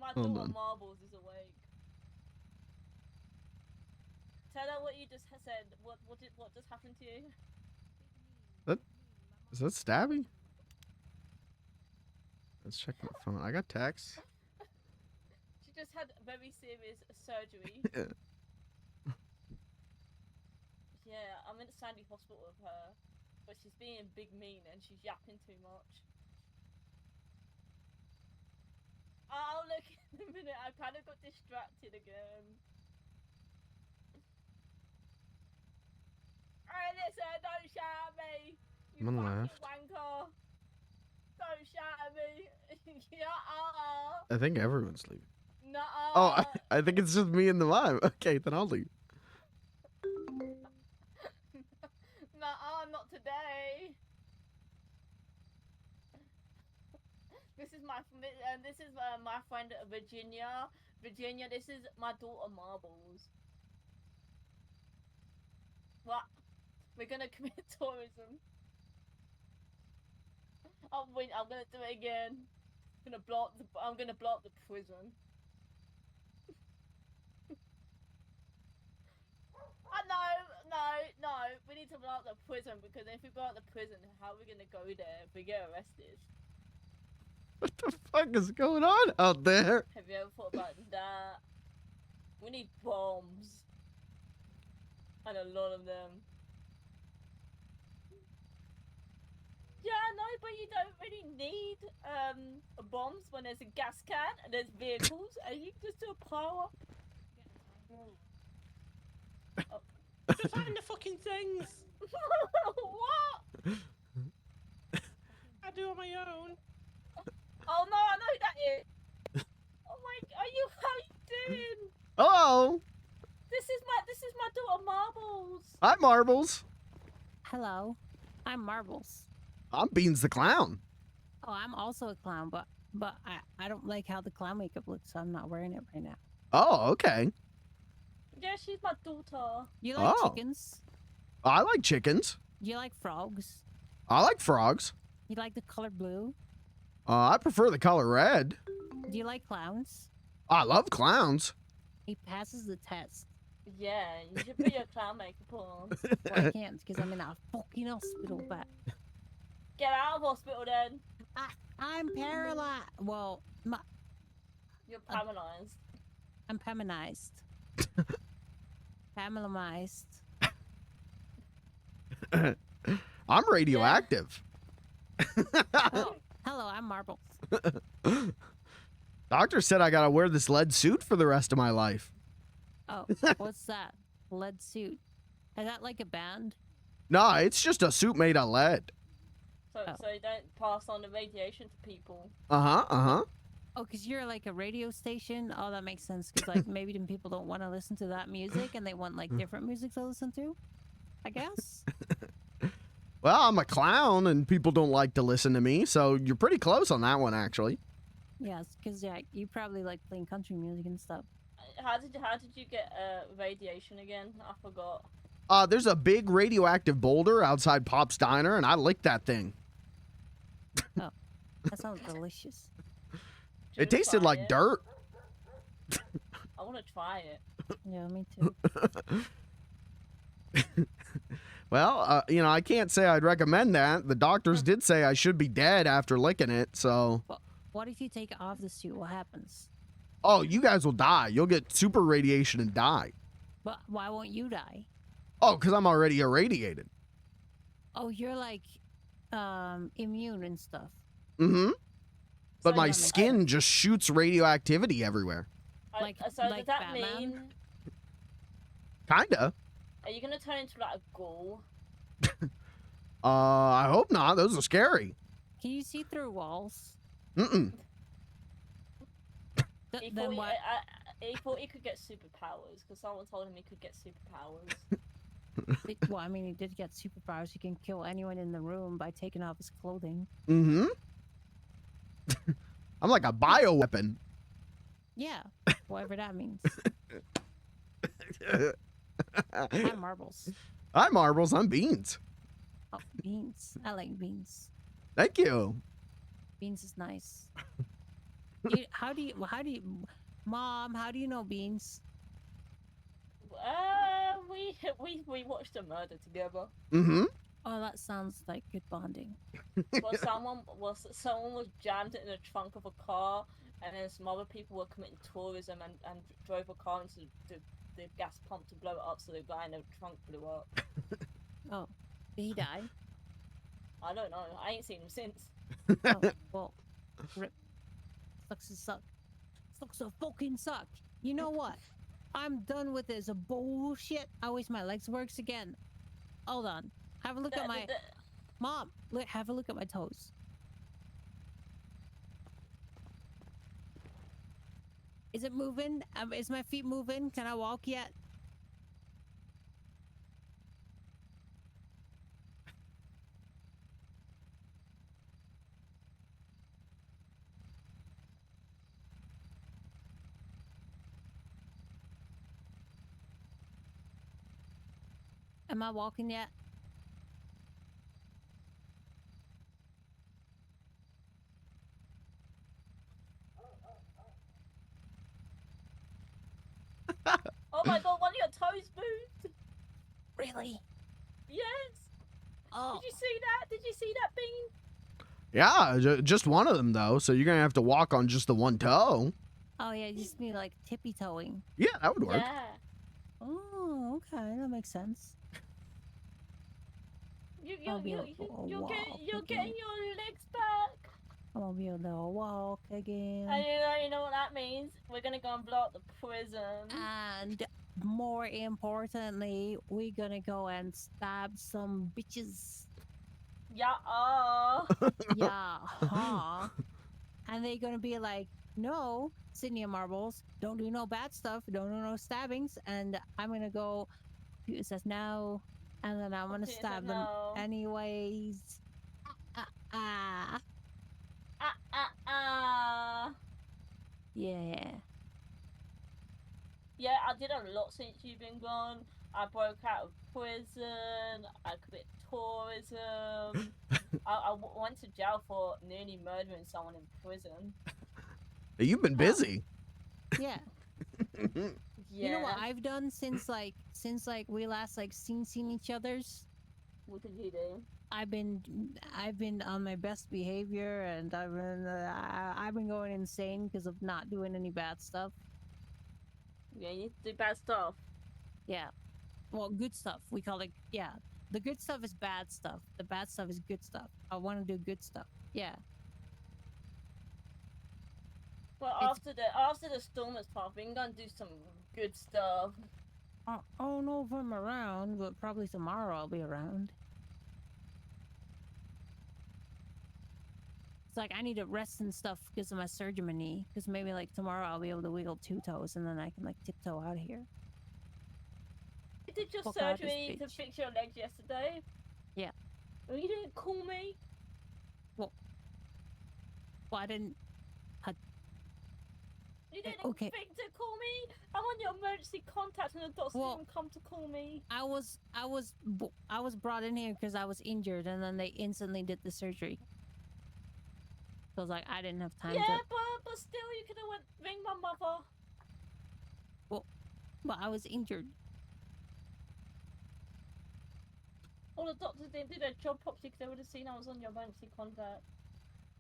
My Hold daughter on. Marbles is awake. Tell her what you just said. What just happened to you? Is that Stabby? Let's check my phone. I got text. She just had very serious surgery. Yeah, I'm in the Sandy hospital with her, but she's being big mean and she's yapping too much. Oh, look, in a minute, I kind of got distracted again. Alright, listen, don't shout at me! You I'm on fucking left. wanker! Don't shout at me! I think everyone's leaving. Nuh-uh! Oh, I think it's just me and the vibe. Okay, then I'll leave. Nuh-uh, not today! This is my friend Virginia. Virginia, this is my daughter Marbles. What? We're gonna commit tourism. I'm gonna do it again. I'm gonna blow up the prison. No. We need to blow up the prison because if we blow up the prison, how are we gonna go there if we get arrested? What the fuck is going on out there? Have you ever thought about that? We need bombs. And a lot of them. Yeah, no, but you don't really need bombs when there's a gas can and there's vehicles and you can just do a pile up. Oh. Just find the fucking things. What? I do on my own. Oh no, I know who that is. Oh my, how you doing? Hello. This is my daughter Marbles. Hi, Marbles. Hello, I'm Marbles. I'm Beans the Clown. Oh, I'm also a clown, but I don't like how the clown makeup looks, so I'm not wearing it right now. Oh, okay. Yeah, she's my daughter. You like Oh. chickens? I like chickens. You like frogs? I like frogs. You like the color blue? I prefer the color red. Do you like clowns? I love clowns. He passes the test. Yeah, you should put your clown makeup on. Well, I can't because I'm in a fucking hospital, but Get out of hospital then. I'm paralyzed. Well, You're paralyzed. I'm Pamanized. Pamela-mized. I'm radioactive. Oh, hello, I'm Marbles. Doctor said I gotta wear this lead suit for the rest of my life. Oh, what's that? Lead suit. Is that like a band? No, it's just a suit made of lead. So you don't pass on the radiation to people. Uh-huh. Oh, because you're like a radio station? Oh, that makes sense. Because like maybe them people don't want to listen to that music and they want like different music to listen to, I guess. Well, I'm a clown and people don't like to listen to me, so you're pretty close on that one, actually. Yes, because yeah, you probably like playing country music and stuff. How did you get radiation again? I forgot. There's a big radioactive boulder outside Pop's Diner, and I licked that thing. Oh, that sounds delicious. It tasted like dirt. I want to try it. Yeah, me too. Well, you know, I can't say I'd recommend that. The doctors did say I should be dead after licking it, so... Well, what if you take off the suit? What happens? Oh, you guys will die. You'll get super radiation and die. But why won't you die? Oh, because I'm already irradiated. Oh, you're like immune and stuff. Mm-hmm. But So my you- skin just shoots radioactivity everywhere. Like- so like does that Batman? mean... Kinda. Are you going to turn into like a ghoul? I hope not. Those are scary. Can you see through walls? Mm-mm. He Then thought what? he thought he could get superpowers because someone told him he could get superpowers. Well, I mean, he did get superpowers. He can kill anyone in the room by taking off his clothing. Mm-hmm. I'm like a bioweapon. Yeah, whatever that means. I'm Marbles. Hi, Marbles. I'm Beans. Oh, beans. I like beans. Thank you. Beans is nice. How do you, Mom? How do you know Beans? We watched a murder together. Mm-hmm. Oh, that sounds like good bonding. Well, someone was jammed in the trunk of a car, and then some other people were committing tourism and drove a car into the gas pump to blow it up, so the guy in the trunk blew up. Oh, did he die? I don't know. I ain't seen him since. Oh, well, rip. Sucks to suck. Sucks to fucking suck. You know what? I'm done with this bullshit. I wish my legs works again. Hold on. Have a look at my... Mom, look, have a look at my toes. Is it moving? Is my feet moving? Can I walk yet? Am I walking yet? Oh my god, one of your toes moved! Really? Yes! Oh. Did you see that? Did you see that, Bean? Yeah, just one of them though. So you're gonna have to walk on just the one toe. Oh yeah, you just need like tippy toeing. Yeah, that would work. Yeah. Oh, okay, that makes sense. You're getting your legs back. I'll be able to walk again. And you know what that means? We're gonna go and blow up the prison. And more importantly, we're gonna go and stab some bitches. Yeah. Yeah, huh? And they're gonna be like, no, Sydney and Marbles, don't do no bad stuff, don't do no stabbings. And I'm gonna go, it says no, and then I'm gonna stab them anyways. Yeah. Yeah, I did a lot since you've been gone. I broke out of prison. I quit tourism. I went to jail for nearly murdering someone in prison. You've been busy. Yeah. Yeah. You know what I've done since we last seen each other's? What did you do? I've been on my best behavior, and I've been going insane because of not doing any bad stuff. Yeah, you do bad stuff. Yeah. Well, good stuff. We call it, yeah. The good stuff is bad stuff. The bad stuff is good stuff. I want to do good stuff. Yeah. Well, after the storm has passed, we can go and do some good stuff. I don't know if I'm around, but probably tomorrow I'll be around. It's like I need to rest and stuff because of my surgery in my knee. Because maybe tomorrow I'll be able to wiggle 2 toes and then I can tiptoe out of here. You did your Fuck out this surgery to bitch. fix your legs yesterday. Yeah. Well, you didn't call me. Well, I didn't. You didn't Okay. think to call me. I'm on your emergency contact, and the doctor didn't even come to call me. I was brought in here because I was injured, and then they instantly did the surgery. So I was like, I didn't have time Yeah, to. but still, you could have ring my mother. But I was injured. All the doctors didn't do their job properly because they would have seen I was on your emergency contact.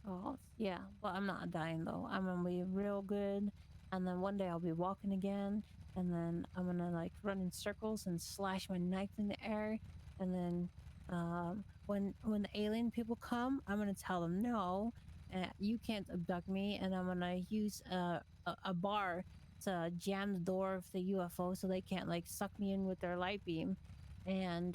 Oh, yeah. But I'm not dying, though. I'm gonna be real good. And then one day I'll be walking again. And then I'm gonna, run in circles and slash my knife in the air. And then, when the alien people come, I'm gonna tell them, no, you can't abduct me. And I'm gonna use a bar to jam the door of the UFO so they can't, suck me in with their light beam. And,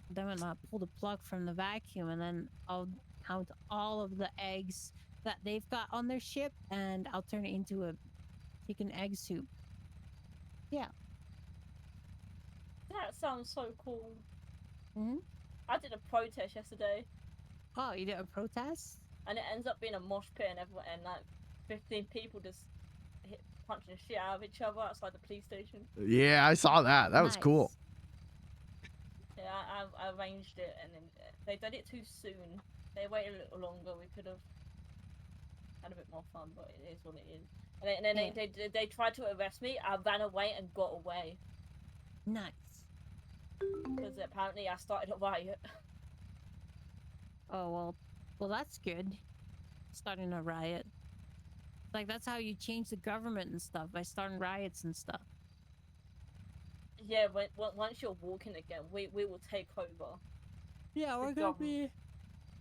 then I'm gonna pull the plug from the vacuum, and then I'll count all of the eggs that they've got on their ship, and I'll turn it into a chicken egg soup. Yeah. That sounds so cool. Mm-hmm. I did a protest yesterday, Oh, you did a protest? and it ends up being a mosh pit, and everyone, and 15 people just punching the shit out of each other outside the police station. Yeah, I saw that. That was cool. Nice. Yeah, I arranged it, and then they did it too soon. They waited a little longer. We could have. had a bit more fun, but it is what it is. And then Yeah. they tried to arrest me. I ran away and got away Nice. because apparently I started a riot. Oh well that's good. Starting a riot. Like that's how you change the government and stuff, by starting riots and stuff. Yeah, once you're walking again, we will take over. Yeah, we're gonna be-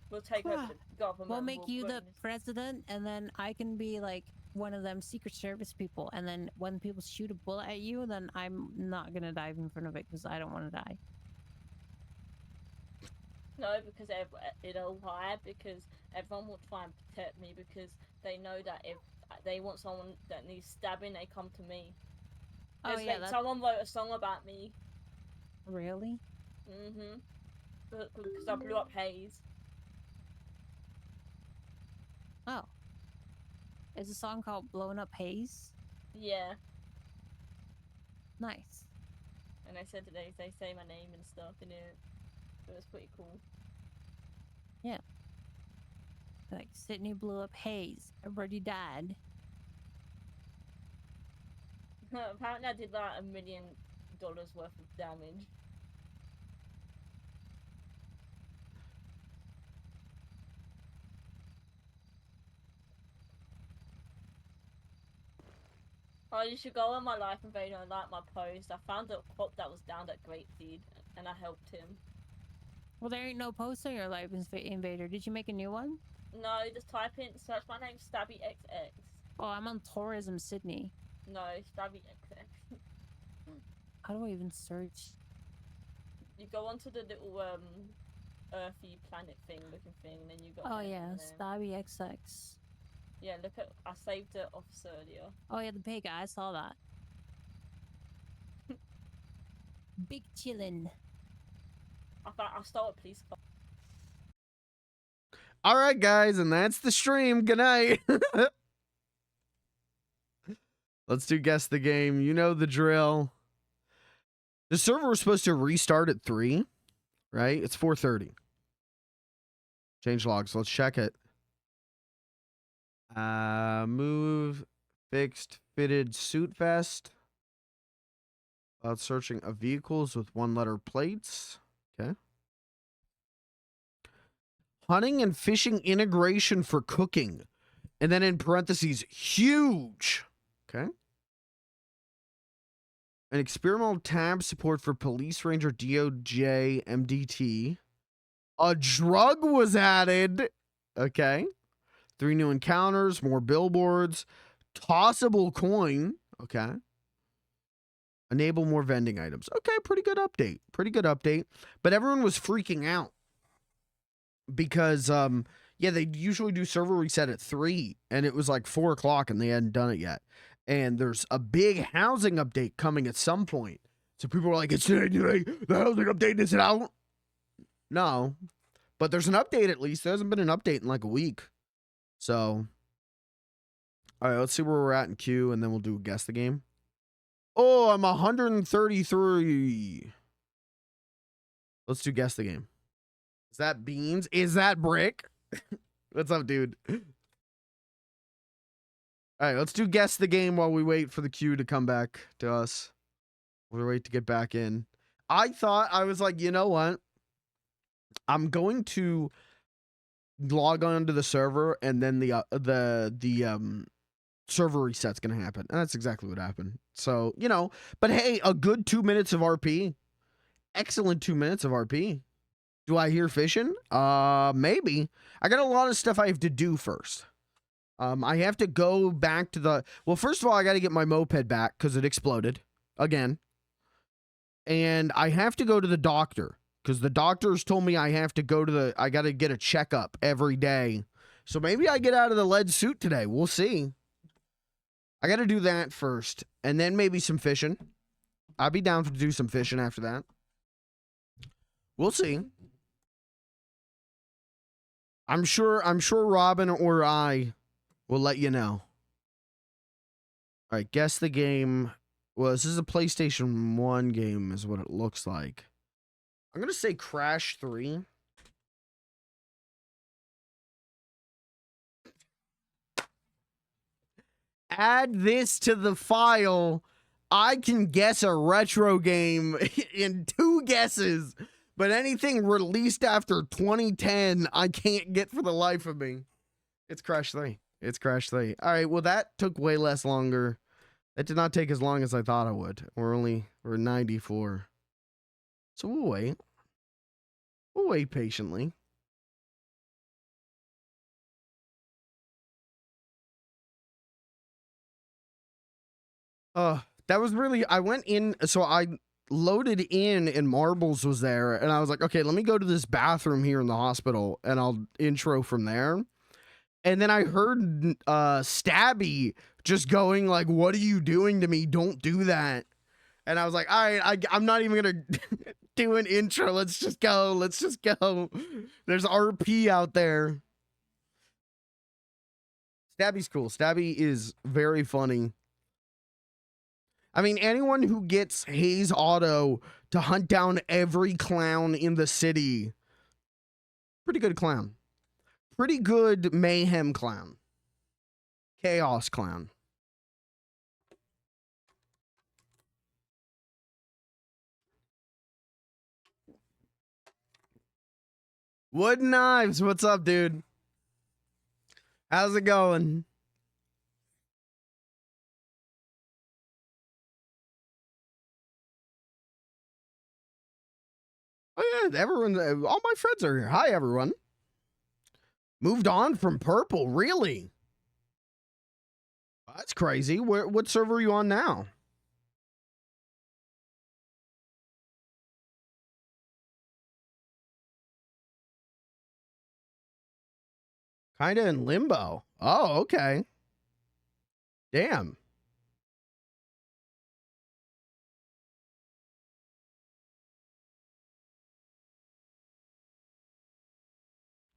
We'll take over the government. We'll and make you the bring- president, and then I can be like one of them Secret Service people. And then when people shoot a bullet at you, then I'm not gonna dive in front of it because I don't want to die. No, because you know why? Because everyone will try and protect me because they know that if they want someone that needs stabbing, they come to me. Oh There's, yeah, like, that's someone wrote a song about me. really. Because I blew up Hayes. Oh, it's a song called "Blowing Up Haze." Yeah, Nice. and they said that they say my name and stuff in it. So it was pretty cool. Like Sydney blew up Haze. Everybody died. Apparently, I did like $1 million worth of damage. Oh, you should go on my Life Invader and like my post. I found a cop that was down at Great Feed, and I helped him. Well, there ain't no post on your Life Invader. Did you make a new one? No, just type in, search my name, StabbyXX. Oh, I'm on Tourism Sydney. No, StabbyXX. How do I even search? You go onto the little earthy planet thing looking thing, and then you got. Oh them yeah, in there. Stabby XX. Yeah, look at. I saved the officer earlier. Oh yeah, the pig. I saw that. Big chillin'. I stole a police car. All right, guys, and that's the stream. Good night. Let's do guess the game. You know the drill. The server was supposed to restart at 3, right? It's 4:30. Change logs. Let's check it. Move, fixed, fitted suit vest. Searching of vehicles with 1-letter plates. Okay. Hunting and fishing integration for cooking. And then in parentheses, huge. Okay. An experimental tab support for police ranger DOJ MDT. A drug was added. Okay. 3 new encounters, more billboards, tossable coin. Okay. Enable more vending items. Okay, pretty good update. Pretty good update. But everyone was freaking out because yeah, they usually do server reset at 3 and it was like 4 o'clock and they hadn't done it yet. And there's a big housing update coming at some point. So people were like, it's the housing update isn't out. No. But there's an update at least. There hasn't been an update in like a week. So all right, let's see where we're at in queue and then we'll do guess the game. Oh, I'm 133. Let's do guess the game. Is that Beans? Is that Brick? What's up, dude? All right, let's do guess the game while we wait for the queue to come back to us. We'll wait to get back in. I was like, you know what? I'm going to log on to the server and then the server reset's gonna happen. And that's exactly what happened. So, you know, but hey, a good 2 minutes of RP. Excellent 2 minutes of RP. Do I hear fishing? Maybe. I got a lot of stuff I have to do first. I have to go back to the... Well, first of all, I got to get my moped back because it exploded again. And I have to go to the doctor because the doctors told me I have to go to the... I got to get a checkup every day. So maybe I get out of the lead suit today. We'll see. I got to do that first. And then maybe some fishing. I'll be down to do some fishing after that. We'll see. I'm sure Robin or I will let you know. All right, guess the game. Well, this is a PlayStation 1 game is what it looks like. I'm going to say Crash 3. add this to the file, I can guess a retro game in 2 guesses, but anything released after 2010, I can't get for the life of me. It's Crash 3. It's Crash 3. All right, well, that took way less longer. That did not take as long as I thought it would. We're 94. So we'll wait. We'll wait patiently. That was really, I went in, so I loaded in and Marbles was there, and I was like, okay, let me go to this bathroom here in the hospital, and I'll intro from there. And then I heard Stabby just going like, what are you doing to me? Don't do that. And I was like, all right, I'm not even going to do an intro. Let's just go. Let's just go. There's RP out there. Stabby's cool. Stabby is very funny. I mean, anyone who gets Hayes Auto to hunt down every clown in the city, pretty good clown. Pretty good mayhem clown. Chaos clown. Wood Knives, what's up, dude? How's it going? Oh yeah, everyone, all my friends are here. Hi, everyone. Moved on from Purple, really? That's crazy. What server are you on now? Kinda in limbo. Oh, okay. Damn.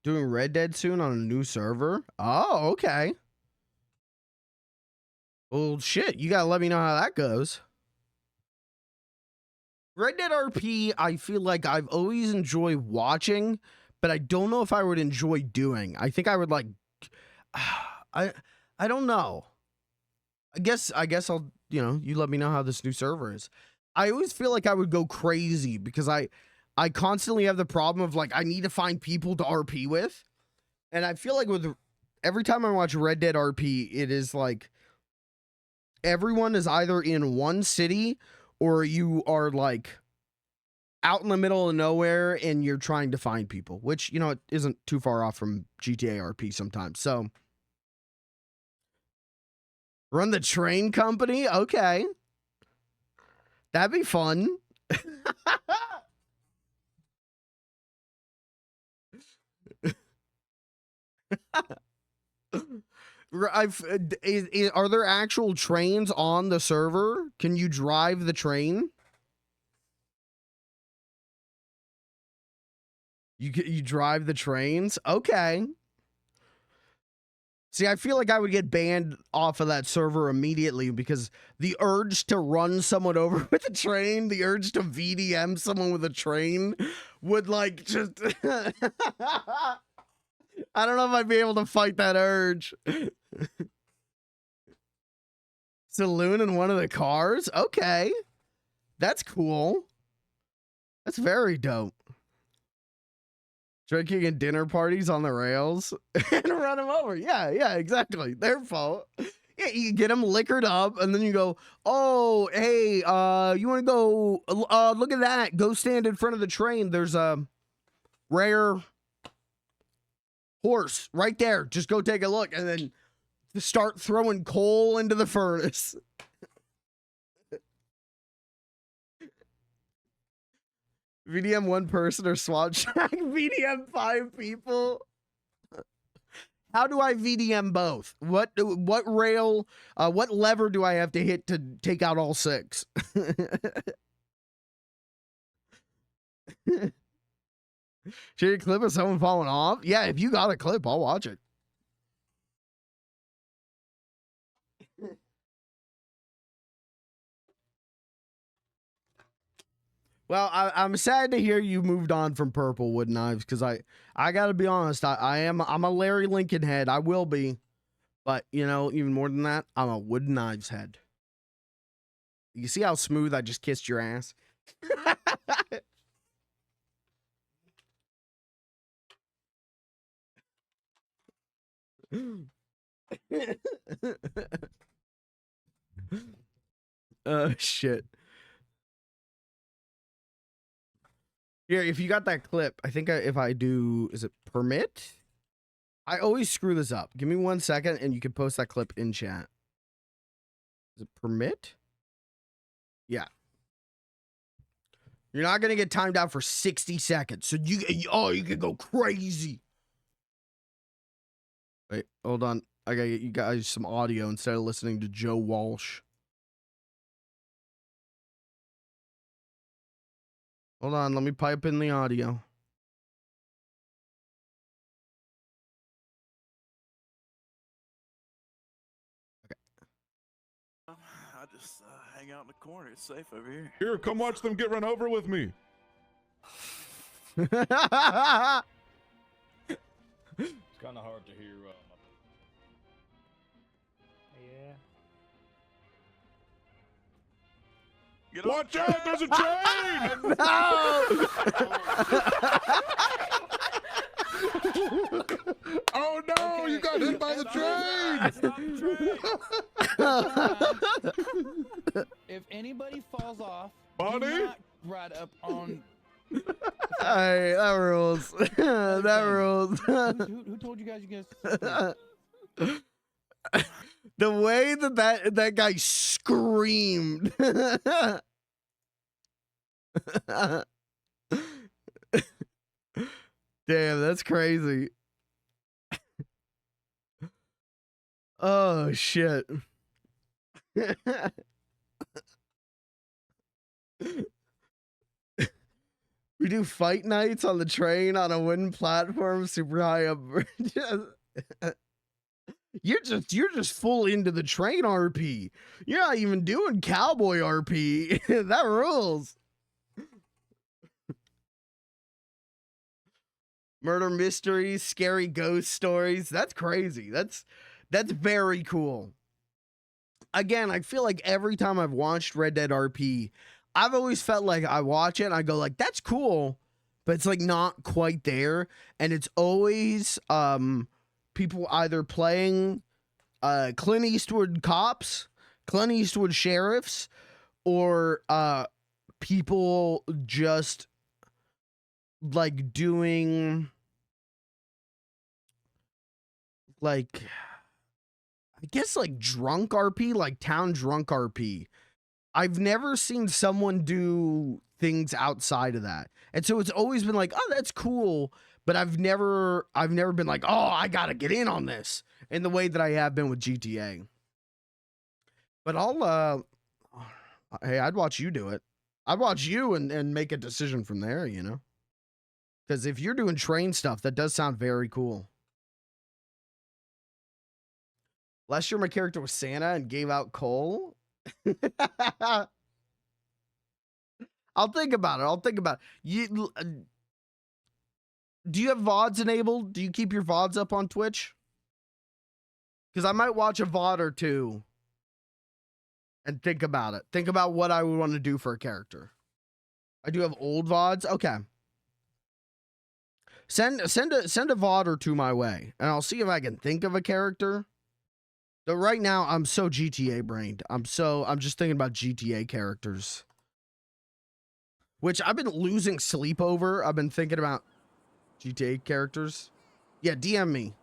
Doing Red Dead soon on a new server? Oh, okay. Well, shit, you gotta let me know how that goes. Red Dead RP, I feel like I've always enjoyed watching, but I don't know if I would enjoy doing. I think I would like, I don't know. I guess I'll, you let me know how this new server is. I always feel like I would go crazy because I constantly have the problem of like, I need to find people to RP with. And I feel like with every time I watch Red Dead RP, it is like everyone is either in one city or you are like out in the middle of nowhere and you're trying to find people, which, it isn't too far off from GTA RP sometimes. So run the train company. Okay. That'd be fun. Are there actual trains on the server? Can you drive the train? You drive the trains? Okay. See, I feel like I would get banned off of that server immediately because the urge to run someone over with a train, the urge to VDM someone with a train would like just... I don't know if I'd be able to fight that urge. Saloon in one of the cars? Okay. That's cool. That's very dope. Drinking and dinner parties on the rails and run them over. Yeah, exactly. Their fault. Yeah, you get them liquored up and then you go, oh, hey, you want to go, look at that. Go stand in front of the train. There's a rare horse right there. Just go take a look and then start throwing coal into the furnace. VDM one person or SWAT check? VDM 5 people? How do I VDM both? What rail, what lever do I have to hit to take out all 6? Should you clip of someone falling off? Yeah, if you got a clip, I'll watch it. Well, I'm sad to hear you moved on from Purple Wood Knives because I gotta be honest, I'm a Larry Lincoln head. I will be, But, you know, even more than that, I'm a wooden knives head. You see how smooth I just kissed your ass? Shit. Here, if you got that clip, I think if I do, is it permit? I always screw this up. Give me 1 second and you can post that clip in chat. Is it permit? Yeah. You're not going to get timed out for 60 seconds. So you can go crazy. Wait, hold on. I got to get you guys some audio instead of listening to Joe Walsh. Hold on, let me pipe in the audio. I just hang out in the corner. It's safe over here. Here, come watch them get run over with me. It's kind of hard to hear. Yeah. Get Watch out, there's a train! Oh no, you got hit by the train! If anybody falls off, Bonnie? do not ride up on. Hey, that rules. That rules. Who told you guys The way that guy screamed. Damn, that's crazy. Oh shit. We do fight nights on the train on a wooden platform super high up. You're just full into the train RP. You're not even doing cowboy RP. That rules. Murder mysteries, scary ghost stories. That's crazy. That's very cool. Again, I feel like every time I've watched Red Dead RP, I've always felt like I watch it and I go like, that's cool, but it's like not quite there. And it's always people either playing Clint Eastwood cops, Clint Eastwood sheriffs, or people just like doing like, I guess like drunk RP, like town drunk RP. I've never seen someone do things outside of that. And so it's always been like, oh, that's cool. But I've never been like, oh, I gotta get in on this in the way that I have been with GTA. But hey, I'd watch you do it. I'd watch you and make a decision from there, you know? Because if you're doing train stuff, that does sound very cool. Last year, my character was Santa and gave out coal. I'll think about it. Do you have VODs enabled? Do you keep your VODs up on Twitch? Because I might watch a VOD or two and think about it. Think about what I would want to do for a character. I do have old VODs. Okay. Send a VOD or two my way, and I'll see if I can think of a character. Though right now I'm so GTA brained. I'm just thinking about GTA characters. Which I've been losing sleep over. I've been thinking about GTA characters. Yeah, DM me.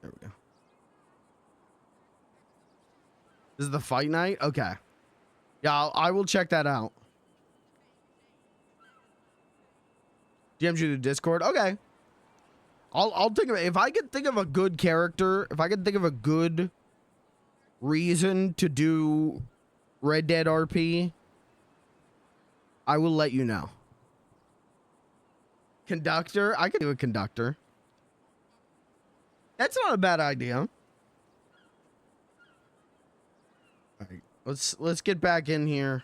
There we go. This is the fight night? Okay. Yeah, I will check that out. DM'd you to Discord? Okay. I'll think of it. If I can think of a good character, if I can think of a good reason to do Red Dead RP, I will let you know. Conductor? I could do a conductor. That's not a bad idea. All right, let's get back in here.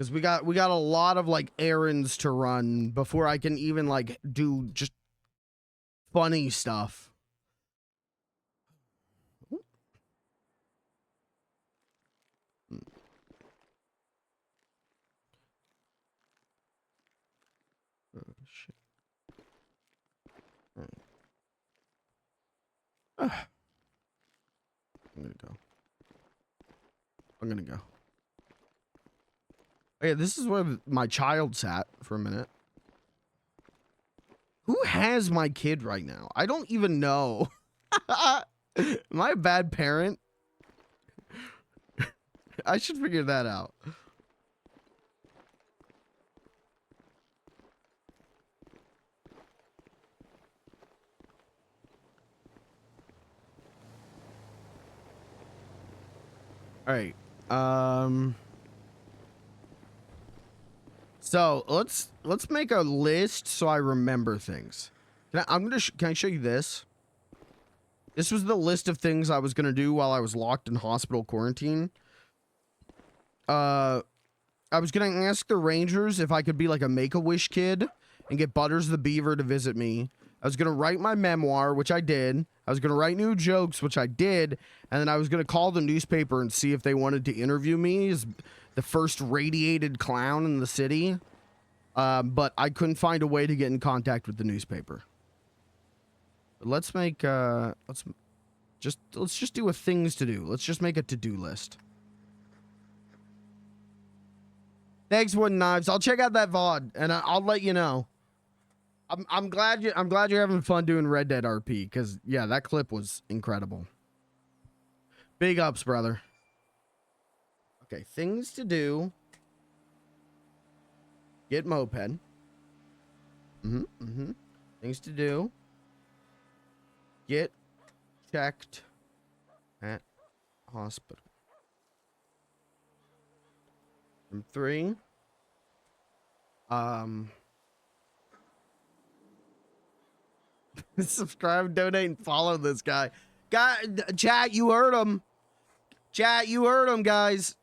Because we got a lot of like errands to run before I can even like do just funny stuff. Oh, shit. All right. I'm gonna go. Hey, this is where my child sat for a minute. Who has my kid right now? I don't even know. Am I a bad parent? I should figure that out. All right. So let's make a list so I remember things. Can I show you this? This was the list of things I was gonna do while I was locked in hospital quarantine. I was gonna ask the Rangers if I could be like a Make-A-Wish kid and get Butters the Beaver to visit me. I was gonna write my memoir, which I did. I was gonna write new jokes, which I did, and then I was gonna call the newspaper and see if they wanted to interview me as the first radiated clown in the city. But I couldn't find a way to get in contact with the newspaper. But let's make let's just do a things to do. Let's just make a to-do list. Thanks, Wooden Knives. I'll check out that VOD and I'll let you know. I'm glad you're having fun doing Red Dead RP, because yeah, that clip was incredible. Big ups, brother. Okay, things to do. Get moped. Things to do. Get checked at hospital. Number 3. Subscribe, donate, and follow this guy. Chat, you heard him. Chat, you heard him, guys.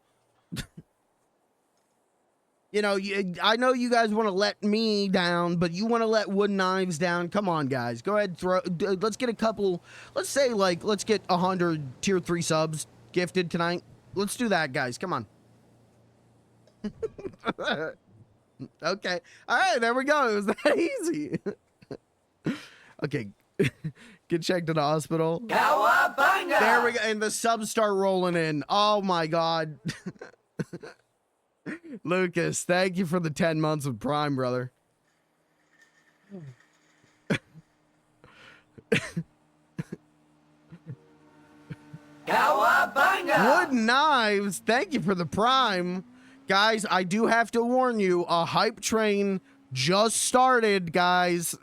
You know, I know you guys want to let me down, but you want to let Wooden Knives down. Come on, guys. Go ahead, let's get a couple. Let's say, like, let's get 100 tier 3 subs gifted tonight. Let's do that, guys. Come on. Okay. All right, there we go. It was that easy. Okay. Get checked at the hospital. Cowabunga! There we go. And the subs start rolling in. Oh, my God. Lucas, thank you for the 10 months of Prime, brother. Cowabunga! Wooden Knives, thank you for the Prime. Guys, I do have to warn you, a hype train just started, guys.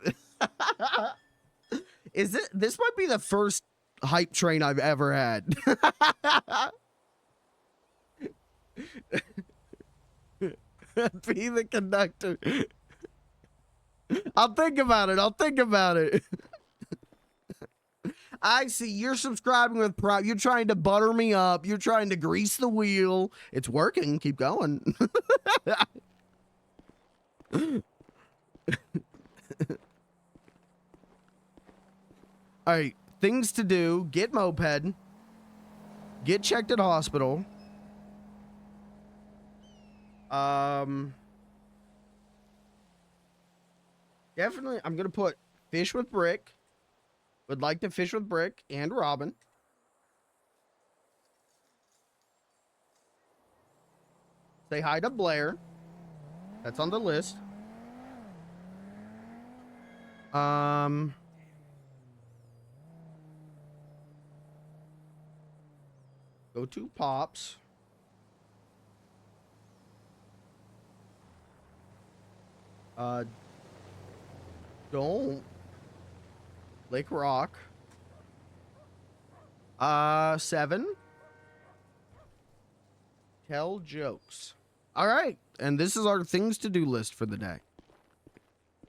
This might be the first hype train I've ever had. Be the conductor. I'll think about it. I see you're subscribing with Prime. You're trying to butter me up. You're trying to grease the wheel. It's working. Keep going. All right. Things to do. Get moped. Get checked at hospital. Definitely, I'm gonna put fish with Brick. Would like to fish with Brick and Robin. Say hi to Blair. That's on the list. Go to Pops. Don't. Lake Rock. 7. Tell jokes. All right. And this is our things to do list for the day.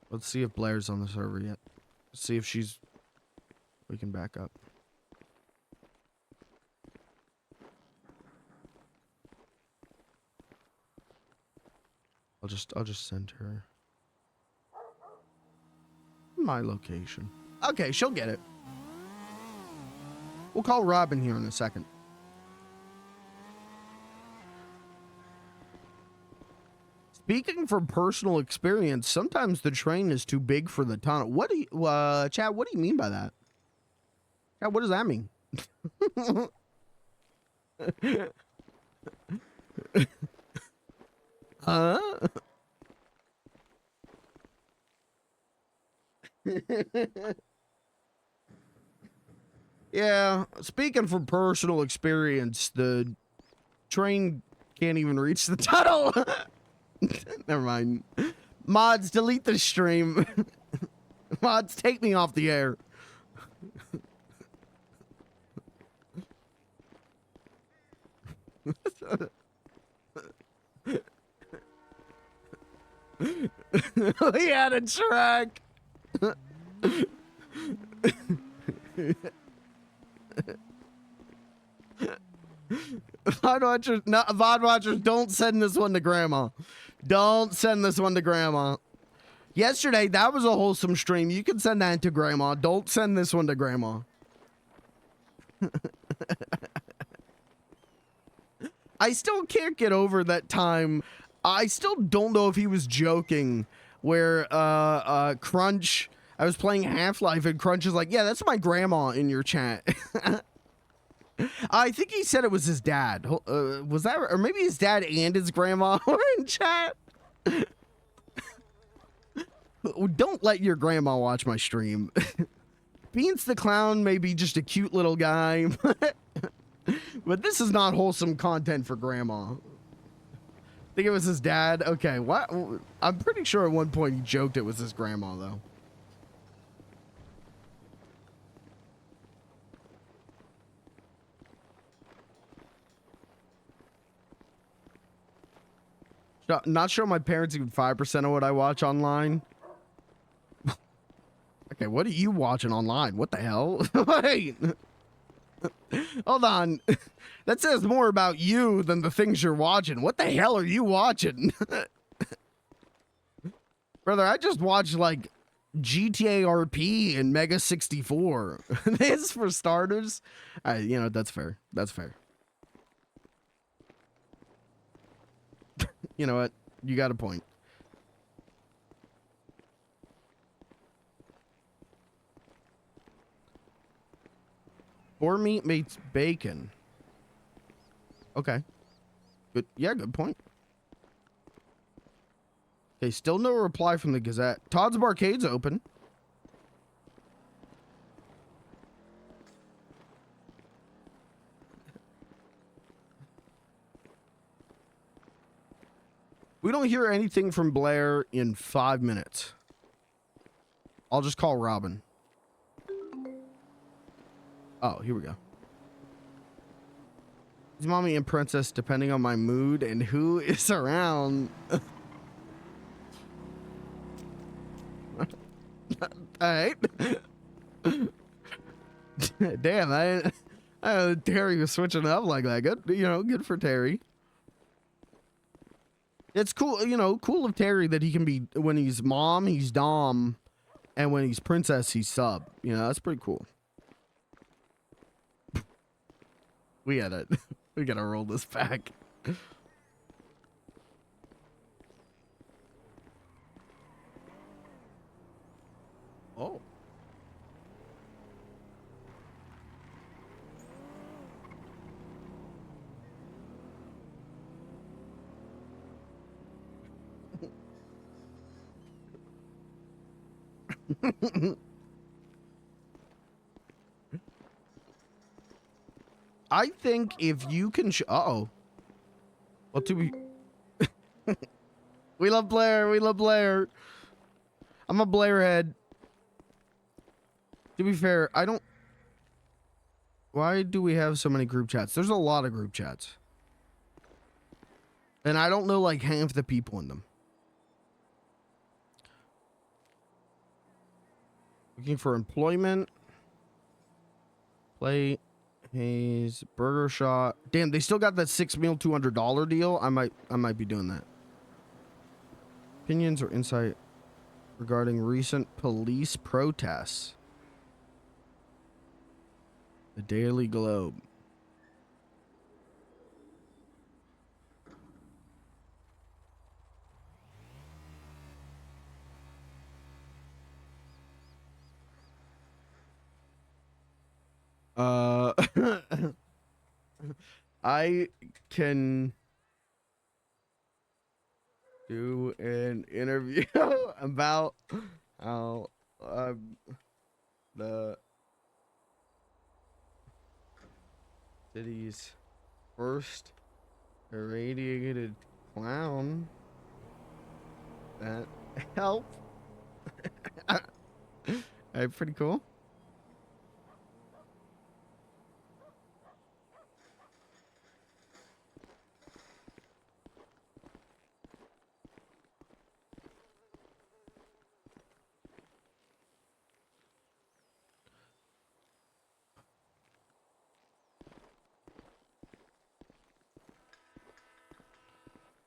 Let's see if Blair's on the server yet. Let's see if we can back up. I'll just send her my location. Okay, she'll get it. We'll call Robin here in a second. Speaking from personal experience, sometimes the train is too big for the tunnel. What do you, Chad, what do you mean by that? Chad, what does that mean? Huh? Yeah, speaking from personal experience, the train can't even reach the tunnel. Never mind. Mods, delete the stream. Mods, take me off the air. We had a track. VOD watchers, no, VOD watchers, don't send this one to Grandma. Don't send this one to Grandma. Yesterday, that was a wholesome stream. You can send that to Grandma. Don't send this one to Grandma. I still can't get over that time. I still don't know if he was joking where Crunch, I was playing Half-Life and Crunch is like, yeah, that's my grandma in your chat. I think he said it was his dad. Was that, or maybe his dad and his grandma were in chat? Don't let your grandma watch my stream. Beans the Clown may be just a cute little guy, but this is not wholesome content for grandma. Think it was his dad? Okay, what? I'm pretty sure at one point he joked it was his grandma, though. Not sure my parents even 5% of what I watch online. Okay, what are you watching online? What the hell? Wait. Hold on. That says more about you than the things you're watching. What the hell are you watching? Brother, I just watched like GTA RP and Mega 64. This for starters. You know, that's fair. That's fair. You know what? You got a point. Boar meat meets bacon. Okay. Good. Yeah, good point. Okay, still no reply from the Gazette. Todd's Barcade's open. We don't hear anything from Blair in 5 minutes. I'll just call Robin. Oh, here we go. Is mommy and princess depending on my mood and who is around? Alright. Damn, Terry was switching up like that. Good, you know, good for Terry. It's cool, you know, cool of Terry that he can be, when he's mom, he's dom, and when he's princess, he's sub. You know, that's pretty cool. We had it. We gotta roll this back. Oh. I think if you can uh-oh. Well, to be we love Blair, we love Blair. I'm a Blair head. To be fair, I don't, why do we have so many group chats? There's a lot of group chats. And I don't know like half the people in them. Looking for employment. Play Hayes Burger Shot. Damn, they still got that 6 meal $200 deal. I might be doing that. Opinions or insight regarding recent police protests. The Daily Globe. I can do an interview about how the city's first irradiated clown that helped. Pretty cool.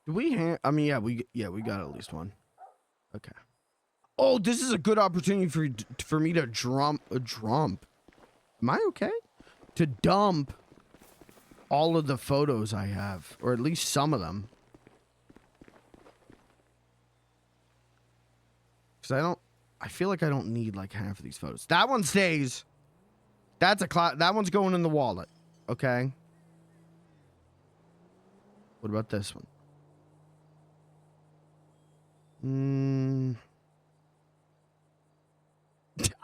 Do we have? I mean, yeah, we got at least one. Okay. Oh, this is a good opportunity for me to Am I okay? To dump all of the photos I have, or at least some of them. Because I feel like I don't need like half of these photos. That one stays. That one's going in the wallet. Okay. What about this one? Oh,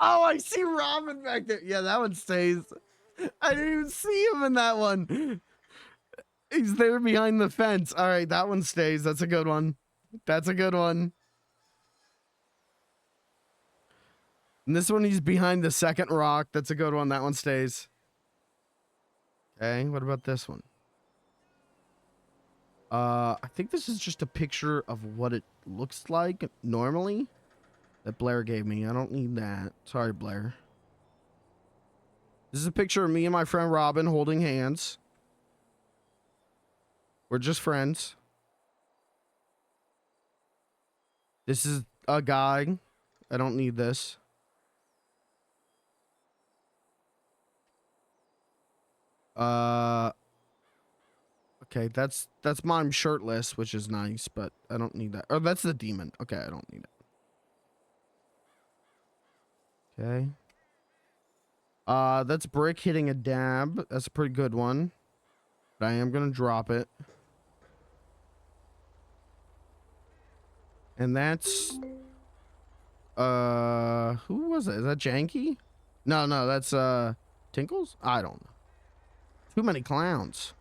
I see Robin back there. Yeah, that one stays. I didn't even see him in that one. He's there behind the fence. All right, that one stays. That's a good one. That's a good one. And this one, he's behind the second rock. That's a good one. That one stays. Okay, what about this one? I think this is just a picture of what it looks like normally that Blair gave me. I don't need that. Sorry, Blair. This is a picture of me and my friend Robin holding hands. We're just friends. This is a guy. I don't need this. Okay, that's mom shirtless, which is nice, but I don't need that. Oh, that's the demon. Okay, I don't need it. Okay. That's Brick hitting a dab. That's a pretty good one. But I am gonna drop it. And that's who was it? Is that Janky? No, that's Tinkles? I don't know. Too many clowns.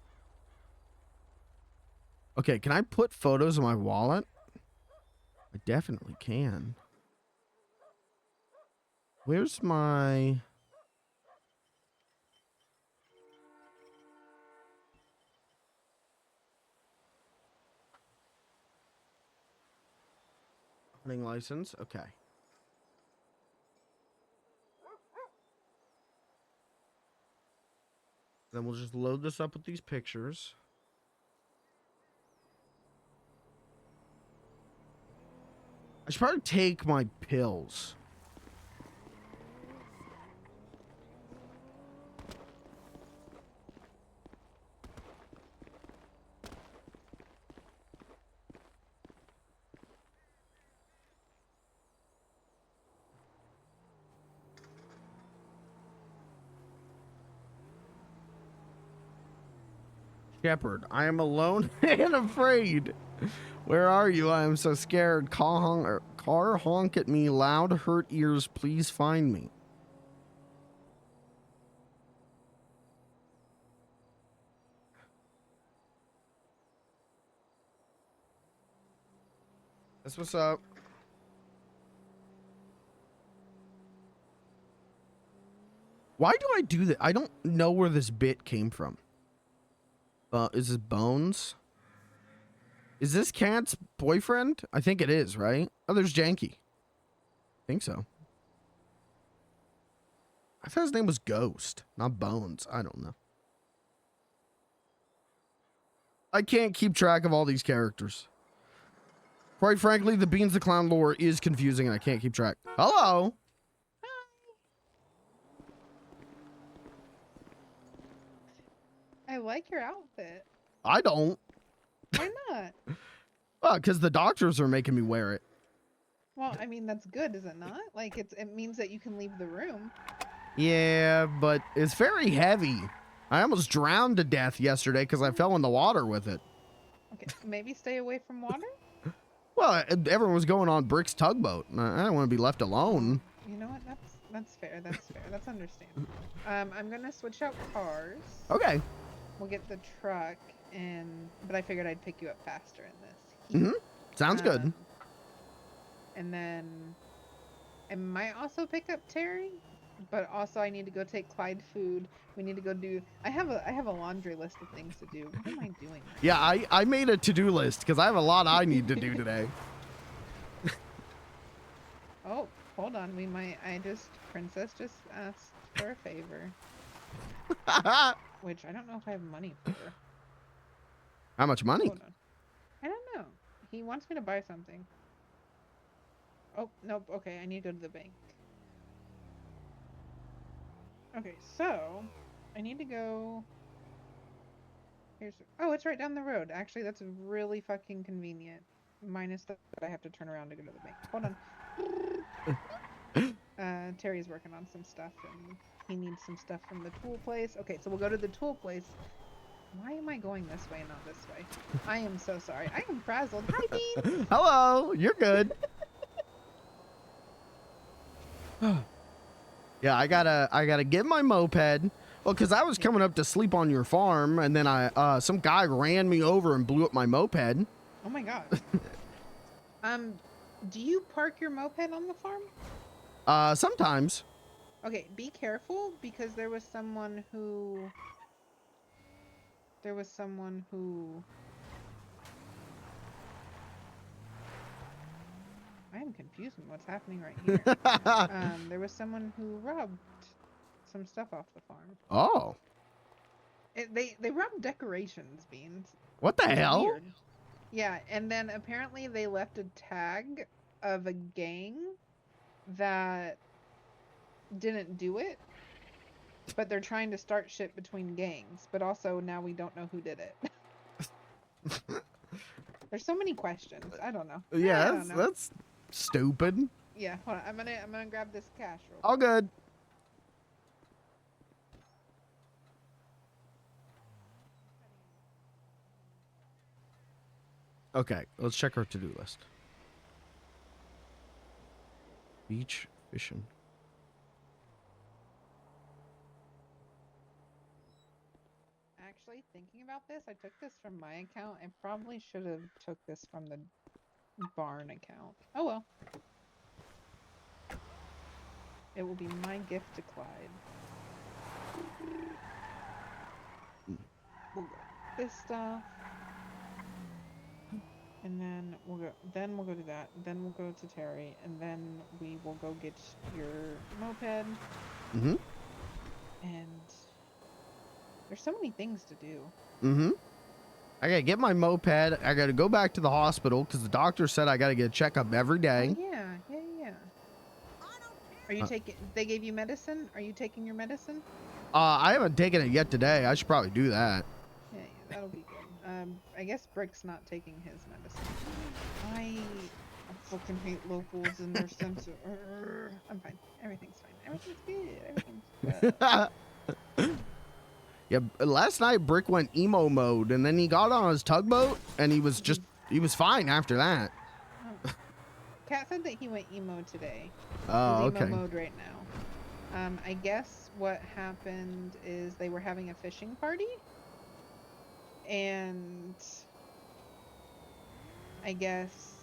Okay, can I put photos in my wallet? I definitely can. Where's my... hunting license? Okay. Then we'll just load this up with these pictures. I should probably take my pills. Shepherd, I am alone and afraid. Where are you? I am so scared. Car honk at me. Loud, hurt ears. Please find me. That's what's up. Why do I do that? I don't know where this bit came from. Is this Bones? Is this Cat's boyfriend? I think it is, right? Oh, there's Janky. I think so. I thought his name was Ghost, not Bones. I don't know. I can't keep track of all these characters. Quite frankly, the Beans the Clown lore is confusing and I can't keep track. Hello. I like your outfit. I don't. Why not? Well, because the doctors are making me wear it. Well, I mean, that's good, is it not? Like, it means that you can leave the room. Yeah, but it's very heavy. I almost drowned to death yesterday because I fell in the water with it. Okay, maybe stay away from water? Well, everyone was going on Brick's tugboat. I don't want to be left alone. You know what? That's fair. That's fair. That's understandable. I'm gonna switch out cars. Okay. We'll get the truck, but I figured I'd pick you up faster in this. Sounds good. And then I might also pick up Terry, but also I need to go take Clyde food. We need to go do. I have a laundry list of things to do. What am I doing? Yeah, I made a to-do list because I have a lot I need to do today. Oh, hold on. Princess just asked for a favor, which I don't know if I have money for. How much money? Hold on. I don't know. He wants me to buy something. Oh, nope. Okay, I need to go to the bank. Okay, so I need to go. Oh, it's right down the road. Actually, that's really fucking convenient. Minus that I have to turn around to go to the bank. Hold on. Terry's working on some stuff, and he needs some stuff from the tool place. Okay, so we'll go to the tool place. Why am I going this way and not this way? I am so sorry. I am frazzled. Hi, Beans. Hello, you're good. Yeah, I gotta get my moped. Well, cause I was coming up to sleep on your farm, and then some guy ran me over and blew up my moped. Oh my god. Do you park your moped on the farm? Sometimes. Okay, be careful because there was someone who. I am confused with what's happening right here. There was someone who robbed some stuff off the farm. Oh. They robbed decorations, Beans. What the hell? Weird. Yeah, and then apparently they left a tag of a gang that didn't do it, but they're trying to start shit between gangs. But also now we don't know who did it. There's so many questions. I don't know. Yeah, that's stupid. Yeah, hold on. I'm gonna grab this cash real quick. All good. Okay, let's check our to-do list. Beach fishing. Actually, thinking about this, I took this from my account. I probably should have took this from the barn account. Oh well. It will be my gift to Clyde. We'll go this stuff. And then we'll go do that. Then we'll go to Terry, and then we will go get your moped. Mm-hmm. And there's so many things to do. Mm-hmm. I gotta get my moped. I gotta go back to the hospital because the doctor said I gotta get a checkup every day. Oh, yeah. Are you taking? They gave you medicine? Are you taking your medicine? I haven't taken it yet today. I should probably do that. Yeah, that'll be good. I guess Brick's not taking his medicine. I fucking hate locals and their sense of. I'm fine. Everything's fine. Everything's good. Everything's good. Yeah, last night Brick went emo mode, and then he got on his tugboat, and he was fine after that. Oh. Kat said that he went emo today. Oh, He's okay. emo mode right now. I guess what happened is they were having a fishing party, and I guess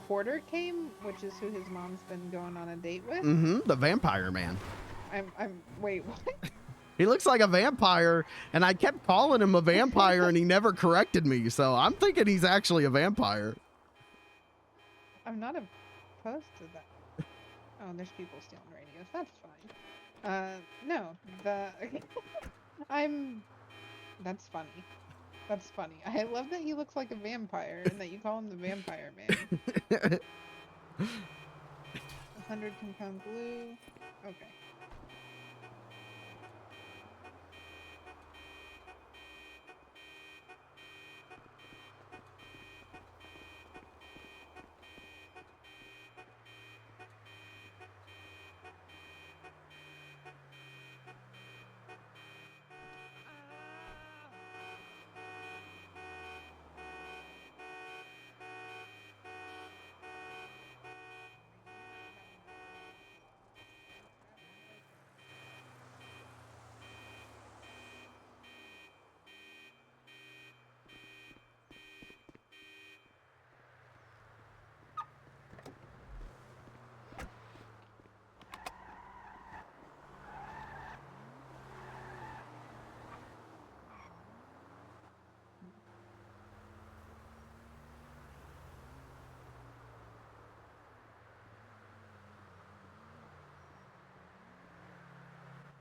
Porter came, which is who his mom's been going on a date with. Mm-hmm. The vampire man. Wait, what? He looks like a vampire, and I kept calling him a vampire, and he never corrected me. So I'm thinking he's actually a vampire. I'm not opposed to that. Oh, there's people stealing radios. That's fine. No, that's funny. That's funny. I love that he looks like a vampire and that you call him the Vampire Man. 100 compound glue. Okay.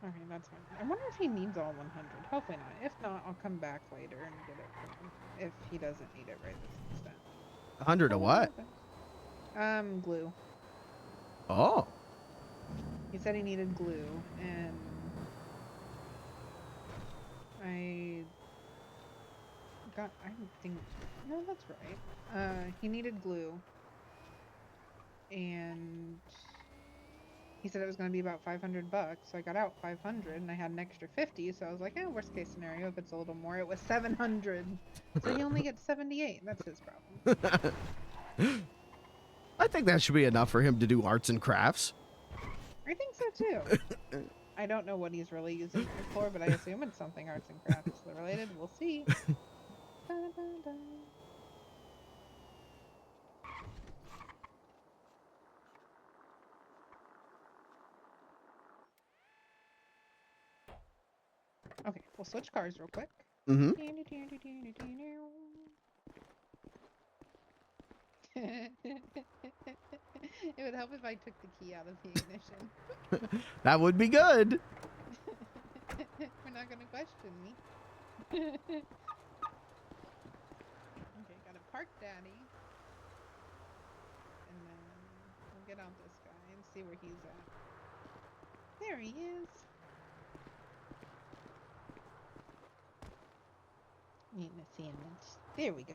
Okay, that's fine. I wonder if he needs all 100. Hopefully not. If not, I'll come back later and get it from him. If he doesn't need it right this instant. 100 of what? Glue. Oh. He said he needed glue, and I think, no, that's right. He needed glue, and he said it was going to be about 500 bucks, so I got out 500, and I had an extra 50, so I was like, worst case scenario, if it's a little more. It was 700, so he only gets 78. That's his problem. I think that should be enough for him to do arts and crafts. I think so too. I don't know what he's really using it for, but I assume it's something arts and crafts related. We'll see. Okay, we'll switch cars real quick. Mm-hmm. It would help if I took the key out of the ignition. That would be good. We're not gonna question me. Okay, gotta park Daddy. And then we'll get out this guy and see where he's at. There he is. Eating a sandwich. There we go.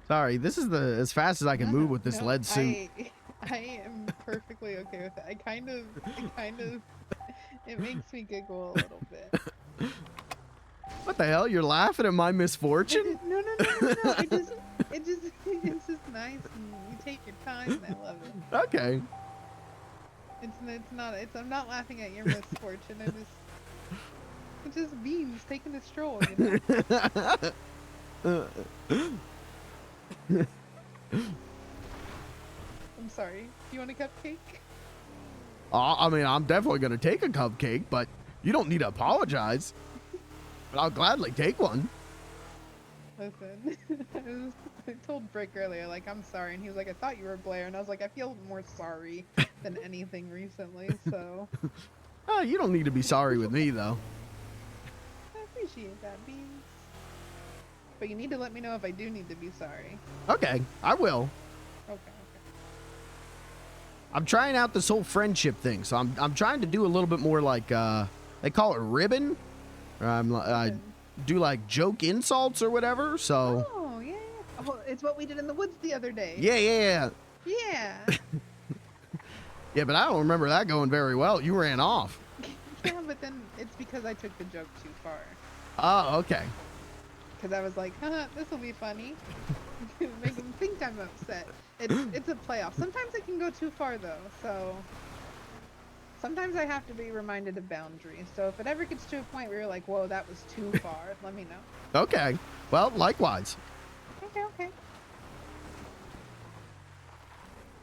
Sorry, this is as fast as I can move with this No, lead suit. I am perfectly okay with it. It makes me giggle a little bit. What the hell? You're laughing at my misfortune? No. It's just nice, and you take your time, and I love it. Okay. I'm not laughing at your misfortune. It's just Beans taking a stroll, you know? I'm sorry. Do you want a cupcake? I mean, I'm definitely going to take a cupcake, but you don't need to apologize. But I'll gladly take one. Listen, I told Brick earlier, like, I'm sorry, and he was like, I thought you were Blair, and I was like, I feel more sorry than anything recently, so. You don't need to be sorry with me, though. I appreciate that, Beans. But you need to let me know if I do need to be sorry. Okay, I will. Okay. I'm trying out this whole friendship thing, so I'm trying to do a little bit more like they call it ribbon. I do like joke insults or whatever. So. Oh yeah. Oh, it's what we did in the woods the other day. Yeah. Yeah. Yeah, but I don't remember that going very well. You ran off. Yeah, but then it's because I took the joke too far. Oh, okay. Because I was like, this will be funny. Make them think I'm upset. It's a playoff. Sometimes it can go too far though, so sometimes I have to be reminded of boundaries. So if it ever gets to a point where you're like, whoa, that was too far, let me know. Okay. Well, likewise. Okay.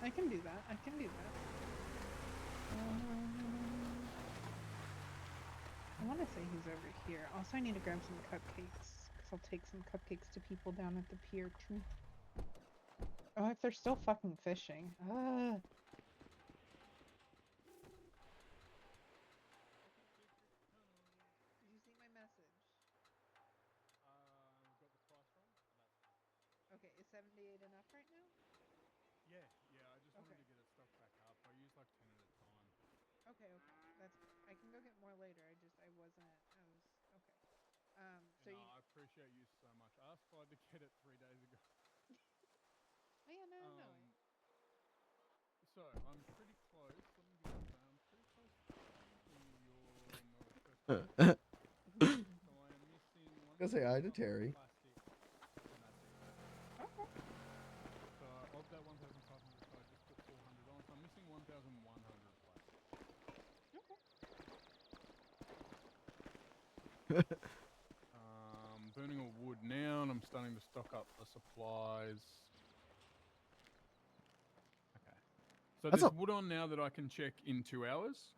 I can do that. want to say he's over here. Also, I need to grab some cupcakes. Because I'll take some cupcakes to people down at the pier, too. Oh, if they're still fucking fishing. Did you see my message? Okay, is 78 enough right now? Yeah, I just wanted Okay. to get it stocked back up. I use like 10 at a time. Okay. That's. I can go get more later. I wasn't. Okay. So you. I appreciate you so much. I asked Clyde to get it 3 days ago. Oh yeah, no. So I'm pretty close. Let me get this. I'm pretty close to your first. So I am missing one. Go say hi to Terry. Plastic, and that's it. Okay. So of that 1,500, so I just put 400 on. So I'm missing 1,100 plastic. Okay. Burning all wood now, and I'm starting to stock up the supplies. Okay. So That's there's wood on now that I can check in 2 hours.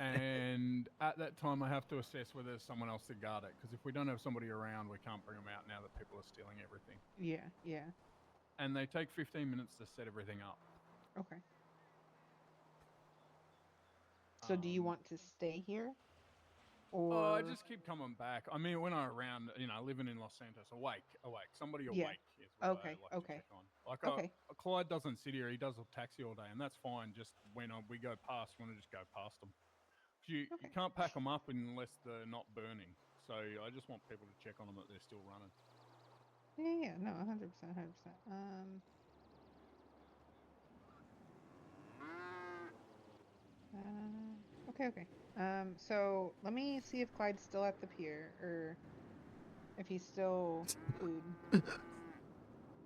And at that time, I have to assess whether there's someone else to guard it. Because if we don't have somebody around, we can't bring them out now that people are stealing everything. Yeah. And they take 15 minutes to set everything up. Okay. So do you want to stay here? Or Oh, I just keep coming back. I mean, when I'm around, living in Los Santos, awake. Somebody awake is what I like to check on. Like, Okay. Clyde doesn't sit here. He does a taxi all day, and that's fine. Just when we go past, you want to just go past them. You can't pack them up unless they're not burning. So I just want people to check on them that they're still running. Yeah, no, 100%. Okay. So let me see if Clyde's still at the pier, or if he's still food.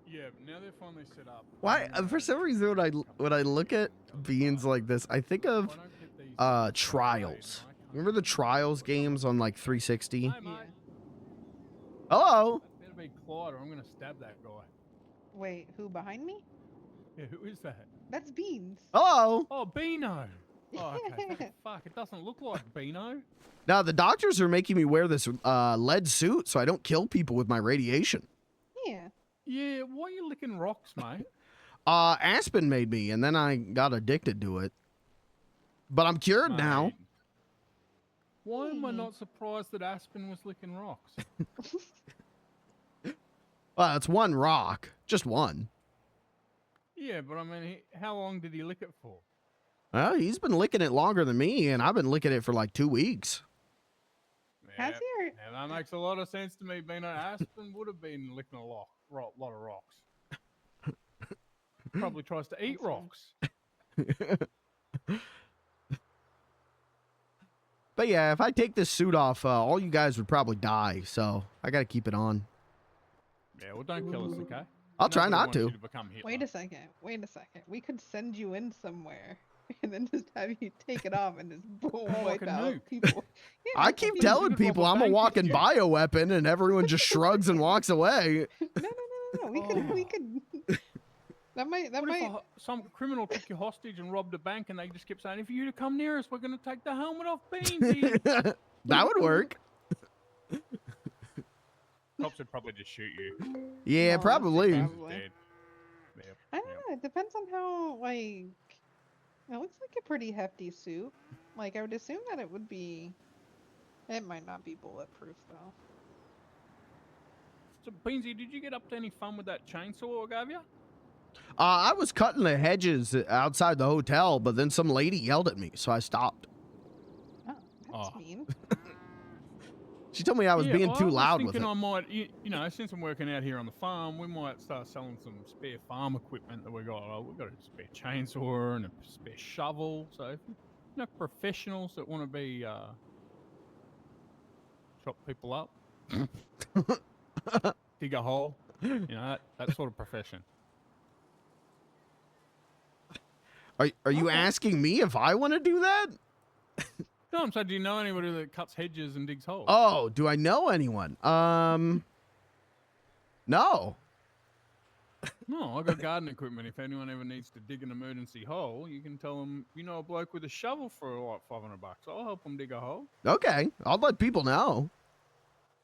Yeah, now they're finally set up. Why? For some reason, when I look at beans like this, I think of Trials. Remember the Trials games on like 360? Hey, mate. Hello. That better be Clyde, or I'm gonna stab that guy. Wait, who behind me? Yeah, who is that? That's Beans. Hello. Oh, Beano. Oh, okay. Fuck, it doesn't look like Beano. Now the doctors are making me wear this lead suit so I don't kill people with my radiation. Yeah. Yeah, why are you licking rocks, mate? Aspen made me, and then I got addicted to it. But I'm cured now. Mate, why am I not surprised that Aspen was licking rocks? Well, it's one rock, just one. Yeah, but I mean, how long did he lick it for? Well, he's been licking it longer than me, and I've been licking it for like 2 weeks. Has he? Or... Yeah, that makes a lot of sense to me. Being an Aspen would have been licking a lot of rocks. Probably tries to eat rocks. But yeah, if I take this suit off, all you guys would probably die, so I gotta keep it on. Yeah, well, don't kill us, okay? I'll try not Nobody to. wants you become Hitler. Wait a second. We could send you in somewhere and then just have you take it off and just boom, like wipe a out nuke. people. Yeah, I keep yeah. telling just rob people a I'm a bank walking with you. bioweapon, and everyone just shrugs and walks away. No. We could. That might. What if some criminal took you hostage and robbed a bank, and they just kept saying, "If you to come near us, we're going to take the helmet off Beansy." That would work. Cops would probably just shoot you. Yeah, No, probably. probably. Dead. Yep. I don't know. It depends on how it looks like a pretty hefty suit. Like I would assume that it would be. It might not be bulletproof though. So, Beansy, did you get up to any fun with that chainsaw I gave you? I was cutting the hedges outside the hotel, but then some lady yelled at me, so I stopped. Oh, that's Oh. mean. She told me I was being too loud with thinking it. I might, since I'm working out here on the farm, we might start selling some spare farm equipment that we got. Oh, we've got a spare chainsaw and a spare shovel. So, if professionals that want to be chop people up, dig a hole, that sort of profession. Are you asking me if I want to do that? No, I'm saying, do you know anybody that cuts hedges and digs holes? Oh, do I know anyone? No. No, I got garden equipment. If anyone ever needs to dig an emergency hole, you can tell them, you know, a bloke with a shovel for like $500. I'll help them dig a hole. Okay, I'll let people know.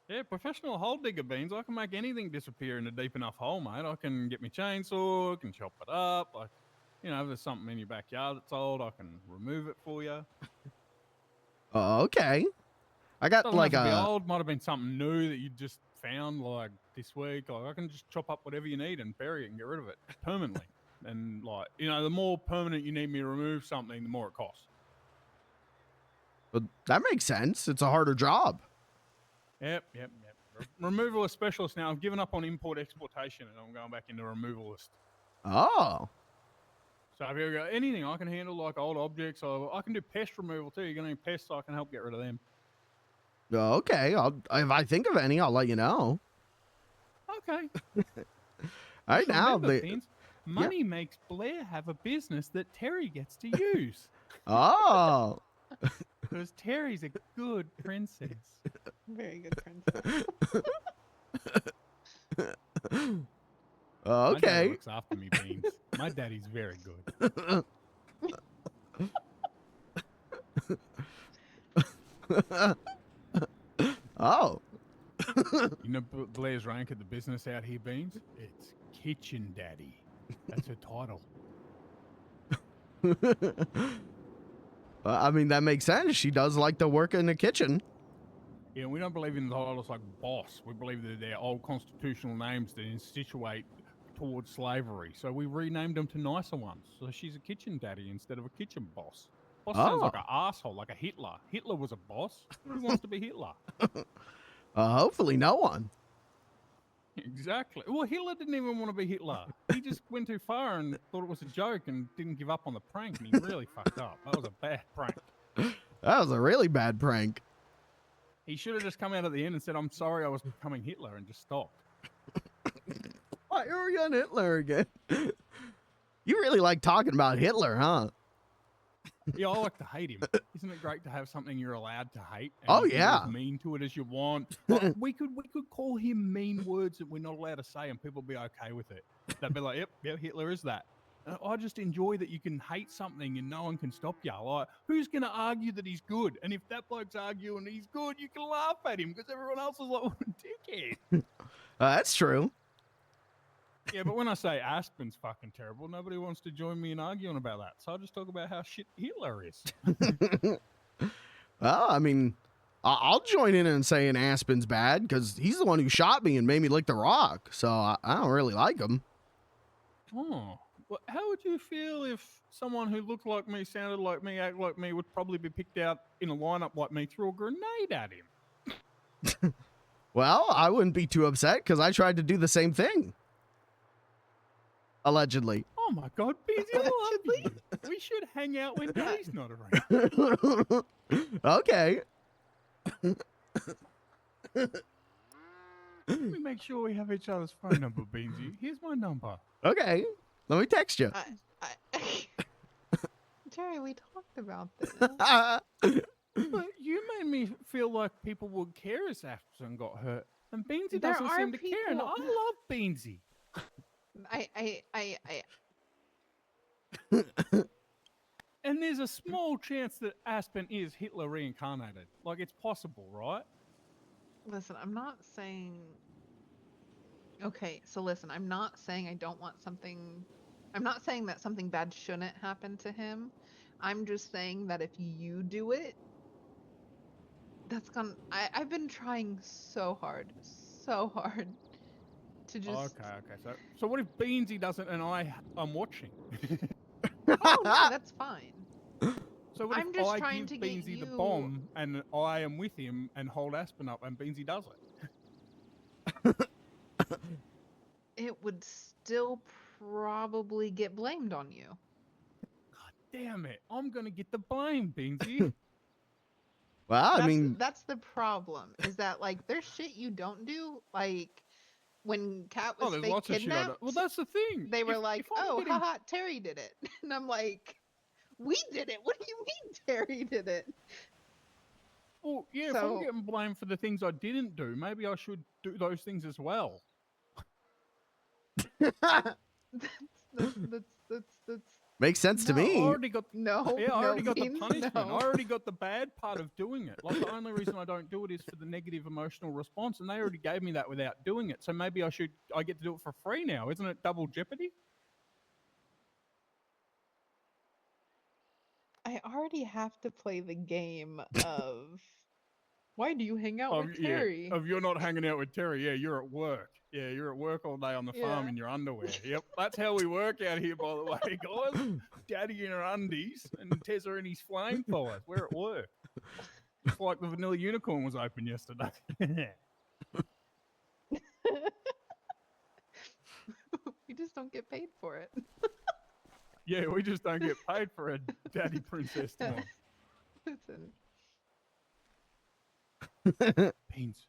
Yeah, professional hole digger, Beans. I can make anything disappear in a deep enough hole, mate. I can get my chainsaw, I can chop it up. Like, you know, if there's something in your backyard that's old, I can remove it for you. Okay. I got Doesn't like have to be a. old. Might have been something new that you just found like this week. Like, I can just chop up whatever you need and bury it and get rid of it permanently. And like, you know, the more permanent you need me to remove something, the more it costs. But that makes sense. It's a harder job. Yep. Removalist specialist now. I've given up on import exportation and I'm going back into removalist. Oh. So if you got anything I can handle, like old objects, I can do pest removal too. You're gonna need pests, so I can help get rid of them. Okay. If I think of any, I'll let you know. Okay. All right, now Remember, Beans, money makes Blair have a business that Terry gets to use. Oh. Because Terry's a good princess. Very good princess. My daddy Okay. looks after me, Beans. My daddy's very good. Oh. You know Blair's rank at the business out here, Beans? It's kitchen daddy. That's her title. I mean, that makes sense. She does like to work in the kitchen. Yeah, we don't believe in titles like boss. We believe that they're old constitutional names that institute towards slavery. So we renamed them to nicer ones. So she's a kitchen daddy instead of a kitchen boss. Boss sounds like an asshole, like a Hitler. Hitler was a boss. Who wants to be Hitler? Hopefully no one. Exactly. Well, Hitler didn't even want to be Hitler. He just went too far and thought it was a joke and didn't give up on the prank, and he really fucked up. That was a bad prank. That was a really bad prank. He should have just come out at the end and said, "I'm sorry, I was becoming Hitler," and just stopped. Why are we on Hitler again? You really like talking about Hitler, huh? Yeah, I like to hate him. Isn't it great to have something you're allowed to hate? And Oh, you can be yeah. as mean to it as you want. Like, we could call him mean words that we're not allowed to say, and people be okay with it. They'd be like, "Yep, Hitler is that." And I just enjoy that you can hate something and no one can stop you. Like, who's going to argue that he's good? And if that bloke's arguing he's good, you can laugh at him because everyone else is like, "What a dickhead." That's true. Yeah, but when I say Aspen's fucking terrible, nobody wants to join me in arguing about that. So I'll just talk about how shit Hitler is. Well, I mean, I'll join in and saying Aspen's bad because he's the one who shot me and made me lick the rock. So I don't really like him. Oh, well, how would you feel if someone who looked like me, sounded like me, acted like me, would probably be picked out in a lineup like me, threw a grenade at him? Well, I wouldn't be too upset because I tried to do the same thing. Allegedly. Oh my God, Beansy, I love you. We should hang out when Daddy's not around. Okay. Let me make sure we have each other's phone number, Beansy. Here's my number. Okay. Let me text you. Terry, we talked about this. But you made me feel like people would care if Aspen got hurt. And Beansy There doesn't are seem to care, and I people- love Beansy. And there's a small chance that Aspen is Hitler reincarnated. Like, it's possible, right? Listen, I'm not saying. Okay, so listen, I'm not saying I don't want something. I'm not saying that something bad shouldn't happen to him. I'm just saying that if you do it, that's gonna. I've been trying so hard to just. Okay. So what if Beansy doesn't and I'm watching? Oh no, that's fine. So what I'm if just I trying give to get Beansy the you- bomb and I am with him and hold Aspen up and Beansy does it? It would still probably get blamed on you. God damn it. I'm going to get the blame, Beansy. Well, I mean, That's the problem. Is that like there's shit you don't do, like when Kat was there's fake lots of shit I kidnapped. don't. Well, that's the thing. They were If- like, if I'm "Oh, getting- haha, Terry did it," and I'm like, "We did it. What do you mean Terry did it?" Well, yeah, if So- I'm getting blamed for the things I didn't do, maybe I should do those things as well. That's Makes sense to No, I me. already got. no. Yeah, I no, already got the Beans, punishment. no. I already got the bad part of doing it. Like the only reason I don't do it is for the negative emotional response, and they already gave me that without doing it. So maybe I get to do it for free now. Isn't it double jeopardy? I already have to play the game of why do you hang out with Yeah, Terry? of you're not hanging out with Terry. Yeah, you're at work. Yeah, you're at work all day on the farm Yeah. in your underwear. Yep, that's how we work out here, by the way, guys. Daddy in her undies and Tessa in his flamethrowers. We're at work. Just like the Vanilla Unicorn was open yesterday. We just don't get paid for it. Yeah, we just don't get paid for a daddy princess time. Listen, Beans,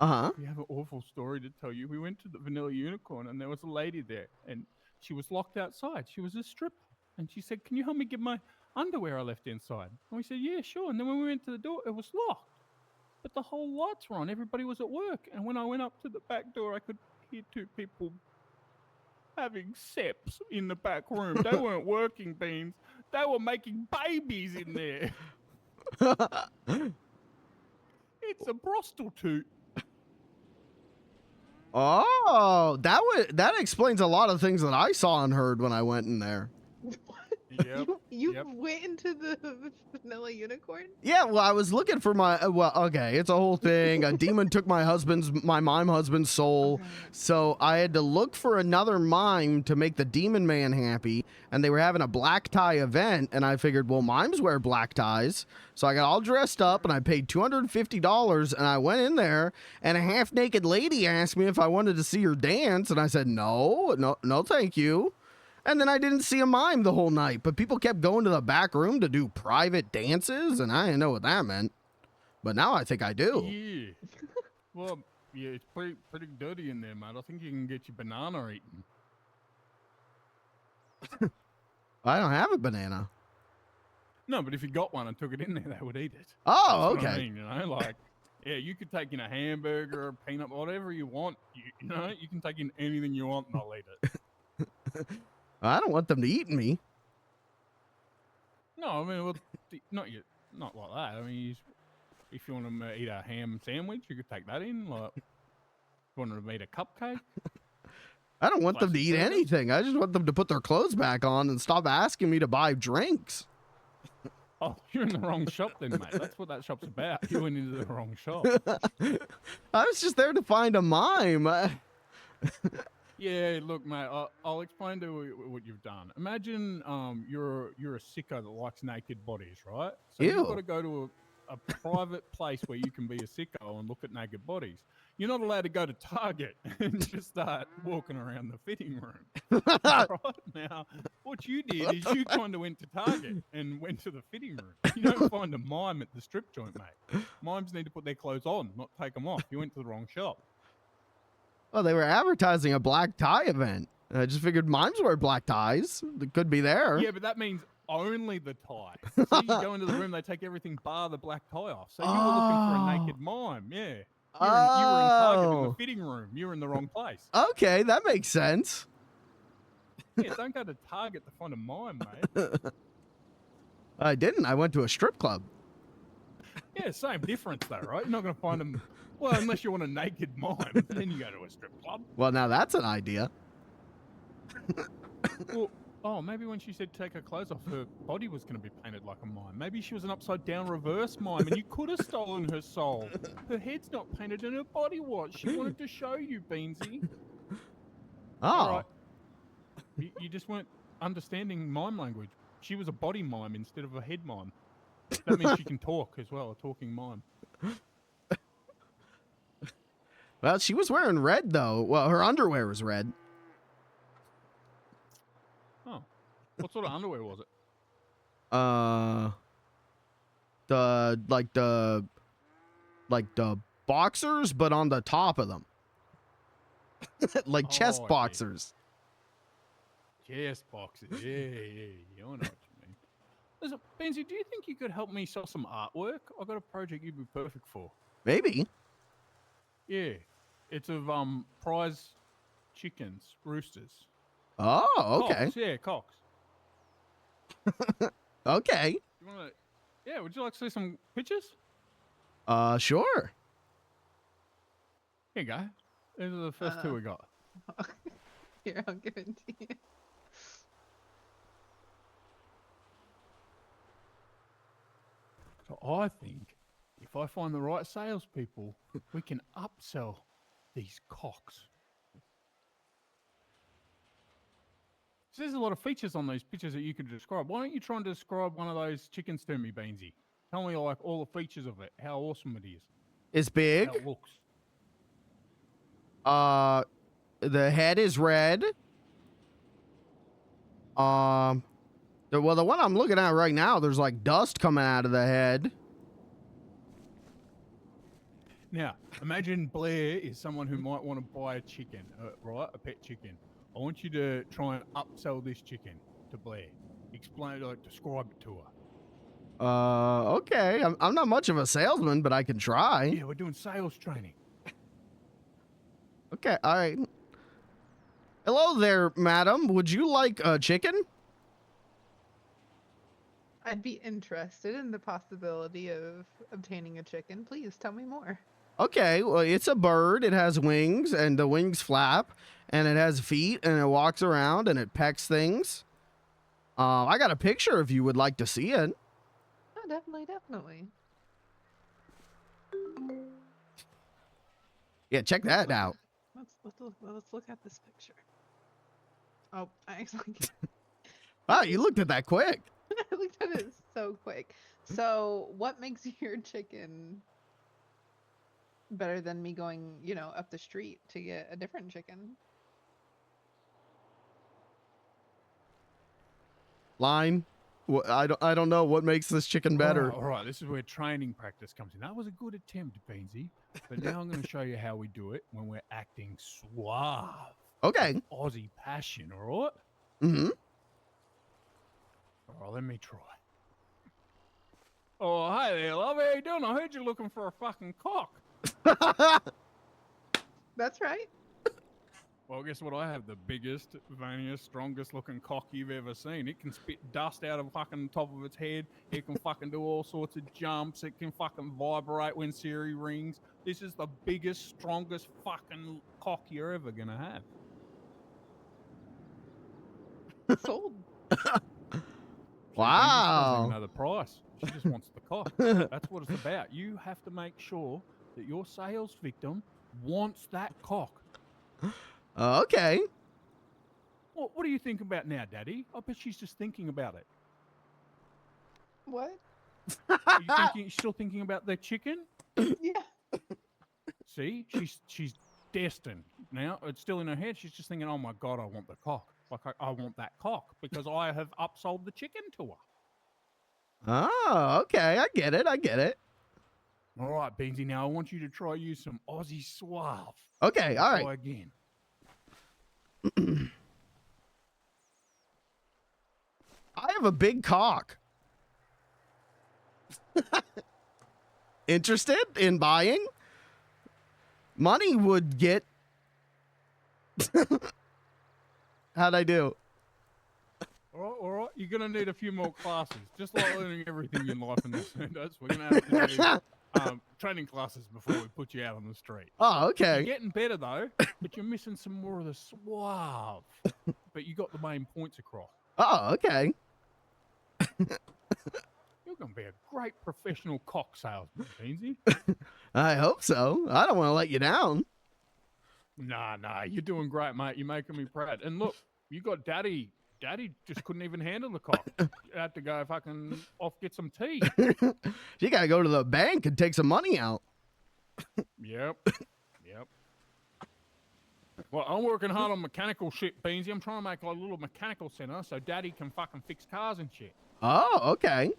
Uh-huh. we have an awful story to tell you. We went to the Vanilla Unicorn and there was a lady there and she was locked outside. She was a stripper. And she said, "Can you help me get my underwear I left inside?" And we said, "Yeah, sure." And then when we went to the door, it was locked. But the whole lights were on. Everybody was at work. And when I went up to the back door, I could hear two people having sex in the back room. They weren't working, Beans. They were making babies in there. It's a prostitute. Oh, that explains a lot of things that I saw and heard when I went in there. Yep. you yep. went into the Vanilla Unicorn? Yeah, well, I was looking for my well, okay, it's a whole thing. A demon took my mime husband's soul. Okay. So I had to look for another mime to make the demon man happy, and they were having a black tie event, and I figured, well, mimes wear black ties. So I got all dressed up and I paid $250 and I went in there and a half-naked lady asked me if I wanted to see her dance, and I said, no, thank you. And then I didn't see a mime the whole night, but people kept going to the back room to do private dances, and I didn't know what that meant. But now I think I do. Yeah. Well, yeah, it's pretty dirty in there, mate. I think you can get your banana eaten. I don't have a banana. No, but if you got one and took it in there, they would eat it. Oh, That's what I okay. mean, you know, like, yeah, you could take in a hamburger, a peanut, whatever you want. You know, you can take in anything you want and I'll eat it. I don't want them to eat me. No, I mean, well, not like that. I mean, if you want to eat a ham sandwich, you could take that in. Like, if you want to eat a cupcake. I don't want them to Classic eat burger. anything. I just want them to put their clothes back on and stop asking me to buy drinks. Oh, you're in the wrong shop then, mate. That's what that shop's about. You went into the wrong shop. I was just there to find a mime. Yeah, look, mate. I'll explain to you what you've done. Imagine you're a sicko that likes naked bodies, right? So Ew. you've got to go to a private place where you can be a sicko and look at naked bodies. You're not allowed to go to Target and just start walking around the fitting room. Right now, what you did is you kind of went to Target and went to the fitting room. You don't find a mime at the strip joint, mate. Mimes need to put their clothes on, not take them off. You went to the wrong shop. Well, they were advertising a black tie event. I just figured mimes wear black ties. They could be there. Yeah, but that means only the tie. So you go into the room, they take everything bar the black tie off. So you were looking for a naked mime, yeah. You were in Target in the fitting room. You were in the wrong place. Okay, that makes sense. Yeah, don't go to Target to find a mime, mate. I didn't. I went to a strip club. Yeah, same difference though, right? You're not going to find them. Well, unless you want a naked mime, then you go to a strip club. Well, now that's an idea. Well, oh, maybe when she said take her clothes off, her body was going to be painted like a mime. Maybe she was an upside down reverse mime and you could have stolen her soul. Her head's not painted and her body was. She wanted to show you, Beansy. Oh. All right. You just weren't understanding mime language. She was a body mime instead of a head mime. That means she can talk as well, a talking mime. Well, she was wearing red, though. Well, her underwear was red. Oh. What sort of underwear was it? The boxers, but on the top of them. Like chest Oh, yeah. boxers. Yes, boxes. Yeah. I know what you mean. Listen, Benzie, do you think you could help me sell some artwork? I've got a project you'd be perfect for. Maybe. Yeah. It's of prize chickens, roosters. Oh, okay. Cocks, yeah, cocks. Okay. You wanna, yeah, would you like to see some pictures? Sure. Here you go. These are the first two we got. Here, I'll give it to you. So I think if I find the right salespeople, we can upsell these cocks. So there's a lot of features on these pictures that you could describe. Why don't you try and describe one of those chickens to me, Beansy? Tell me like all the features of it, how awesome it is, It's big. how it looks. The head is red. Well, the one I'm looking at right now, there's like dust coming out of the head. Now, imagine Blair is someone who might want to buy a chicken, right? A pet chicken. I want you to try and upsell this chicken to Blair. Explain, like, describe it to her. Okay. I'm not much of a salesman, but I can try. Yeah, we're doing sales training. Okay, all right. Hello there, madam. Would you like a chicken? I'd be interested in the possibility of obtaining a chicken. Please tell me more. Okay, well, it's a bird. It has wings, and the wings flap, and it has feet, and it walks around, and it pecks things. I got a picture if you would like to see it. Oh, definitely, definitely. Yeah, check that out. Let's look at this picture. Oh, I actually Wow, you looked at that quick. I looked at it so quick. So, what makes your chicken better than me going, you know, up the street to get a different chicken? Line. I don't know what makes this chicken better. All right, this is where training practice comes in. That was a good attempt, Beansy. But now I'm going to show you how we do it when we're acting suave. Okay. Aussie passion, all right? Mm-hmm. All right, let me try. Oh, hi there, love. How you doing? I heard you're looking for a fucking cock. That's right. Well, guess what? I have the biggest, veiniest, strongest looking cock you've ever seen. It can spit dust out of fucking top of its head. It can fucking do all sorts of jumps. It can fucking vibrate when Siri rings. This is the biggest, strongest fucking cock you're ever gonna have. Sold. Wow. She doesn't know the price. She just wants the cock. That's what it's about. You have to make sure that your sales victim wants that cock. Okay. What do you think about now, Daddy? I bet she's just thinking about it. What? Are you still thinking about the chicken? Yeah. See, she's destined now. It's still in her head. She's just thinking, "Oh my god, I want the cock. Like I want that cock because I have upsold the chicken to her." Oh, okay. I get it. All right, Beansy. Now I want you to try use some Aussie suave. Okay. All right. Try again. I have a big cock. Interested in buying? Money would get. How'd I do? All right. You're gonna need a few more classes, just like learning everything in life in this. We're gonna have to do training classes before we put you out on the street. Oh, okay. You're getting better though, but you're missing some more of the suave. But you got the main points across. Oh, okay. You're gonna be a great professional cock salesman, Beansy. I hope so. I don't want to let you down. Nah, you're doing great, mate. You're making me proud. And look, you got Daddy. Daddy just couldn't even handle the cock. You had to go fucking off get some tea. You gotta go to the bank and take some money out. Yep. Well, I'm working hard on mechanical shit, Beansy. I'm trying to make like a little mechanical center so Daddy can fucking fix cars and shit. Oh, okay.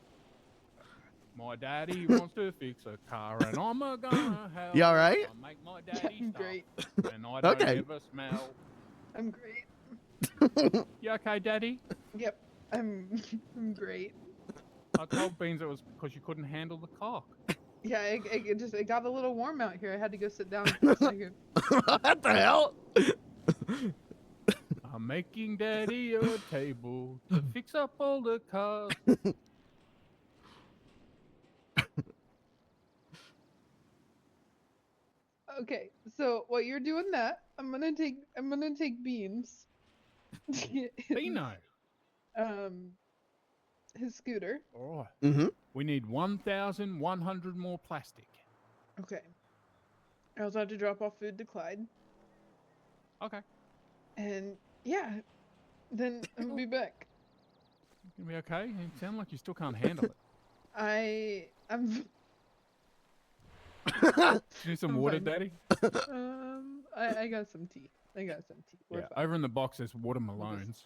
My daddy wants to fix a car, and I'm gonna help. You all right? I make my daddy I'm stop, great. and I don't Okay. ever smell. I'm great. You okay, Daddy? Yep. I'm great. I told Beans it was because you couldn't handle the cock. Yeah, it got a little warm out here. I had to go sit down for a second. What the hell? Making daddy a table to fix up all the cars. Okay, so while you're doing that, I'm gonna take Beans. to get his, Beano. his scooter. All right. Mm-hmm. We need 1,100 more plastic. Okay. I also have to drop off food to Clyde. Okay. And yeah, then I'll be back. You gonna be okay? You sound like you still can't handle it. I'm Need some I'm water, fine. daddy? I got some tea. We're Yeah. fine. Over in the box, there's water Malone's.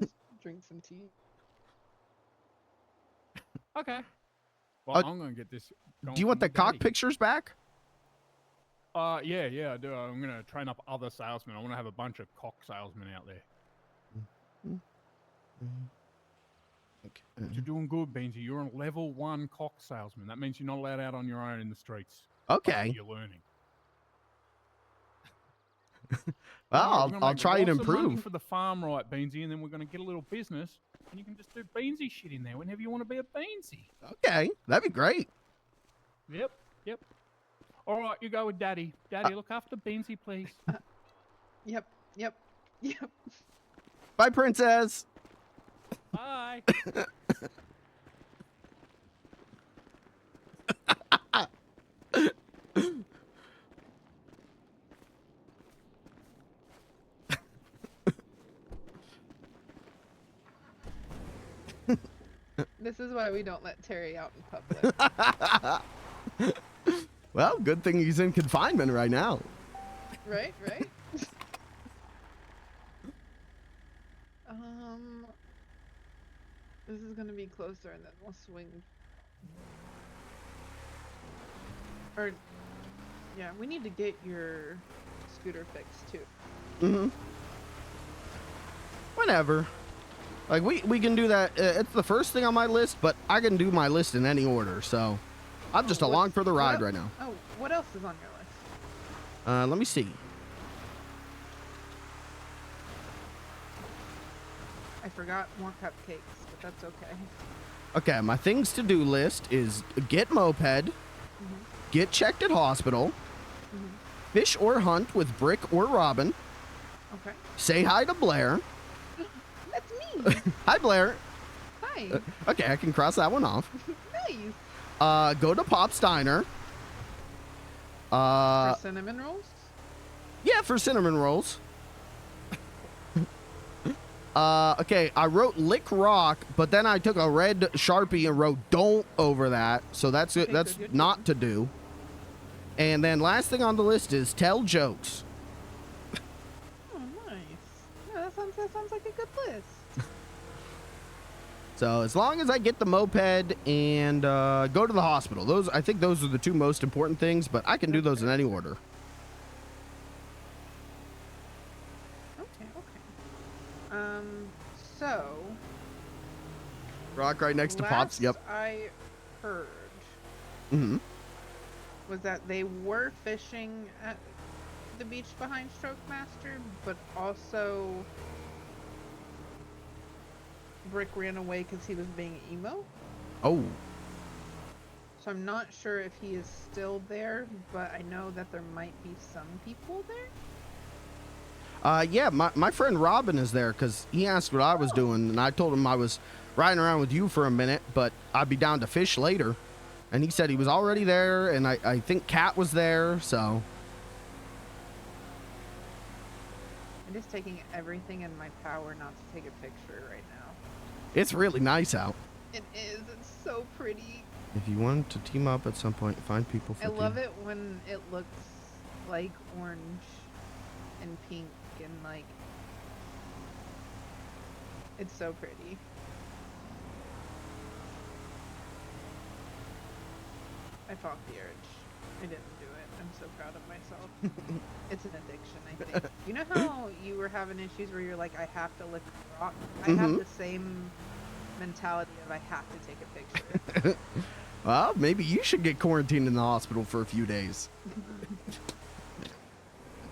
Just drink some tea. Okay. Well, Uh, I'm gonna get this. Do you want the cock daddy. pictures back? Yeah, I do. I'm gonna train up other salesmen. I want to have a bunch of cock salesmen out there. Okay. But you're doing good, Beansy. You're a level 1 cock salesman. That means you're not allowed out on your own in the streets. Okay. You're learning. Well, I'll try and Money improve. for the farm, right, Beansy, and then we're gonna get a little business, and you can just do Beansy shit in there whenever you want to be a Beansy. Okay, that'd be great. Yep. All right, you go with Daddy. Daddy, look after Beansy, please. Yep. Bye, princess. Bye. This is why we don't let Terry out in public. Well, good thing he's in confinement right now. Right? This is gonna be closer and then we'll swing. Or, yeah, we need to get your scooter fixed too. Mm-hmm. Whenever. Like, we can do that. It's the first thing on my list, but I can do my list in any order, so I'm just along for the ride right now. Oh, what else is on your list? Let me see. I forgot more cupcakes, but that's okay. Okay, my things to do list is get moped, get checked at hospital, fish or hunt with Brick or Robin, Okay. say hi to Blair. That's me! Hi, Blair. Hi! Okay, I can cross that one off. Nice! Go to Pop's Diner. For cinnamon rolls? Yeah, for cinnamon rolls. Okay, I wrote Lick Rock, but then I took a red Sharpie and wrote don't over that. So that's Okay, that's good. not to do. And then last thing on the list is tell jokes. Oh, nice. Yeah, that sounds like a good list. So as long as I get the moped and go to the hospital, I think those are the two most important things, but I can do those in any order. Okay. So Rock right next to Pops. Yep. I heard Mm-hmm. was that they were fishing at the beach behind Stroke Master, but also Brick ran away because he was being emo. Oh. So I'm not sure if he is still there, but I know that there might be some people there. Yeah, my friend Robin is there because he asked what I was doing, and I told him I was riding around with you for a minute, but I'd be down to fish later. And he said he was already there, and I think Kat was there, so. I'm just taking everything in my power not to take a picture right now. It's really nice out. It is. It's so pretty. If you want to team up at some point, find people for I love team. it when it looks like orange and pink and like it's so pretty. I fought the urge. I didn't do it. I'm so proud of myself. It's an addiction, I think. You know how you were having issues where you're like, I have to lick a rock? I have the same mentality of I have to take a picture. Well, maybe you should get quarantined in the hospital for a few days.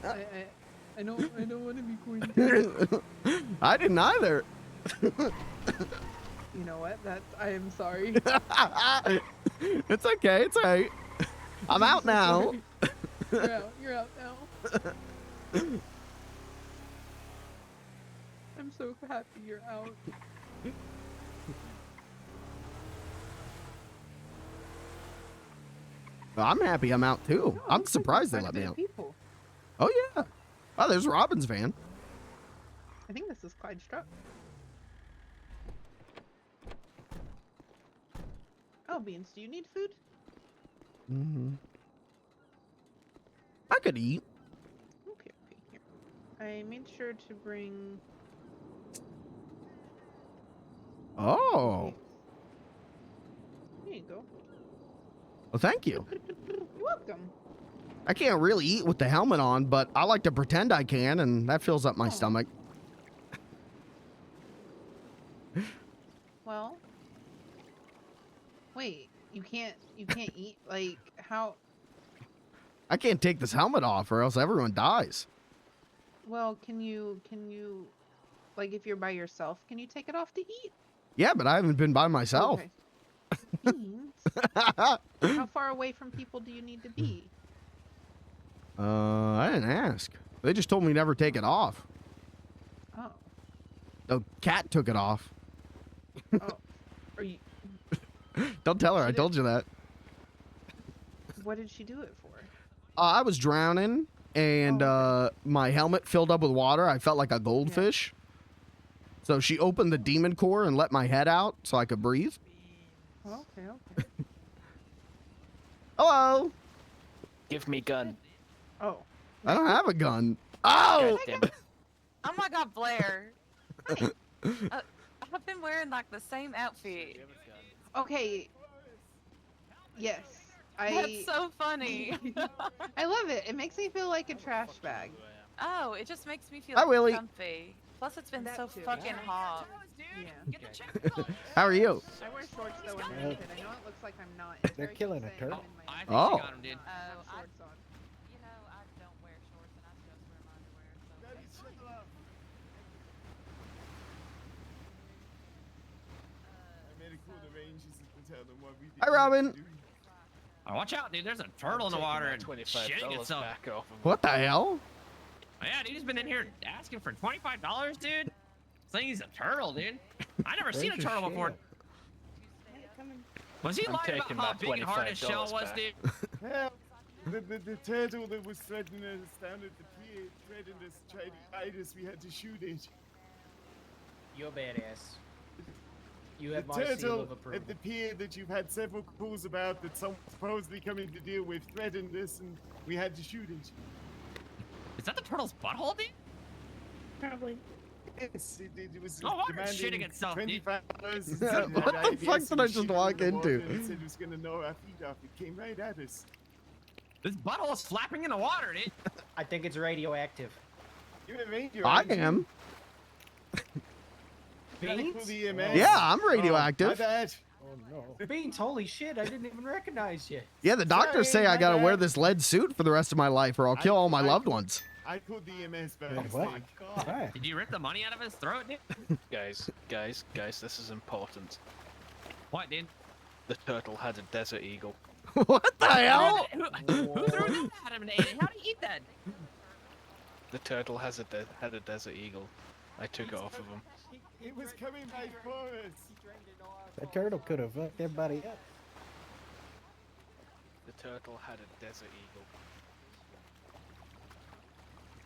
I I don't want to be corny. I didn't either. You know what? I am sorry. It's okay. It's alright. I'm out now. You're out now. I'm so happy you're out. I'm happy I'm out too. No, I'm looks like surprised they quite a let me bit of out. People. Oh yeah. Oh, there's Robin's van. I think this is Clyde's truck. Oh, Beans, do you need food? Mm-hmm. I could eat. Okay, here. I made sure to bring. Oh. Here you go. Well, thank you. You're welcome. I can't really eat with the helmet on, but I like to pretend I can, and that fills up my Aw. stomach. Well. Wait, you can't eat, like, how? I can't take this helmet off, or else everyone dies. Well, can you, like, if you're by yourself, can you take it off to eat? Yeah, but I haven't been by myself. Okay. Beans, how far away from people do you need to be? I didn't ask. They just told me never take it off. Oh. The cat took it off. Oh. Are you? Don't tell her I told you that. What did she do it for? I was drowning, and my helmet filled up with water. I felt like a goldfish. So she opened the demon core and let my head out so I could breathe. Oh, okay. Hello. Give me gun. Oh. I don't have a gun. Oh! God damn it. Oh my god, Blair. I've been wearing like the same outfit. Okay. Yes. That's so funny. I love it. It makes me feel like a trash bag. Oh, it just makes me feel Hi, Willie. comfy. Plus, it's been That so too. fucking hot. Yeah. Get the check. How are you? I wear shorts though when I'm naked. I know it looks like I'm not. They're killing a turtle. I think Oh. she got him, dude. Oh, I, Shorts on. you know, I don't wear shorts and I just wear my underwear. So Hi, Robin. Oh, watch out, dude. There's a turtle in the water and shitting $25 itself. back off of What the hell? Oh, yeah, dude, he's been in here asking for $25, dude. Saying he's a turtle, dude. I never seen a Where's your turtle before. share? Was he I'm lying about taking how my big and hard his shell $25 was, back. dude? Hell, the turtle that was threatening us down at the pier threatened us, tried to bite us. We had to shoot it. You're badass. You The have my seal turtle of approval. at the pier that you've had several calls about that someone's supposedly coming to deal with threatened us, and we had to shoot it. Is that the turtle's butthole, dude? Probably. Yes, it was No wonder it's demanding shitting itself, dude. $25. What the fuck did I just walk into? It said it was gonna gnaw our feet off. It came right at us. This butthole is flapping in the water, dude. I think it's radioactive. You're a ranger, I aren't you? am. Gotta call Beans? the EMS. Yeah, I'm Oh, my radioactive. bad. Oh no. Beans, holy shit, I didn't even recognize you. Yeah, the doctors Sorry, say I my gotta wear bad. this lead suit for the rest of my life, or I'll kill all my loved ones. I called the EMS by What? mistake. Why? Did you rip the money out of his throat, dude? Guys, this is important. What, dude? The turtle had a desert eagle. What the hell? Who threw that at him and ate it? How do you eat that? The turtle had a desert eagle. I took it off of him. It was coming right for us. That turtle could have fucked everybody up. The turtle had a desert eagle.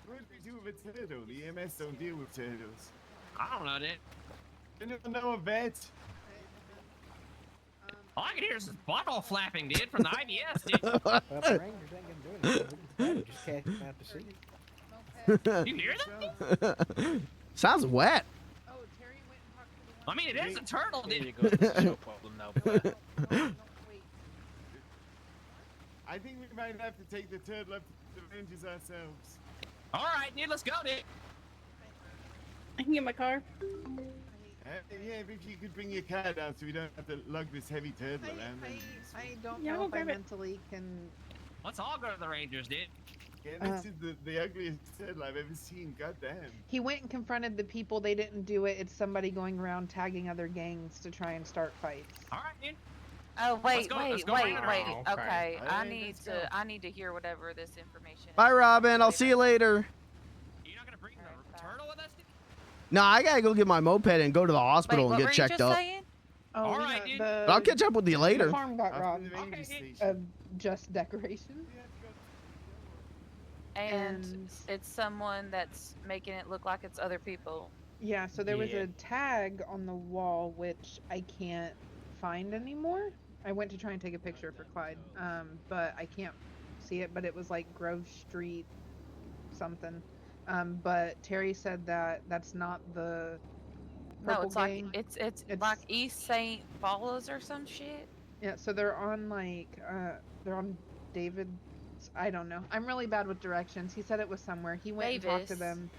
What did we do with a turtle? The EMS don't deal with turtles. I don't know, dude. You don't know a vet? All I can hear is this butthole flapping, dude, from the IBS, dude. Well, the Rangers ain't gonna do anything. We can just cast him out to sea. You hear that? Sounds wet. Oh, Terry went and talked to the I mean, it is a turtle, There you dude. go. This is your problem now, Blair. No, wait. I think we might have to take the turtle up to the Rangers ourselves. All right, dude, let's go, dude. I can get my car. Yeah, if you could bring your car down so we don't have to lug this heavy turtle around. I don't Yeah, know we'll if I grab it. mentally can. Let's all go to the Rangers, dude. This is the ugliest turtle I've ever seen. Goddamn. He went and confronted the people. They didn't do it. It's somebody going around tagging other gangs to try and start fights. All right, dude. Oh wait, go- let's wait, go wait, right wait. around. Okay, I Alright, need let's to. go. I need to hear whatever this information. Bye, is. Robin. I'll see you later. You're not gonna bring Alright, the bye. turtle with us? Dude? No, I gotta go get my moped and go to the Wait, hospital what and were get you checked just up. saying? Oh, All we right, got dude. the, I'll catch up with you the later. farm got After robbed the ranger Okay, dude. station. of just decoration. And And- it's someone that's making it look like it's other people. Yeah, so there was Yeah. a tag on the wall which I can't find anymore. I went to try and take a picture for Clyde, but I can't see it. But it was like Grove Street something. But Terry said that that's not the No, Purple it's like gang. it's It's- like East St. Paula's or some shit. Yeah, so they're on like they're on David's. I don't know. I'm really bad with directions. He said it was somewhere. He went and talked to Davis. them.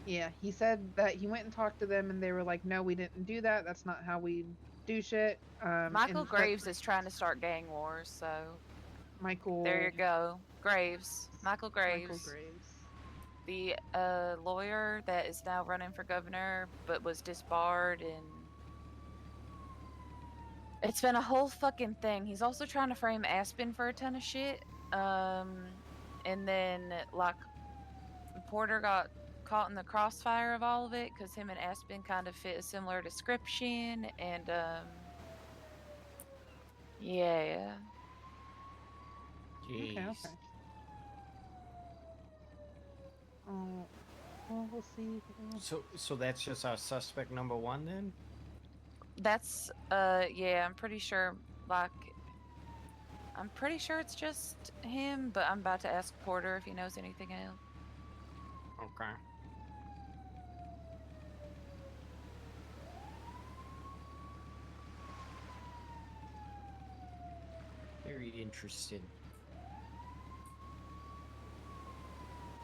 Yeah, he said that he went and talked to them, and they were like, "No, we didn't do that. That's not how we do shit." Michael and Graves is trying to start gang wars, so Michael. there you go. Graves. Michael Graves. Michael Graves. The lawyer that is now running for governor but was disbarred, and it's been a whole fucking thing. He's also trying to frame Aspen for a ton of shit. And then like Porter got caught in the crossfire of all of it because him and Aspen kind of fit a similar description, and yeah. Jeez. Okay. Oh, well, we'll see. So that's just our suspect number one then? That's yeah, I'm pretty sure it's just him, but I'm about to ask Porter if he knows anything else. Okay. Very interesting.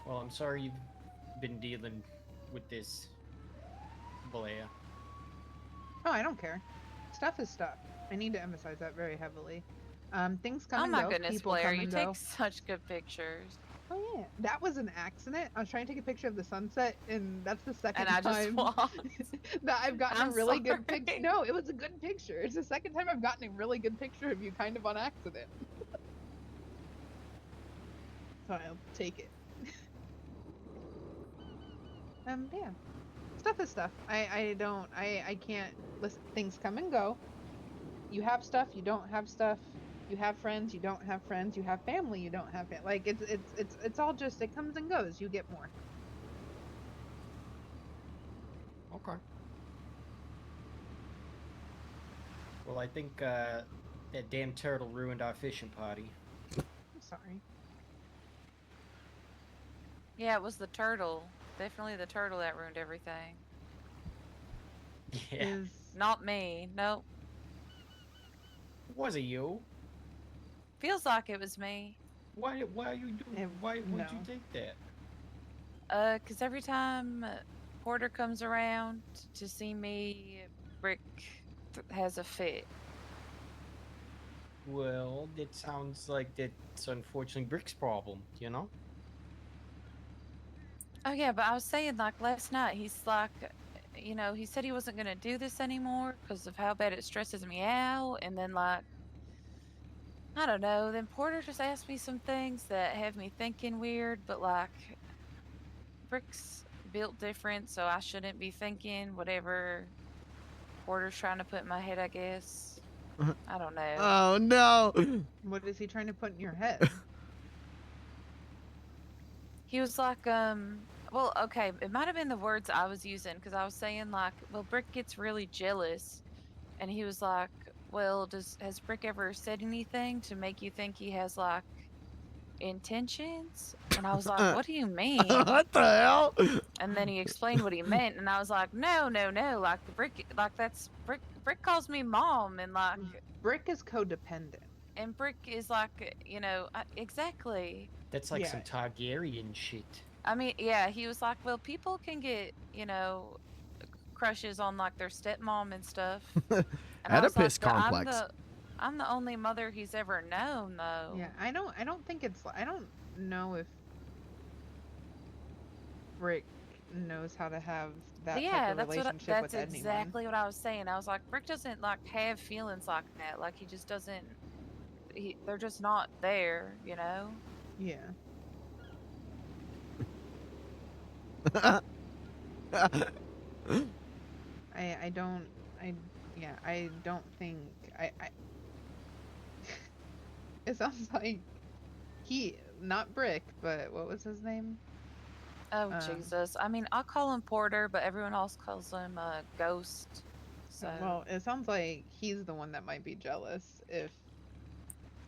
Well, I'm sorry you've been dealing with this, Blair. Oh, I don't care. Stuff is stuff. I need to emphasize that very heavily. Things come Oh and my go. goodness, People Blair, come you and take go. such good pictures. Oh yeah, that was an accident. I was trying to take a picture of the sunset, and that's the second And I just time walked. that I've gotten I'm a really good picture. sorry. No, it was a good picture. It's the second time I've gotten a really good picture of you, kind of on accident. So I'll take it. Yeah, stuff is stuff. I can't listen. Things come and go. You have stuff. You don't have stuff. You have friends, you don't have friends, you have family, you don't have family. Like it's all just, it comes and goes. You get more. Okay. Well, I think that damn turtle ruined our fishing party. I'm sorry. Yeah, it was the turtle. Definitely the turtle that ruined everything. Yeah. Is Not me. Nope. Was it you? Feels like it was me. Why are you doing? Why would you no. think that? 'Cause every time Porter comes around to see me, Brick has a fit. Well, it sounds like that's unfortunately Brick's problem, you know? Oh yeah, but I was saying like last night, he's like, you know, he said he wasn't gonna do this anymore because of how bad it stresses me out, and then like, I don't know, then Porter just asked me some things that have me thinking weird, but like, Brick's built different, so I shouldn't be thinking whatever Porter's trying to put in my head, I guess. I don't know. Oh no. what is he trying to put in your head? He was like, well, okay, it might have been the words I was using because I was saying like, well, Brick gets really jealous, and he was like, well, has Brick ever said anything to make you think he has like intentions? And I was like, what do you mean? What the hell? And then he explained what he meant, and I was like, no, like Brick, like that's Brick. Brick calls me mom, and like, Brick is codependent. and Brick is like, you know, exactly. That's like Yeah. some Targaryen shit. I mean, yeah, he was like, well, people can get, you know, crushes on like their stepmom and stuff. And I was Oedipus like, but complex. I'm the only mother he's ever known, though. Yeah, I don't think it's. I don't know if Brick knows how to have that type Yeah, of that's relationship that's with anyone. exactly what I was saying. I was like, Brick doesn't like have feelings like that. Like he just doesn't. They're just not there, you know. Yeah. I don't I don't think I it sounds like he not Brick, but what was his name? Oh Jesus! I mean, I'll call him Porter, but everyone else calls him Ghost. So Well, it sounds like he's the one that might be jealous if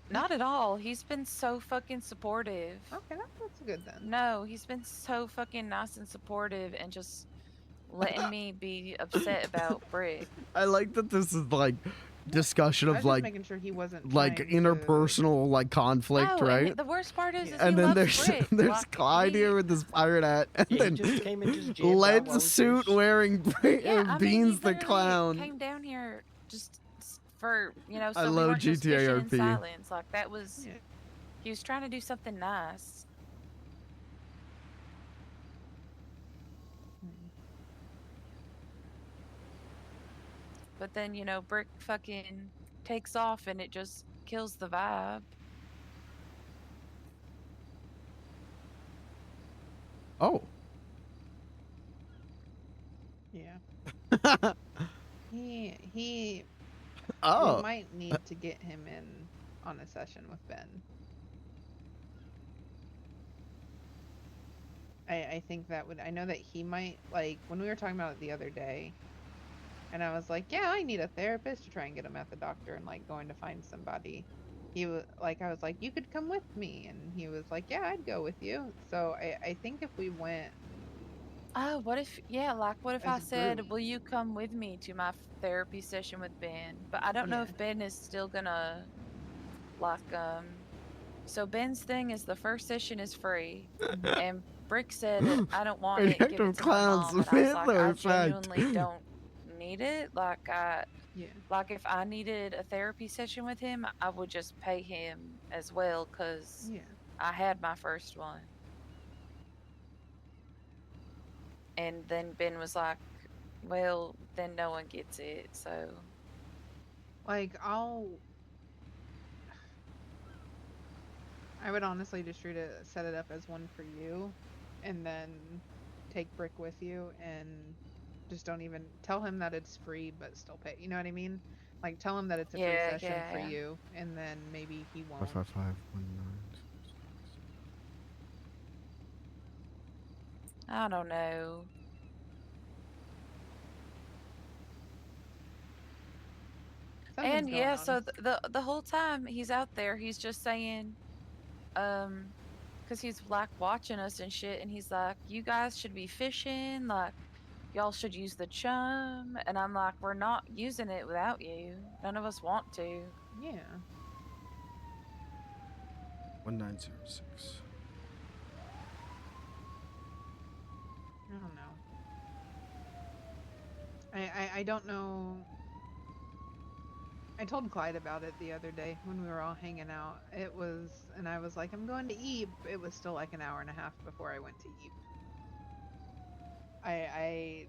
not at all. He's been so fucking supportive. Okay, that's good then. No, he's been so fucking nice and supportive and just letting me be upset about Brick. I like that this is like discussion I was of just like making sure he wasn't like trying interpersonal like conflict, No, right? and the worst part is he And then loves Brick. there's Like, Clyde here with his pirate hat, and Yeah, he then just came and just jammed out lead while we suit fished. wearing Yeah, I mean, he Beans the literally clown. came down here just for so I we love weren't just GTA fishing in RP. silence. Like that was, he was trying to do something nice. But then Brick fucking takes off and it just kills the vibe. Oh. Yeah. he Oh. we might need to get him in on a session with Ben. I think that would, I know that he might, like, when we were talking about it the other day, and I was like, yeah, I need a therapist to try and get him at the doctor and, like, going to find somebody. He was, like, I was like, you could come with me, and he was like, yeah, I'd go with you. So I think if we went... Oh, what if As I a said, group. will you come with me to my therapy session with Ben? But I don't know if Ben is still gonna, like, so Ben's thing is the first session is free, and Brick said, I don't want it, give it to my mom. And I was like, I genuinely don't need it. Like, like if I needed a therapy session with him, I would just pay him as well, because I had my first one. And then Ben was like, well, then no one gets it, so. Like, I would honestly just try to set it up as one for you, and then take Brick with you, and just don't even tell him that it's free, but still pay. You know what I mean? Like, tell him that it's a free session for you, and then maybe he won't. 55519. I don't know. And yeah, so the whole time he's out there, he's just saying, because he's like watching us and shit, and he's like, you guys should be fishing, like, y'all should use the chum, and I'm like, we're not using it without you. None of us want to. Yeah. 1906. I don't know. I don't know. I told Clyde about it the other day when we were all hanging out. And I was like, I'm going to Eep. It was still like an hour and a half before I went to Eep. I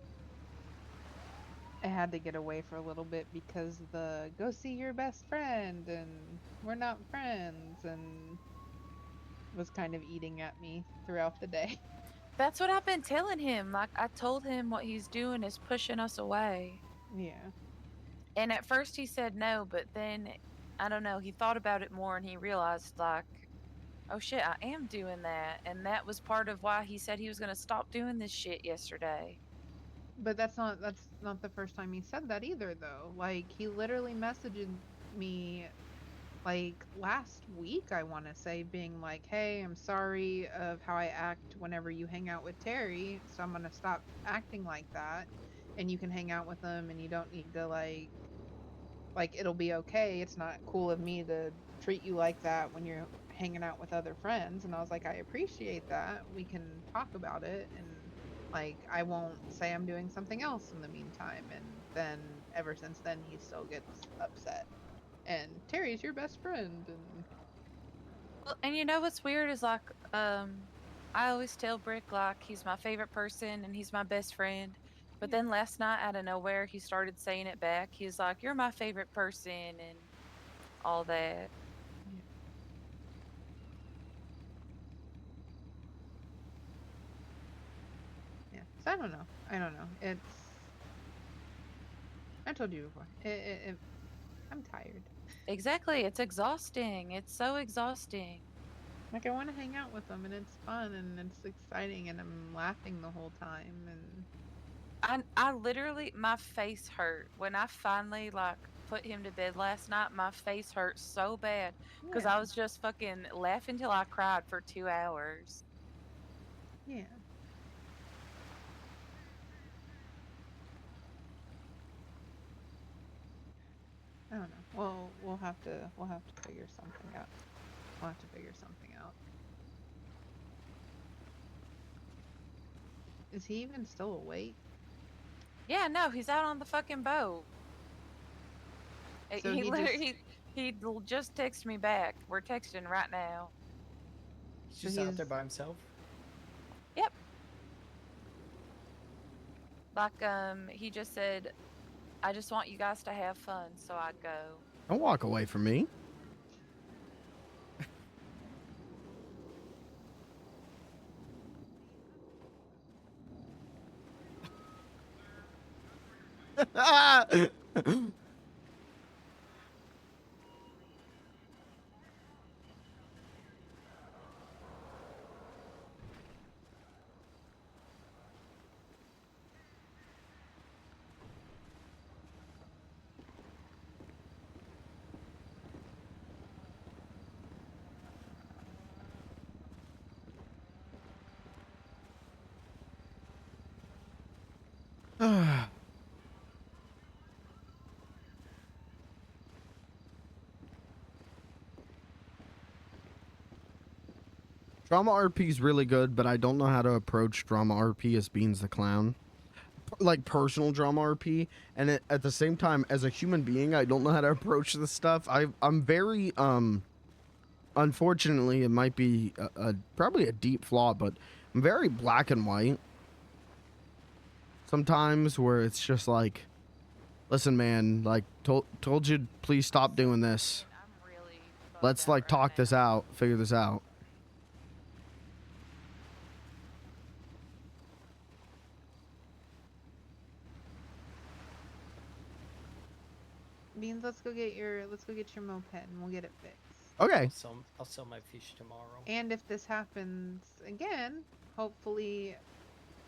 had to get away for a little bit because the go see your best friend and we're not friends and was kind of eating at me throughout the day. That's what I've been telling him. Like, I told him what he's doing is pushing us away. Yeah. And at first he said no, but then, I don't know, he thought about it more and he realized, like, oh shit, I am doing that. And that was part of why he said he was going to stop doing this shit yesterday. But that's not the first time he said that either, though. Like, he literally messaged me, like, last week, I want to say, being like, hey, I'm sorry of how I act whenever you hang out with Terry, so I'm going to stop acting like that, and you can hang out with him, and you don't need to, like, it'll be okay. It's not cool of me to treat you like that when you're hanging out with other friends. And I was like, I appreciate that. We can talk about it, and like, I won't say I'm doing something else in the meantime. And then ever since then, he still gets upset. And Terry's your best friend. And well, and you know what's weird is, like, I always tell Brick like he's my favorite person and he's my best friend. But then last night, out of nowhere, he started saying it back. He's like, "You're my favorite person," and all that. Yeah. So I don't know. I don't know. It's. I told you before. I'm tired. Exactly. It's exhausting. It's so exhausting. Like I want to hang out with them, and it's fun, and it's exciting, and I'm laughing the whole time, and I literally, my face hurt when I finally like put him to bed last night. My face hurt so bad because I yeah, was just fucking laughing till I cried for 2 hours. yeah. I don't know. Well, we'll have to figure something out. We'll have to figure something out. Is he even still awake? Yeah, no, he's out on the fucking boat. So he he literally he just texted me back. We're texting right now. He's just out there by himself. Yep. Like he just said, "I just want you guys to have fun," so I go. Don't walk away from me. Drama RP is really good, but I don't know how to approach drama RP as Beans the Clown. Like personal drama RP, and at the same time, as a human being, I don't know how to approach this stuff. I'm very unfortunately, it might be probably a deep flaw, but I'm very black and white. Sometimes where it's just like, listen, man, like told you, please stop doing this. Let's like talk this out, figure this out. Beans, let's go get your moped and we'll get it fixed. Okay. I'll sell my fish tomorrow. And if this happens again, hopefully,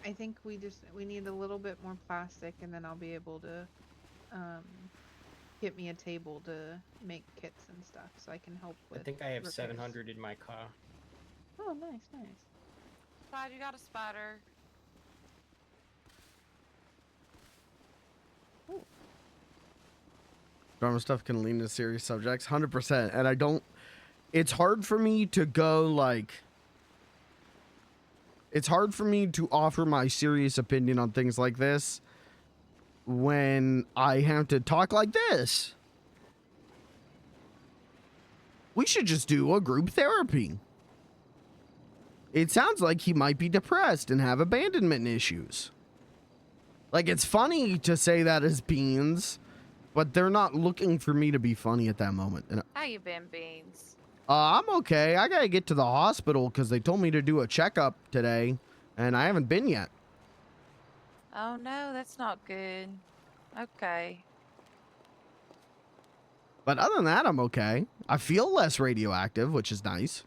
I think we need a little bit more plastic, and then I'll be able to get me a table to make kits and stuff, so I can help with. I think I have repairs. 700 in my car. Oh, nice. Clyde, you got a spider. Drama stuff can lean to serious subjects, 100%. And I don't. It's hard for me to go like. It's hard for me to offer my serious opinion on things like this when I have to talk like this. We should just do a group therapy. It sounds like he might be depressed and have abandonment issues. Like, it's funny to say that as Beans, but they're not looking for me to be funny at that moment. And How you been, Beans? I'm okay. I gotta get to the hospital because they told me to do a checkup today, and I haven't been yet. Oh no, that's not good. Okay. But other than that, I'm okay. I feel less radioactive, which is nice.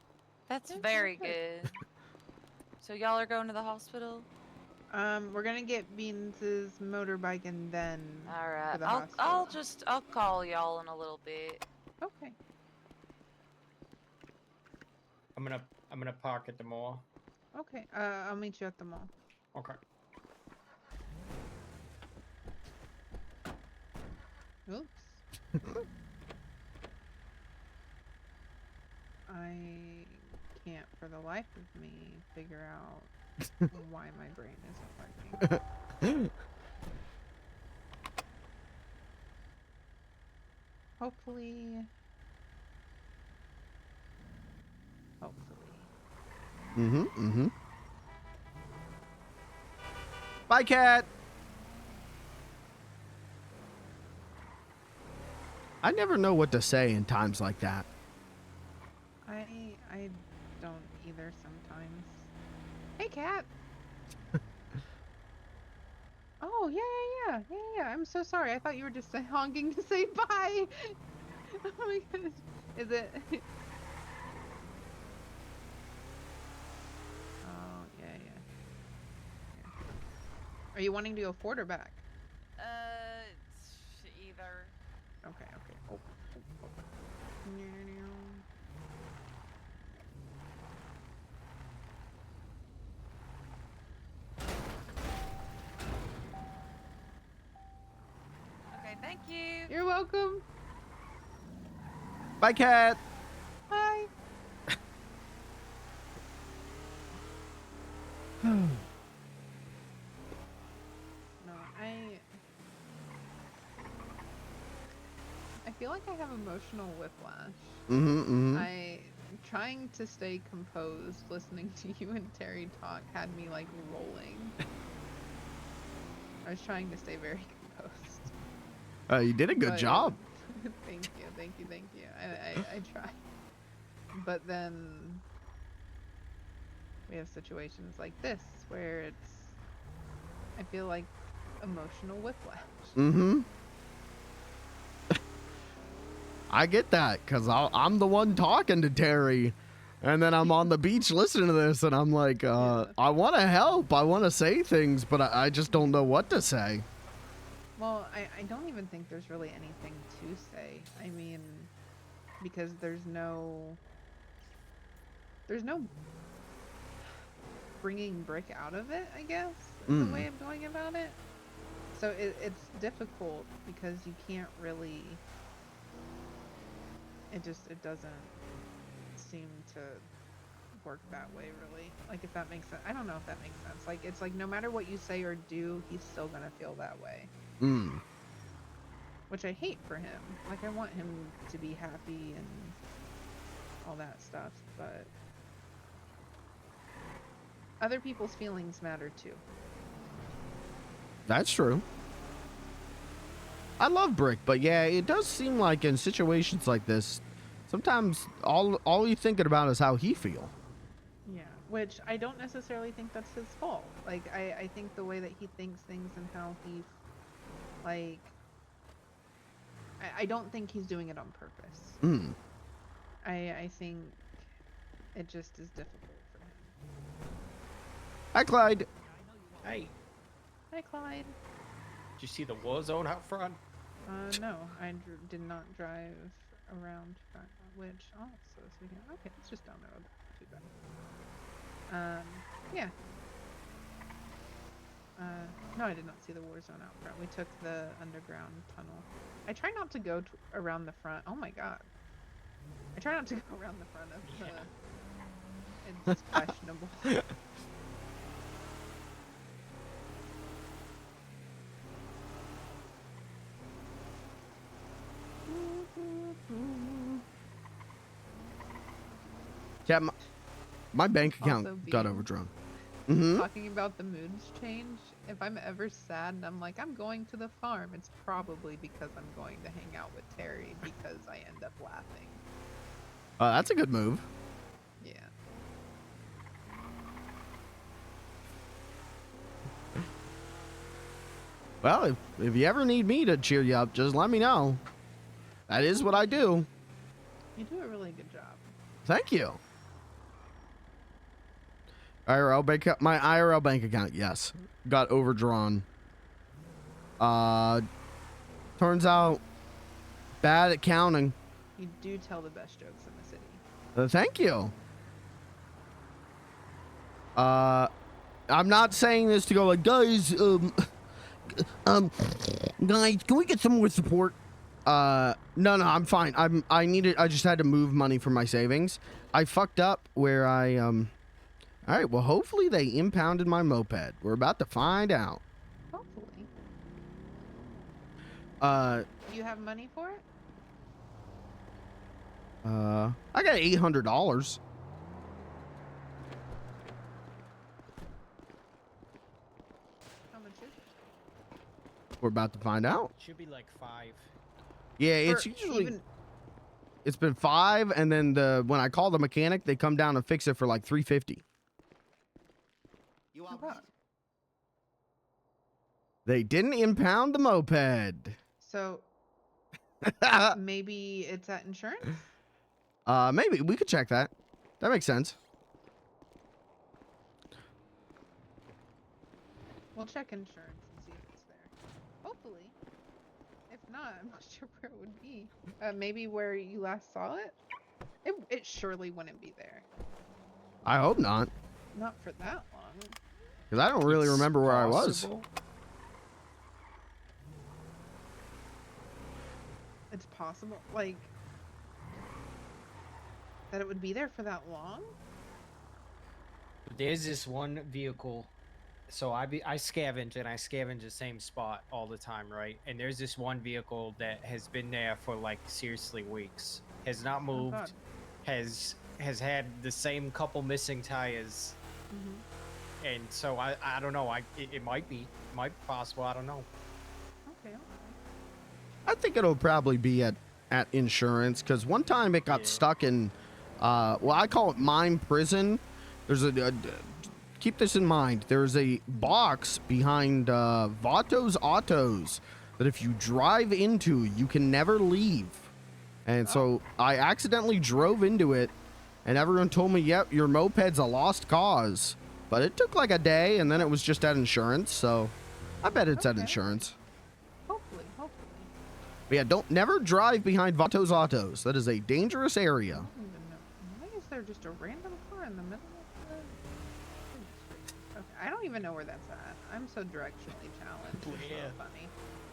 That's very good. So y'all are going to the hospital? We're gonna get Beans' motorbike and then. All right. to the hospital. I'll call y'all in a little bit. Okay. I'm gonna park at the mall. Okay. I'll meet you at the mall. Okay. Oops. I can't for the life of me figure out why my brain isn't working. Hopefully. Mm-hmm. Bye, cat. I never know what to say in times like that. I don't either sometimes. Hey, cat. Oh, yeah. I'm so sorry. I thought you were just honking to say bye. Oh my goodness. Is it? Oh, yeah. Are you wanting to go forward or back? Either. Okay. Okay, thank you. You're welcome. Bye, cat. Bye. No, I feel like I have emotional whiplash. I trying to stay composed, listening to you and Terry talk had me like rolling. I was trying to stay very composed. You did a good job. Thank you. I try. But then we have situations like this where I feel like emotional whiplash. I get that because I'm the one talking to Terry, and then I'm on the beach listening to this, and I'm like, I want to help, I want to say things, but I just don't know what to say. Well, I don't even think there's really anything to say. I mean, because there's no bringing Brick out of it, I guess, is the way of going about it. So it's difficult because you can't really, it doesn't seem to work that way, really. Like, if that makes sense. I don't know if that makes sense. Like, it's like no matter what you say or do, he's still gonna feel that way. Which I hate for him. Like, I want him to be happy and all that stuff, but other people's feelings matter too. That's true. I love Brick, but yeah, it does seem like in situations like this, sometimes all you're thinking about is how he feel. Yeah, which I don't necessarily think that's his fault. Like, I think the way that he thinks things and how he, like, I don't think he's doing it on purpose. I think it just is difficult for him. Hi, Clyde. Hey, Hi, Clyde. did you see the war zone out front? No, I did not drive around front, which also, so yeah, okay, it's just down the road. Not too bad. Yeah. No, I did not see the war zone out front. We took the underground tunnel. I try not to go around the front. Oh my god. I try not to go around the front of the... It's questionable. Yeah, my bank account Also, got Bean, overdrawn. talking about the moods change, if I'm ever sad and I'm like, I'm going to the farm, it's probably because I'm going to hang out with Terry because I end up laughing. That's a good move. Yeah. Well, if you ever need me to cheer you up, just let me know. That is what I do. You do a really good job. Thank you. My IRL bank account, yes, got overdrawn. Turns out, bad at counting. You do tell the best jokes in the city. Thank you. I'm not saying this to go like, guys, guys, can we get some more support? No, I'm fine. I just had to move money from my savings. I fucked up where all right, well, hopefully they impounded my moped. We're about to find out. Hopefully. Do you have money for it? I got $800. How much is it? We're about to find out. Should be like 5. Yeah, it's For usually even- it's been 5, and then when I call the mechanic, they come down and fix it for like $350. Oh, wow. They didn't impound the moped. So maybe it's at insurance. Maybe we could check that. That makes sense. We'll check insurance and see if it's there. Hopefully. If not, I'm not sure where it would be. Maybe where you last saw it? It surely wouldn't be there. I hope not, Not for that long. because I don't really remember where I was. Possible. It's possible, like, that it would be there for that long? There's this one vehicle. So I scavenge, and I scavenge the same spot all the time, right? And there's this one vehicle that has been there for like seriously weeks. Has not moved. God. Has had the same couple missing tires. And so I don't know. It might be possible. I don't know. Okay. I think it'll probably be at insurance, because one time it got stuck in, well, I call it mine prison. There's keep this in mind. There's a box behind Vato's Autos that if you drive into, you can never leave. And so I accidentally drove into it, and everyone told me, yep, your moped's a lost cause. But it took like a day, and then it was just at insurance, so I bet it's at insurance. Hopefully. But yeah, never drive behind Vato's Autos. That is a dangerous area. I don't even know. Why is there just a random car in the middle of the... Okay, I don't even know where that's at. I'm so directionally challenged. It's Yeah. so funny.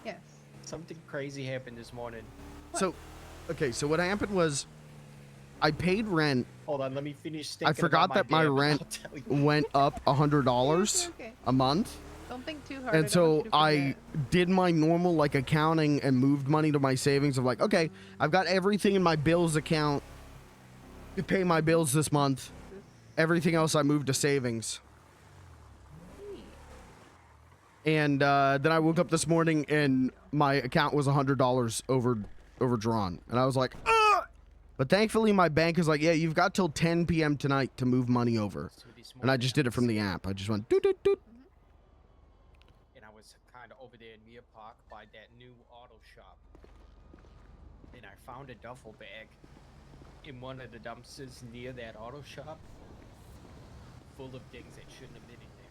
Yes. Something crazy happened this morning. So, okay, so what happened was I paid rent. Hold on, let me finish. I forgot that my rent went up $100 Okay. a month. Don't think too hard. I And don't so want you to I forget. did my normal like accounting and moved money to my savings of like, okay, I've got everything in my bills account to pay my bills this month. Everything else I moved to savings. And then I woke up this morning and my account was $100 overdrawn. And I was like, ugh! But thankfully my bank is like, yeah, you've got till 10 p.m. tonight to move money over. And I just did it from the app. I just went doot doot doot. And I was kind of over there in Mia Park by that new auto shop. And I found a duffel bag in one of the dumpsters near that auto shop, full of things that shouldn't have been in there.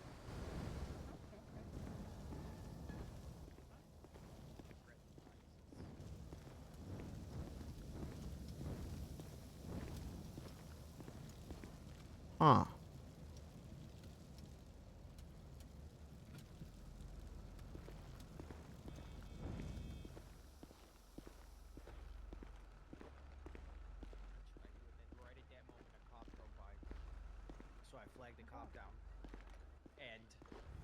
Huh. Right at that moment, a cop drove by. So I flagged the cop down. And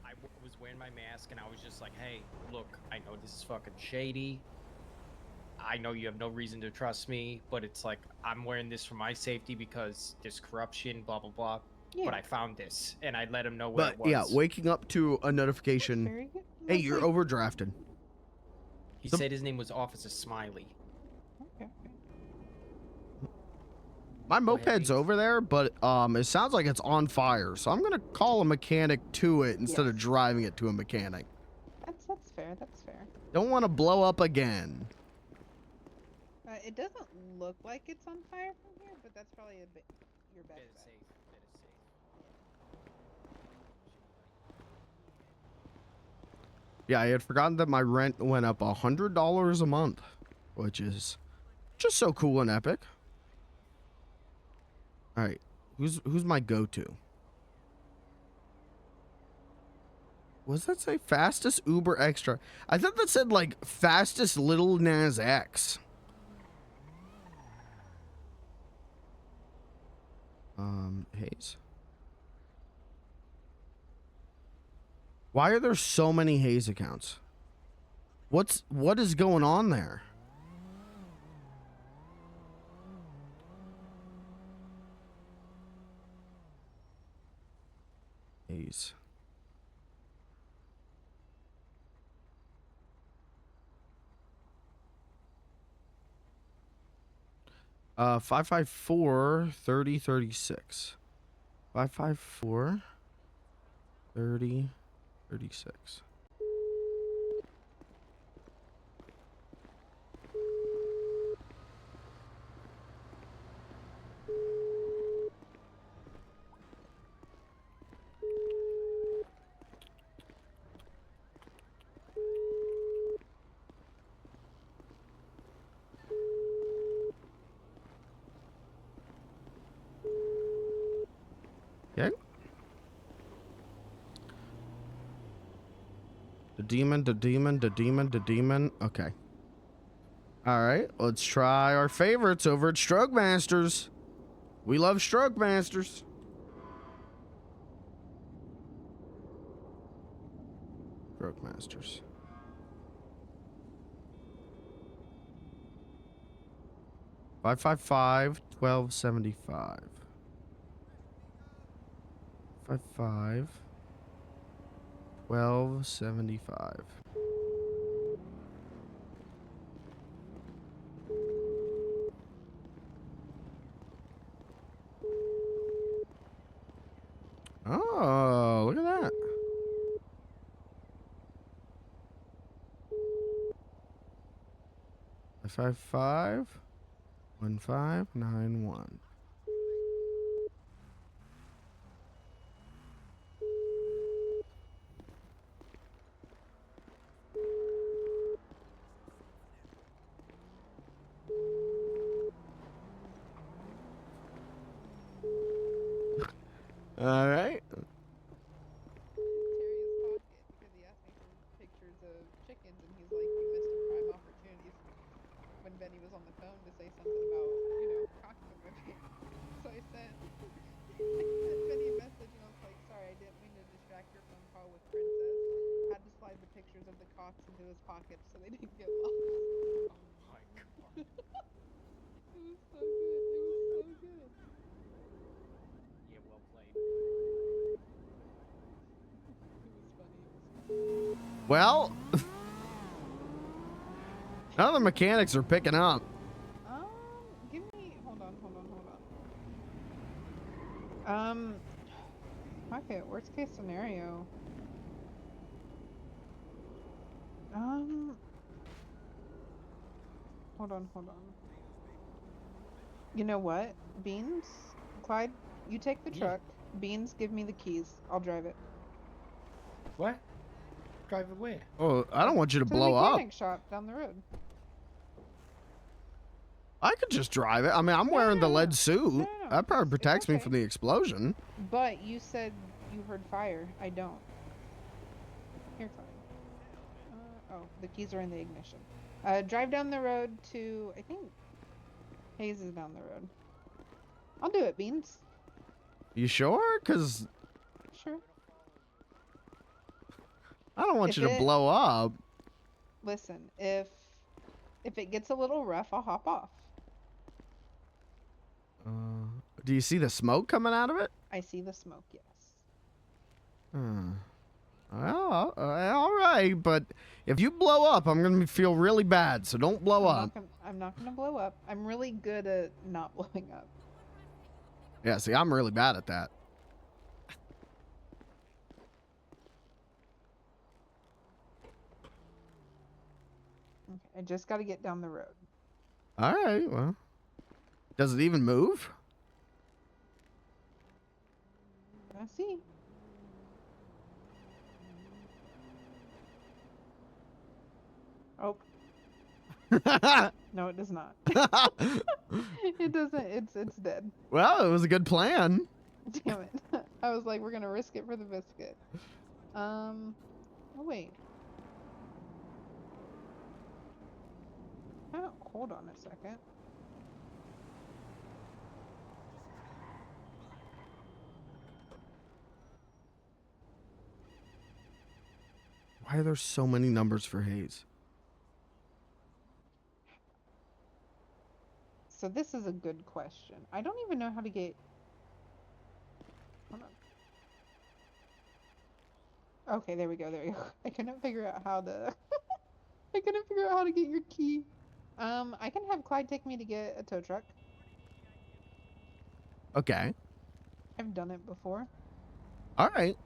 I was wearing my mask, and I was just like, hey, look, I know this is fucking shady. I know you have no reason to trust me, but it's like, I'm wearing this for my safety because there's corruption, blah, blah, blah. Yeah. But I found this, and I let him know where But it was. yeah, waking up to a notification. Very good. Hey, you're Lovely. overdrafted. He the- said his name was Officer Smiley. Okay. My Go ahead, moped's Beans. over there, but it sounds like it's on fire. So I'm gonna call a mechanic to it instead of Yes. driving it to a mechanic. That's fair. That's fair. Don't want to blow up again. It doesn't look like it's on fire from here, but that's probably a bit your best That is bet. safe. That is safe. Yeah, I had forgotten that my rent went up $100 a month, which is just so cool and epic. All right, who's my go-to? What does that say? Fastest Uber Extra. I thought that said like fastest Little Nas X. Hayes. Why are there so many Hayes accounts? What is going on there? Hayes. 554 3036. 554 3036. Okay. The demon. Okay. All right, let's try our favorites over at Stroke Masters. We love Stroke Masters. Stroke Masters. Five 1275. 55 1275. Oh, look at that. Five 1591. All right. Because he asked me for pictures of chickens, and he's like, "You missed a prime opportunity." When Benny was on the phone to say something about, cocking the whipping. So I sent Benny a message, and I was like, "Sorry, I didn't mean to distract your phone call with Princess. Had to slide the pictures of the cocks into his pockets so they didn't get lost." Oh my god. It was so good. It was so good. Yeah, well played. It was funny. It was funny. Well, now the mechanics are picking up. Give me. Hold on. Okay. Worst case scenario. Hold on. You know what? Beans, Clyde, you take the truck. Beans, give me the keys. I'll drive it. What? Drive it where? Oh, I don't want you to To blow the up. mechanic shop down the road. I could just drive it. I mean, I'm wearing the lead suit. No. That probably It's protects me okay. from the explosion. But you said you heard fire. I don't. Here, Clyde. Oh, the keys are in the ignition. Drive down the road to, I think, Hayes is down the road. I'll do it, Beans. You sure? Because Sure. I don't want you to blow up. Listen, if it gets a little rough, I'll hop off. Do you see the smoke coming out of it? I see the smoke, yes. Well, all right, but if you blow up, I'm gonna feel really bad. So don't blow up. I'm not gonna blow up. I'm really good at not blowing up. Yeah, see, I'm really bad at that. Okay, I just got to get down the road. All right, well, does it even move? I see. Oh. No, it does not. It doesn't. It's dead. Well, it was a good plan. Damn it. I was like, we're gonna risk it for the biscuit. Oh wait. Oh, hold on a second. Why are there so many numbers for Hayes? So this is a good question. I don't even know how to get. Hold on. Okay, there we go. I couldn't figure out how to. I couldn't figure out how to get your key. I can have Clyde take me to get a tow truck. Okay. I've done it before. All right.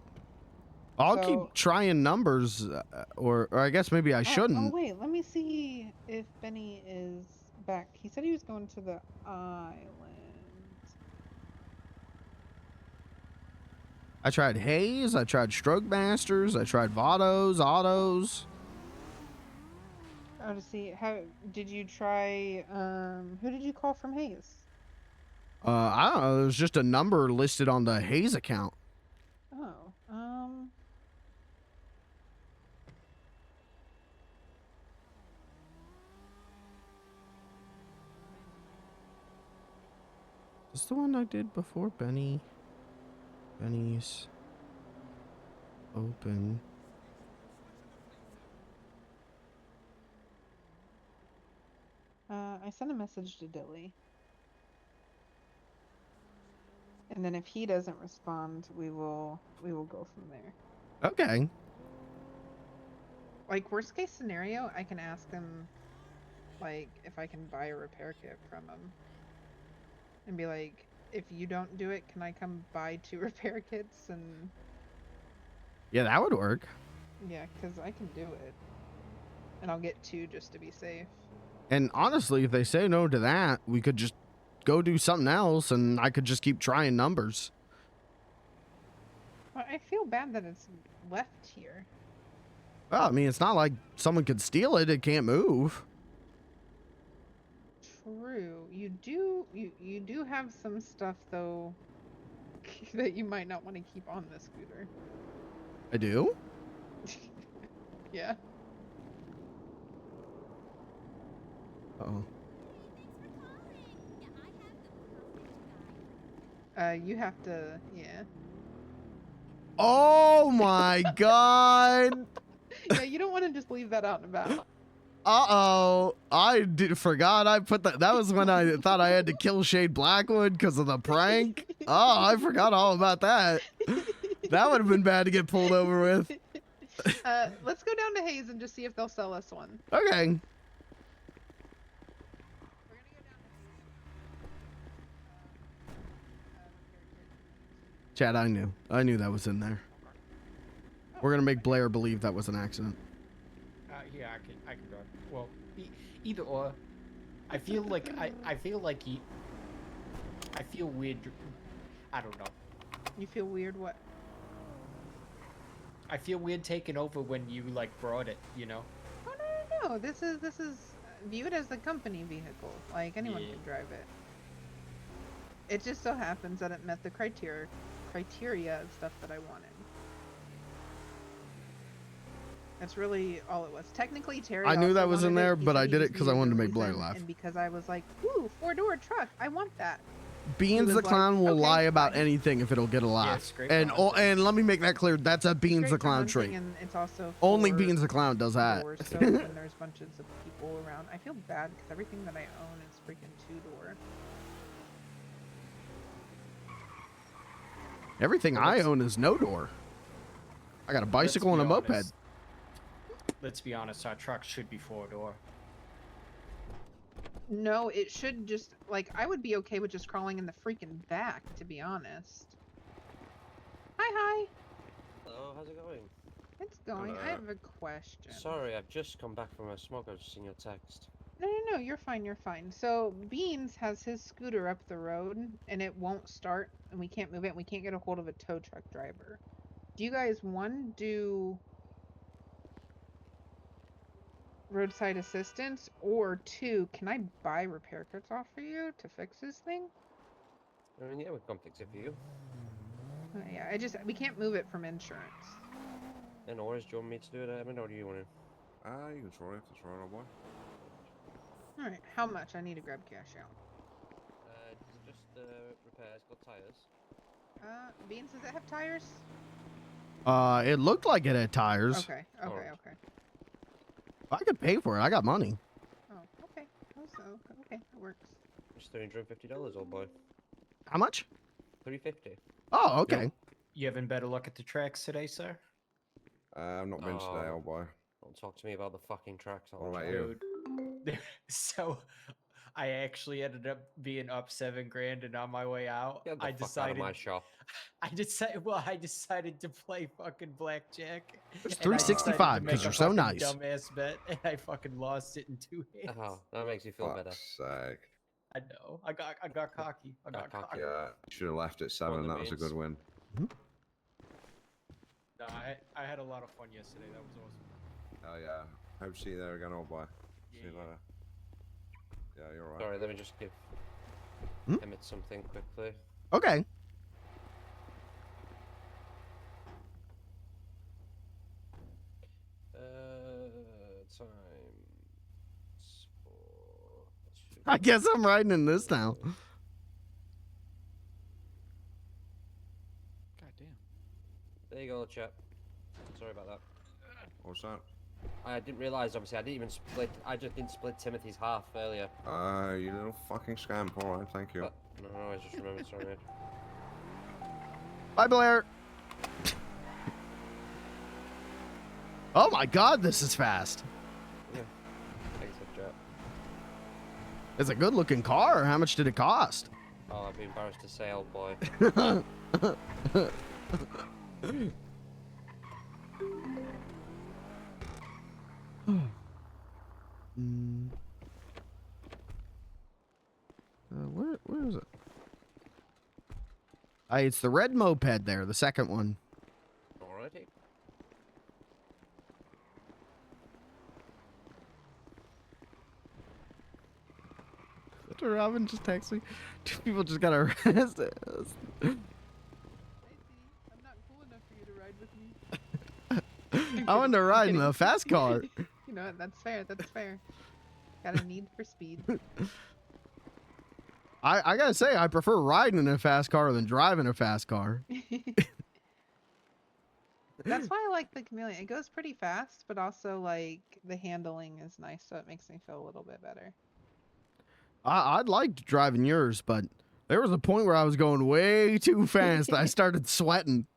I'll So- keep trying numbers, or I guess maybe I Oh shouldn't. wait, let me see if Benny is back. He said he was going to the island. I tried Hayes. I tried Stroke Masters. I tried Vados, Autos. Oh, to see how did you try? Who did you call from Hayes? I don't know. There's just a number listed on the Hayes account. Oh, Is this the one I did before? Benny's open. I sent a message to Dilly. And then if he doesn't respond, we will go from there. Okay. Like worst case scenario, I can ask him like if I can buy a repair kit from him. And be like, if you don't do it, can I come buy 2 repair kits? And Yeah, that would work. yeah, because I can do it. And I'll get 2 just to be safe. And honestly, if they say no to that, we could just go do something else and I could just keep trying numbers. Well, I feel bad that it's left here. Well, I mean, it's not like someone could steal it. It can't move. True. You do have some stuff though that you might not want to keep on the scooter. I do? Yeah. Uh-oh. You have to, yeah. Oh my god. Yeah, you don't want to just leave that out and about. Uh-oh. I forgot I put that. That was when I thought I had to kill Shade Blackwood because of the prank. Oh, I forgot all about that. That would have been bad to get pulled over with. Let's go down to Hayes and just see if they'll sell us one. Okay. Chad, I knew that was in there. We're gonna make Blair believe that was an accident. Yeah, I can drive. Well, either or. I feel like I feel weird. I don't know. You feel weird? What? I feel weird taking over when you like brought it. You know. Oh no. This is viewed as the company vehicle. Like anyone can drive it. It just so happens that it met the criteria of stuff that I wanted. That's really all it was. Technically, Terry. I knew also that was in wanted it. there, He but said I he did it was because I the wanted to make reason, Blair laugh. And because I was like, ooh, 4-door truck. I want that. Beans was the like, Clown will "Okay, lie about fine." anything if it'll get a laugh. it's great and for hunting. and let me make that clear. That's a Beans Great the for Clown hunting, trait. And it's also Only for Beans the Clown does that. doors, so when there's bunches of people around, I feel bad because everything that I own is freaking 2-door. Everything I own is no door. I got a bicycle and a moped. Let's be honest. Our truck should be 4-door. No, it should just like I would be okay with just crawling in the freaking back, to be honest. Hi. Hello, how's it going? It's going. I have a question. Sorry, I've just come back from a smoke. I've just seen your text. No, you're fine, you're fine. So, Beans has his scooter up the road, and it won't start, and we can't move it, and we can't get a hold of a tow truck driver. Do you guys, one, do roadside assistance, or 2, can I buy repair kits off for you to fix this thing? I mean, yeah, we can fix it for you. Yeah, we can't move it from insurance. And Oris, do you want me to do it, Edmund, or do you want to? You can try it. That's right, old boy. Alright, how much? I need to grab cash out. Just repairs, got tires. Beans, does it have tires? It looked like it had tires. Okay. I could pay for it. I got money. Oh, okay. Okay, that works. Just $350, old boy. How much? $350. Oh, okay. You having better luck at the tracks today, sir? I'm not mentioned today, old boy. Don't talk to me about the fucking tracks. What about you? So, I actually ended up being up $7,000, and on my way out, Get the I fuck decided. out of my shop. I decided to play fucking blackjack. It's and I decided to 365 make because a you're so fucking nice. Dumbass bet, and I fucking lost it in 2 hands. Oh, that makes you feel better. Sake. I know. I got cocky. I got cocky. Yeah, should have left at 7. That was a good win. No, I had a lot of fun yesterday. That was awesome. Oh yeah. Hope to see you there again, old boy. See you later. Yeah, you're right. Sorry, let me just give Emmett something quickly. Okay. Times 4. I guess I'm riding in this now. God damn. There you go, chap. Sorry about that. What's that? I didn't realize, obviously, I didn't even split. I just didn't split Timothy's half earlier. You little fucking scamp. Alright, thank you. No, I just remembered. Sorry, mate. Bye, Blair. Oh my God, this is fast. Yeah. Thanks, chap. It's a good-looking car. How much did it cost? Oh, I'd be embarrassed to say, old boy. Where is it? It's the red moped there, the second one. Alrighty. Mr. Robin just texted me. Two people just got arrested. I wanted to ride in the fast car. You know what? That's fair. That's fair. Got a need for speed. I gotta say, I prefer riding in a fast car than driving a fast car. That's why I like the Chameleon. It goes pretty fast, but also like the handling is nice, so it makes me feel a little bit better. I'd like driving yours, but there was a point where I was going way too fast. I started sweating.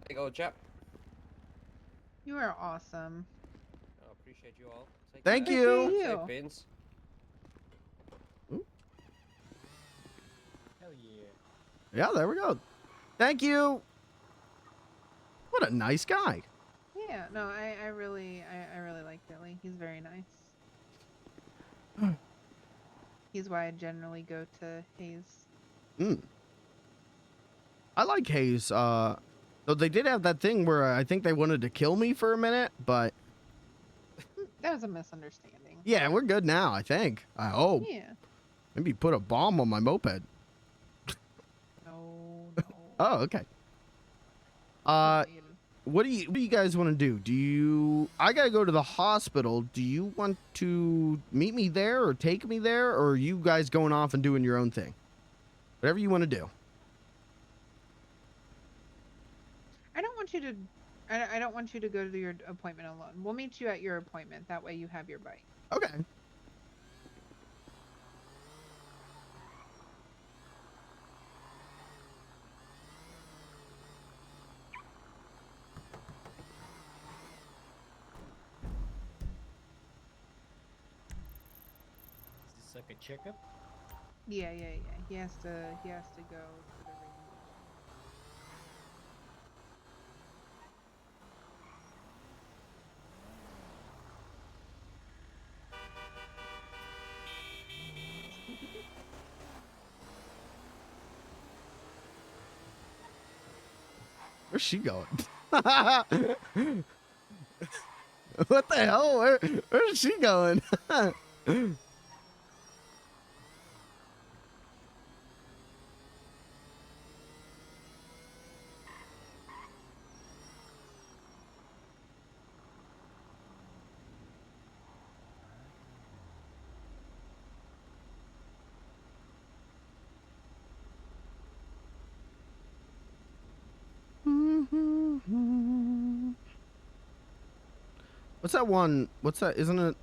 There you go, chap. You are awesome. I appreciate you all. Take Thank care. you. Safe Beans. Hell yeah. Yeah, there we go. Thank you. What a nice guy. Yeah, no, I really like Billy. He's very nice. He's why I generally go to Hayes. I like Hayes. Though they did have that thing where I think they wanted to kill me for a minute, but That was a misunderstanding. yeah, we're good now, I think. I hope. Yeah. Maybe put a bomb on my moped. No. Oh, okay. What do you guys want to do? I gotta go to the hospital. Do you want to meet me there or take me there, or are you guys going off and doing your own thing? Whatever you want to do. I don't want you to. I don't want you to go to your appointment alone. We'll meet you at your appointment. That way you have your bike. Okay. Is this like a checkup? Yeah. He has to go for the ring. Where's she going? What the hell? Where's she going? What's that one? What's that? Isn't it?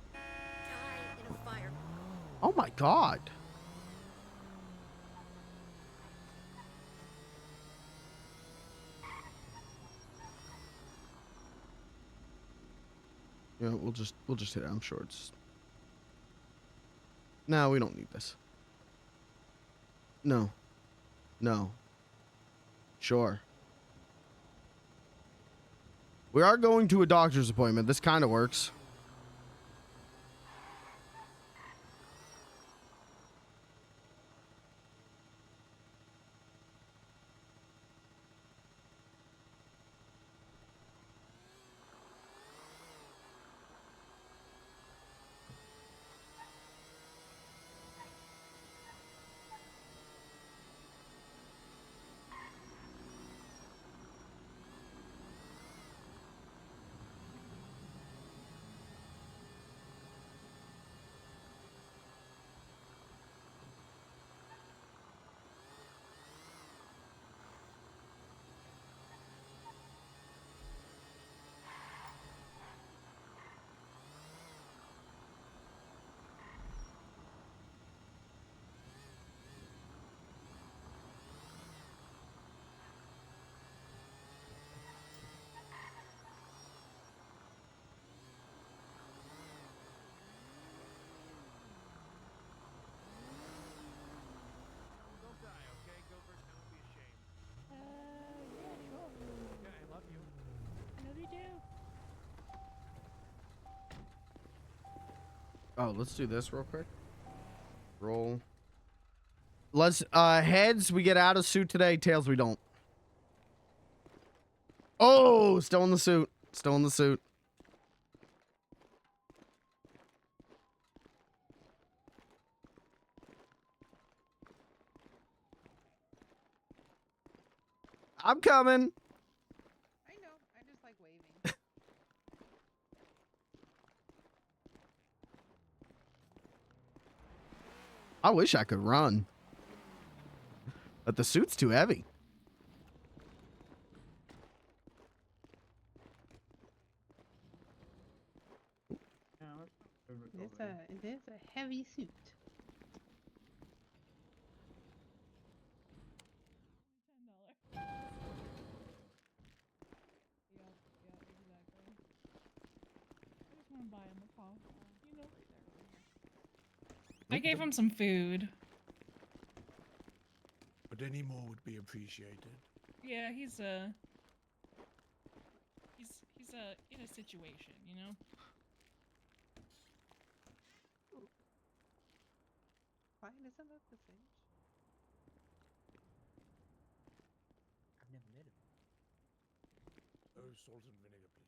Oh my god. Yeah, we'll just hit it. I'm sure it's. No, we don't need this. No. No. Sure. We are going to a doctor's appointment. This kind of works. Oh, let's do this real quick. Roll. Let's heads, we get out of suit today. Tails, we don't. Oh, still in the suit. Still in the suit. I'm coming. I know. I just like waving. I wish I could run. But the suit's too heavy. It is a heavy suit. I gave him some food. But any more would be appreciated. Yeah, he's in a situation, you know. Fine, isn't that the same? I've never met him. Oh, salt and vinegar, please.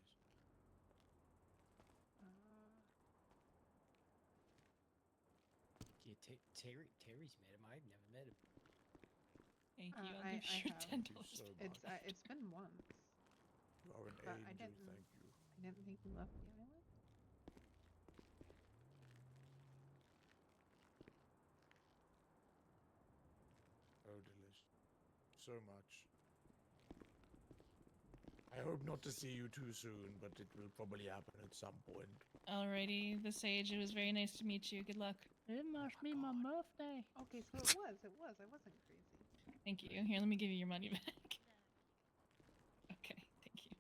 Yeah, Terry's met him. I've never met him. Thank you. I'll I give you have. $10. So It's been once. You are an But angel, I didn't thank you. think you left the island. Oh, delish. So much. I hope not to see you too soon, but it will probably happen at some point. Alrighty, the Sage. It was very nice to meet you. Good luck. It must be my birthday. Okay, so it was. I wasn't crazy. Thank you. Here, let me give you your money back. Okay, thank you.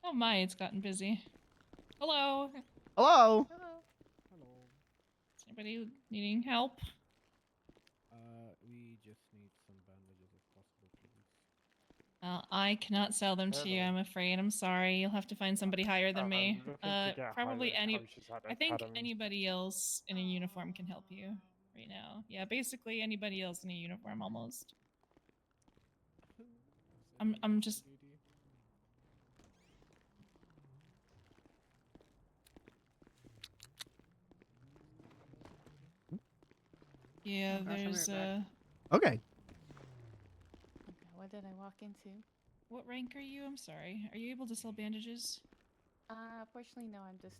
Oh my, it's gotten busy. Hello. Hello. Hello. Hello. Is anybody needing help? We just need some bandages if possible, please. I cannot sell them to you, I'm afraid. I'm sorry. You'll have to find somebody higher than me. Probably I think anybody else in a uniform can help you right now. Yeah, basically anybody else in a uniform almost. I'm just Yeah, Oh gosh, I'll be there's right back. Okay. Okay, what did I walk into? What rank are you? I'm sorry. Are you able to sell bandages? Fortunately, no. I'm just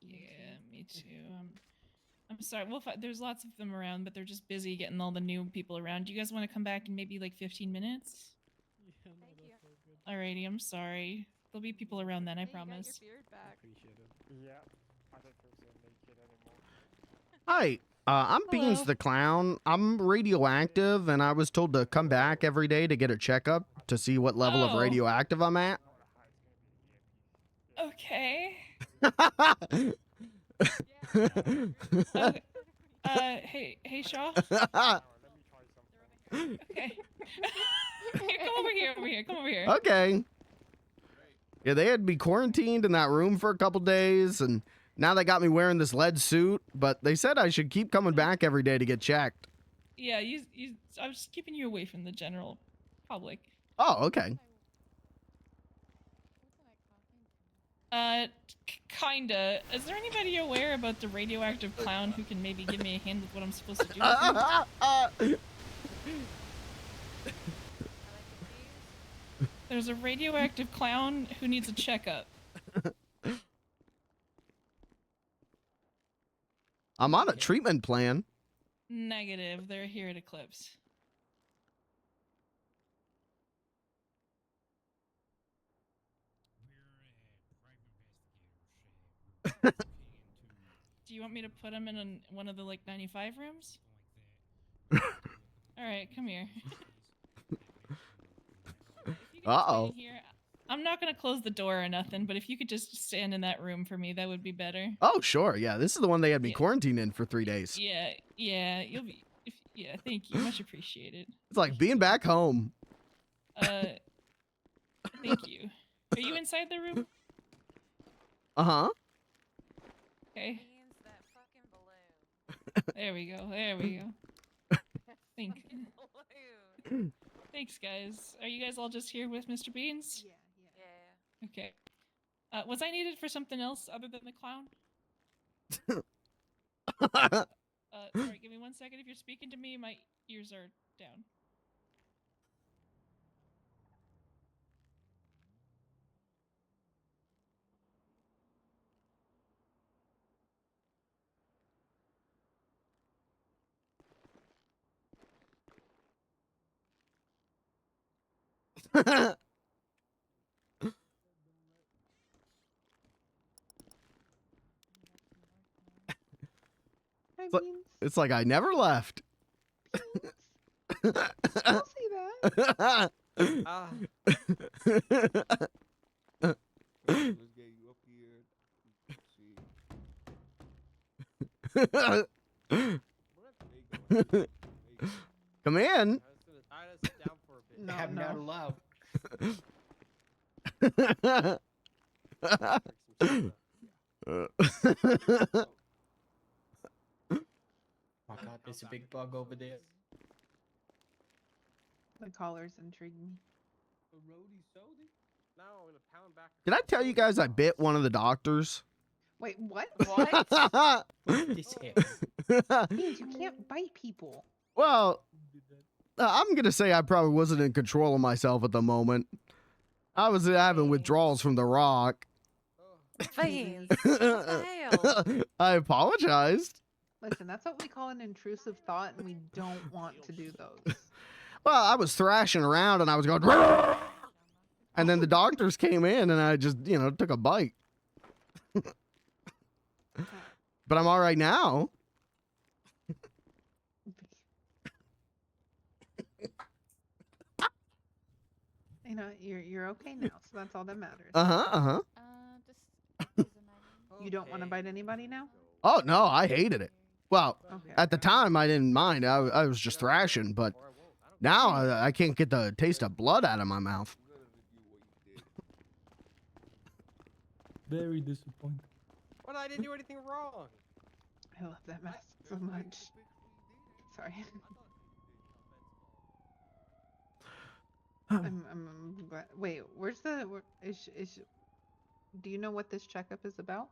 Yeah, me too. I'm sorry. There's lots of them around, but they're just busy getting all the new people around. Do you guys want to come back in maybe like 15 minutes? Yeah, no, that's all good. Alrighty, I'm sorry. There'll be people around then, I promise. Appreciate it. Yeah. I don't feel so naked anymore. Hi, I'm Beans Hello. the Clown. I'm radioactive, and I was told to come back every day to get a checkup to see what level of Oh. radioactive I'm at. Okay. Hey, Shaw. Okay. Here, come over here. Come over here. Okay. Yeah, they had me quarantined in that room for a couple days, and now they got me wearing this lead suit, but they said I should keep coming back every day to get checked. Yeah, I was keeping you away from the general public. Oh, okay. Kinda. Is there anybody aware about the radioactive clown who can maybe give me a hand with what I'm supposed to do? With him? There's a radioactive clown who needs a checkup. I'm on a treatment plan. Negative. They're here at Eclipse. Do you want me to put him in one of the like 95 rooms? All right, come here. Uh-oh. Here, I'm not gonna close the door or nothing, but if you could just stand in that room for me, that would be better. Oh, sure. Yeah, this is the one they had me quarantined in for 3 days. Yeah, you'll be. Yeah, thank you, much appreciated. It's like being back home. Thank you. Are you inside the room? Uh-huh. Okay. There we go. Thanks, guys. Are you guys all just here with Mr. Beans? Yeah. Okay. Was I needed for something else other than the clown? Sorry, give me 1 second. If you're speaking to me, my ears are down. It's like I never left. I'll see that. Ah. Let's get you up here. Let's see. Come in. No, I'm not allowed. Oh my god, there's a big bug over there. The collars intrigue me. Did I tell you guys I bit one of the doctors? Wait, what? What? This happened. Beans, you can't bite people. Well, I'm gonna say I probably wasn't in control of myself at the moment. I was having withdrawals from the rock. Beans, what the hell? I apologized. Listen, that's what we call an intrusive thought, and we don't want to do those. Well, I was thrashing around and I was going, "Rrrr!" And then the doctors came in and I just, took a bite. But I'm all right now. You're okay now, so that's all that matters. Uh-huh. You don't want to bite anybody now? Oh, no, I hated it. Well, Okay. at the time, I didn't mind. I was just thrashing, but now I can't get the taste of blood out of my mouth. Very disappointed. What? I didn't do anything wrong. I love that mask so much. Sorry. I'm glad. Wait, where's the? Do you know what this checkup is about?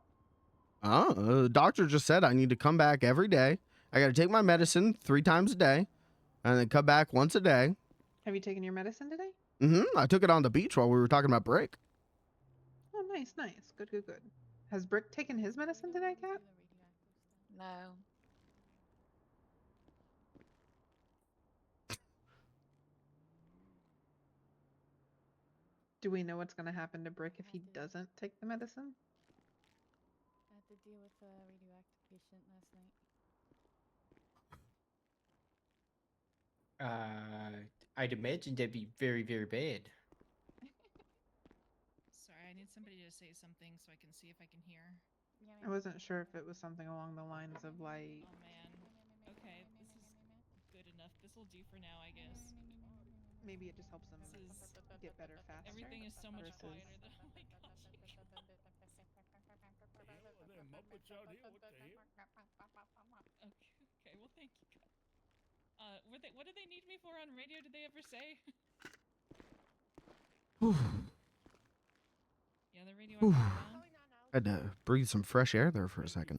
The doctor just said I need to come back every day. I got to take my medicine 3 times a day, and then come back once a day. Have you taken your medicine today? I took it on the beach while we were talking about break. Oh, nice. Good. Has Brick taken his medicine today, Kat? No. Do we know what's gonna happen to Brick if he doesn't take the medicine? I had to deal with a radioactive patient last night. I'd imagine that'd be very, very bad. Sorry, I need somebody to say something so I can see if I can hear. I wasn't sure if it was something along the lines of like. Oh man. Okay, this is good enough. This will do for now, I guess. Maybe it just helps them get better faster. Everything is so much versus- quieter than. Oh my gosh. There are Muppets out here. What the hell? Okay, well, thank you. What did they need me for on radio? Did they ever say? Yeah, the radio. Whew. Had to breathe some fresh air there for a second.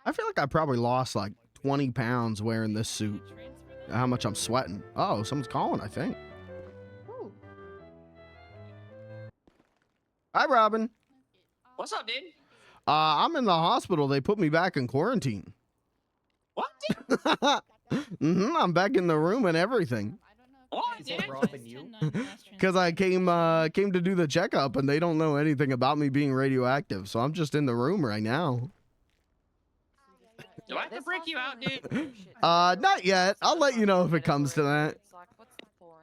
I feel like I probably lost like 20 pounds wearing this suit. How much I'm sweating. Oh, someone's calling, I think. Ooh. Hi, Robin. What's up, dude? I'm in the hospital. They put me back in quarantine. What? I'm back in the room and everything. What, Is dude? that robbing you? Because I came to do the checkup and they don't know anything about me being radioactive. So I'm just in the room right now. Do I have to break you out, dude? Not yet. I'll let you know if it comes to that.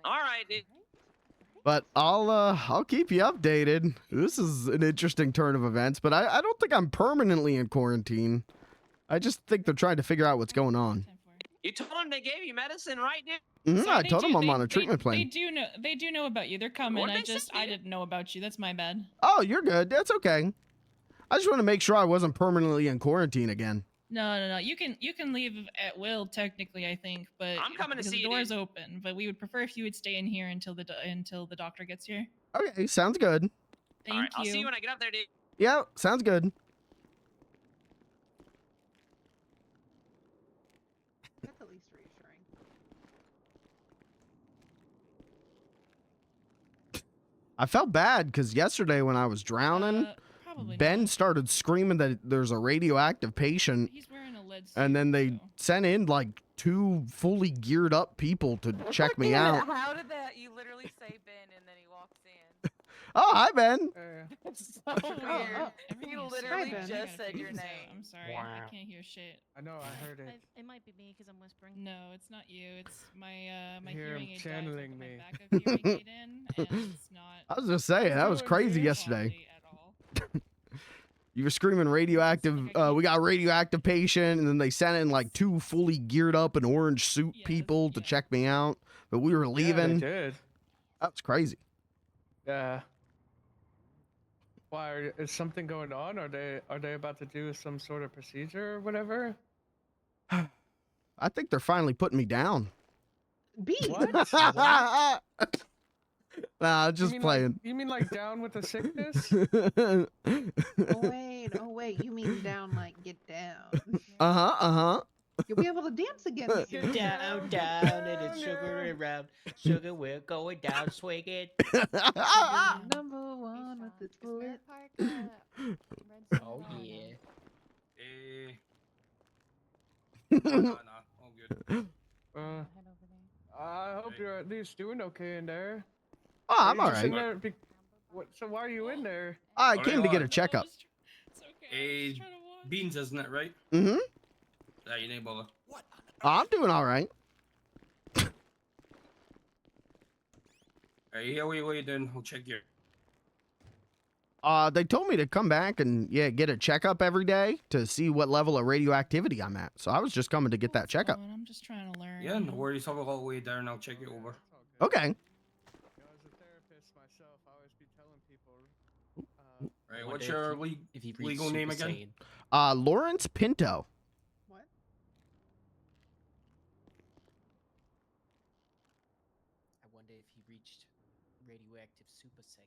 All right, dude. But I'll keep you updated. This is an interesting turn of events, but I don't think I'm permanently in quarantine. I just think they're trying to figure out what's going on. You told them they gave you medicine, right, dude? Mhm, I they told do- them I'm they- on a treatment They plan. do know. They do know about you. They're coming. What'd they say, I dude? didn't know about you. That's my bad. Oh, you're good. That's okay. I just want to make sure I wasn't permanently in quarantine again. No. You can leave at will technically, I think, but I'm coming to because see the you, door's dude. open. But we would prefer if you would stay in here until the doctor gets here. Okay, sounds good. Thank All right, you. I'll see you when I get up there, dude. Yeah, sounds good. That's at least reassuring. I felt bad because yesterday when I was drowning, Probably Ben not. started screaming that there's a radioactive patient, He's wearing a lead suit. and then they so. sent in like 2 fully geared up people to check me out. How did that? You literally say Ben and then he walks in. Oh, hi, Ben. It's so weird. Everything You is so literally weird. I just gotta said figure your this out. name. I'm sorry. Wow. I can't hear shit. I know, I heard it. It might be me because I'm whispering. No, it's not you. It's my my Hear him hearing aid died, so I channeling put my me. backup hearing aid in, and it's not. I was just saying, that was crazy yesterday. At all. You were screaming radioactive, we got a radioactive patient, and then they sent in like 2 fully geared up in orange suit people to check me out, but we were Yeah, leaving. they did. That was crazy. Yeah. Why is something going on? Are they about to do some sort of procedure or whatever? I think they're finally putting me down. B. What? Nah, You just mean playing. Like, you mean like down with the sickness? Oh wait, you mean down like get down. Uh-huh. You'll be able to dance again. soon. Down, down, and it's sugar around. Sugar, we're going down, swing it. Number one with the split. Oh yeah. All good. I hope you're at least doing okay in there. Oh, I'm Are you just in alright. there so why are you in there? I came to get a checkup. Beans, isn't it, right? Mm-hmm. Yeah, you didn't bother. I'm doing all right. Hey, what are you doing? I'll check your. They told me to come back and get a checkup every day to see what level of radioactivity I'm at. So I was just coming to get that checkup. I'm just trying to learn. Yeah, no worries. Have a little way down. I'll check it over. Okay. As a therapist myself, I always be telling people. Right, what's your legal name again? Lawrence Pinto. What? I wonder if he reached radioactive Super Saiyan.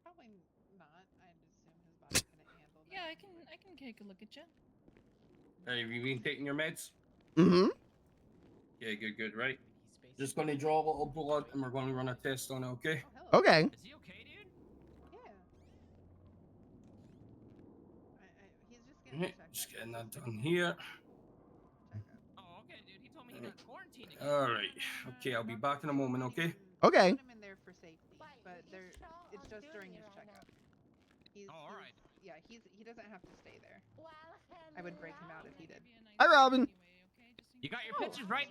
Probably not. I'd assume his body couldn't handle that. Yeah, I can take a look at you. Hey, have you been taking your meds? Mm-hmm. Yeah, good, right? Just gonna draw a little blood and we're gonna run a test on it, okay? Okay. Is he okay, dude? Yeah. He's just getting Alright, just getting that done here. All right. Okay, I'll be back in a moment. Okay. Okay. Put him in there for safety, but it's just during his checkup. All right. Yeah, he doesn't have to stay there. I would break him out if he did. Hi, Robin. You got your pictures right?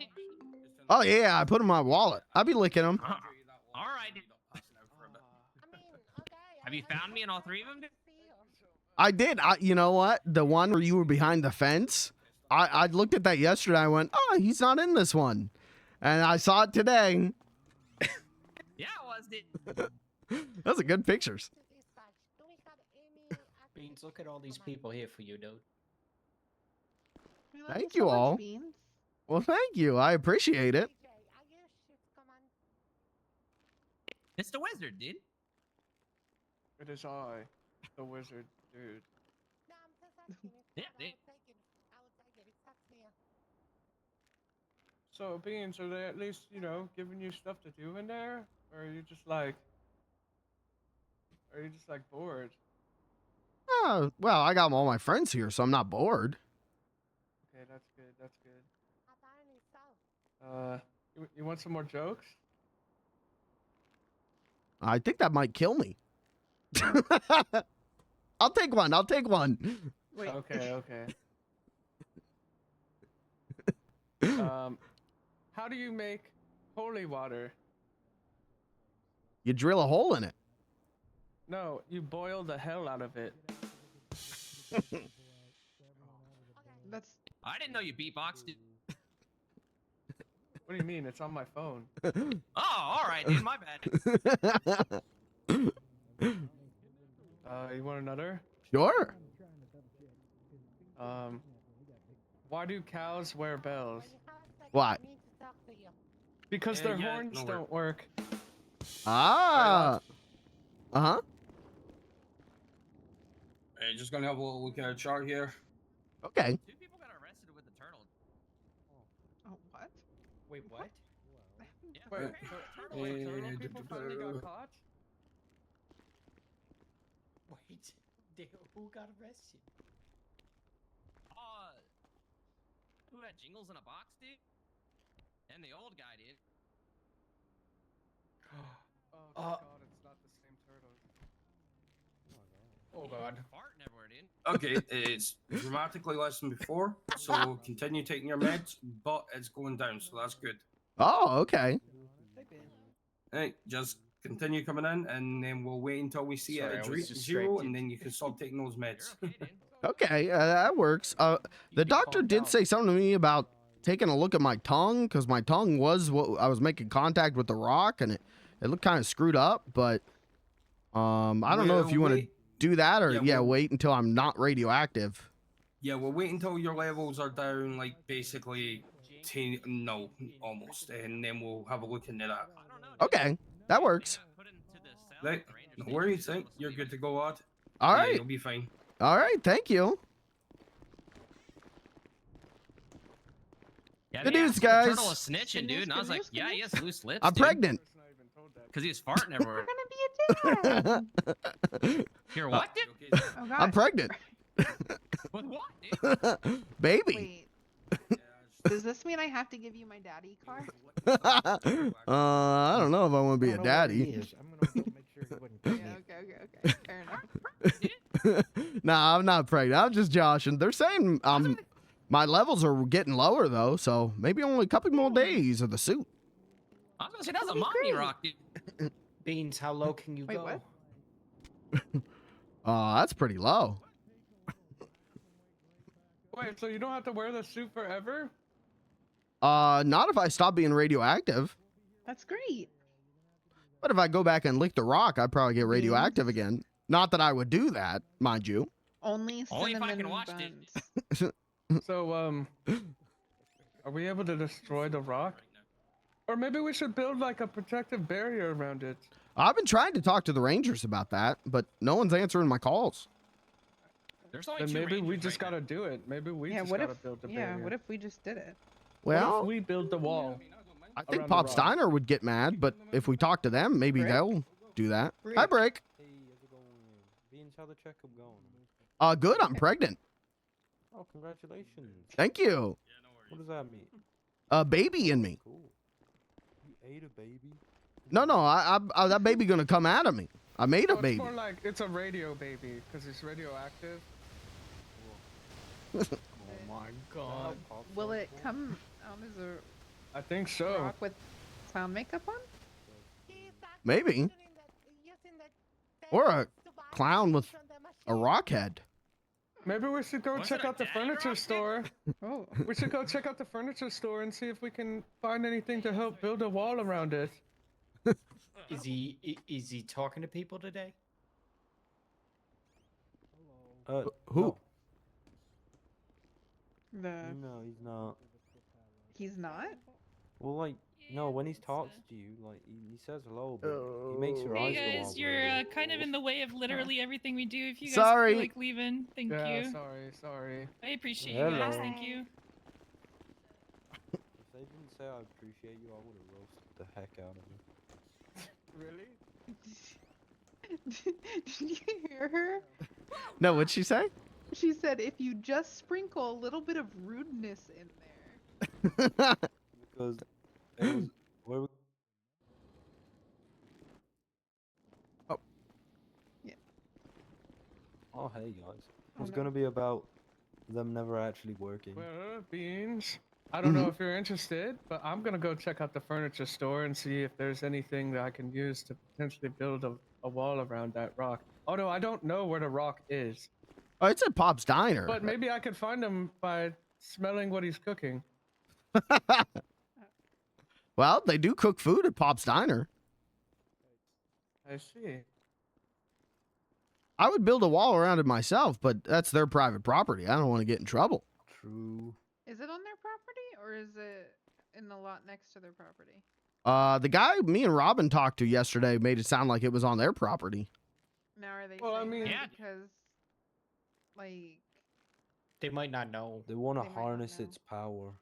Oh yeah, I put 'em in my wallet. I'll be licking them. All right. Have you found me in all three of them? I did. You know what? The one where you were behind the fence. I looked at that yesterday. I went, oh, he's not in this one, and I saw it today. Yeah, it was, dude. Those are good pictures. Beans, look at all these people here for you, dude. Thank you all. Well, thank you. I appreciate it. It's the wizard, dude. It is I, the wizard, dude. Yeah, dude. So, Beans, are they at least, you know, giving you stuff to do in there? Or are you just like... Are you just like bored? Oh, well, I got all my friends here, so I'm not bored. Okay, that's good, that's good. You want some more jokes? I think that might kill me. I'll take one. I'll take one. Wait. Okay, okay. How do you make holy water? You drill a hole in it. No, you boil the hell out of it. That's. I didn't know you beatboxed, dude. What do you mean? It's on my phone. Oh, all right, dude. My bad. You want another? Sure. Why do cows wear bells? What? Because their horns don't work. Ah. Uh-huh. Hey, just gonna have a little look at a chart here. Okay. Two people got arrested with the turtle. Oh, what? Wait, what? Yeah, Wait, turtle people finally got caught? Wait, who got arrested? Who had jingles in a box, dude? And the old guy did. Oh, God, it's not the same turtle. Oh, God. Farting everywhere, dude. Okay, it's dramatically less than before, so continue taking your meds, but it's going down, so that's good. Oh, okay. Hey, just continue coming in, and then we'll wait until we see it at zero, and then you can stop taking those meds. Okay, that works. The doctor did say something to me about taking a look at my tongue, because my tongue was what I was making contact with the rock, and it looked kind of screwed up. But I don't know if you want to do that or wait until I'm not radioactive. Yeah, we'll wait until your levels are down, like basically, almost, and then we'll have a look into that. Okay, that works. Right, no worries. You're good to go, lad. All right, you'll be fine. All right, thank you. Yeah, Good they news, asked if the guys. turtle was snitching, dude, and I was like, yeah, he has loose lips. I'm pregnant. Because he was farting everywhere. You're what, dude? Oh, God. I'm pregnant. With what, dude? Baby. Wait. Does this mean I have to give you my daddy card? I don't know if I want to be a daddy. I'm gonna go make sure he wasn't pregnant. Okay. Fair enough. Nah, I'm not pregnant. I'm just joshing. They're saying my levels are getting lower though, so maybe only a couple more days of the suit. I was gonna say that's a mommy rock, dude. Beans, how low can you go? What? That's pretty low. Wait, so you don't have to wear the suit forever? Not if I stop being radioactive. That's great. But if I go back and lick the rock, I'd probably get radioactive again. Not that I would do that, mind you. Only cinnamon buns. So, are we able to destroy the rock? Or maybe we should build like a protective barrier around it. I've been trying to talk to the Rangers about that, but no one's answering my calls. There's only Then two maybe we Rangers just right gotta do it. Maybe we Yeah, just what gotta if? build the Yeah, barrier. what if we just did it? Well, What if we build the wall? I think around the Pop rock? Steiner would get mad, but if we talk to them, maybe Brick? they'll do that. Hi, Brick. Hey, how's it going? Beans, how the checkup going? Good. I'm pregnant. Oh, congratulations. Thank you. What does that mean? a baby in me. Cool. You ate a baby? No, that baby gonna come out of me. I made a It's baby. more like it's a radio baby because it's radioactive. Oh my god. Will it come out as a I think so. rock with clown makeup on? Maybe. Or a clown with a rock head. Maybe we should go check out the furniture store. Oh. We should go check out the furniture store and see if we can find anything to help build a wall around it. Is he talking to people today? Who? No, he's not. He's not? Well, like, no, when he talks to you, like, he says hello, but he makes your Hey eyes go guys, out. you're kind of in the way of literally everything we do. If you guys Sorry. feel like leaving, thank Yeah, you. sorry. I appreciate you guys. Hello. Thank you. If they didn't say I appreciate you, I would have roasted the heck out of you. Really? Did you hear her? No, what'd she say? She said if you just sprinkle a little bit of rudeness in there. Because it was where we... Yeah. Oh, hey guys. It was gonna be about them never actually working. Well, Beans, I don't know if you're interested, but I'm gonna go check out the furniture store and see if there's anything that I can use to potentially build a wall around that rock. Although I don't know where the rock is. Oh, it's at Pop's Diner. But maybe I could find him by smelling what he's cooking. Well, they do cook food at Pop's Diner. I see. I would build a wall around it myself, but that's their private property. I don't want to get in trouble. True. Is it on their property or is it in the lot next to their property? The guy me and Robin talked to yesterday made it sound like it was on their property. Now are they Well, I saying mean- that Yeah. because like They might not know. They want They to might not harness know. its power.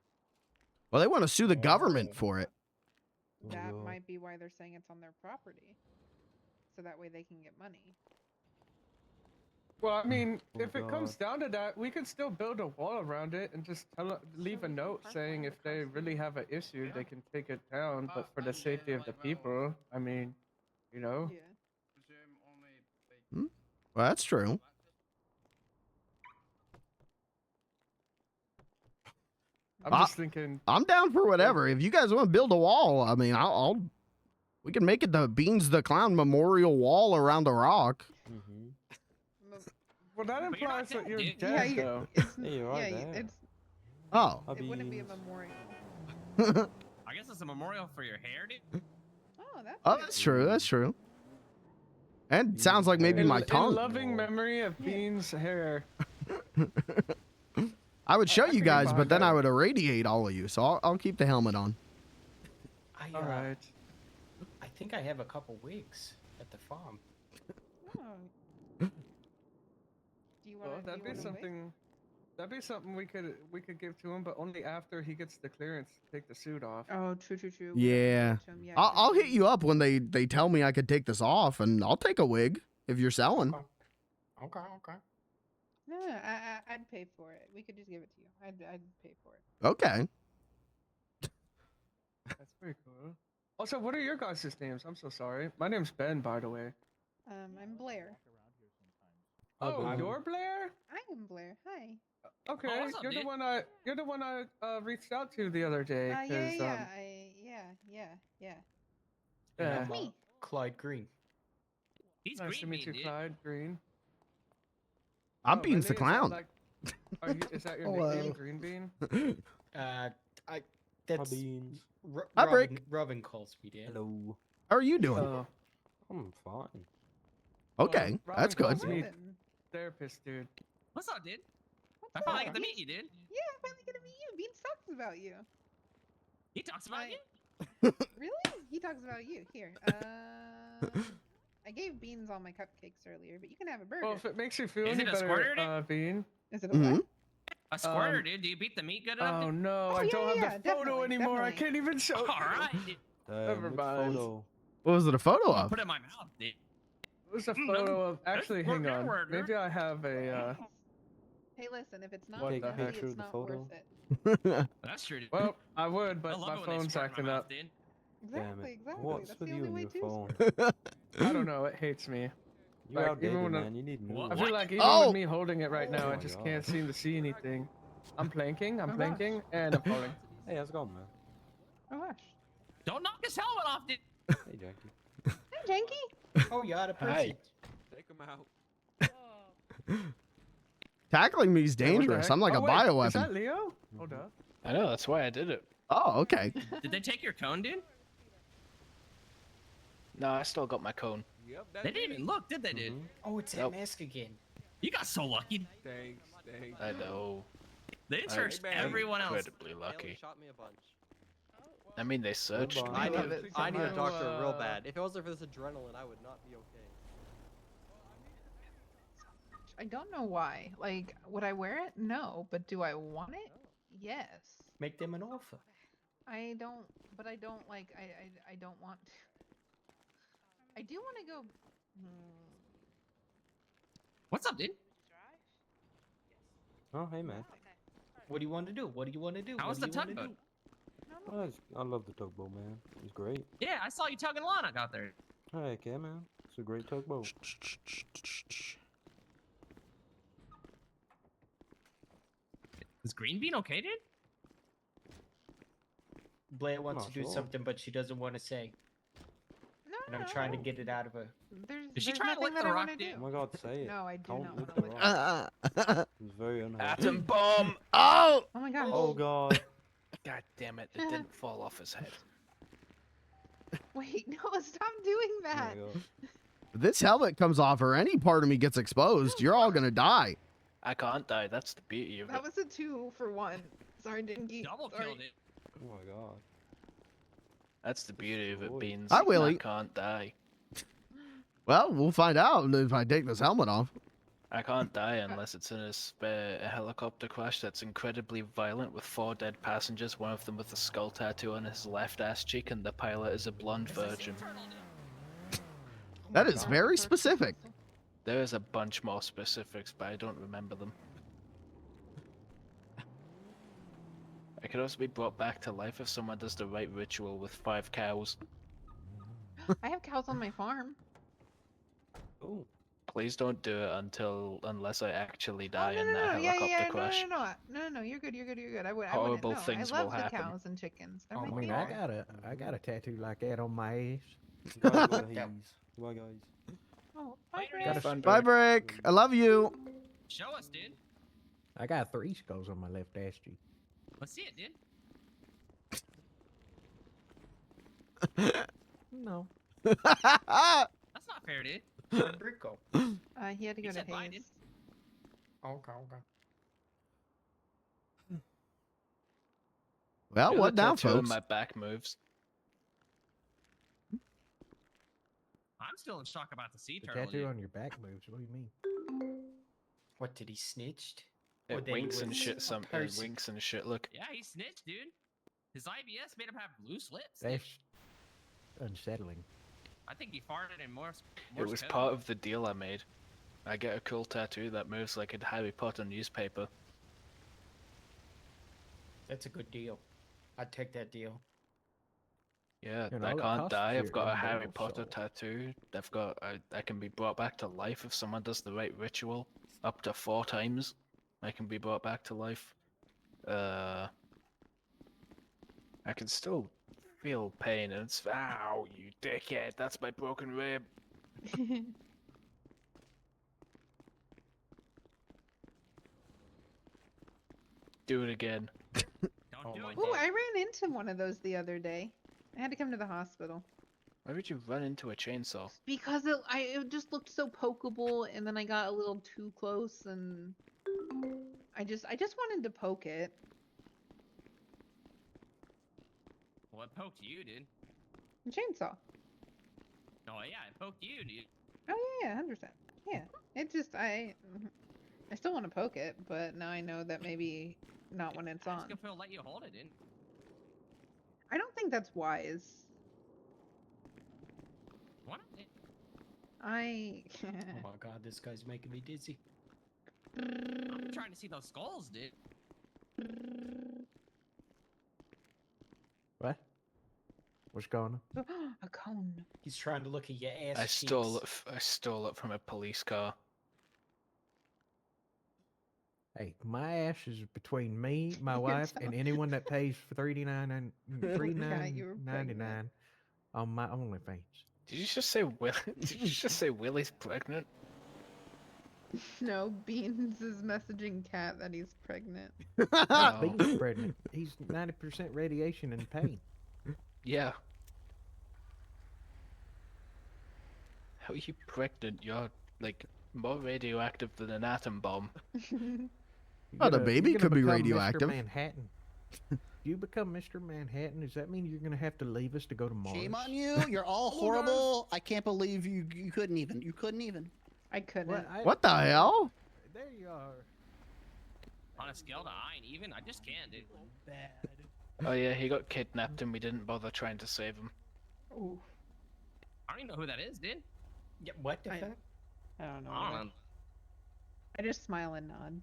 Well, they want to sue the government for it. that Oh, might be why they're saying it's on their property. So that way they can get money. Well, I mean, Oh, if it comes God. down to that, we could still build a wall around it and just leave a note saying if they really have an issue, they can take it down. But for the safety of the people, I mean, you know. Yeah. Well, that's true. I'm Ah. just thinking. I'm down for whatever. If you guys want to build a wall, I mean, we can make it the Beans the Clown Memorial Wall around the rock. Mm-hmm. Well, that But you're not implies that dead, you're dude. dead, Yeah, though. It's Hey, you're right yeah, there. it's Oh. it wouldn't be a memorial. I guess it's a memorial for your hair, dude. Oh, that's Oh, good. that's true. That's true. And sounds like maybe my In tongue. loving memory of Bean's hair. I would show I you can get guys, but behind then that. I would irradiate all of you. So I'll keep the helmet on. All right. I think I have a couple wigs at the farm. Oh. Do you want Well, to? that'd be something. That'd be something we could give to him, but only after he gets the clearance to take the suit off. Oh, true. We have to give Yeah. it to 'em, yeah, I'll hit you up when they tell me I could take this off, and I'll take a wig if you're selling. Okay. No, I'd pay for it. We could just give it to you. I'd pay for it. Okay. That's pretty cool. Also, what are your guys' names? I'm so sorry. My name's Ben, by the way. I'm Blair. Oh, you're Blair? I am Blair. Hi. Okay, what's up, you're dude? the one I reached out to the other day. Yeah. 'cause, Yeah. yeah. I'm, Me. Clyde Green. He's Nice to green, meet you, dude. Clyde Green. I'm Oh, Beans the really? Is that Clown. like- is that your Hello. nickname, Green Bean? That's Beans. Hi, Brick. Robin calls me that. Hello. How are you doing? Oh, I'm fine. Okay, Robin that's good. calls me Robin. therapist, dude. What's up, dude? What's I finally up? get to meet you, dude. Yeah, I finally get to meet you. Beans talks about you. He talks about I- you. Really? He talks about you. Here. I gave Beans all my cupcakes earlier, but you can have a burger. Well, if it makes you feel Is any it a squirter, better, dude? Bean. Is it a Mhm. what? A squirter, dude. Do you beat the meat good enough? Oh dude? no, Oh, I yeah, don't yeah, have the photo definitely, anymore. I definitely. can't even show. All right, dude. Never Which mind. photo? What was it a photo I'll of? put it in my mouth, dude. It was a Mm, photo of. Actually, that's hang on. word, Maybe I have a. Hey, listen, if it's not What the fancy, heck? it's not worth it. That's true. Dude. Well, I would, I but love my it when they phone's squirt in acting my mouth, up. dude. Exactly, exactly. What's That's with the you only and way your to. phone? I don't know. It hates me. You're Like, outdated, even when man. You need new. I feel like even Oh! with me holding it right now, Oh I my just God. can't seem to see anything. I'm planking, Oh, gosh. and I'm falling. Hey, how's it going, man? Oh gosh. Don't knock his helmet off, dude. Hey, Jackie. Hey, Janky. Oh, you had a person. Hi. Take him out. Tackling me is Hey, what the dangerous. heck? I'm like Oh, a wait, bioweapon. Is that Leo? Hold up. I know, that's why I did it. Oh, okay. Did they take your cone, dude? No, I still got my cone. Yep, They didn't even look, did they, dude? Oh, it's that Nope. mask again. You got so lucky. Thanks. I know. They I'm searched everyone else. incredibly lucky. Shot me a bunch. I mean, they searched Goodbye. me. I need a Somehow, doctor real bad. If it wasn't for this adrenaline, I would not be okay. I don't know why. Like, would I wear it? No. But do I want it? Yes. Make them an offer. I don't. But I don't like. I don't want. I do want to go. What's up, dude? Oh, hey, man. What do you want to do? What do you want to do? How was the What do you wanna tugboat? do? I love the tugboat, man. It's great. Yeah, I saw you tugging along out there. Heck yeah, man. It's a great tugboat. Is Green Bean okay, dude? Blair wants Not to do sure. something, but she doesn't want to say. No. And I'm trying to get it out of her. Is she There's trying to nothing lick that the I rock, wanna dude? Oh my God, say it. No, I do Don't not lick wanna the lick rock. It's very unhealthy. Atom bomb! Oh! Oh my god. Oh God. God damn it, it didn't fall off his head. Wait, no, stop doing Oh that. my God. If this helmet comes off or any part of me gets exposed, you're all gonna die. I can't die, that's the beauty of That it. was a 2 for 1. Sorry, didn't geek. Double Sorry. killed it. Oh my God. That's the beauty of it, Boy. Beans. Hi, I Willie. can't die. Well, we'll find out if I take this helmet off. I can't die unless it's in a helicopter crash that's incredibly violent with 4 dead passengers, one of them with a skull tattoo on his left ass cheek, and the pilot is a blonde virgin. That is very specific. There is a bunch more specifics, but I don't remember them. I could also be brought back to life if someone does the right ritual with 5 cows. I have cows on my farm. Oh. Please don't do it unless I actually die Oh, no, in no, that no. Yeah, helicopter yeah, crash. No, you're good, you're good, you're good. I wouldn't. Horrible No, things I will love the happen. cows and chickens. They're I my mean, favorite. I got a tattoo like that on my ass. Guys, bye guys. Oh, Bye, bye, Rick. Got a, Fun, Bye, Brick. I love you. Show us, dude. I got 3 skulls on my left ass cheek. Let's see it, dude. No. That's not fair, dude. Where'd Brick go? He had to He go to said bye, Hayes. dude. Okay, okay. Well, You know what the now, tattoo on folks? my back moves. I'm still in shock about the sea The turtle, tattoo dude. on your back moves. What do you mean? What, did he snitched? Or It that he winks and was shit. a It person? winks and shit. Look. Yeah, he snitched, dude. His IBS made him have loose lips. That's unsettling. I think he farted in Morse. It was part of the deal I made. I get a cool tattoo that moves like a Harry Potter newspaper. That's a good deal. I'd take that deal. Yeah, You know, I it can't costs die. you I've got a your Harry immortal Potter soul. tattoo. I can be brought back to life if someone does the right ritual. Up to 4 times, I can be brought back to life. I can still feel pain, and it's ow, you dickhead! That's my broken rib. Do it again. Don't do it. Ooh, I ran into one of those the other day. I had to come to the hospital Why would you run into a chainsaw? because it just looked so pokeable, and then I got a little too close, and I just wanted to poke it. What poked you, dude? A chainsaw. Oh yeah, it poked you, dude. Oh yeah, 100%. Yeah, it just I still want to poke it, but now I know that maybe not when it's on. Ask if he'll let you hold it, dude. I don't think that's wise. What? Oh my god, this guy's making me dizzy. I'm trying to see those skulls, dude. What? What's going on? A cone. He's trying to look at your ass I stole cheeks. it. I stole it from a police car. Hey, my ass is between me, my wife, and anyone that pays for $39.99 on my OnlyFans. Did you just say Will? Did you just say Willie's pregnant? No, Beans is messaging Cat that he's pregnant. Beans pregnant. He's 90% radiation and pain. Yeah. How are you pregnant? You're like more radioactive than an atom bomb. Oh, the baby you're could gonna be become radioactive. Mr. Manhattan. You become Mr. Manhattan, does that mean you're gonna have to leave us to go to Mars? Shame on you. You're all horrible. I can't believe you couldn't even. You couldn't even. I couldn't. What the hell? There you are. On a scale to I ain't even, I just can't, dude. Bad. Oh yeah, he got kidnapped and we didn't bother trying to save him. Ooh. I don't even know who that is, dude. Yeah, what the fuck? I don't know. I don't know. I just smile and nod.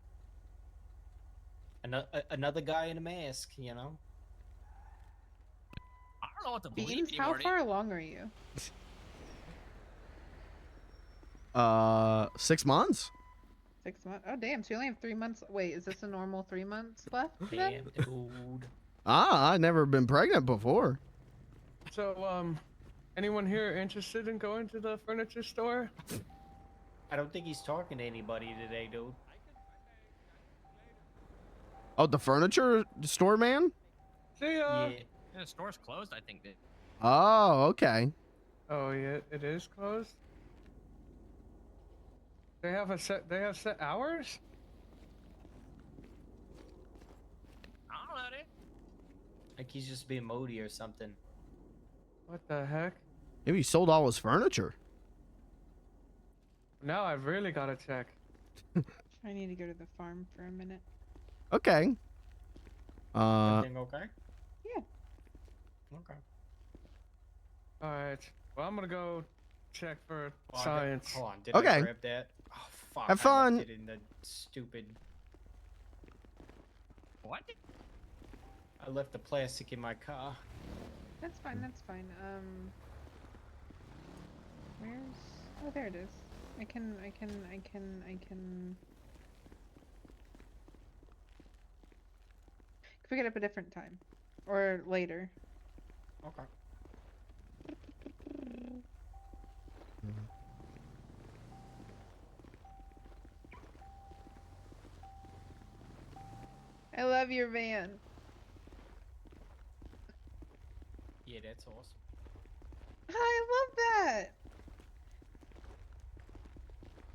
Another guy in a mask, you know? I don't know what to believe Beans, how anymore, dude. far along are you? 6 months. 6 months? Oh, damn. So you only have 3 months. Wait, is this a normal 3 months left? Damn, dude. I've never been pregnant before. So, anyone here interested in going to the furniture store? I don't think he's talking to anybody today, dude. Oh, the furniture store man? See ya. Yeah. Yeah, the store's closed, I think, dude. Oh, okay. Oh yeah, it is closed. They have set hours? I don't know, dude. Like he's just being moody or something. What the heck? Maybe he sold all his furniture. Now I've really got to check. I need to go to the farm for a minute. Okay. Everything okay? Yeah. Okay. All right. Well, I'm gonna go check for Oh, I got- science. Hold on. Did Okay. I grab that? Oh fuck. Have I fun. left it in the stupid. What? I left the plastic in my car. That's fine. That's fine. Where's? Oh, there it is. I can. Pick it up a different time, or later. Okay. I love your van. Yeah, that's awesome. I love that.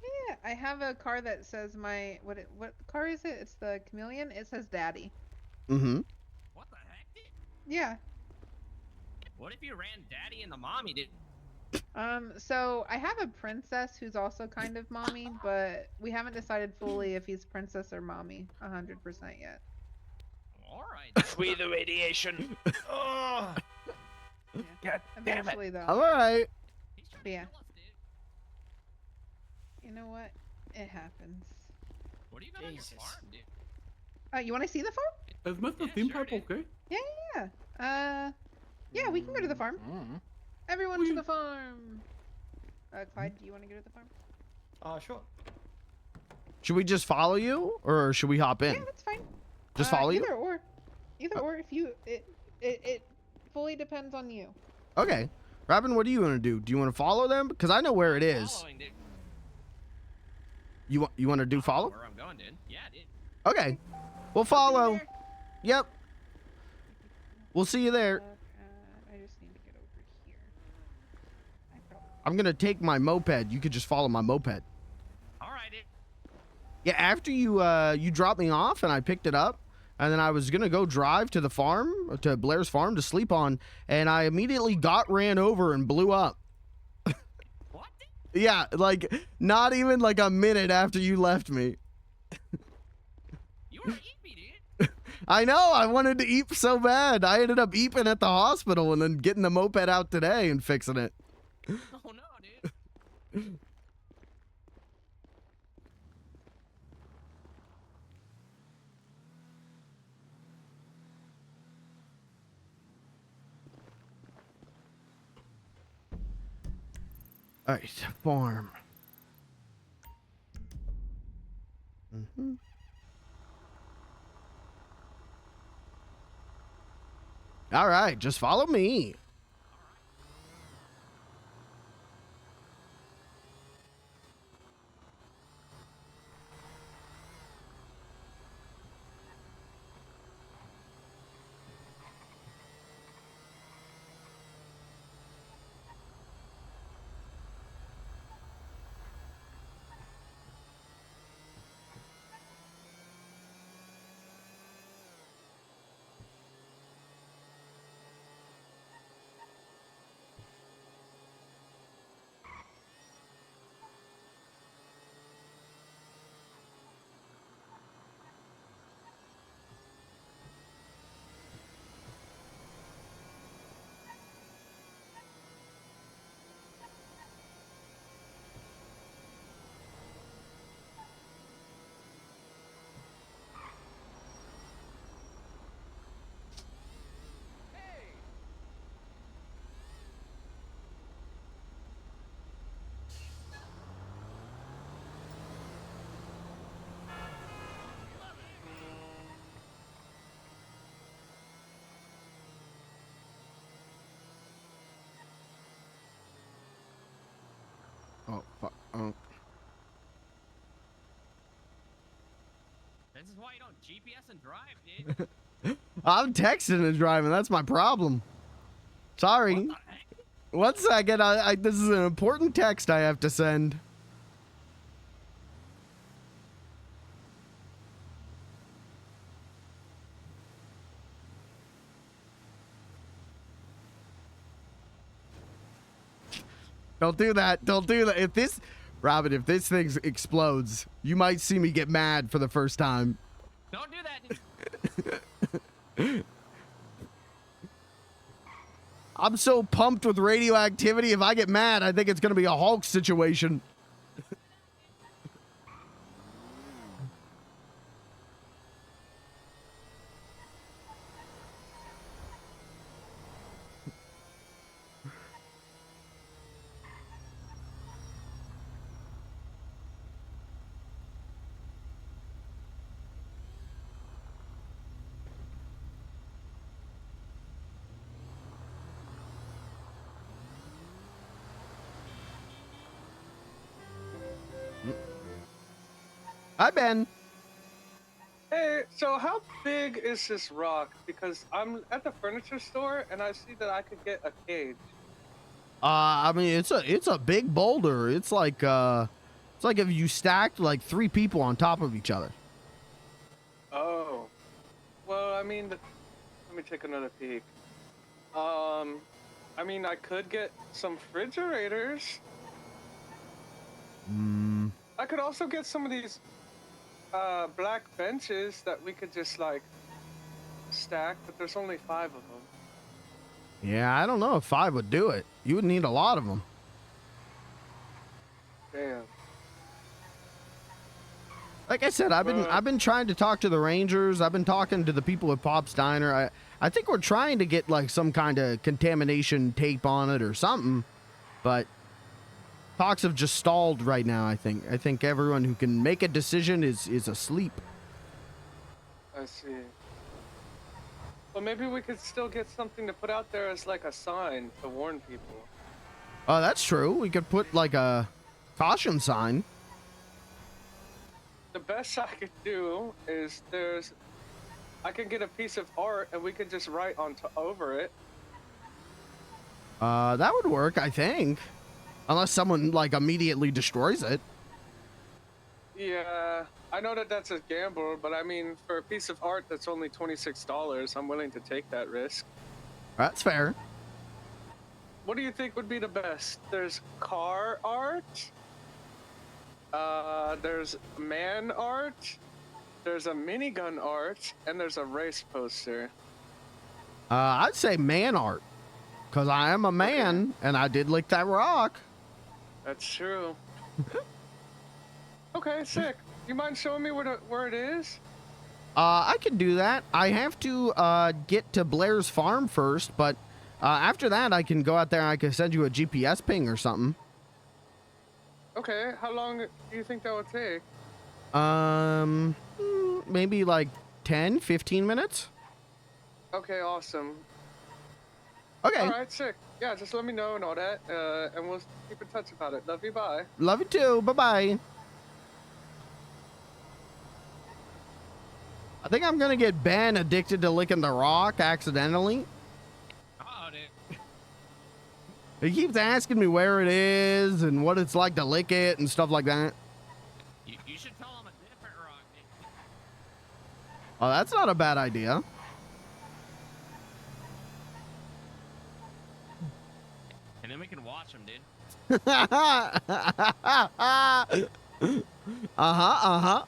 Yeah, I have a car that says my what car is it? It's the Chameleon. It says Daddy. Mm-hmm. What the heck, dude? Yeah. What if you ran daddy and the mommy, dude? So I have a princess who's also kind of mommy, but we haven't decided fully if he's princess or mommy 100% yet. Alright. Free the radiation. Oh. Yeah. God damn it. Eventually, though. All right. But yeah. You know what? It happens. What are you doing on your farm, dude? You want to see the farm? Is Mr. Theme Park okay? Yeah. Yeah, we can go to the farm. Everyone to the farm. Clyde, do you want to go to the farm? Sure. Should we just follow you, or should we hop in? Yeah, that's fine. Just follow you. Either or. If you, it fully depends on you. Okay. Robin, what do you want to do? Do you want to follow them? Because I know where it is. Following, dude. You want to do follow? Where I'm going, dude. Yeah, dude. Okay. We'll follow. Yep. We'll see you there. I just need to get over here. I'm gonna take my moped. You could just follow my moped. Alright, dude. Yeah, after you you dropped me off and I picked it up, and then I was gonna go drive to the farm, to Blair's farm to sleep on, and I immediately got ran over and blew up. What? Yeah, like not even like a minute after you left me. You were eepy, dude. I know, I wanted to eep so bad. I ended up eeping at the hospital and then getting the moped out today and fixing it. Oh no, dude. All right, farm. Mm-hmm. All right, just follow me. Oh, fuck. Oh. This is why you don't GPS and drive, dude. I'm texting and driving. That's my problem. Sorry. One second. This is an important text I have to send. Don't do that. Don't do that. If this, Robin, if this thing explodes, you might see me get mad for the first time. Don't do that. I'm so pumped with radioactivity. If I get mad, I think it's going to be a Hulk situation. Hi, Ben. Hey, so how big is this rock? Because I'm at the furniture store and I see that I could get a cage. I mean, it's a big boulder. It's like if you stacked like 3 people on top of each other. Oh, well, I mean, let me take another peek. I mean, I could get some refrigerators. I could also get some of these black benches that we could just like stack, but there's only 5 of them. Yeah, I don't know if 5 would do it. You would need a lot of them. Damn. Like I said, I've been trying to talk to the Rangers. I've been talking to the people at Pop's Diner. I think we're trying to get like some kind of contamination tape on it or something, but talks have just stalled right now. I think everyone who can make a decision is asleep. I see. Well, maybe we could still get something to put out there as like a sign to warn people. Oh, that's true. We could put like a caution sign. The best I could do is I can get a piece of art and we could just write over it. That would work, I think. Unless someone like immediately destroys it. Yeah, I know that that's a gamble, but I mean, for a piece of art that's only $26, I'm willing to take that risk. That's fair. What do you think would be the best? There's car art. There's man art. There's a minigun art, and there's a race poster. I'd say man art, cause I am a man and I did lick that rock. That's true. Okay, sick. You mind showing me where it is? I can do that. I have to get to Blair's farm first, but after that I can go out there and I can send you a GPS ping or something. Okay, how long do you think that would take? Maybe like 10, 15 minutes. Okay, awesome. Okay. All right, sick. Yeah, just let me know and all that, and we'll keep in touch about it. Love you, bye. Love you too. Bye-bye. I think I'm gonna get Ben addicted to licking the rock accidentally. Oh, dude. He keeps asking me where it is and what it's like to lick it and stuff like that. You should tell him a different rock, dude. Oh, that's not a bad idea. And then we can watch him, dude. Uh-huh.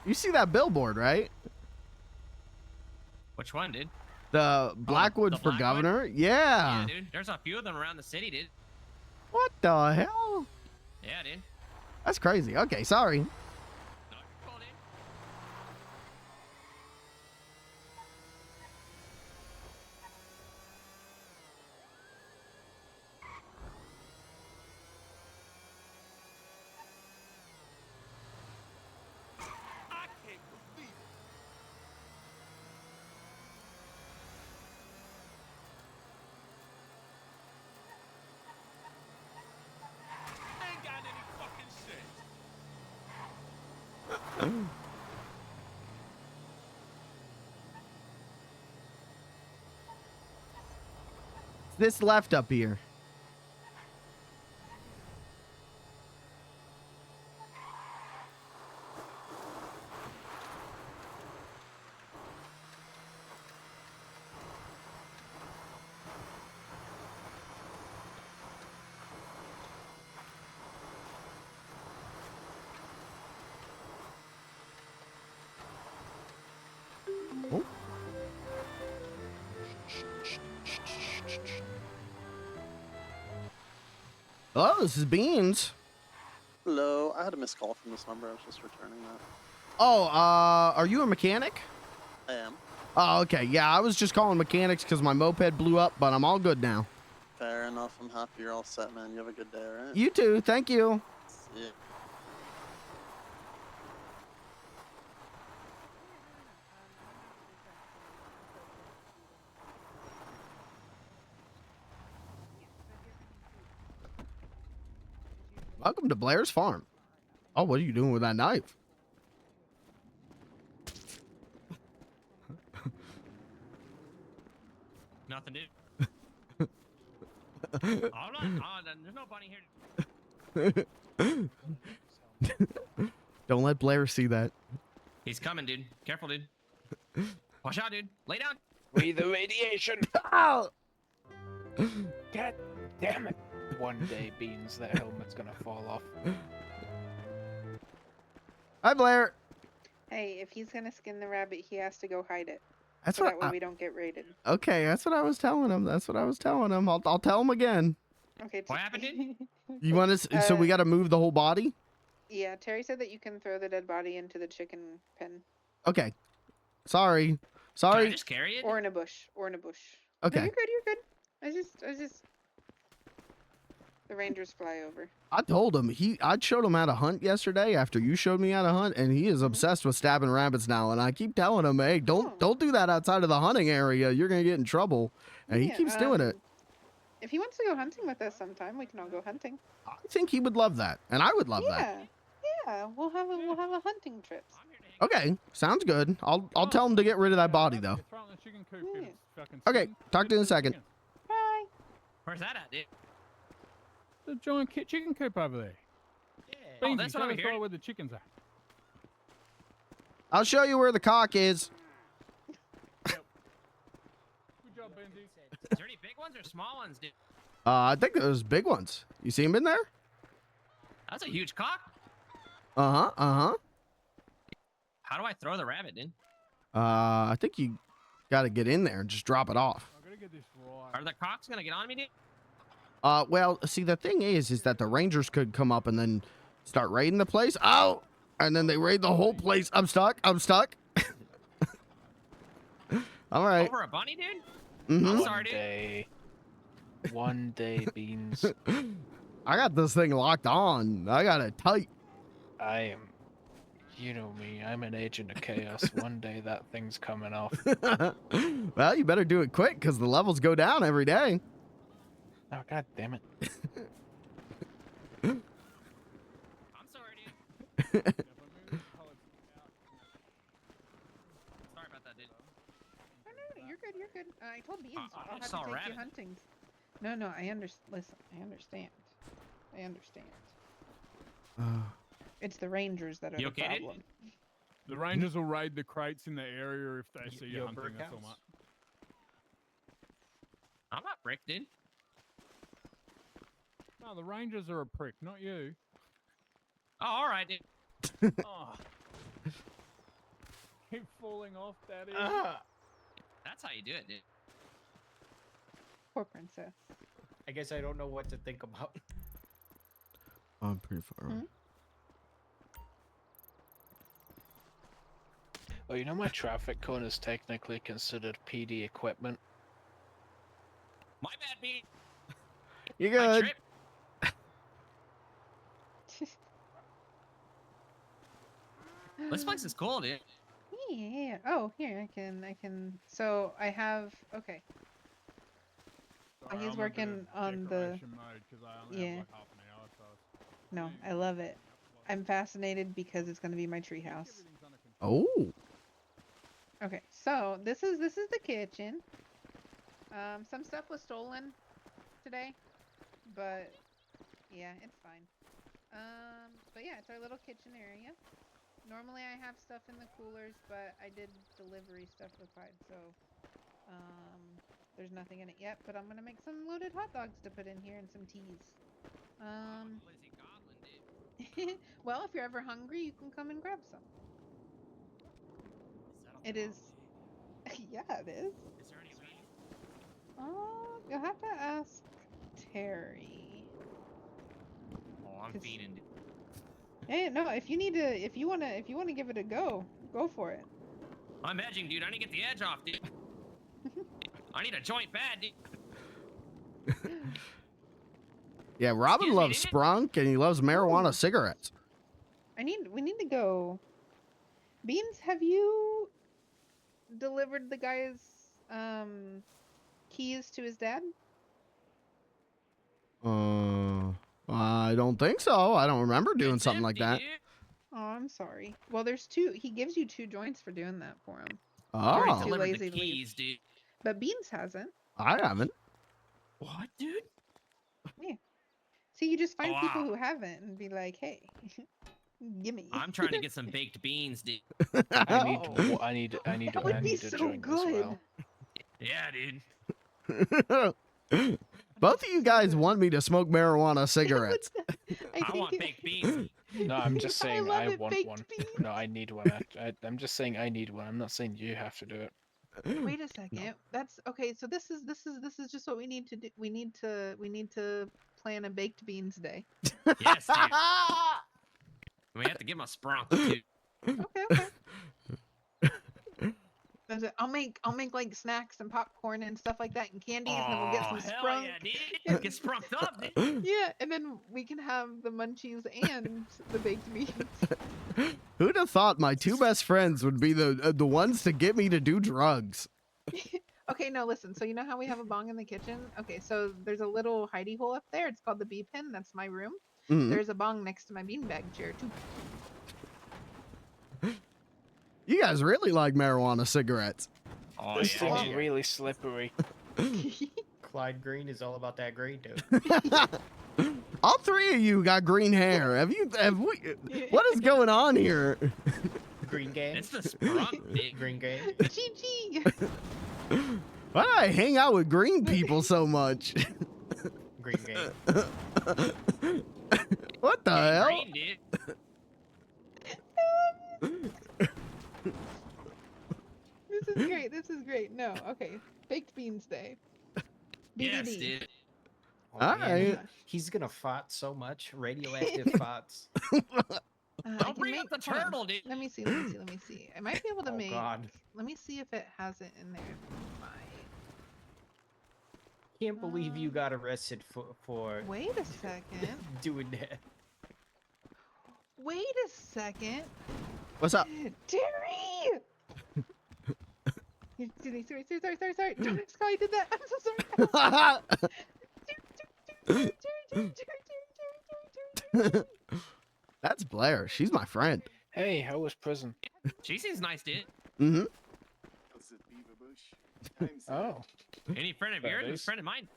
You see that billboard, right? Which one, dude? The Blackwood the for Blackwood? governor? Yeah. Yeah, dude. There's a few of them around the city, dude. What the hell? Yeah, dude. That's crazy. Okay, sorry. This left up here. Oh. Hello, this is Beans. Hello, I had a missed call from this number. I was just returning that. Oh, are you a mechanic? I am. Oh, okay. Yeah, I was just calling mechanics because my moped blew up, but I'm all good now. Fair enough. I'm happy you're all set, man. You have a good day, all right? You too. Thank you. Yeah. Welcome to Blair's Farm. Oh, what are you doing with that knife? Nothing, dude. Hold on. There's no bunny here. Don't let Blair see that. He's coming, dude. Careful, dude. Watch out, dude. Lay down. We the radiation. Ow! God damn it. One day, Beans, that helmet's gonna fall off. Hi, Blair. Hey, if he's gonna skin the rabbit, he has to go hide it. That's so what that way I- we don't get raided. Okay, that's what I was telling him. I'll tell him again. Okay. What happened, dude? You want to? So we got to move the whole body. Yeah, Terry said that you can throw the dead body into the chicken pen. Okay. Sorry. Can I just carry it? Or in a bush. Or in a bush. Okay. No, you're good. You're good. I just. The rangers fly over. I told him I showed him how to hunt yesterday after you showed me how to hunt, and he is obsessed with stabbing rabbits now. And I keep telling him, hey, don't do that outside of the hunting area. You're gonna get in trouble. And he Yeah, keeps doing it. If he wants to go hunting with us sometime, we can all go hunting. I think he would love that, and I would love that. Yeah, we'll have a hunting trip. Okay, sounds good. I'll tell him to get rid of that body though. Okay, talk to you in a second. Where's that at, dude? The giant chicken coop over there. Yeah. Beansy, this show one over us here. right where the chickens are. I'll show you where the cock is. Good job, Beansy. Is there any big ones or small ones, dude? I think those big ones. You see them in there? That's a huge cock. Uh-huh. How do I throw the rabbit, dude? I think you got to get in there and just drop it off. I gotta get this right. Are the cocks gonna get on me, dude? Well, see, the thing is that the Rangers could come up and then start raiding the place. Oh, and then they raid the whole place. I'm stuck. All right. Over a bunny, dude? Mhm. I'm sorry, dude. One day, Beans. I got this thing locked on. I got it tight. I am, you know me, I'm an agent of chaos. One day that thing's coming off. Well, you better do it quick because the levels go down every day. Oh, god damn it. I'm sorry, dude. Sorry about that, dude. Oh, no, you're good. I told Beans I I'll have saw a to take rabbit. you hunting. No, I understand. Listen, I understand. It's the Rangers that are You the okay, dude? problem. The Rangers will raid the crates in the area if they see you Yo, hunting. That's all, Brickhouse? mate. I'm not brick, dude. No, the Rangers are a prick, not you. Oh, all right, dude. Oh. Keep falling off, Daddy. That's how you do it, dude. Poor princess. I guess I don't know what to think about. I'm pretty far away. Oh, you know my traffic cone is technically considered PD equipment. My bad, B. You I good? tripped. This place is cool, dude. Yeah. Oh, here I can. So I have. Okay. Sorry, He's I'm a bit working of on the. decoration mode 'cause I only have Yeah. like half an hour, so it's- No, I love it. I'm fascinated because it's gonna be my treehouse. Oh. Okay, so this is the kitchen. Some stuff was stolen today, but yeah, it's fine. But yeah, it's our little kitchen area. Normally I have stuff in the coolers, but I did delivery stuff required, so there's nothing in it yet. But I'm gonna make some loaded hot dogs to put in here and some teas. Lizzie Goblin, dude. Well, if you're ever hungry, you can come and grab some. It is. Yeah, it is. Is there any way? You'll have to ask Terry. Oh, I'm feeding, dude. Hey, no, if you wanna give it a go for it. I'm edging, dude. I need to get the edge off, dude. I need a joint bad, dude. Yeah, Robin Excuse me, loves dude? Sprunk and he loves marijuana cigarettes. We need to go. Beans, have you delivered the guy's keys to his dad? I don't think so. I don't remember doing It's something like that. empty, dude. Oh, I'm sorry. Well, there's two. He gives you 2 joints for doing that for him. I already Oh, Too delivered lazy the to leave. keys, dude. But Beans hasn't. I haven't. What, dude? Yeah. See, you just find Oh, people wow. who haven't and be like, hey, gimme. I'm trying to get some baked beans, dude. I need That would be to so join as good. well. Yeah, dude. Both of you guys want me to smoke marijuana cigarettes. I want baked beans. No, I'm just I saying love I it, want baked one. No, I need one. I'm just saying I need one. I'm not saying you have to do it. Wait a second. That's okay. So this is just what we need to do. We need to plan a baked beans day. Yes, dude. We have to give him a sprunk, dude. Okay. That's it. I'll make like snacks and popcorn and stuff like that and candies, and then we'll get some hell sprunk. yeah, dude. Get sprunked up, dude. Yeah, and then we can have the munchies and the baked beans. Who'd have thought my 2 best friends would be the ones to get me to do drugs? Okay, no, listen. So you know how we have a bong in the kitchen? Okay, so there's a little hidey hole up there. It's called the bee pen. That's my room. Mhm. There's a bong next to my beanbag chair too. You guys really like marijuana cigarettes. Oh, This yeah, thing's dude. really slippery. Clyde Green is all about that green, dude. All three of you got green hair. Have we? What is going on here? Green game. It's the sprung, dude. Green game. GG. Why do I hang out with green people so much? Green game. What the hell? Green, dude. This is great. This is great. No, okay. Baked beans day. Yes, BBD. dude. Oh, man, Alright. he's gonna fart so much. Radioactive farts. Don't bring up the turtle, dude. Let me see. Let me see. Let me see. I might be able to Oh, make. God. Let me see if it has it in there. Can't believe you got arrested for Wait a second. doing that. Wait a second. What's up? Terry! Sorry. Sky did that. I'm so sorry. That's Blair. She's my friend. Hey, how was prison? She seems nice, dude. Mm-hmm. Oh. Any friend of That yours is a is. friend of mine.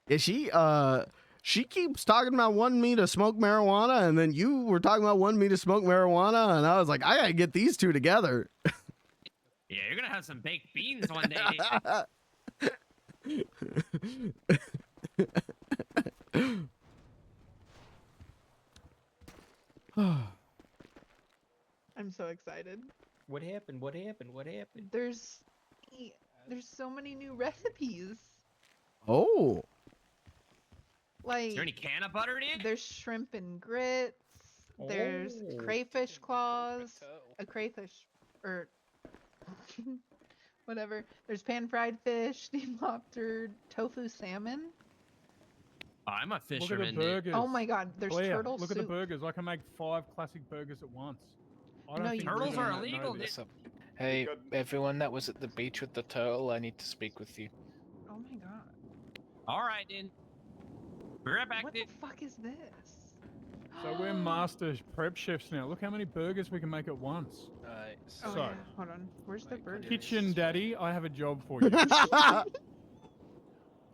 Yeah, she keeps talking about wanting me to smoke marijuana, and then you were talking about wanting me to smoke marijuana, and I was like, I gotta get these two together. Yeah, you're gonna have some baked beans one day, dude. I'm so excited. What happened? What happened? What happened? There's so many new recipes. Oh. Like, Is there any can of butter, dude? there's shrimp and grits. There's Oh. crayfish claws. A crayfish, or whatever. There's pan-fried fish, steamed lobster, tofu salmon. I'm a Look at the fisherman, dude. burgers. Oh my God, there's Blair, turtle look soup. at the burgers. I can make 5 classic burgers at once. I don't No, think you Turtles women are know illegal, this. dude. Hey, everyone that was at the beach with the turtle, I need to speak with you. Oh my God. All right, dude. Be right back, What dude. the fuck is this? So we're master prep chefs now. Look how many burgers we can make at once. Alright, Oh So, yeah, hold on. Where's the burger? Kitchen Daddy, I have a job for you.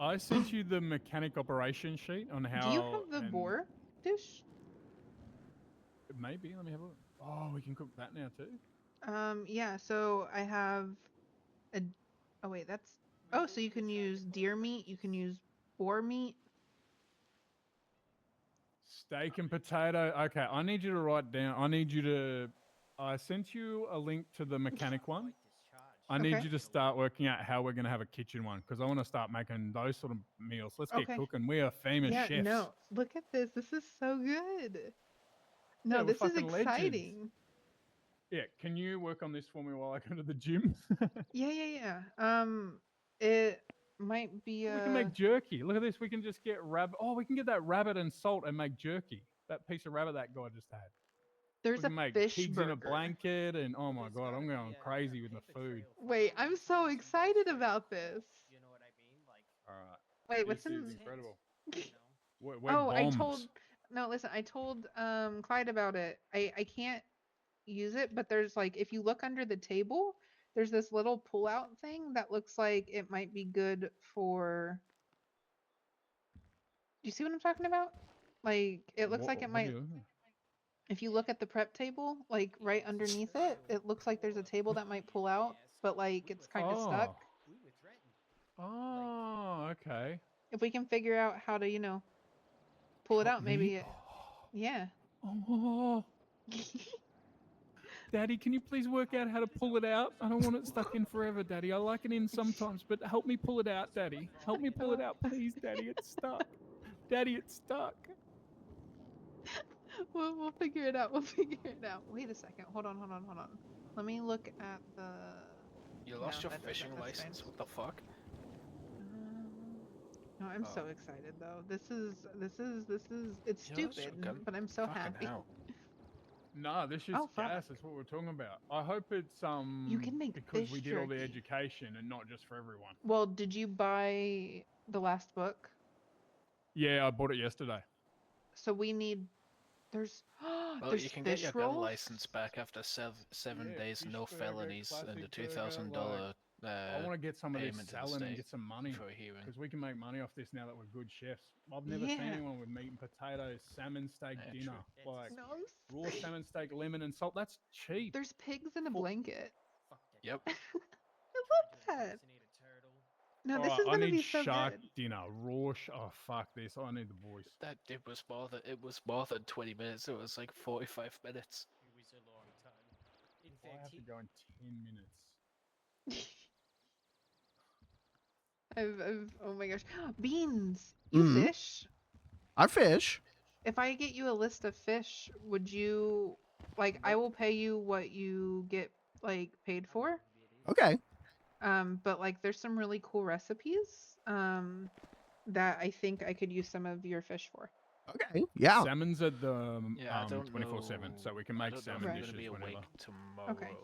I sent you the mechanic operation sheet on how. Do you have the and- boar dish? Maybe. Let me have a look. Oh, we can cook that now too. Yeah. So I have a. Oh wait, that's. Oh, so you can use deer meat. You can use boar meat. Steak and potato. Okay, I need you to write down. I need you to. I sent you a link to the mechanic one. I need Okay. you to start working out how we're going to have a kitchen one because I want to start making those sort of meals. Let's get Okay. cooking. We are famous Yeah. chefs. No. Look at this. This is so good. No, Yeah, we're this is fucking legends. exciting. Yeah, can you work on this for me while I go to the gym? Yeah. It might be We can make jerky. Look at this. We can just get rabbit. Oh, we can get that rabbit and salt and make jerky. That piece of rabbit that guy just had. There's we a can make fish pigs in a burger. blanket, and oh my god, I'm going crazy with the food. Wait, I'm so excited about this. All right. Wait, what's this in? is incredible. We're Oh, I bombs. told. No, listen. I told Clyde about it. I can't use it, but there's like if you look under the table, there's this little pull-out thing that looks like it might be good for. Do you see what I'm talking about? Like it looks like it might. If you look at the prep table, like right underneath it, it looks like there's a table that might pull out, but like it's kind of stuck. Oh, okay. If we can figure out how to, pull it out, maybe. Yeah. Oh. Daddy, can you please work out how to pull it out? I don't want it stuck in forever, Daddy. I like it in sometimes, but help me pull it out, Daddy. Help me pull it out, please, Daddy. It's stuck. Daddy, it's stuck. We'll figure it out. We'll figure it out. Wait a second. Hold on. Let me look at the. You lost your that's fishing fine. license? What the fuck? No, I'm so Oh. excited though. This is. It's You lost your stupid, gun? but I'm so Fucking happy. hell. No, this is Oh, fuck. gas. That's what we're talking about. I hope it's You can make because fish we did all the jerky. education and not just for everyone. Well, did you buy the last book? Yeah, I bought it yesterday. So we need. There's. Well, there's you can get your fish gun rolls? license back after seven Yeah, days, fish no burger, felonies, and a classic burger, $2,000 I want to get some of this payment to the selling and state get some money for a hearing. because we can make money off this now that we're good chefs. I've never seen Yeah. anyone with meat and potatoes, salmon steak Yeah, dinner, true. like No, I'm raw salmon steak, lemon and salt. That's cheap. There's pigs in a blanket. Yep. I love that. No, this Alright, is I gonna need be so shark good. dinner, raw. Oh fuck this! I need the voice. That it was more than 20 minutes. It was like 45 minutes. It was a long time. In I fact, have to go in 10 minutes. Oh my gosh, beans. You Mhm. fish? I fish. If I get you a list of fish, would you like? I will pay you what you get like paid for. Okay. But like, there's some really cool recipes. That I think I could use some of your fish for. Okay. Yeah. Salmon's at the Yeah, I don't 24/7, so we can make I don't know if salmon I'm gonna dishes be whenever. awake tomorrow. Okay.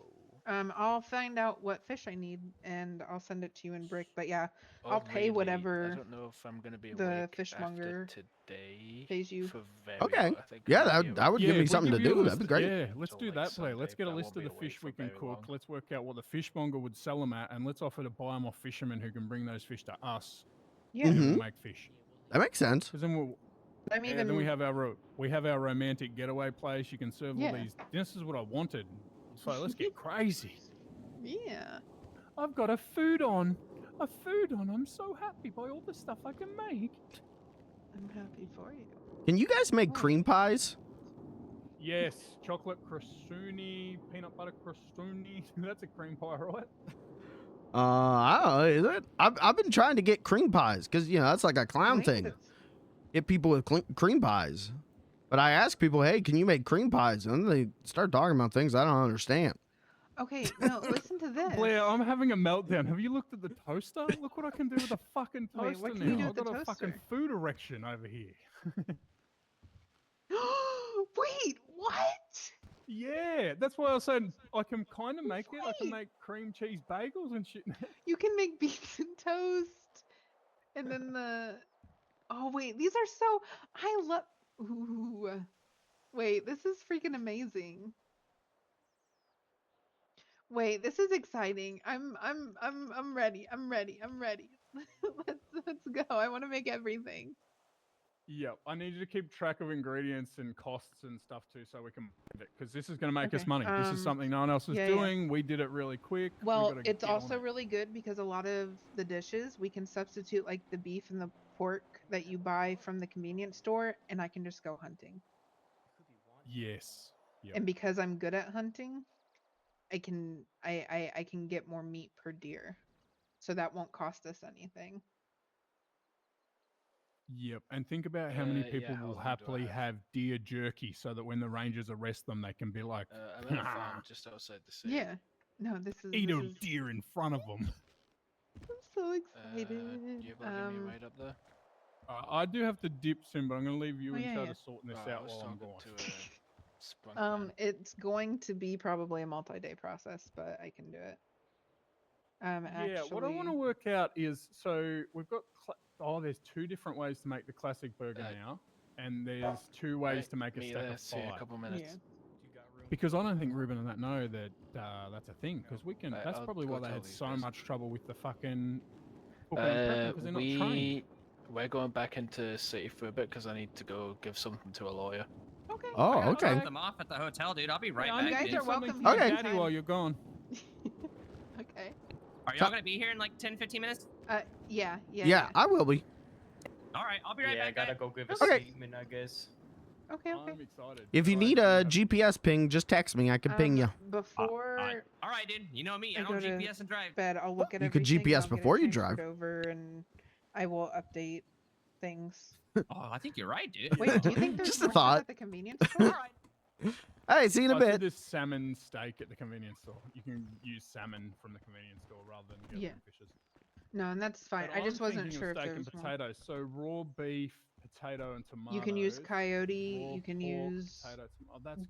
I'll find out what fish I need and I'll send it to you in brick. But yeah, Or I'll pay really, whatever I don't know if I'm gonna be the awake fishmonger after today pays you. for very Okay. long. I think Yeah, I'm gonna be that would awake give me if we something to give you a do. list That'd be of- great. Yeah, let's till, do like, that play. Let's Sunday, get a but I list won't of be the awake fish for we can very cook. long. Let's work out what the fishmonger would sell them at, and let's offer to buy them off fishermen who can bring those fish to us. Yeah. And then Mhm. we'll make fish. That makes sense. Because then we'll. I'm Yeah, even. then we have our romantic getaway place. You can serve Yeah. all these. This is what I wanted. So let's get crazy. Yeah. I've got a food on. I'm so happy by all the stuff I can make. I'm happy for you. Can you guys make cream pies? Yes, chocolate crostini, peanut butter crostini. That's a cream pie, right? I don't know. Is it? I've been trying to get cream pies because that's like a clown thing. Latest. Get people with cream pies. But I ask people, hey, can you make cream pies? And then they start talking about things I don't understand. Okay, no, listen to this. Blair, I'm having a meltdown. Have you looked at the toaster? Look what I can do with a fucking toaster Wait, what can now. you do I've with the got a fucking toaster? food erection over here. Wait, what? Yeah, that's why I said I can kind of make it. I can make cream cheese bagels and shit. You can make beans and toast. And then oh wait, these are so I love Ooh. Wait, this is freaking amazing. Wait, this is exciting. I'm ready. I'm ready. Let's go. I want to make everything. Yeah, I need you to keep track of ingredients and costs and stuff too, so we can make it because this is going to make us Okay, money. This is something no one else is yeah. doing. We did it really quick. We Well, gotta it's get on also it. really good because a lot of the dishes we can substitute like the beef and the pork that you buy from the convenience store, and I can just go hunting. Yes. Yep. And because I'm good at hunting, I can get more meat per deer, so that won't cost us anything. Yep, and think about how many yeah, people how will long do I happily have deer jerky, so that when the rangers arrest them, they can be like, I'm in a farm just outside the city. Yeah. No, this is. eat this a is- deer in front of them. I'm so excited. You able to get me right up there? I do have to dip soon, but I'm going to leave you Oh, in yeah, charge yeah. of sorting this I out was while I'm talking gone. to Sprunk Man. It's going to be probably a multi-day process, but I can do it. Yeah, what I want to work out is, so we've got, there's two different ways to make the classic burger now, and there's two ways Right, to make a me stack there, of see you in a 5. couple minutes. Yeah. Because I don't think Ruben and that know that that's a thing. Because we can. Right, That's I'll probably go why they tell had these so guys. much trouble with the fucking cooking and prepping because they're not trained. We're going back into city for a bit because I need to go give something to a lawyer. Okay. Oh, I gotta okay. drop them off at the hotel, dude. I'll be right I back. need to guys dude. are do something welcome for here your daddy anytime. while you're gone. Okay. Are y'all gonna be here in like 10, 15 minutes? Yeah. Yeah, I will be. All right, I'll be right Yeah, I back. gotta guys. go give a Okay. statement, I guess. Okay. I'm excited. If you So need I a do have- GPS ping, just text me. I can ping you. Before All right, dude. You know me. I I don't go to GPS and drive. bed, I'll look at You could everything. GPS I'll get it before you transferred drive. over, and I will update things. Oh, I think you're right, dude. Wait, do you think there's Just a more stuff thought. at the convenience store? Hey, see you in a I said bit. there's salmon steak at the convenience store. You can use salmon from the convenience store rather than get Yeah. from fishes. No, and that's fine. But I just I'm wasn't thinking sure of if steak there and was more. potatoes. So raw beef, potato, and tomato. You can use coyote. You can use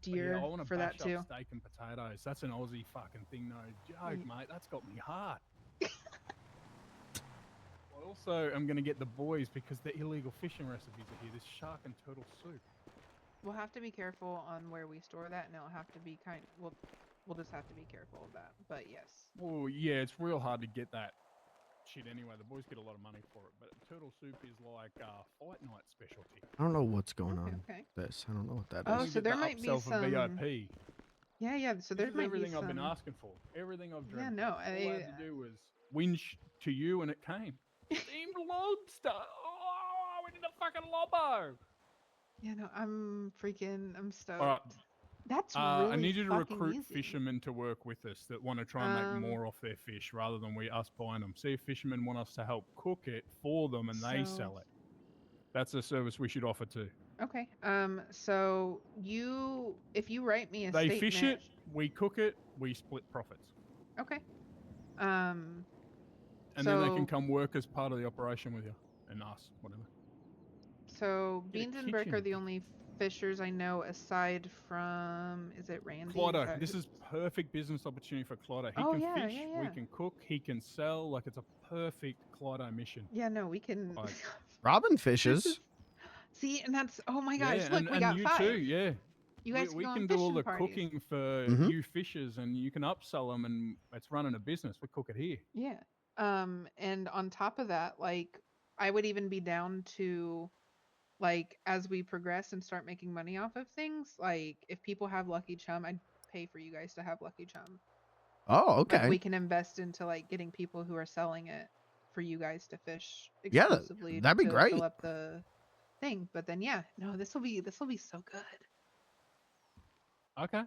deer I want to for that bash too. up steak and potatoes. That's an Aussie fucking thing, no joke, mate. That's got me hard. I also am going to get the boys because the illegal fishing recipes are here. This shark and turtle soup. We'll have to be careful on where we store that, and it'll have to be we'll just have to be careful of that. But yes. Well, yeah, it's real hard to get that shit anyway. The boys get a lot of money for it, but turtle soup is like fight night specialty. I don't know what's going on. Okay. This. I don't know what that Oh, is. so there might be upsell for some VIP. Yeah. So there This is might everything be I've been some. asking for. Everything I've dreamed. Yeah, no, All I had to do was winch to you, and it came. Steamed lobster. Oh, we did a fucking lobo. Yeah, no, I'm stoked. All right. That's really I need you to fucking recruit easy. fishermen to work with us that want to try and make more off their fish rather than us buying them. See if fishermen want us to help cook it for them and they So- sell it. That's a service we should offer too. Okay. So if you write me a They statement. fish it, we cook it, we split profits. Okay. And then they can come work as part of the operation with you and us, whatever. So Get a Beans and Brick are kitchen. the only fishers I know aside from, is it Randy? Clydo, this is perfect business opportunity for Clydo. He Oh, can yeah, fish, yeah, we yeah. can cook, he can sell. Like, it's a perfect Clydo mission. Yeah, no, we can. Like, Robin fishes. See, and that's, oh my gosh, yeah, look, we and got you 5. too, yeah. You guys we go can on do all fishing the parties. cooking for Mhm. you fishers, and you can upsell them, and it's running a business. We cook it here. Yeah. And on top of that, like, I would even be down to, like, as we progress and start making money off of things, like, if people have Lucky Chum, I'd pay for you guys to have Lucky Chum. Oh, Like, okay. we can invest into, like, getting people who are selling it for you guys to fish Yeah, exclusively that'd be to great. fill up the thing. But then, yeah, no, this will be so good. Okay.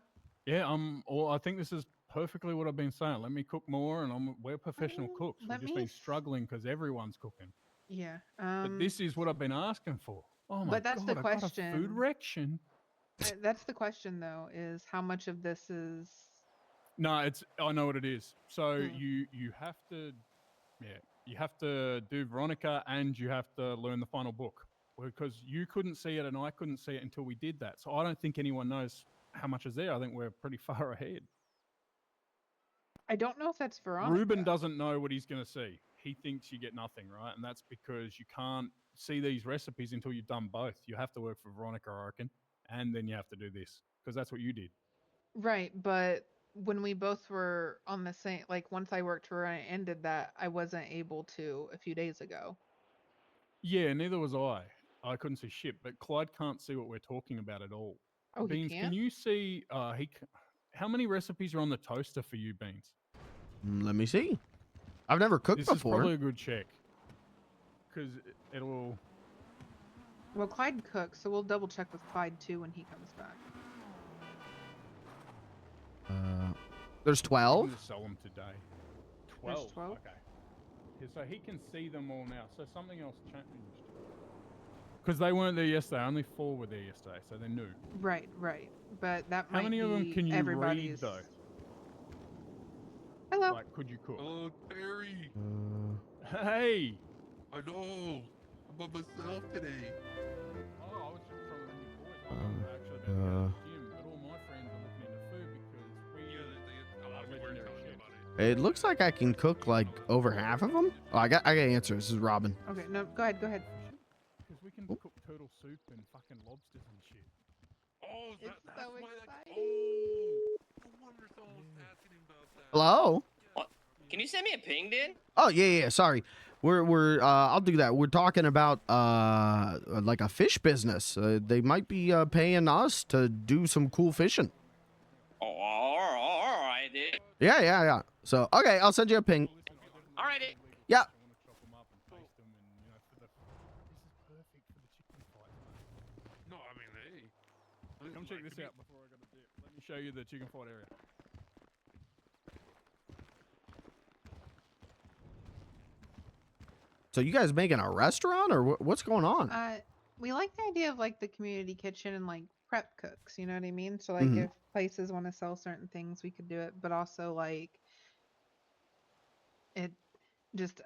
Yeah, I think this is perfectly what I've been saying. Let me cook more, and we're professional cooks. We've let just me been struggling because everyone's cooking. Yeah. But this is what I've been asking for. Oh my But that's god, the I got a food question. erection. That's the question, though, is how much of this is. No, I know what it is. So Hmm. you have to, you have to do Veronica, and you have to learn the final book because you couldn't see it and I couldn't see it until we did that. So I don't think anyone knows how much is there. I think we're pretty far ahead. I don't know if that's Veronica. Ruben doesn't know what he's going to see. He thinks you get nothing, right? And that's because you can't see these recipes until you've done both. You have to work for Veronica, I reckon, and then you have to do this because that's what you did. Right, but when we both were on the same, like, once I worked for and I ended that, I wasn't able to a few days ago. Yeah, neither was I. I couldn't see shit, but Clyde can't see what we're talking about at all. Oh, he Beans, can't? can you see? How many recipes are on the toaster for you, Beans? Let me see. I've never cooked This before. is probably a good check because it'll. Well, Clyde cooks, so we'll double check with Clyde too when he comes back. There's I'm 12. gonna sell them today. 12? 12. Okay. Yeah, so he can see them all now. So something else changed. Because they weren't there yesterday. Only 4 were there yesterday, so they're new. Right. But that How might many be of them can you everybody's. read though? Hello. Like, could you cook? Oh, Terry. Hey. I know. I'm by myself today. Oh, I was just trying to ring your boys. I'm actually about to go to the gym, but all my friends are looking into food because we legendary chefs. It looks like I can cook like over half of them. Oh, I got answers. This is Robin. Okay, no, go ahead. Because we can cook turtle soup and fucking lobsters and shit. Oh, It's so exciting. Oh, no wonder someone was asking about that. Hello. Can you send me a ping, dude? Oh yeah. Sorry. We're I'll do that. We're talking about like a fish business. They might be paying us to do some cool fishing. Oh, all right, dude. Yeah. So okay, I'll send you a ping. All right, dude. Yeah. No, I mean, hey. Come check this out before I go to dip. Let me show you the chicken fight area. So you guys making a restaurant or what's going on? We like the idea of like the community kitchen and like prep cooks. You know what I mean? So like Mhm. if places want to sell certain things, we could do it. But also like it just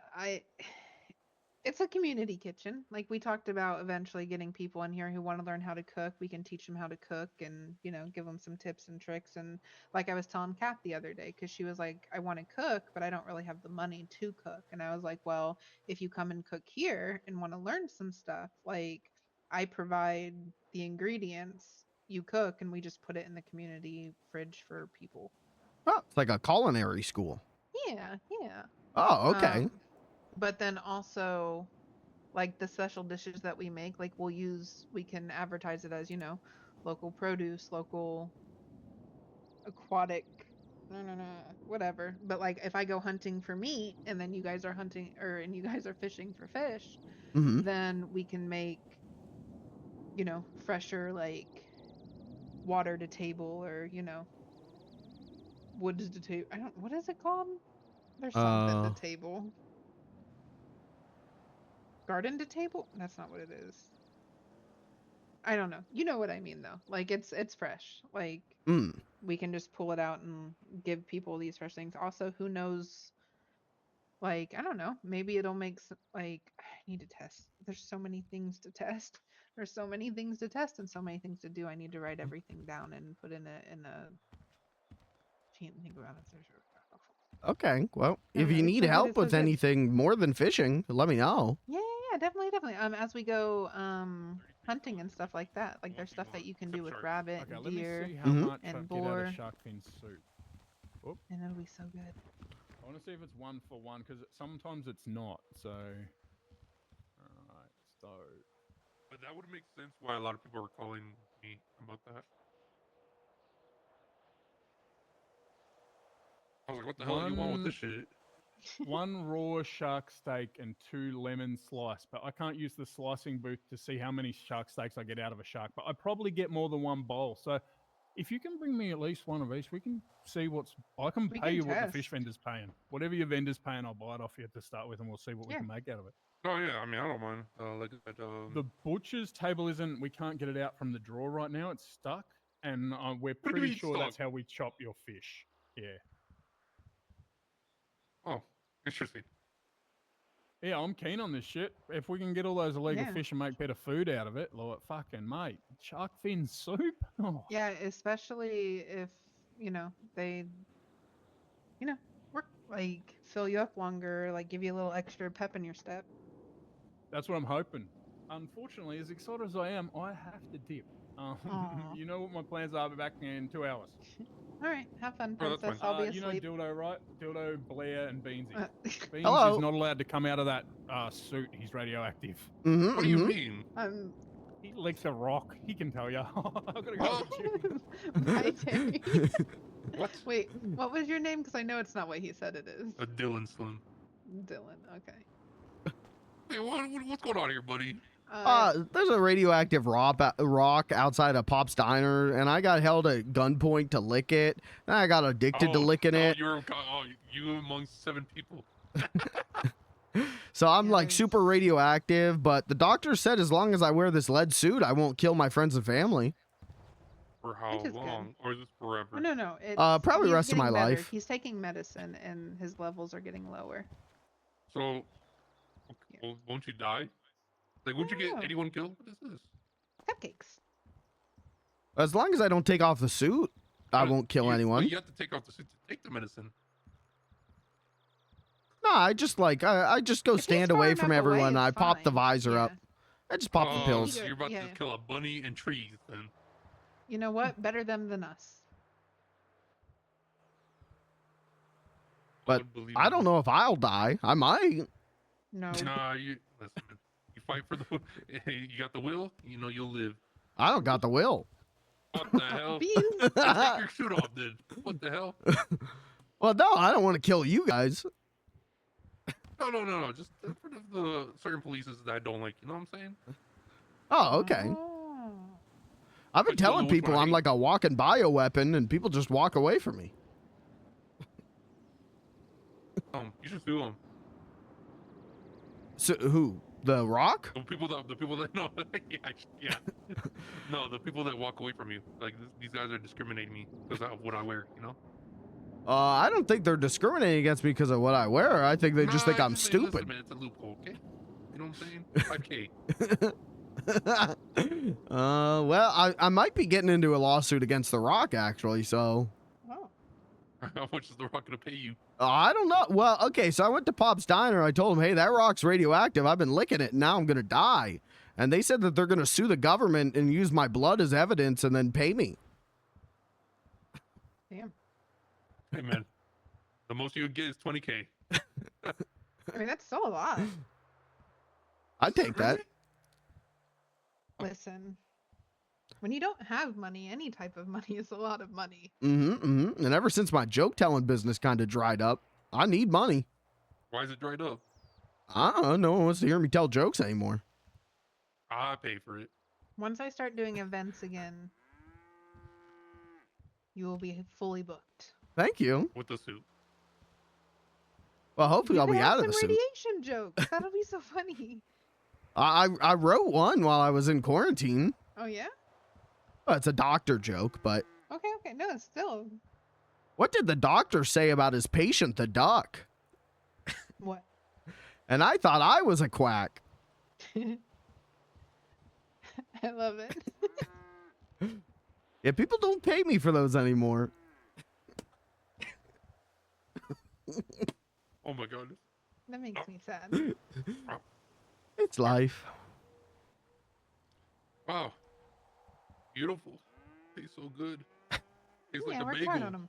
it's a community kitchen. Like we talked about eventually getting people in here who want to learn how to cook. We can teach them how to cook and, give them some tips and tricks. And like I was telling Kat the other day, because she was like, I want to cook, but I don't really have the money to cook. And I was like, well, if you come and cook here and want to learn some stuff, like I provide the ingredients, you cook, and we just put it in the community fridge for people. Oh, it's like a culinary school. Yeah, yeah. Oh, okay. But then also, like the special dishes that we make, like we can advertise it as, local produce, local aquatic, whatever. But like if I go hunting for meat and then you guys are and you guys are fishing for fish, then we can make, fresher, like water to table, or woods to table. What is it called? There's something to table. Garden to table? That's not what it is. I don't know. You know what I mean though. Like it's fresh. Like we can just pull it out and give people these fresh things. Also, who knows? Like I don't know. Maybe it'll make I need to test. There's so many things to test. There's so many things to test and so many things to do. I need to write everything down and put in a. Can't think about it. Okay. Well, if know, you it's need so good, help it's so with good. anything more than fishing, let me know. Yeah, definitely. As we go hunting and stuff like that, like there's stuff that you can do with rabbit Okay, and let me deer see how much I and get out boar, of shark fin soup. Oop. and it'll be so good. I want to see if it's 1 for 1 because sometimes it's not. So, alright, so. But that would make sense why a lot of people are calling me about that. I was like, what the hell do you want with this shit? 1 raw shark steak and 2 lemon slice, but I can't use the slicing booth to see how many shark steaks I get out of a shark, but I probably get more than 1 bowl. So if you can bring me at least 1 of each, we can see I can pay you what the fish vendor's paying. Whatever your vendor's paying, I'll buy it off you to start with and we'll see what we can make out of it. Oh yeah, I mean, I don't mind. The butcher's table we can't get it out from the drawer right now. It's stuck, and we're What do you pretty mean sure that's stuck? how we chop your fish. Yeah. Oh, interesting. Yeah, I'm keen on this shit. If we can get all those illegal fish and make better food out of it, like fucking mate, shark fin soup. Oh. Yeah, especially if they, work like fill you up longer, like give you a little extra pep in your step. That's what I'm hoping. Unfortunately, as excited as I am, I have to dip. You know what my plans are. I'll be back in 2 hours. All right, have fun, Oh, that's princess. fine. I'll be You know asleep. Dildo, right? Dildo, Blair, and Beansy. Beans Hello. is not allowed to come out of that suit. He's radioactive. What do you mean? He licks a rock. He can tell you. I've got to go to the gym. Bye, Terry. What? Wait, what was your name? Because I know it's not what he said it is. Dylan Slim. Dylan. Okay. Hey, what's going on here, buddy? There's a radioactive rock outside of Pop's Diner, and I got held at gunpoint to lick it. Then I got addicted to licking it. You amongst 7 people. So I'm like super radioactive, but the doctor said as long as I wear this lead suit, I won't kill my friends and family. For how long? Or is this forever? Oh, no. Probably the rest of my getting better. life. He's taking medicine, and his levels are getting lower. So, well, won't you die? Like, won't you get anyone killed? What is this? Cupcakes. As long as I don't take off the suit, I won't kill anyone. But you have to take off the suit to take the medicine. No, I just I just go stand away from everyone. I pop the visor up. I just pop the pills. So you're about to kill a bunny and trees, then. You know what? Better them than us. But I don't know if I'll die. I might. No. Nah, you listen. You fight for the. You got the will. You know you'll live. I don't got the will. What the hell? Take your suit off, then. What the hell? Well, no, I don't want to kill you guys. No. Just for the certain polices that I don't like. You know what I'm saying? Oh, okay. I've been telling people I'm like a walking bioweapon, and people just walk away from me. You should sue them. So who? The Rock? The people that no, yeah. No, the people that walk away from you. Like these guys are discriminating me because of what I wear. You know. I don't think they're discriminating against me because of what I wear. I think they just think I'm stupid. Listen, man, it's a loophole, okay? You know what I'm saying? 5K. Well, I might be getting into a lawsuit against The Rock, actually, so. How much is The Rock gonna pay you? I don't know. Well, okay, so I went to Pop's Diner. I told him, hey, that rock's radioactive. I've been licking it, and now I'm going to die. And they said that they're going to sue the government and use my blood as evidence and then pay me. Damn. Hey man, the most you would get is 20K. I mean, that's still a lot. I'd take that. Listen, when you don't have money, any type of money is a lot of money. And ever since my joke telling business kind of dried up, I need money. Why is it dried up? I don't know. No one wants to hear me tell jokes anymore. I pay for it. Once I start doing events again, you will be fully booked. Thank you. With the suit. Well, hopefully I'll be out of the suit. Radiation jokes. That'll be so funny. I wrote one while I was in quarantine. Oh yeah? Well, it's a doctor joke, but Okay. No, still. what did the doctor say about his patient, the duck? What? And I thought I was a quack. I love it. Yeah, people don't pay me for those anymore. Oh my god. That makes me sad. It's life. Wow. Beautiful. Tastes so good. Tastes like Yeah, a worked bagel. hard on them.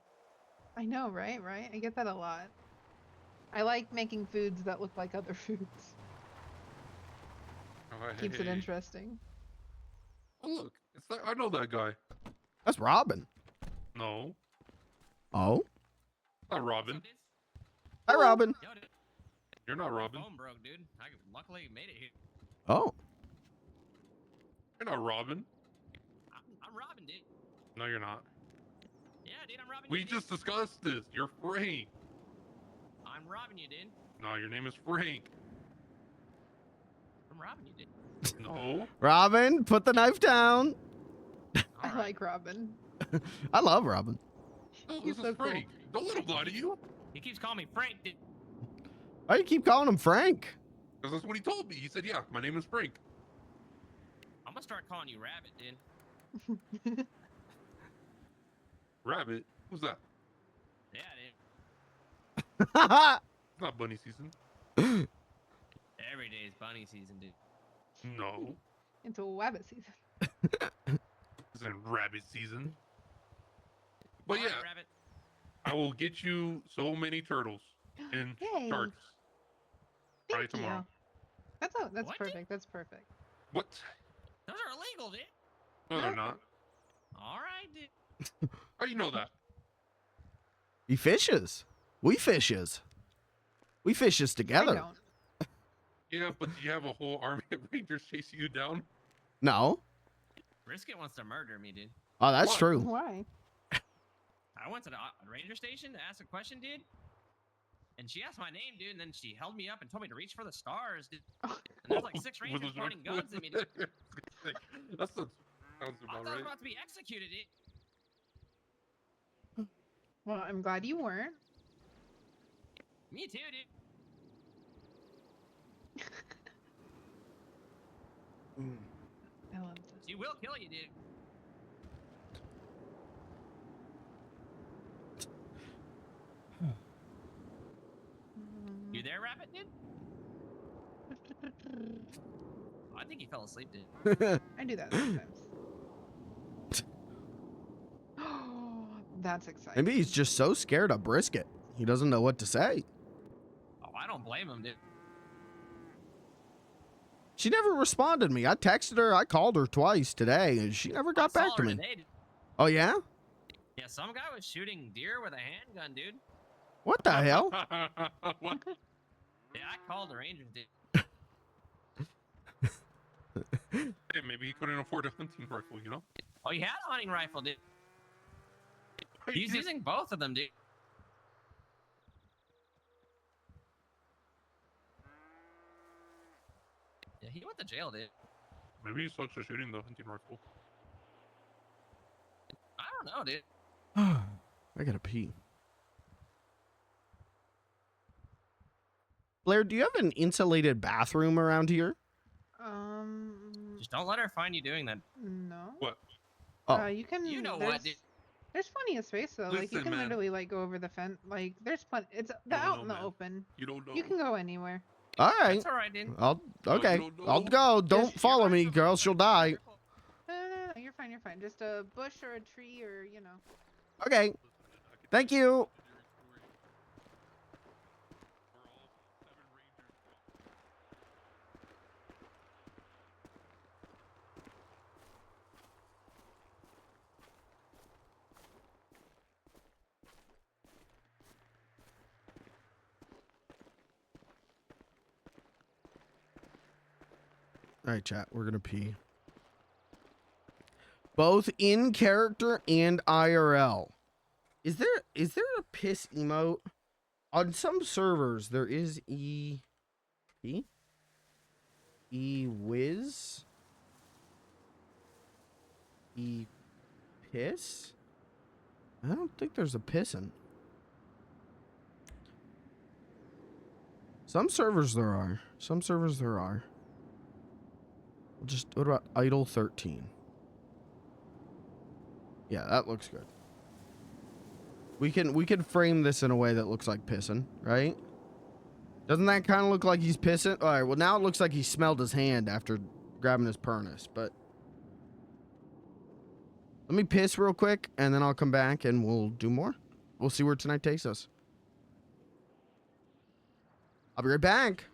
I know, right? I get that a lot. I like making foods that look like other foods. Oh, Keeps it hey. interesting. Oh, look. It's that, I know that guy. That's Robin. No. Oh? Not Robin. Hi, Robin. You're not Robin. Phone broke, dude. I luckily made it here. Oh. You're not Robin. I'm Robin, dude. No, you're not. Yeah, dude, I'm Robin. We just discussed this. You're Frank. I'm robbing you, dude. No, your name is Frank. I'm robbing you, dude. No. Robin, put the knife down. I like Robin. I love Robin. No, He's this so is Frank. Don't let him lie to you. He keeps calling me Frank, dude. Why do you keep calling him Frank? Because that's what he told me. He said, yeah, my name is Frank. I'm gonna start calling you Rabbit, dude. Rabbit? Who's that? Yeah, dude. It's not bunny season. Every day is bunny season, dude. No. Into a rabbit season. It's in rabbit season. But yeah, Rabbit. I will get you so many turtles and Yay. sharks. Thank tomorrow. you. That's perfect. That's perfect. What? Those are illegal, dude. No, they're not. All right, dude. How do you know that? He fishes. We fishes. We fishes together. Yeah, but do you have a whole army of rangers chasing you down? No. Brisket wants to murder me, dude. Oh, that's Why? true. Why? I went to the ranger station to ask a question, dude. And she asked my name, dude, and then she held me up and told me to reach for the stars, dude. And there's like 6 rangers pointing guns at me, dude. That sounds I about thought I was right. about to be executed, dude. Well, I'm glad you weren't. Me too, dude. I love this. She will kill you, dude. You there, Rabbit, dude? I think he fell asleep, dude. I do that sometimes. That's exciting. Maybe he's just so scared of Brisket. He doesn't know what to say. Oh, I don't blame him, dude. She never responded to me. I texted her. I called her twice today, and she never got back to me. Today, dude. Oh, yeah? Yeah, some guy was shooting deer with a handgun, dude. What the hell? What? Yeah, I called the rangers, dude. Hey, maybe he couldn't afford a hunting rifle, you know? Oh, he had a hunting rifle, dude. He's using both of them, dude. Yeah, he went to jail, dude. Maybe he sucks at shooting the hunting rifle. I don't know, dude. I gotta pee. Blair, do you have an insulated bathroom around here? Just don't let her find you doing that. No. What? Oh. You can. You know there's, what, dude. There's plenty of space though. Like you Listen, can man. literally like go over the fence. Like there's plenty. It's don't out know, in the man. open. You don't know. You can go anywhere. All right. That's all right, dude. Okay. don't know. I'll go. Don't follow me, girl. She'll die. No, you're fine. You're fine. Just a bush or a tree or you know. Okay. Thank you. All right, chat. We're gonna pee. Both in character and IRL. Is there a piss emote? On some servers there is whiz, piss. I don't think there's a pissin'. Some servers there are. Some servers there are. Just what about idle 13? Yeah, that looks good. We can frame this in a way that looks like pissing, right? Doesn't that kind of look like he's pissing? All right, well now it looks like he smelled his hand after grabbing his pernus, but let me piss real quick and then I'll come back and we'll do more. We'll see where tonight takes us. I'll be right back.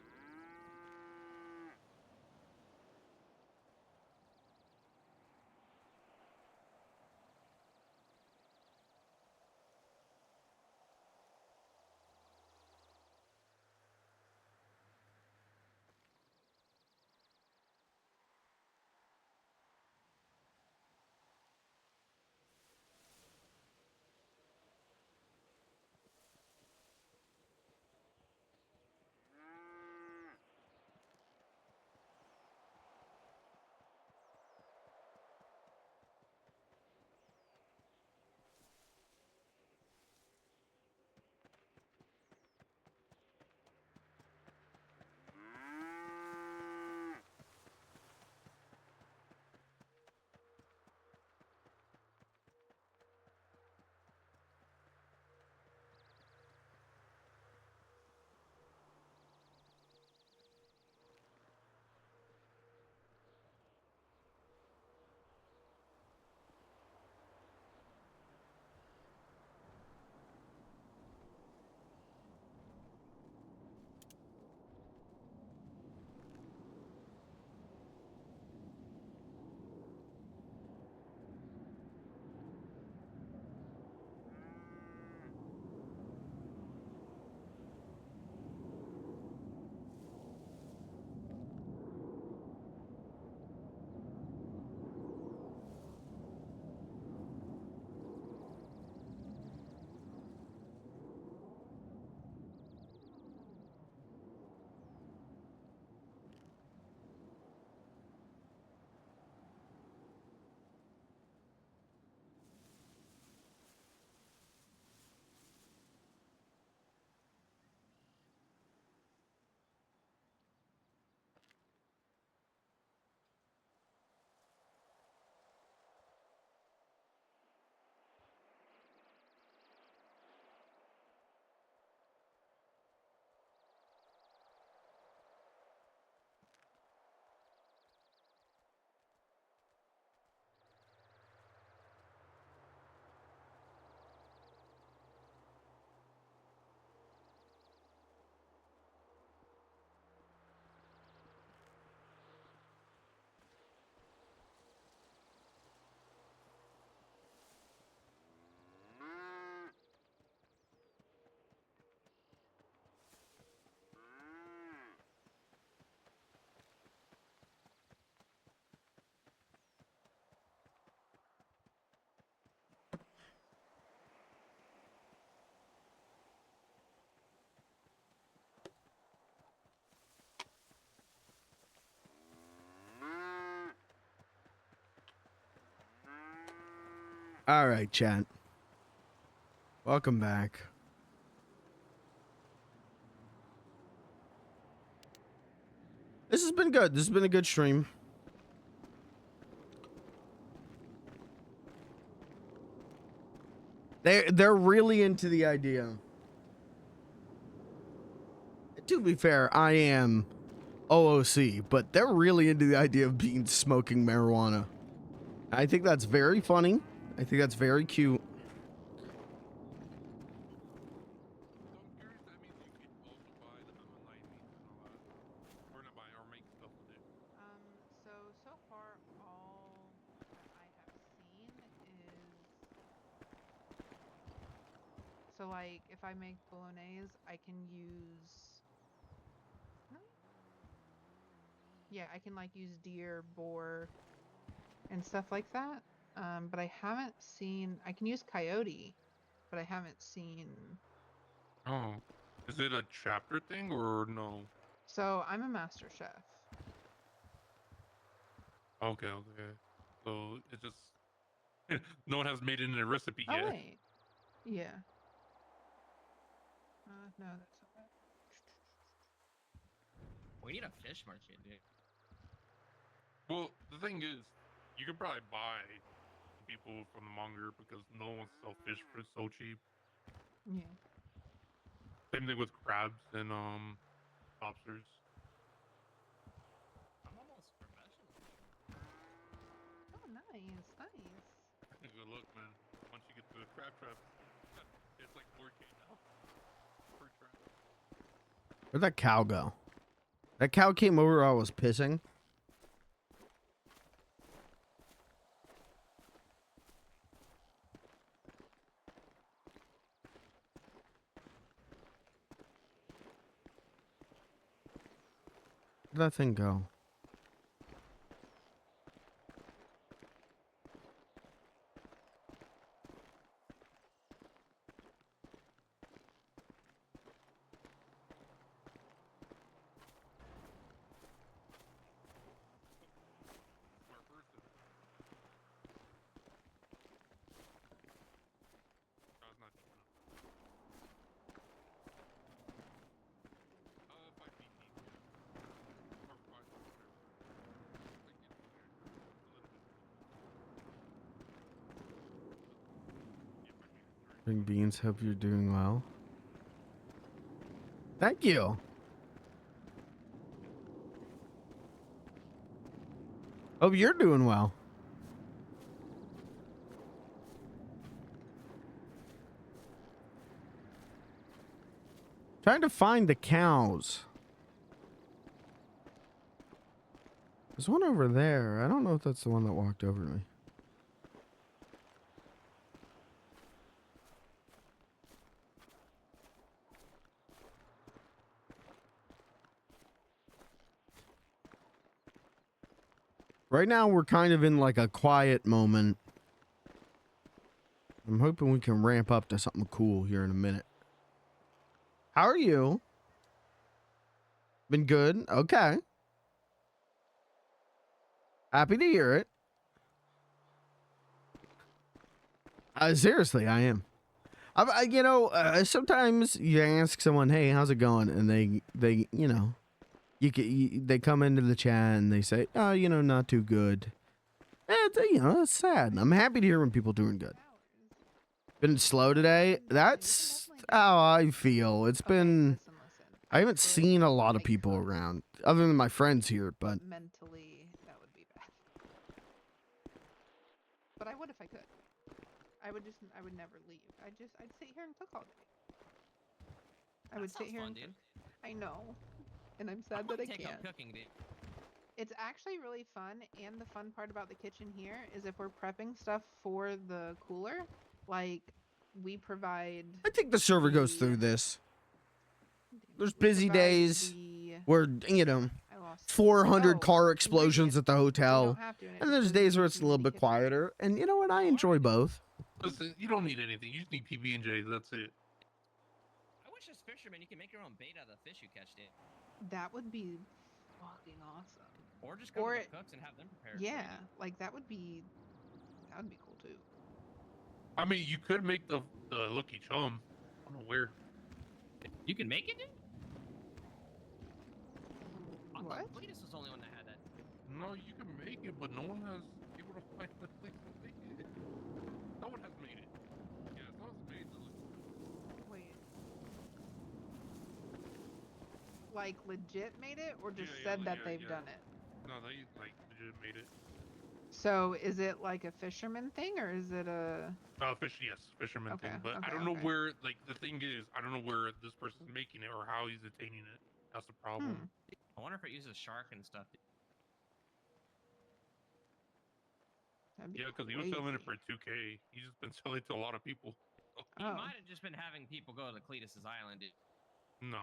All right, chat. Welcome back. This has been good. This has been a good stream. They're really into the idea. To be fair, I am OOC, but they're really into the idea of being smoking marijuana. I think that's very funny. I think that's very cute. So far all that I have seen is so like if I make bolognese, I can use Yeah, I can like use deer, boar, and stuff like that. But I haven't seen. I can use coyote, but I haven't seen. Oh, is it a chapter thing or no? So I'm a master chef. Okay, okay. So it just no one has made it in a recipe Oh yet. wait, yeah. No, that's not right. We need a fish market, dude. Well, the thing is, you could probably buy people from the monger because no one wants to sell fish for so cheap. Yeah. Same thing with crabs and lobsters. I'm almost professional. Oh, nice, nice. Good luck, man. Once you get to the crab traps, it's like 4K now per trap. Where'd that cow go? That cow came over while I was pissing. Where'd that thing go? Big Beans, hope you're doing well. Thank you. Hope you're doing well. Trying to find the cows. There's one over there. I don't know if that's the one that walked over to me. Right now, we're kind of in like a quiet moment. I'm hoping we can ramp up to something cool here in a minute. How are you? Been good? Okay. Happy to hear it. Seriously, I am. You know, sometimes you ask someone, "Hey, how's it going?" and they, you know, they come into the chat and they say, "Oh, you know, not too good." You know, it's sad. I'm happy to hear when people doing good. Been slow today. That's how I feel. It's been. I haven't seen a lot of people around, other than my friends here, but. Mentally, that would be bad. But I would if I could. I would never leave. I'd sit here and cook all day. I would sit here and cook. I know, and I'm sad that I Take can't. up cooking, dude. It's actually really fun, and the fun part about the kitchen here is if we're prepping stuff for the cooler, like we provide. I think the server goes through this. There's busy days where, you know, 400 car explosions at the hotel. And there's days where it's a little bit quieter. And you know what? I enjoy both. Listen, you don't need anything. You just need PB&J. That's it. I wish as fisherman you can make your own bait out of the fish you catch, dude. That would be fucking awesome. Or just go to the cooks and have them prepared. Yeah, like that would be cool too. I mean, you could make the Lucky Chum. I don't know where. You can make it, dude? What? Cletus was the only one that had that. No, you can make it, but no one has able to find the place to make it. Someone has made it. Yeah, someone's made the Wait. Like legit made it, or just said that they've done it? No, they like legit made it. So is it like a fisherman thing, or is it a? Yes, fisherman thing. But I don't know where. Like the thing is, I don't know where this person's making it or how he's attaining it. That's the problem. I wonder if it uses shark and stuff. Yeah, because he was selling it for 2K. He's just been selling it to a lot of people. He might have just been having people go to Cletus's island, dude. No,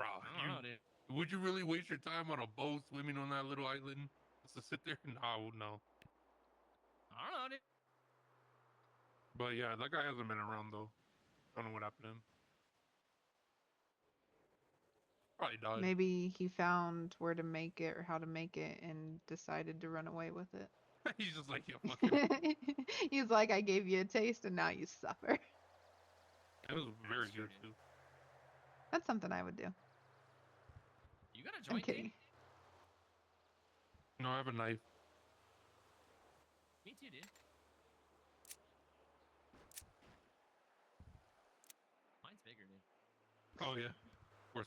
bro. I don't know, dude. Would you really waste your time on a boat swimming on that little island just to sit there? No. I don't know, dude. But yeah, that guy hasn't been around though. Don't know what happened to him. Probably died. Maybe he found where to make it or how to make it and decided to run away with it. He's just like, yeah, fuck it. He's like, I gave you a taste and now you suffer. It was very good too. That's something I would do. You got a I'm joint, dude? kidding. No, I have a knife. Me too, dude. Mine's bigger, dude. Oh yeah, of course.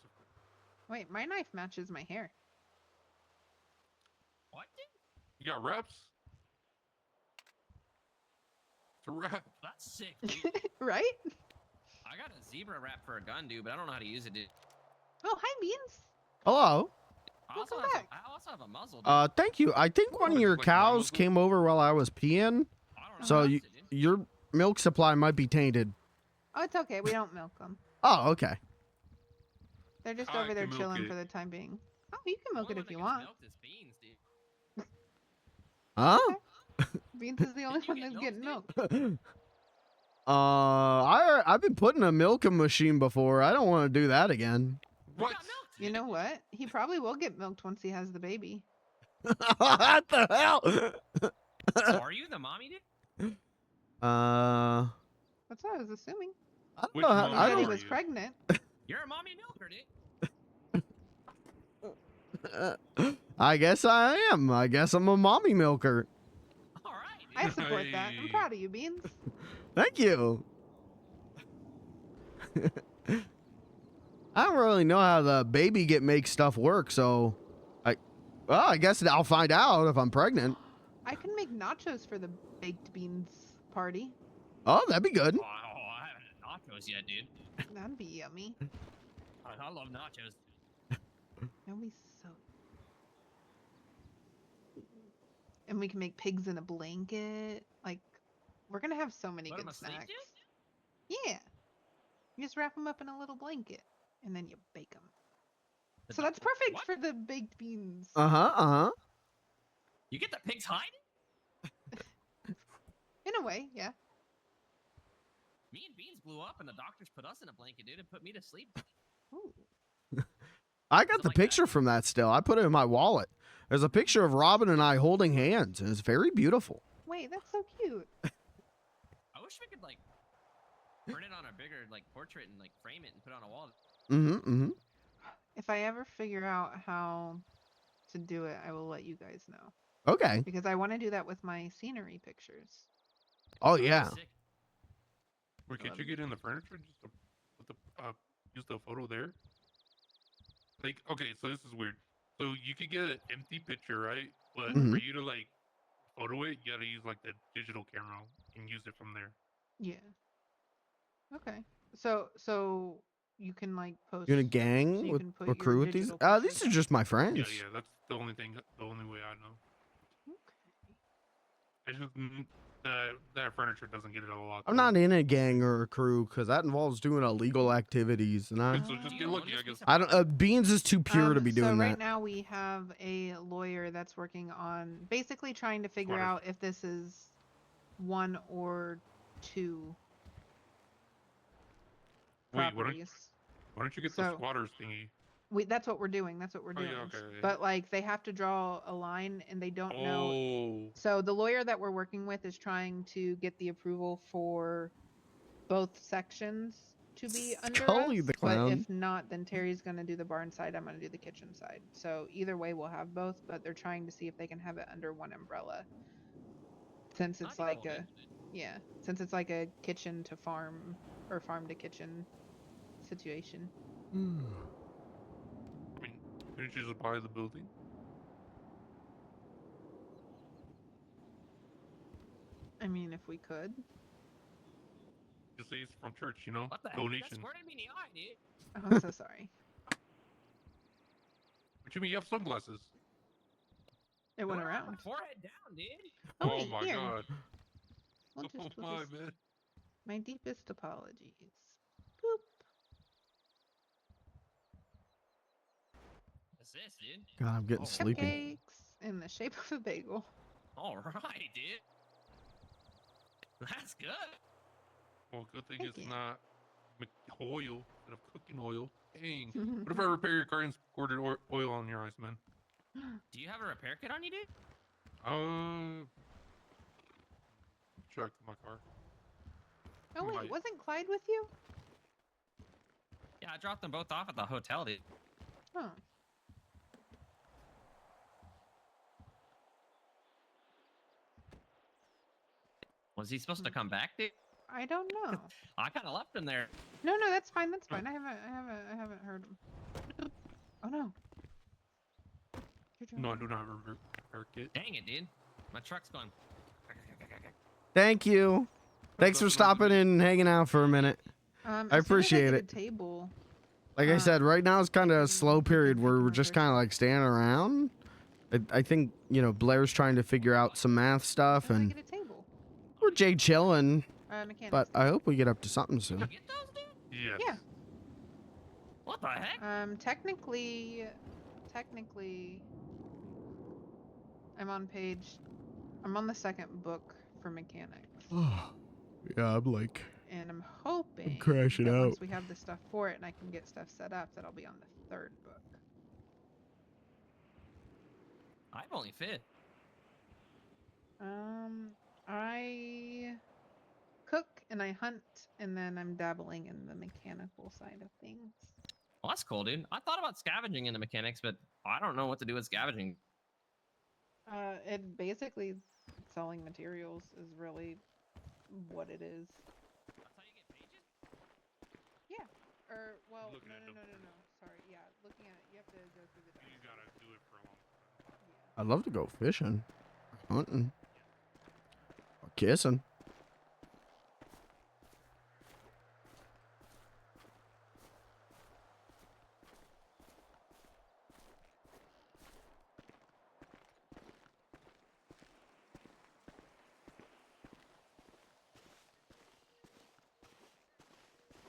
Wait, my knife matches my hair. What, dude? You got wraps? It's a wrap. That's sick, dude. Right? I got a zebra wrap for a gun, dude, but I don't know how to use it, dude. Oh, hi, Beans. Hello. I also have a muzzle, dude. Thank you. I think one of your cows came over while I was peeing, so your milk supply might be tainted. Oh, it's okay. We don't milk them. Oh, okay. They're just I over there can milk chilling it. for the time being. Oh, you can milk it if you want. Beans, dude. Huh? Beans is the only one that's getting milk. I've been putting a milking machine before. I don't want to do that again. What? You know what? He probably will get milked once he has the baby. What the hell? So are you the mommy, dude? That's what I was assuming. I don't know. I That he don't. was pregnant. You're a mommy milker, dude. I guess I am. I guess I'm a mommy milker. All right. I support that. I'm proud of you, Beans. Thank you. I don't really know how the baby make stuff work, so I guess I'll find out if I'm pregnant. I can make nachos for the baked beans party. Oh, that'd be good. Oh, I haven't had nachos yet, dude. That'd be yummy. I love nachos. That'd be so. And we can make pigs in a blanket. Like, we're gonna have so many Let 'em good asleep, snacks. dude? Yeah. You just wrap them up in a little blanket and then you bake them. So that's perfect for the baked beans. You get the pig's hide? In a way, yeah. Me and Beans blew up, and the doctors put us in a blanket, dude, and put me to sleep. Ooh. I got the picture from that still. I put it in my wallet. There's a picture of Robin and I holding hands, and it's very beautiful. Wait, that's so cute. I wish we could, like, print it on a bigger, like, portrait and, like, frame it and put it on a wall. If I ever figure out how to do it, I will let you guys know. Okay. Because I want to do that with my scenery pictures. Oh, yeah. Wait, can't you get in the furniture just to put the use the photo there? Like, okay, so this is weird. So you could get an empty picture, right? But for you to like photo it, you gotta use like the digital camera and use it from there. Yeah. Okay. So you can like post. You gonna gang you with can put or your crew with these? digital These are just my friends. Yeah, that's the only thing, the only way I know. I just that furniture doesn't get it a lot. I'm not in a gang or a crew because that involves doing illegal activities, and I. So just get lucky, I guess. I don't. Beans is too pure to be doing so right that. now we have a lawyer that's working on basically trying to figure Squatters. out if this is 1 or 2 Wait, properties. why don't you get the So- squatters thingy? That's what we're doing. That's what we're Oh, doing. yeah, okay, yeah. But like they have to draw a line and they don't know. Oh. So the lawyer that we're working with is trying to get the approval for both sections to be under Scully us. the But clown. if not, then Terry's gonna do the barn side. I'm gonna do the kitchen side. So either way, we'll have both. But they're trying to see if they can have it under one umbrella. Since it's like a, yeah, since it's like a kitchen to farm or farm to kitchen situation. I mean, couldn't you just buy the building? I mean, if we could. Just say it's from church, you know? What the heck? Donations. That squirted me in the eye, dude. Oh, I'm so sorry. What you mean you have sunglasses? It went Put it on around. my forehead down, dude. Oh, Oh wait, my here. god. We'll Oh just, my man. My deepest apologies. Boop. this, dude? God, I'm getting sleepy. Cupcakes in the shape of a bagel. All right, dude. That's good. Well, good thing Thank it's you. not oil instead of cooking oil. Dang. What if I repair your car and squirted oil on your eyes, man? Do you have a repair kit on you, dude? Check my car. Oh wait, Might. wasn't Clyde with you? Yeah, I dropped them both off at the hotel, dude. Huh. Was he supposed to come back, dude? I don't know. I kind of left him there. No, that's fine. That's fine. I haven't heard him. Oh no. No, I do not have a repair kit. Dang it, dude. My truck's going. Thank you. Thanks for stopping and hanging out for a minute. I appreciate it. Table. Like I said, right now it's kind of a slow period where we're just kind of like standing around. I think, you know, Blair's trying to figure out some math stuff, and we're Jay chilling. But I hope we get up to something soon. Yes. Yeah. What the heck? Technically, I'm on the second book for mechanics. Yeah, I'm like, And I'm hoping crashing that out. once we have the stuff for it and I can get stuff set up, that I'll be on the third book. I'm only fifth. I cook and I hunt, and then I'm dabbling in the mechanical side of things. Well, that's cool, dude. I thought about scavenging into mechanics, but I don't know what to do with scavenging. It basically selling materials is really what it is. That's how you get pages? Yeah. Or well, Looking at no. Sorry. Yeah, looking at it, you have to go through the. You gotta do it for a long time. I'd love to go fishing, hunting, or kissing.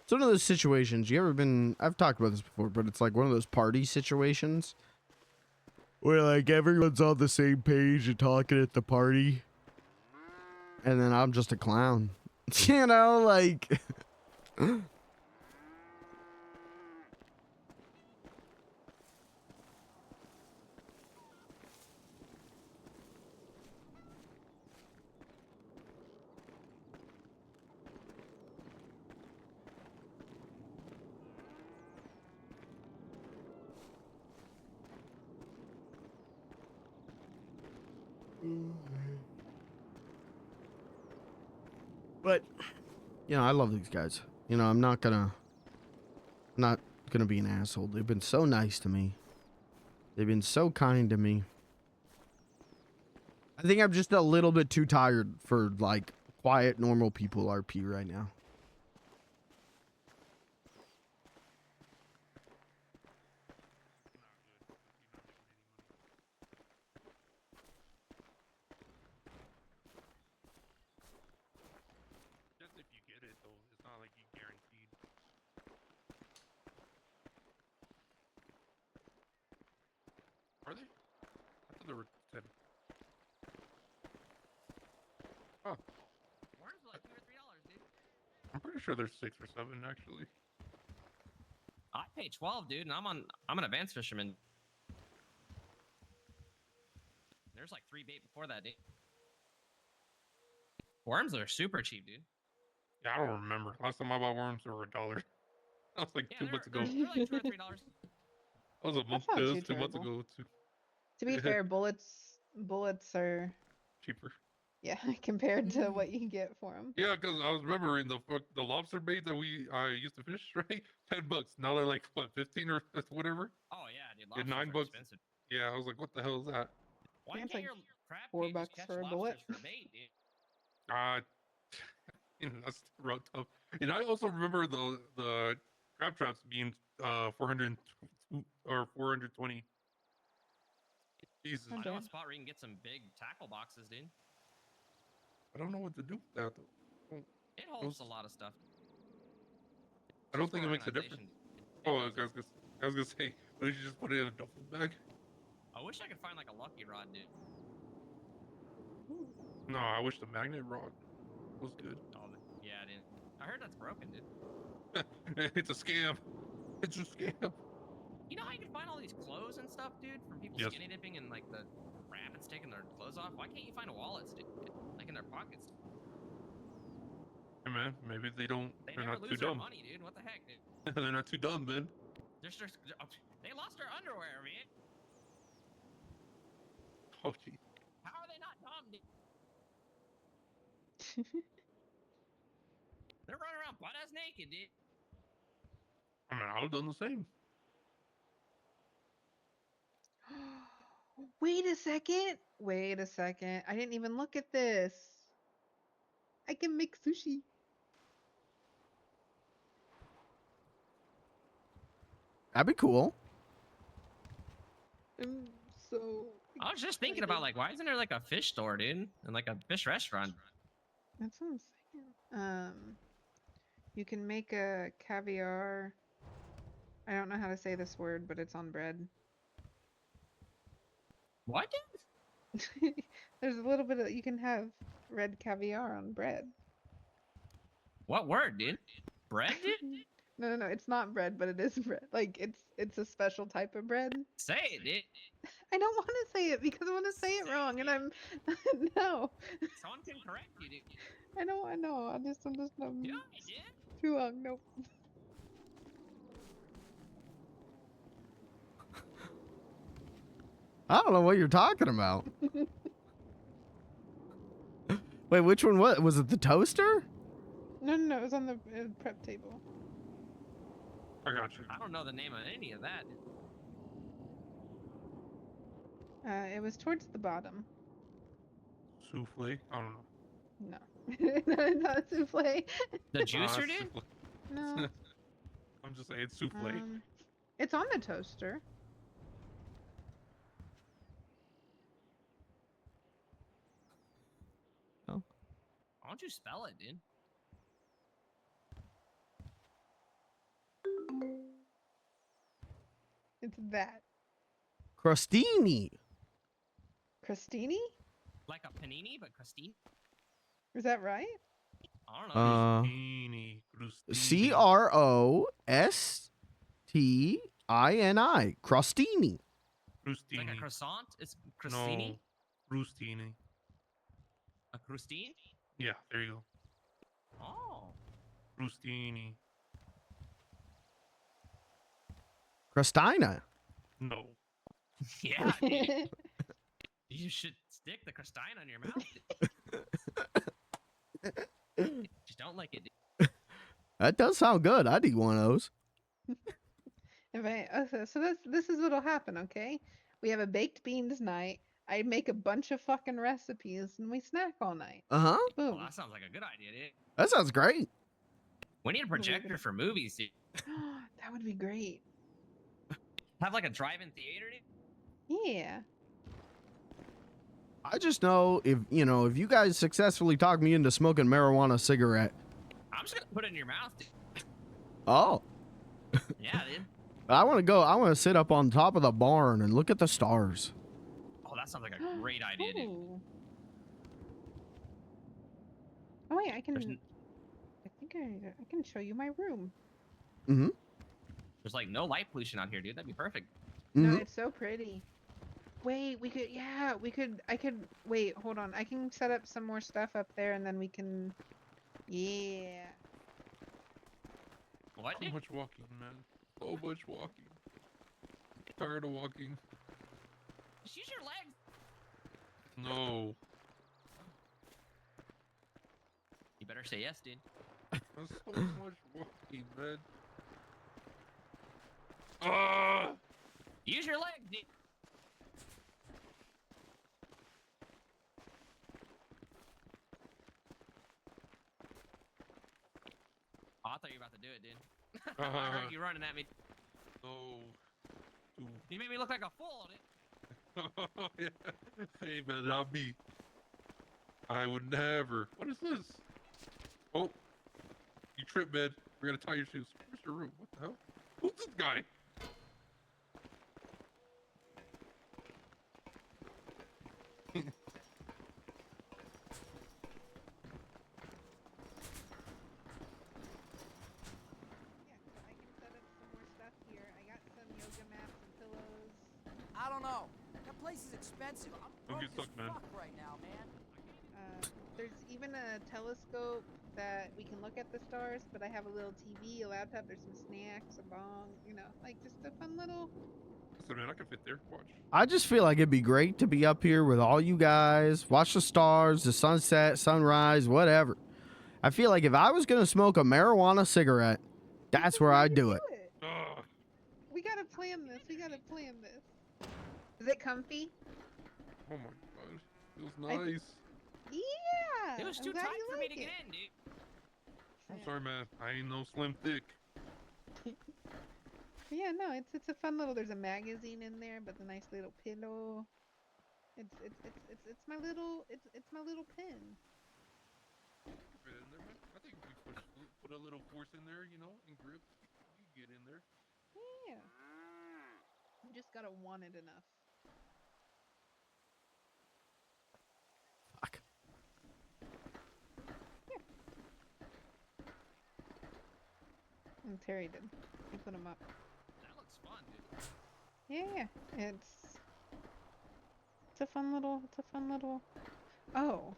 It's one of those situations. You ever been? I've talked about this before, but it's like one of those party situations where like everyone's on the same page and talking at the party, and then I'm just a clown. You know, like. But, you know, I love these guys. You know, I'm not gonna be an asshole. They've been so nice to me. They've been so kind to me. I think I'm just a little bit too tired for, like, quiet, normal people RP right now. Just if you get it, though. It's not like you guaranteed. Are they? I thought there were 10. Oh. Worms are like $2 or $3, dude. I'm pretty sure there's 6 or 7, actually. I pay 12, dude, and I'm an advanced fisherman. There's like 3 bait before that, dude. Worms are super cheap, dude. Yeah, I don't remember. Last time I bought worms, they were $1. That was like Yeah, 2 months ago. they're like $2 or $3. That was a month. not It too was 2 months terrible. ago too. To be fair, bullets are Cheaper. yeah compared to what you get for them. Yeah, because I was remembering the lobster bait that I used to fish, right? $10. Now they're like what, 15 or whatever. Oh yeah, dude. Yeah, Lobsters $9. are expensive. Yeah, I was like, what the hell is that? Why It's can't like your crab $4 pages catch for a bullet. lobsters for bait, dude? That's real tough. And I also remember the crab traps being 400 or 420. Jesus. I know a spot where you can get some big tackle boxes, dude. I don't know what to do with that though. It holds a lot of stuff. I don't think it makes a difference. Oh, I was gonna say, Don't you just put it in a duffel bag? I wish I could find like a lucky rod, dude. No, I wish the magnet rod was good. Oh, yeah, dude. I heard that's broken, dude. It's a scam. It's a scam. You know how you can find all these clothes and stuff, dude, from people Yes. skinny dipping and like the rabbits taking their clothes off? Why can't you find wallets, dude? Like in their pockets? Hey man, maybe they're They never not too lose their dumb. money, dude. What the heck, dude? They're not too dumb, man. They lost their underwear, man. Oh gee. How are they not dumb, dude? They're running around butt ass naked, dude. I mean, I would have done the same. Wait a second. Wait a second. I didn't even look at this. I can make sushi. That'd be cool. I'm so. I was just thinking about like, why isn't there like a fish store, dude, and like a fish restaurant? That's what I'm saying. You can make a caviar. I don't know how to say this word, but it's on bread. What? There's a little bit of you can have red caviar on bread. What word, dude? Bread, dude? No, it's not bread, but it is bread. Like it's a special type of bread. Say it, dude. I don't want to say it because I want to say it wrong, and I'm no. Someone can correct you, dude. I know. I'm just Yeah, dude. too long. Nope. I don't know what you're talking about. Wait, which one was it? The toaster? No, it was on the prep table. I got you. I don't know the name of any of that. It was towards the bottom. Souffle? I don't know. No, no, not souffle. The juicer, dude? Souffle. No. I'm just saying it's souffle. It's on the toaster. Oh. Why don't you spell it, dude? It's that. Crostini. Crostini? Like a panini, but crostini? Is that right? I don't know. Crostini. Crostini. Like a croissant? It's crostini? No, crostini. A crostine? Yeah, there you go. Oh. Crostini. Crostina. No. Yeah, dude. You should stick the crostine on your mouth. Just don't like it, dude. That does sound good. I'd eat one of those. Okay, so this is what'll happen, okay? We have a baked beans night. I make a bunch of fucking recipes and we snack all night. Uh-huh. Boom. Well, that sounds like a good idea, dude. That sounds great. We need a projector for movies, dude. That would be great. Have like a drive-in theater, dude? Yeah. I just know if you guys successfully talk me into smoking marijuana cigarette. I'm just gonna put it in your mouth, dude. Oh. Yeah, dude. I want to sit up on top of the barn and look at the stars. Oh, that sounds like a great idea, dude. Oh wait, I think I can show you my room. Mm-hmm. There's like no light pollution out here, dude. That'd be perfect. No, it's so pretty. Wait, wait, hold on. I can set up some more stuff up there and then we can, yeah. What? So much walking, man. So much walking. Tired of walking. Just use your legs. No. You better say yes, dude. That's so much walking, man. Ah! Use your legs, dude. Oh, I thought you were about to do it, dude. I heard you running at me. No. You made me look like a fool, dude. Yeah. Hey, man, not me. I would never. What is this? Oh. You tripped, man. We're gonna tie your shoes. Where's your room? What the hell? Who's this guy? expensive. I'm Don't broke get as stuck, man. fuck right now, man. There's even a telescope that we can look at the stars, but I have a little TV, a laptop, there's some snacks, a bong, you know, like just a fun little... So man, I can fit there. Watch. I just feel like it'd be great to be up here with all you guys, watch the stars, the sunset, sunrise, whatever. I feel like if I was going to smoke a marijuana cigarette, that's where I'd do it. We gotta plan this. We gotta plan this. Is it comfy? Oh my god, feels I- nice. Yeah. It was I'm too glad tight you for me like to get it. in, dude. I'm sorry, man. I ain't no slim thick. Yeah, no, it's a fun little. There's a magazine in there, but the nice little pillow. It's my little my little pen. Fit in there, man. I think if we put a little force in there, you know, and grip, you can get in there. Yeah. You just gotta want it enough. Fuck. And Terry did. He put them up. That looks fun, dude. Yeah, it's a fun little. Oh.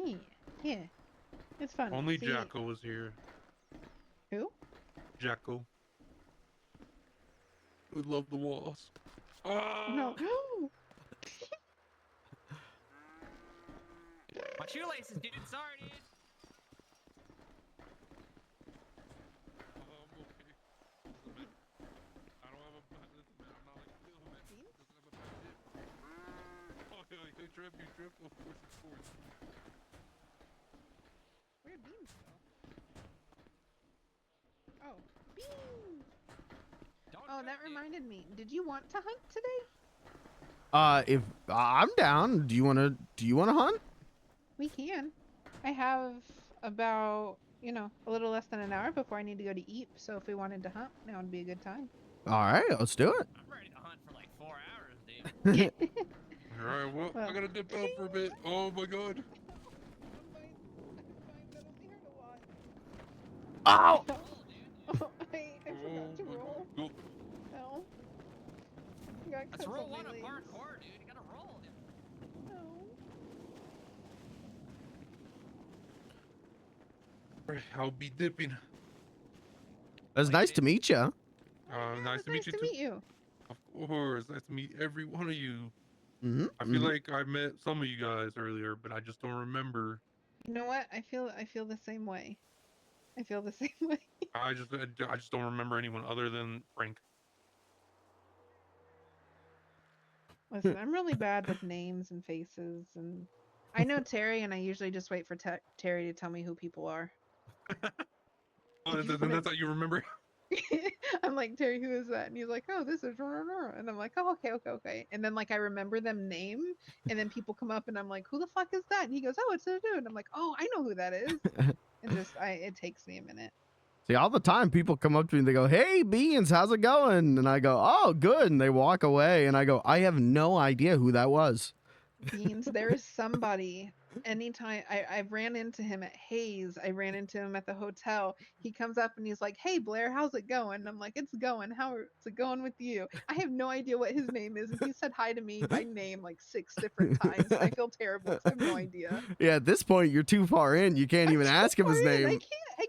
Yeah, yeah. It's fun. Only See, Jacko was here. Who? Jacko. We love the walls. No. My shoelaces, dude. Sorry, dude. I'm okay. Listen, man. I don't have a bad. Listen, man. I'm not like Phil, man. Doesn't have a bad hip. Oh, yeah, you trip. Of course, it's sports. Where'd Beans go? Oh, Beans! Oh, that reminded me. Did you want to hunt today? If I'm down, do you want to hunt? We can. I have about, a little less than an hour before I need to go to eat. So if we wanted to hunt, now would be a good time. All right, let's do it. I'm ready to hunt for like 4 hours, dude. All right, well, I gotta dip out for a bit. Oh my god. Ow! I forgot to roll. Go. No. You got That's cuts roll on my one of legs. parkour, dude. You gotta roll, dude. No. Alright, I'll be dipping. It's nice to meet you. Nice to meet you to too. meet you. Of course, nice to meet every one of you. Mm-hmm. I feel like I met some of you guys earlier, but I just don't remember. You know what? I feel the same way. I feel the same way. I just don't remember anyone other than Frank. Listen, I'm really bad with names and faces, and I know Terry, and I usually just wait for Terry to tell me who people are. Oh, that's how you remember? I'm like, Terry, who is that? And he's like, oh, this is, and I'm like, oh, okay. And then like I remember them name, and then people come up, and I'm like, who the fuck is that? And he goes, oh, it's a dude. And I'm like, oh, I know who that is. And just it takes me a minute. See, all the time people come up to me and they go, hey, Beans, how's it going? And I go, oh, good. And they walk away and I go, I have no idea who that was. Beans, there is somebody, anytime I ran into him at Hayes, I ran into him at the hotel. He comes up and he's like, hey, Blair, how's it going? And I'm like, it's going. How's it going with you? I have no idea what his name is. And he said hi to me by name like 6 different times. I feel terrible 'cause I have no idea. Yeah, at this point, you're too far in. You can't even ask him his name. I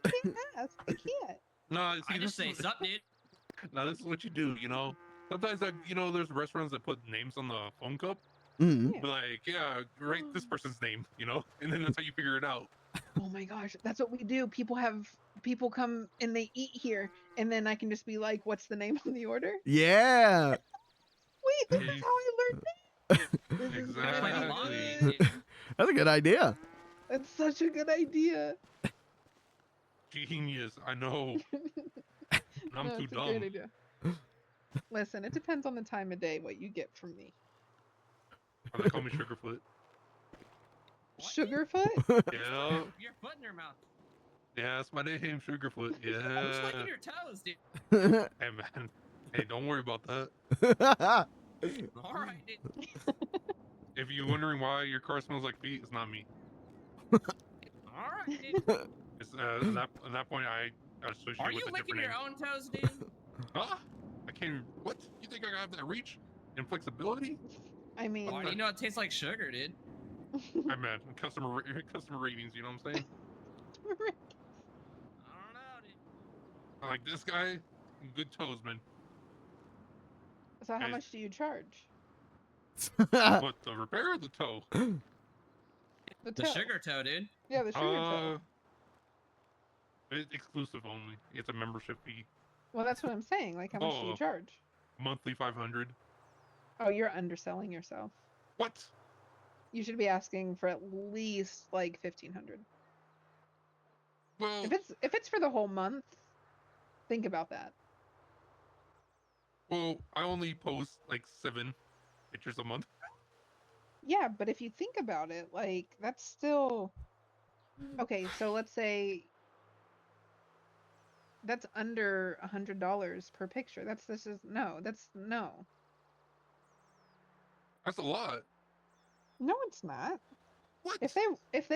can't ask. I can't. No, see, I just say, sup, dude. Now this is what you do, you know. Sometimes, like, you know, there's restaurants that put names on the phone cup. Mm-hmm. But like, yeah, write this person's name, you know, and then that's how you figure it out. Oh my gosh, that's what we do. People come and they eat here, and then I can just be like, what's the name on the order? Yeah. Wait, this is how I learned names. Exactly. That's a good idea. That's such a good idea. Genius, I know. I'm No, too it's a dumb. great idea. Listen, it depends on the time of day what you get from me. Or they call me Sugarfoot. Sugarfoot? Yeah. Your foot in your mouth. Yeah, that's my name, Sugarfoot. I'm just Yeah. licking your toes, dude. Hey, man. Hey, don't worry about that. All right, dude. If you're wondering why your car smells like feet, it's not me. All right, dude. It's at that point, I associate Are with you a licking different your name. own toes, dude? Huh? I can't. What? You think I have that reach? Inflexibility? I mean, Why do you know it tastes like sugar, dude? I meant customer ratings. You know what I'm saying? Like this guy, good toes, man. so how Hey. much do you charge? What, the repair or the toe? The The toe. sugar toe, dude. Yeah, the sugar toe. It's exclusive only. It's a membership fee. Well, that's what I'm saying. Like, how much do you charge? Monthly 500. Oh, you're underselling yourself. What? You should be asking for at least like 1,500. Well, if it's for the whole month, think about that. Well, I only post like 7 pictures a month. Yeah, but if you think about it, like that's still okay. So let's say that's under $100 per picture. That's no. That's a lot. No, it's not. What? If they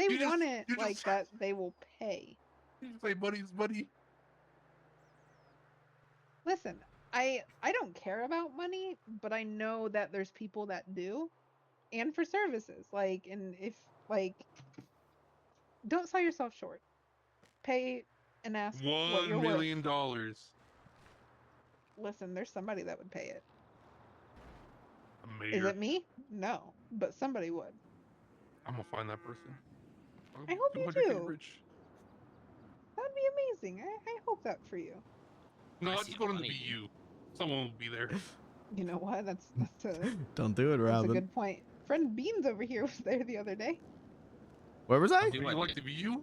You want just- it you like just- that, they will pay. You say money's money. Listen, I don't care about money, but I know that there's people that do, and for services. Like, and if like, don't sell yourself short. Pay and ask what you're $1 worth. million. Listen, there's somebody that would pay it. A Is mayor. it me? No, but somebody would. I'm gonna find that person. I hope you 200K do. rich. That'd be amazing. I hope that for you. No, I I'll see just go to the money, dude. BU. Someone will be there. You know what? That's a Don't do it, that's a Robin. good point. Friend Beans over here was there the other day. Where was I? Do you like the BU?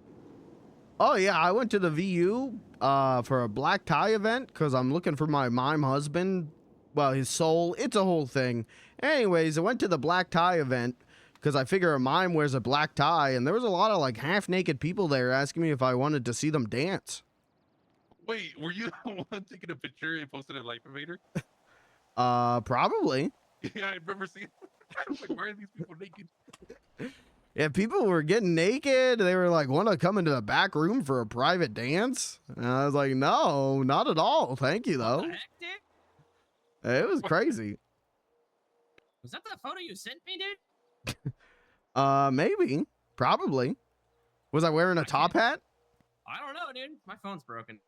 Oh yeah, I went to the VU for a black tie event because I'm looking for my mime husband. Well, his soul. It's a whole thing. Anyways, I went to the black tie event because I figure a mime wears a black tie, and there was a lot of like half-naked people there asking me if I wanted to see them dance. Wait, were you the one taking a picture and posted it Life Invader? Probably. Yeah, I remember seeing. I was like, why are these people naked? Yeah, people were getting naked. They were like, want to come into the back room for a private dance? And I was like, no, not at all. Thank you, though. What the heck, dude? It was crazy. Was that the photo you sent me, dude? Maybe. Probably. Was I wearing a top hat? I don't know, dude. My phone's broken.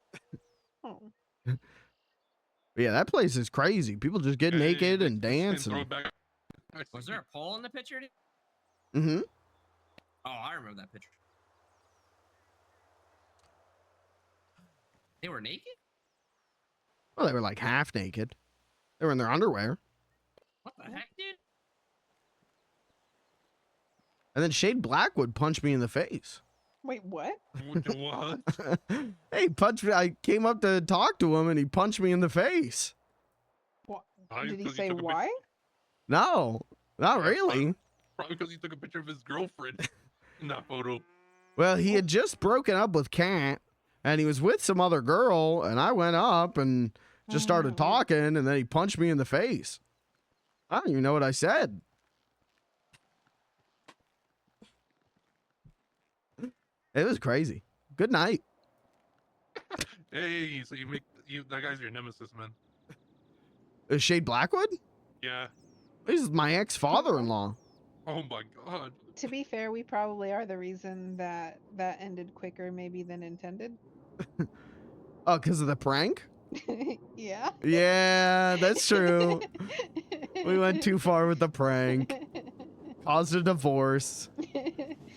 Oh. Yeah, that place is crazy. People just get naked and dance. Throw And... it back. Was there a pole in the picture, dude? Mm-hmm. Oh, I remember that picture. They were naked? Well, they were like half naked. They were in their underwear. What the heck, dude? And then Shade Blackwood punched me in the face. Wait, what? What? Hey, punched me. I came up to talk to him and he punched me in the face. What? Probably Did he because say took a why? No, not really. Probably because he took a picture of his girlfriend in that photo. Well, he had just broken up with Kat and he was with some other girl, and I went up and just started talking, and then he punched me in the face. I don't even know what I said. It was crazy. Good night. Hey, so that guy's your nemesis, man. Is Shade Blackwood? Yeah. This is my ex-father-in-law. Oh my god. To be fair, we probably are the reason that ended quicker maybe than intended. Oh, because of the prank? Yeah. Yeah, that's true. We went too far with the prank. Caused a divorce.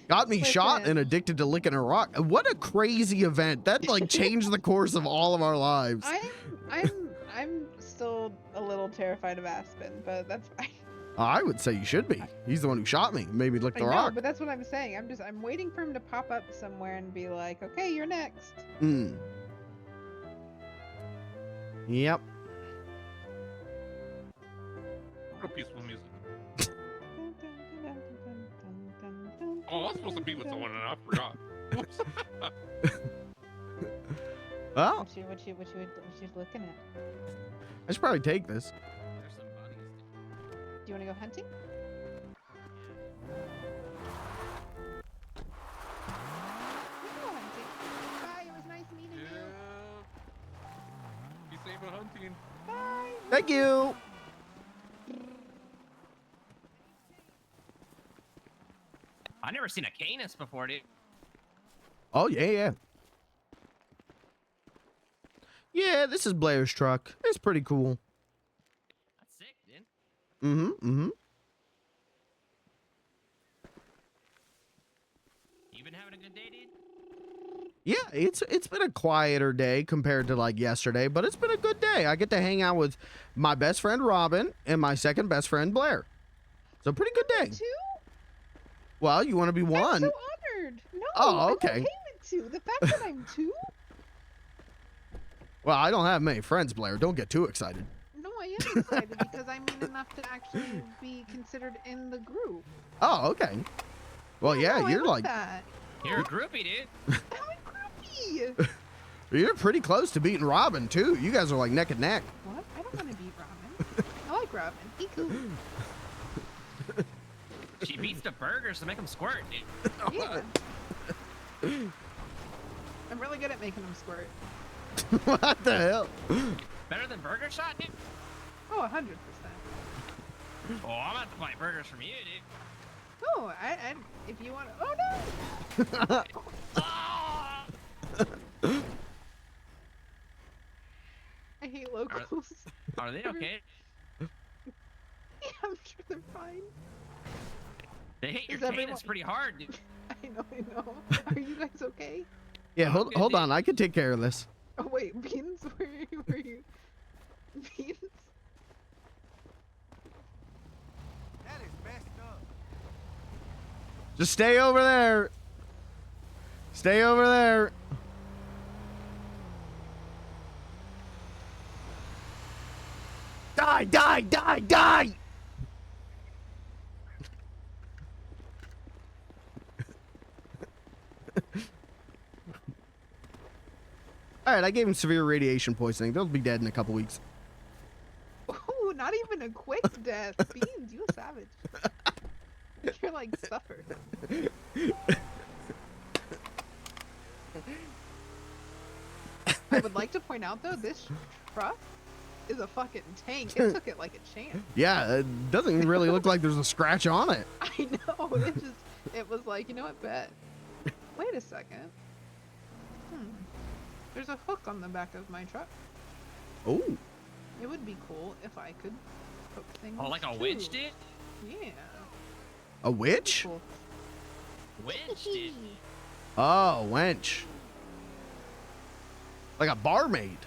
Got me shot and addicted to licking a rock. What a crazy event. That like changed the course of all of our lives. I'm still a little terrified of Aspen, but that's fine. I would say you should be. He's the one who shot me. Maybe lick I the know, rock. but that's what I'm saying. I'm waiting for him to pop up somewhere and be like, okay, you're next. Hmm. Yep. What a peaceful music. Oh, I was supposed to be with someone and I forgot. Well, What you looking at? I should probably take this. Do you want to go hunting? We can go hunting. Bye. It was nice meeting you. Be safe and hunting. Bye. Thank you. I never seen a Canis before, dude. Oh, yeah. Yeah, this is Blair's truck. It's pretty cool. That's sick, dude. Mm-hmm. You been having a good day, dude? Yeah, it's been a quieter day compared to like yesterday, but it's been a good day. I get to hang out with my best friend Robin and my second best friend Blair. So pretty good day. Two? Well, you want to be one? I'm so honored. No, Oh, I'm okay. okay with two. The fact that I'm two? Well, I don't have many friends, Blair. Don't get too excited. No, I am excited because I mean enough to actually be considered in the group. Oh, okay. Well, yeah, No, I you're love like that. You're a groupie, dude. Groupie. you're pretty close to beating Robin too. You guys are like neck and neck. What? I don't want to beat Robin. I like Robin. He cool. She beats the burgers to make them squirt, dude. Yeah. I'm really good at making them squirt. What the hell? Better than Burger Shot, dude? Oh, 100%. Oh, I'm about to buy burgers from you, dude. Oh, I if you want to. Oh no! I hate locals. Are they okay? Yeah, I'm sure they're fine. They hate your Is everyone- Canis pretty hard, dude. I know. Are you guys okay? Yeah, hold on. I can take care of this. Oh wait, Beans, where are you? Beans? That is messed up. Just stay over there. Stay over there. Die, die, die, die! Alright, I gave him severe radiation poisoning. They'll be dead in a couple weeks. Oh, not even a quick death. Beans, you a savage. You're like suffer. I would like to point out though, this truck is a fucking tank. It took it like a champ. Yeah, it doesn't really look like there's a scratch on it. I know. It was like, you know what, bet. Wait a second. There's a hook on the back of my truck. Oh. It would be cool if I could hook things. Oh, like a too. witch, dude? Yeah. A witch? Cool. Witch, dude. Oh, wench. Like a barmaid.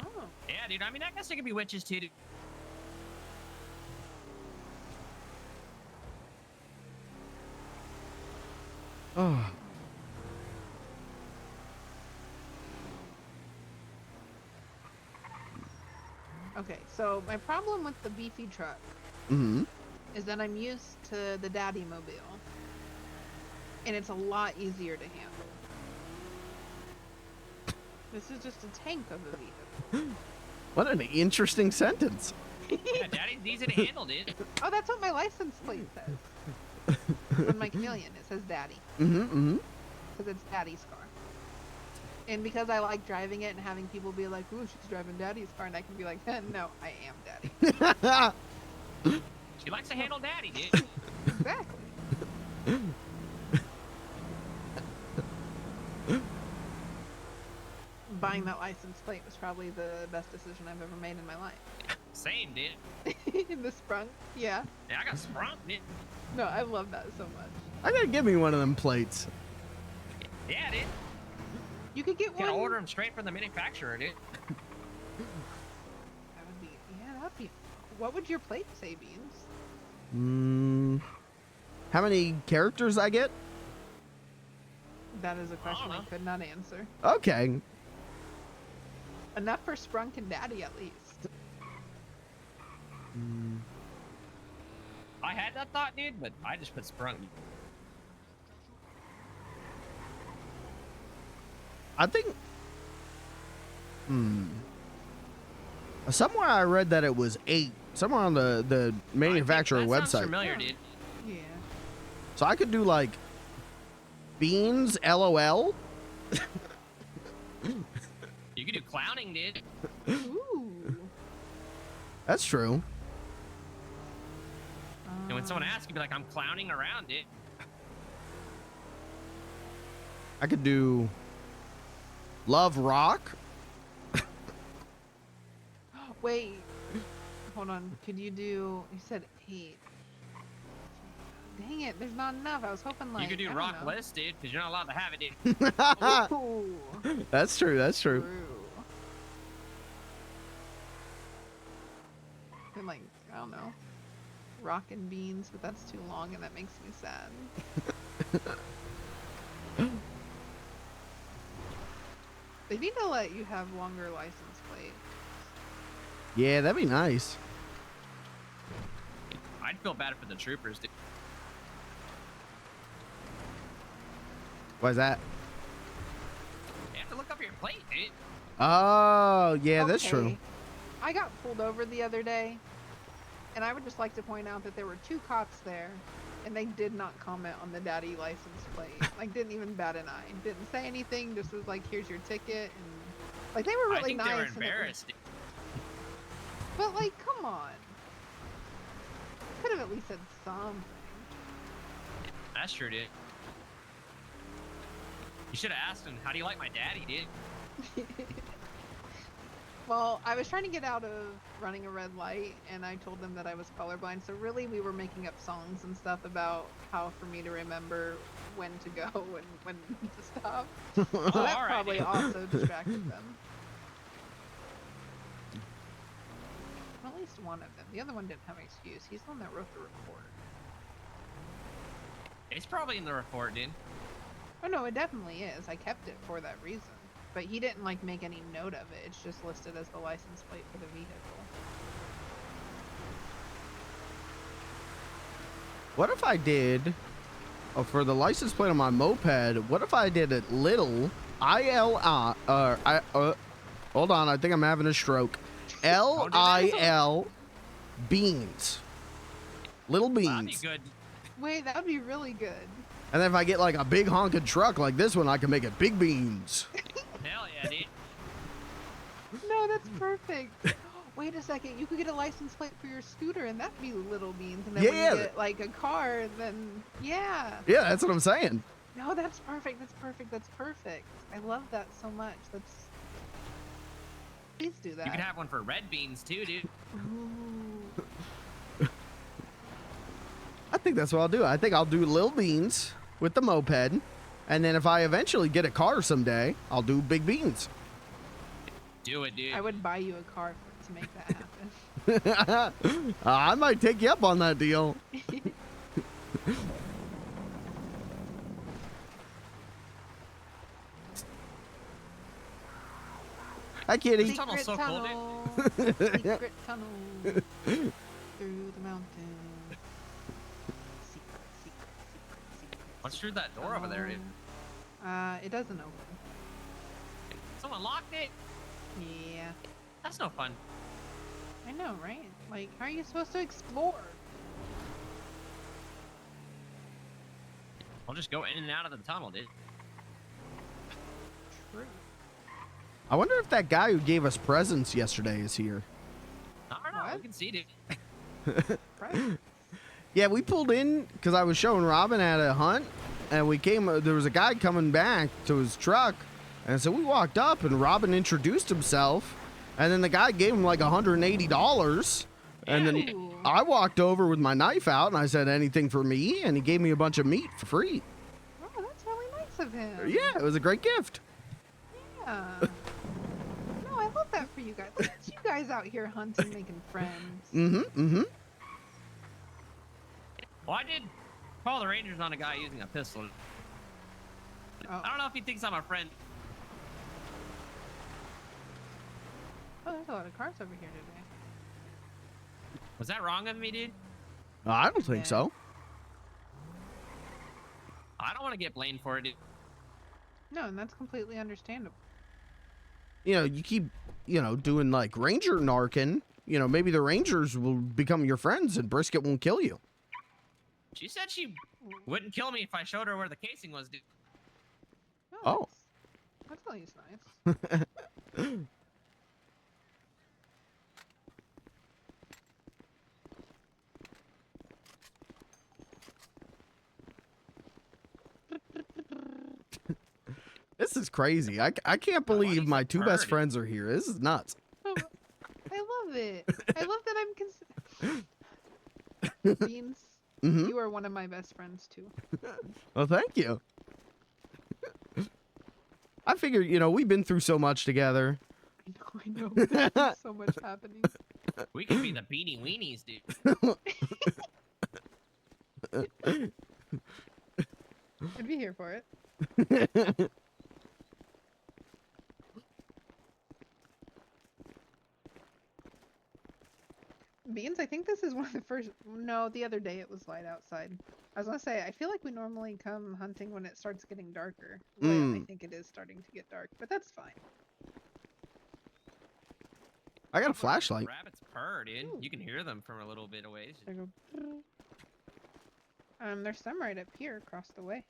Oh. Yeah, dude. I mean, I guess they could be witches too, dude. Oh. Okay, so my problem with the beefy truck Mm-hmm. is that I'm used to the daddy mobile. And it's a lot easier to handle. This is just a tank of a vehicle. What an interesting sentence. Yeah, daddy's easy to handle, dude. Oh, that's what my license plate says. On my chameleon, it says daddy. Mm-hmm. Because it's daddy's car. And because I like driving it and having people be like, ooh, she's driving daddy's car, and I can be like, no, I am daddy. She likes to handle daddy, dude. Exactly. Buying that license plate was probably the best decision I've ever made in my life. Same, dude. In the sprung? Yeah. Yeah, I got sprung, dude. No, I love that so much. I gotta give me one of them plates. Yeah, dude. You could get You gotta one. order them straight from the manufacturer, dude. That would be, yeah, that'd be. What would your plate say, Beans? How many characters I get? That is a question I could not answer. Okay. Enough for Sprunk and Daddy, at least. I had that thought, dude, but I just put sprung. I think. Somewhere I read that it was 8. Somewhere on the manufacturer That website. sounds familiar, dude. Yeah. So I could do like Beans LOL. You could do clowning, dude. Ooh. That's true. And when someone asks, you be like, I'm clowning around, dude. I could do Love Rock. Wait. Hold on. Could you do? You said 8. Dang it! There's not enough. I was hoping like. You could do I don't rock know. list, dude, because you're not allowed to have it, dude. Ooh. That's true. That's true. And like, I don't know, rock and beans, but that's too long and that makes me sad. They need to let you have longer license plates. Yeah, that'd be nice. I'd feel bad for the troopers, dude. Why's that? You have to look up your plate, dude. Oh, yeah, that's true. Okay. I got pulled over the other day, and I would just like to point out that there were 2 cops there, and they did not comment on the daddy license plate. Like, didn't even bat an eye. Didn't say anything. Just was like, "Here's your ticket," and like they were really I think nice. they were and it was- embarrassed. dude. But like, come on. Could have at least said something. That's true, dude. You should have asked him, "How do you like my daddy, dude?" Well, I was trying to get out of running a red light, and I told them that I was colorblind. So really, we were making up songs and stuff about how for me to remember when to go and when to stop. So that alright. probably also distracted them. At least one of them. The other one didn't have an excuse. He's the one that wrote the report. It's probably in the report, dude. Oh no, it definitely is. I kept it for that reason. But he didn't like make any note of it. It's just listed as the license plate for the vehicle. What if I did, for the license plate on my moped, what if I did it little, I-L-I, hold on, I think I'm having a stroke. L-I-L, beans. Little beans. That'd be good. Wait, that would be really good. And then if I get like a big honking truck like this one, I can make it big beans. Hell yeah, dude. No, that's perfect. Wait a second, you could get a license plate for your scooter, and that'd be little beans. And then when Yeah. you get like a car, then yeah. Yeah, that's what I'm saying. No, that's perfect. That's perfect. That's perfect. I love that so much. That's. Please do that. You could have one for red beans too, dude. Ooh. I think that's what I'll do. I think I'll do little beans with the moped. And then if I eventually get a car someday, I'll do big beans. Do it, dude. I would buy you a car to make that happen. I might take you up on that deal. Hi, kitty. This tunnel's so cool, dude. Secret tunnel through the mountain. Secret. What's through that door over there, dude? It doesn't open. Someone locked it. Yeah. That's no fun. I know, right? Like, how are you supposed to explore? I'll just go in and out of the tunnel, dude. True. I wonder if that guy who gave us presents yesterday is here. I don't know. We can see, dude. Yeah, we pulled in because I was showing Robin at a hunt, and we came. There was a guy coming back to his truck, and so we walked up, and Robin introduced himself, and then the guy gave him like $180, and then I walked over with my knife out, and I said, "Anything for me?" And he gave me a bunch of meat for free. Oh, that's really nice of him. Yeah, it was a great gift. Yeah. No, I love that for you guys. Look at you guys out here hunting, making friends. Mm-hmm. Well, I did call the Rangers on a guy using a pistol. Oh. I don't know if he thinks I'm a friend. Oh, there's a lot of cars over here today. Was that wrong of me, dude? I don't think so. I don't want to get blamed for it, dude. No, and that's completely understandable. You know, you keep, doing like ranger narking. Maybe the Rangers will become your friends, and Brisket won't kill you. She said she wouldn't kill me if I showed her where the casing was, dude. Oh. That's at least nice. This is crazy. I can't believe my two best friends are here. This is nuts. I love it. I love that I'm Beans, Mhm. you are one of my best friends too. Well, thank you. I figured, you know, we've been through so much together. I know. There's so much happening. We could be the Beanie Weenies, dude. I'd be here for it. Beans, I think this is one of the first. No, the other day it was light outside. I was gonna say, I feel like we normally come hunting when it starts getting darker. Well, I think it is starting to get dark, but that's fine. I got a flashlight. Rabbits purr, dude. You can hear them from a little bit away. They go. There's some right up here across the way.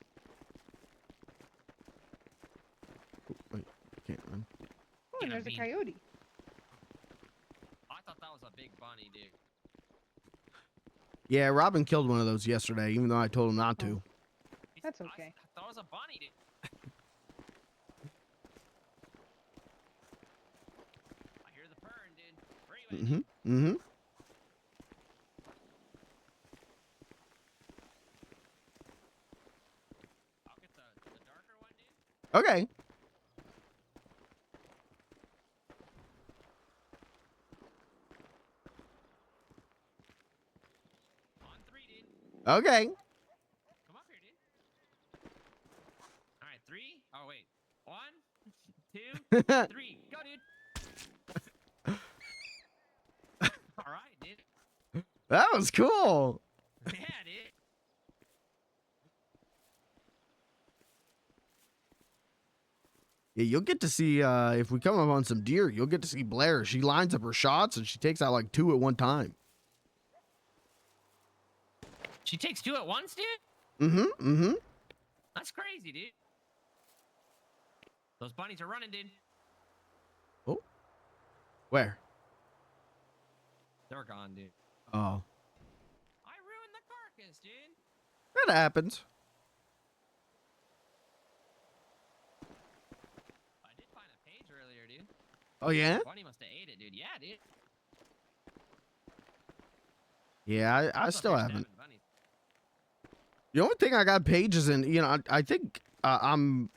Wait, can't run. Oh, and there's a coyote. I thought that was a big bunny, dude. Yeah, Robin killed one of those yesterday, even though I told him not to. That's okay. I thought it was a bunny, dude. I hear the purring, dude. Where you at? Mm-hmm. I'll get the darker one, dude. Okay. On 3, dude. Okay. Come up here, dude. All right, 3. Oh wait, 1, 2, 3. Go, dude. All right, dude. That was cool. Yeah, dude. Yeah, you'll get to see, if we come up on some deer, you'll get to see Blair. She lines up her shots and she takes out like 2 at one time. She takes 2 at once, dude. Mm-hmm. That's crazy, dude. Those bunnies are running, dude. Oh. Where? They're gone, dude. Oh. I ruined the carcass, dude. That happens. I did find a page earlier, dude. Oh, yeah? Bunny must have ate it, dude. Yeah, dude. Yeah, I What's up still here, haven't. stabbing bunnies? The only thing I got pages in, you know, I think I'm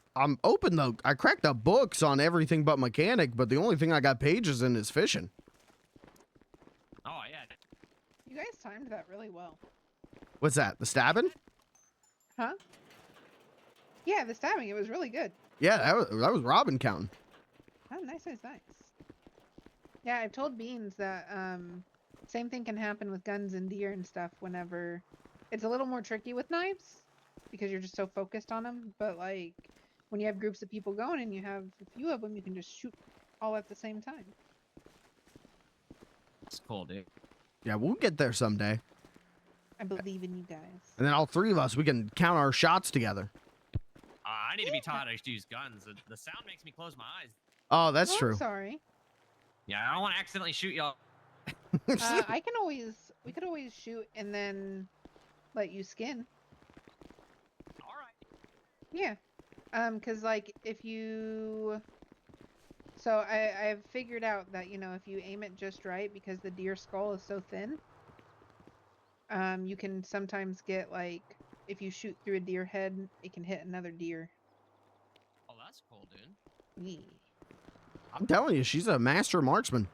open though. I cracked the books on everything but mechanic, but the only thing I got pages in is fishing. Oh, yeah. You guys timed that really well. What's that? The stabbing? Huh? Yeah, the stabbing. It was really good. Yeah, that was Robin counting. Oh, nice. Yeah, I've told Beans that same thing can happen with guns and deer and stuff whenever it's a little more tricky with knives because you're just so focused on them. But like when you have groups of people going and you have a few of them, you can just shoot all at the same time. It's cool, dude. Yeah, we'll get there someday. I believe in you guys. And then all 3 of us, we can count our shots together. I need to be taught how to use guns. The sound makes me close my eyes. Oh, that's true. I'm sorry. Yeah, I don't want to accidentally shoot y'all. We could always shoot and then let you skin. All right. Yeah. Cause like if you, so I've figured out that, you know, if you aim it just right, because the deer skull is so thin, you can sometimes get like, if you shoot through a deer head, it can hit another deer. Oh, that's cool, dude. Yeah. I'm telling you, she's a master marksman.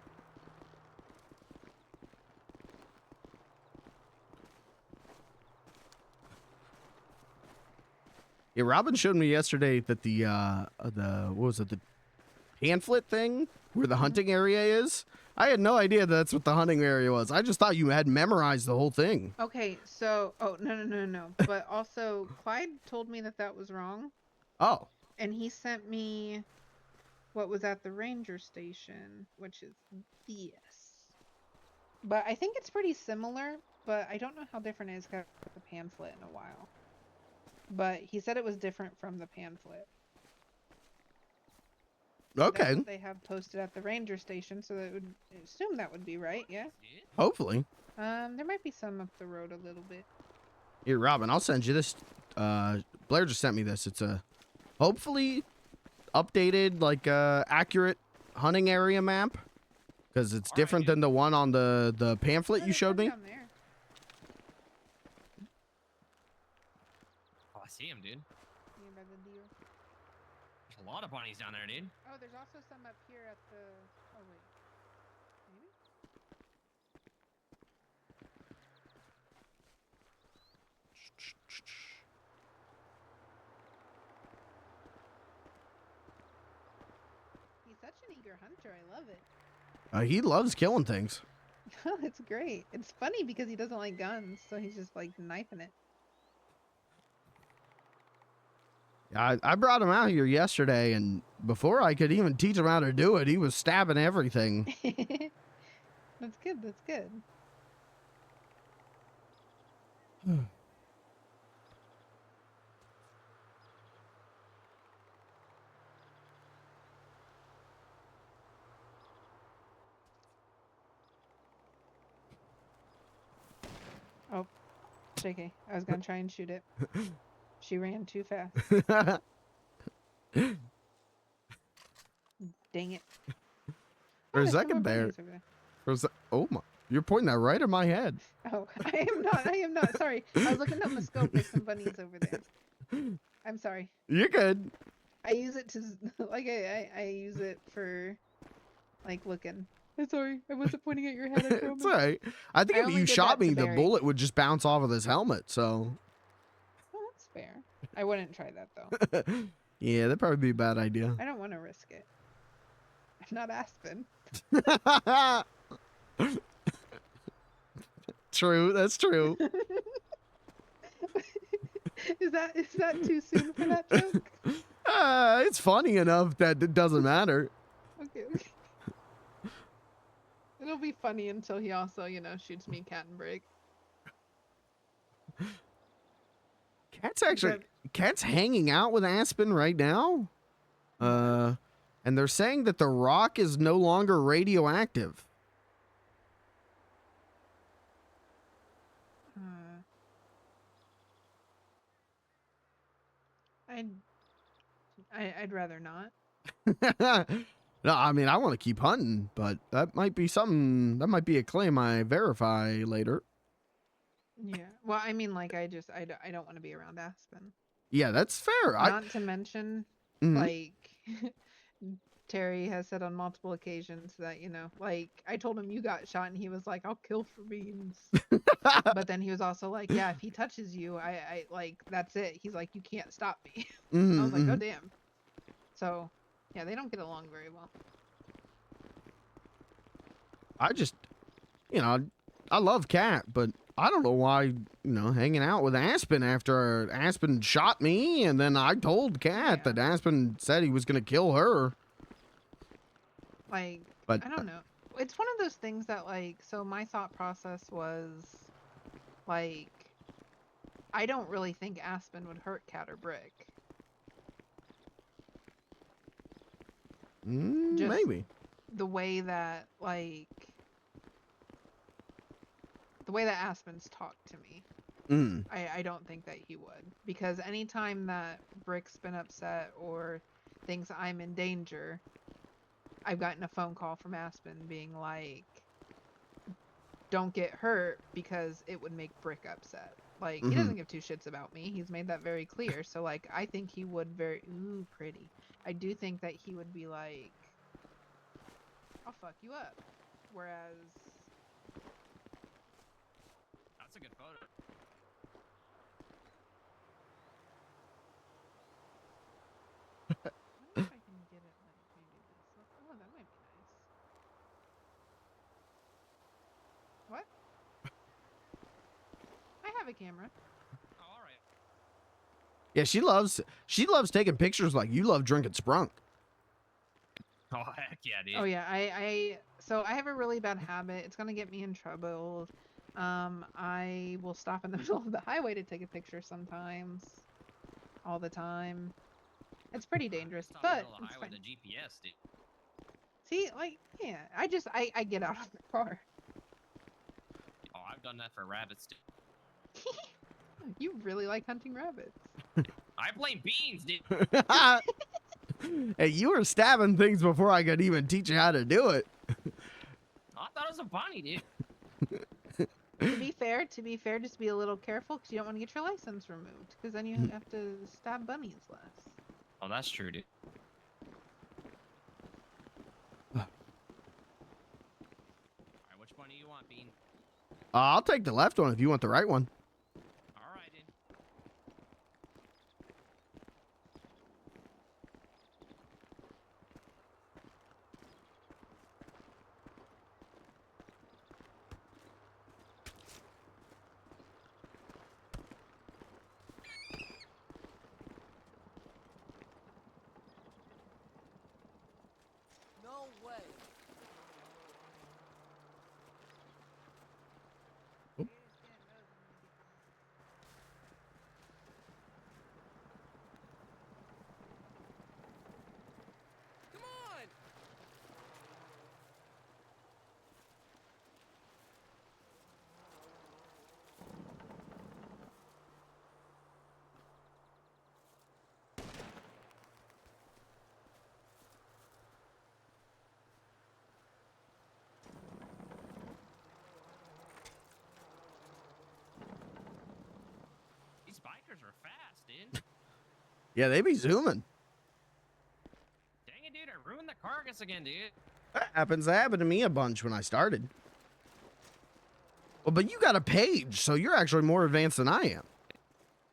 Yeah, Robin showed me yesterday that the what was it, the pamphlet thing where the hunting area is. I had no idea that's what the hunting area was. I just thought you had memorized the whole thing. Okay, so no. But also, Clyde told me that was wrong. Oh. And he sent me what was at the ranger station, which is this. But I think it's pretty similar, but I don't know how different it is. 'Cause I haven't read the pamphlet in a while. But he said it was different from the pamphlet. So Okay. that's what they have posted at the ranger station, so that would I assume that would be right, yeah. Hopefully. There might be some up the road a little bit. Here, Robin, I'll send you this. Blair just sent me this. It's a hopefully updated, like accurate hunting area map, because it's different than the one on the pamphlet you showed me. Down there. Oh, I see him, dude. Yeah, by the deer. There's a lot of bunnies down there, dude. Oh, there's also some up here at the. Oh wait. Maybe. He's such an eager hunter. I love it. He loves killing things. It's great. It's funny because he doesn't like guns, so he's just like knifing it. I brought him out here yesterday, and before I could even teach him how to do it, he was stabbing everything. That's good. That's good. Oh, JK. I was gonna try and shoot it. She ran too fast. Dang it. For a there's some second more there. bunnies over there. Oh my! You're pointing that right at my head. Oh, I am not. I am not. Sorry. I was looking up my scope. There's some bunnies over there. I'm sorry. You're good. I use it to like I use it for like looking. I'm sorry. I wasn't pointing at your head. I promise. It's alright. I think if only you did shot that to me, the Barry. bullet would just bounce off of this helmet. So Oh, that's fair. I wouldn't try that though. yeah, that'd probably be a bad idea. I don't want to risk it. I'm not Aspen. True. That's true. Is that too soon for that joke? It's funny enough that it doesn't matter. Okay. It'll be funny until he also, shoots me cat and break. Cat's hanging out with Aspen right now. And they're saying that the rock is no longer radioactive. I'd rather not. No, I mean, I want to keep hunting, but that might be a claim I verify later. Yeah. Well, I mean, like, I don't want to be around Aspen. Yeah, that's fair. Not to mention, Mhm. like, Terry has said on multiple occasions that, like, I told him you got shot and he was like, I'll kill for beans. But then he was also like, yeah, if he touches you, I like, that's it. He's like, you can't stop me. I was like, oh, damn. So, yeah, they don't get along very well. I just, I love Cat, but I don't know why, hanging out with Aspen after Aspen shot me, and then I told Cat that Aspen said he was going to kill her. Like, But, I don't know. It's one of those things that, like, so my thought process was, like, I don't really think Aspen would hurt Cat or Brick. Just Maybe. the way that, like, the way that Aspen's talked to me. I don't think that he would. Because anytime that Brick's been upset or thinks I'm in danger, I've gotten a phone call from Aspen being like, don't get hurt because it would make Brick upset. Like, he doesn't give two shits about me. He's made that very clear. So, like, I think he would ooh, pretty. I do think that he would be like, I'll fuck you up. Whereas... That's a good photo. I wonder if I can get it like maybe this. Oh, that might be nice. What? I have a camera. Oh, all right. Yeah, she loves taking pictures like you love drinking Sprunk. Oh, heck yeah, dude. Oh yeah, so I have a really bad habit. It's gonna get me in trouble. I will stop in the middle of the highway to take a picture sometimes. All the time. It's pretty dangerous, Stop but in the middle of the it's highway fine. with the GPS, dude. See, like, yeah, I get out of the car. Oh, I've done that for rabbits, dude. You really like hunting rabbits. I blame Beans, dude. Hey, you were stabbing things before I could even teach you how to do it. I thought it was a bunny, dude. To be fair, just be a little careful because you don't want to get your license removed because then you have to stab bunnies less. Oh, that's true, dude. Alright, which bunny you want, Bean? I'll take the left one if you want the right one. Alright, dude. No way. Come on. These bikers are fast, dude. Yeah, they be zooming. Dang it, dude. I ruined the carcass again, dude. That happens. That happened to me a bunch when I started. Well, but you got a page, so you're actually more advanced than I am.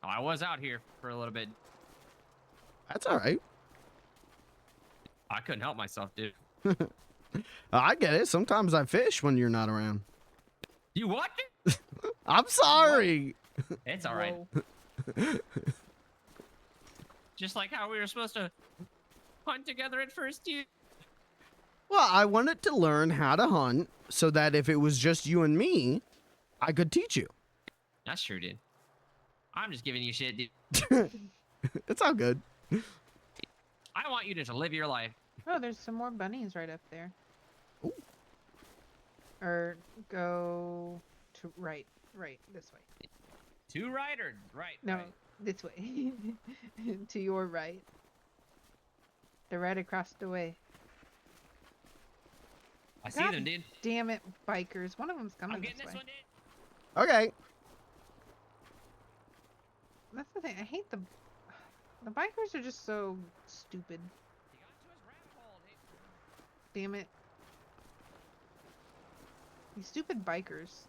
Oh, I was out here for a little bit. That's all right. I couldn't help myself, dude. I get it. Sometimes I fish when you're not around. You what? I'm sorry. It's all right. Just like how we were supposed to hunt together at first, dude. Well, I wanted to learn how to hunt so that if it was just you and me, I could teach you. That's true, dude. I'm just giving you shit, dude. It's all good. I want you to live your life. Oh, there's some more bunnies right up there. Ooh. Or go to right, this way. To right or right? No, right? this way. To your right. They're right across the way. I see them, dude. Damn it, bikers. One of them's coming I'm getting this this way. one, dude. Okay. That's the thing. I hate the bikers are just so stupid. Damn it. These stupid bikers.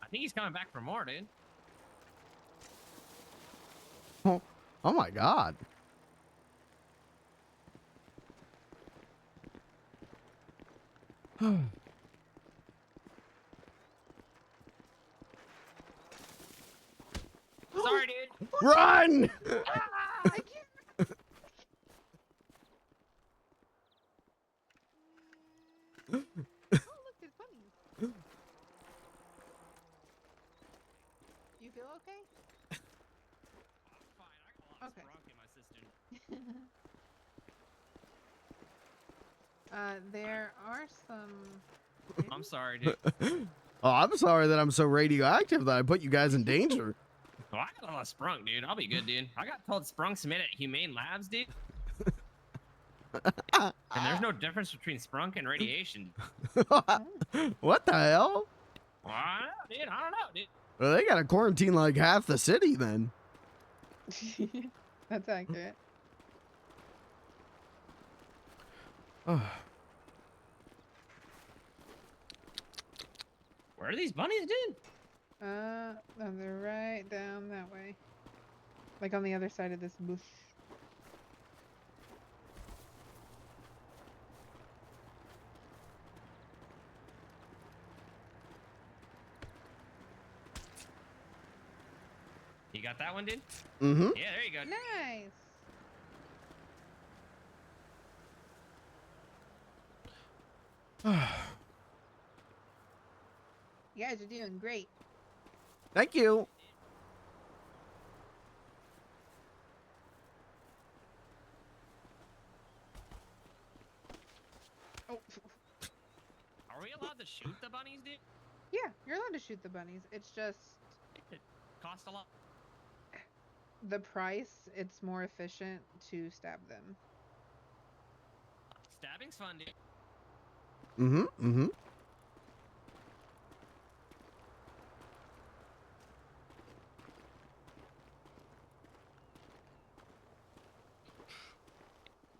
I think he's coming back for more, dude. Oh my God. Sorry, dude. Run! I can't. Oh, look, there's bunnies. You feel okay? Fine, I got a lot of sprunk in my system. There are some. I'm sorry, dude. Oh, I'm sorry that I'm so radioactive that I put you guys in danger. Oh, I got a lot of sprunk, dude. I'll be good, dude. I got told sprunk's made at Humane Labs, dude. And there's no difference between sprunk and radiation. What the hell? Well, I don't know, dude. I don't know, dude. Well, they got to quarantine like half the city then. That's accurate. Where are these bunnies, dude? No, they're right down that way. Like on the other side of this bush. You got that one, dude? Mm-hmm. Yeah, there you go. Nice. You guys are doing great. Thank you. to shoot the bunnies, dude? Yeah, you're allowed to shoot the bunnies. It's just It costs a lot. the price. It's more efficient to stab them. Stabbing's fun, dude. Mm-hmm.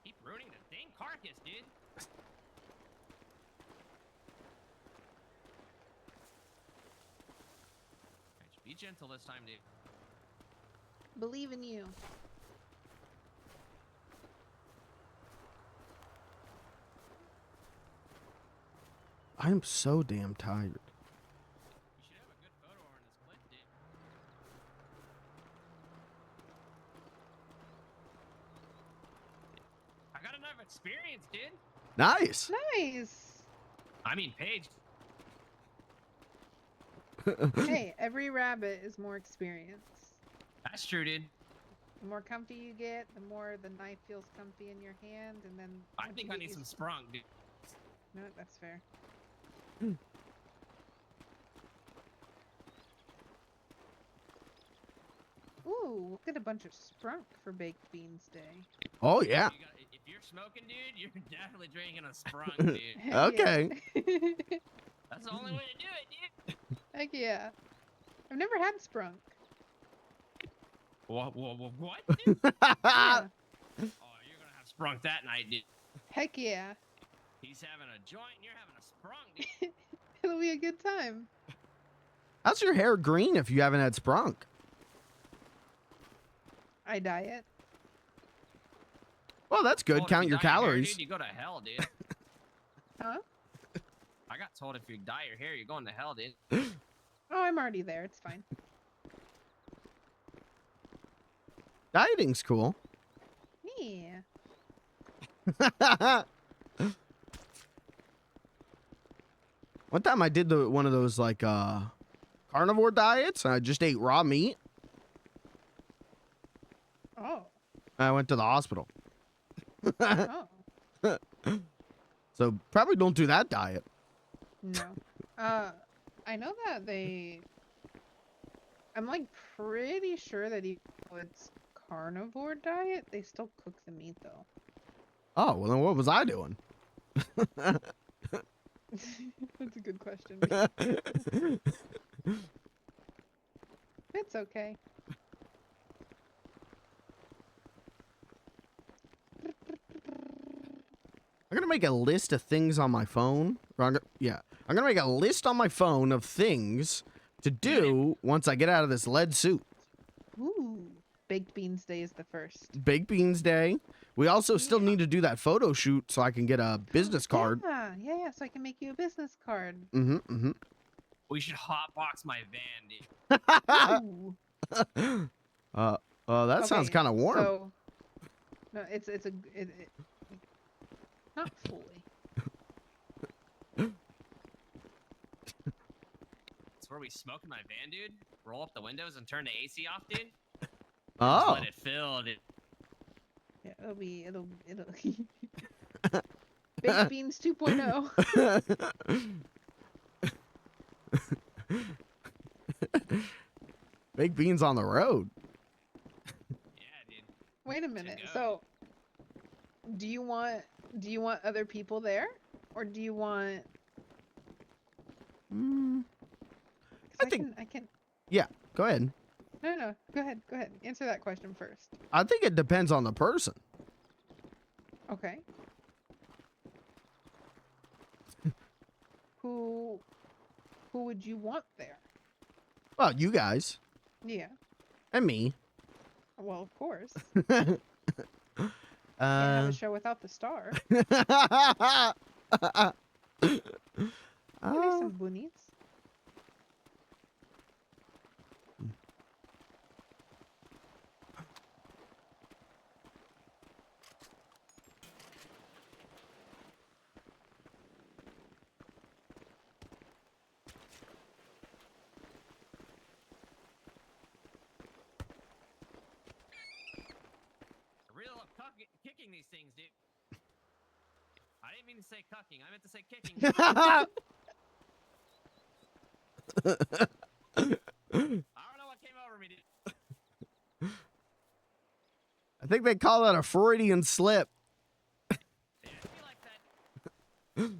Keep ruining the dang carcass, dude. Alright, be gentle this time, dude. Believe in you. I'm so damn tired. You should have a good photo on this clip, dude. I got enough experience, dude. Nice. Nice. I mean, Paige. Hey, every rabbit is more experience. That's true, dude. The more comfy you get, the more the knife feels comfy in your hand, and then I once think you I get need some used- sprung, dude. No, that's fair. Ooh, we'll get a bunch of sprunk for Baked Beans Day. Oh yeah. If you're smoking, dude, you're definitely drinking a sprung, dude. Okay. That's the only way to do it, dude. Heck yeah. I've never had sprunk. What? Dude? Yeah. Oh, you're gonna have sprunk that night, dude. Heck yeah. He's having a joint, and you're having a sprung, dude. It'll be a good time. How's your hair green if you haven't had sprunk? I diet. Well, that's good. Told if Count you your dye hair, calories. dude, you go to hell, dude. Huh? I got told if you dye your hair, you're going to hell, dude. Oh, I'm already there. It's fine. Dieting's cool. Yeah. One time I did one of those like carnivore diets. I just ate raw meat. Oh. I went to the hospital. Oh. So probably don't do that diet. No. I know that I'm like pretty sure that even though it's carnivore diet, they still cook the meat though. Oh, well then what was I doing? That's a good question. It's okay. I'm gonna make a list of things on my phone. I'm gonna make a list on my phone of things to do once I get out of this lead suit. Ooh. Baked Beans Day is the first. Baked Beans Day. We also still need to do that photo shoot so I can get a business card. Yeah, so I can make you a business card. We should hotbox my van, dude. Ooh. That sounds Okay, kind of warm. So, no, it's not fully. It's where we smoke in my van, dude. Roll up the windows and turn the AC off, dude. Oh. Just let it fill, dude. Yeah, it'll Baked Beans 2.0. Baked Beans on the road. Wait a minute. So, do you want other people there, or do you want? I can. Yeah, go ahead. No. Go ahead. Answer that question first. I think it depends on the person. Okay. Who would you want there? Well, you guys Yeah. and me. Well, of course. Can't have a show without the star. Give me some boonies. I really love kicking these things, dude. I didn't mean to say cucking. I meant to say kicking. don't know what came over me, dude. I think they call that a Freudian slip. Yeah, I feel like that.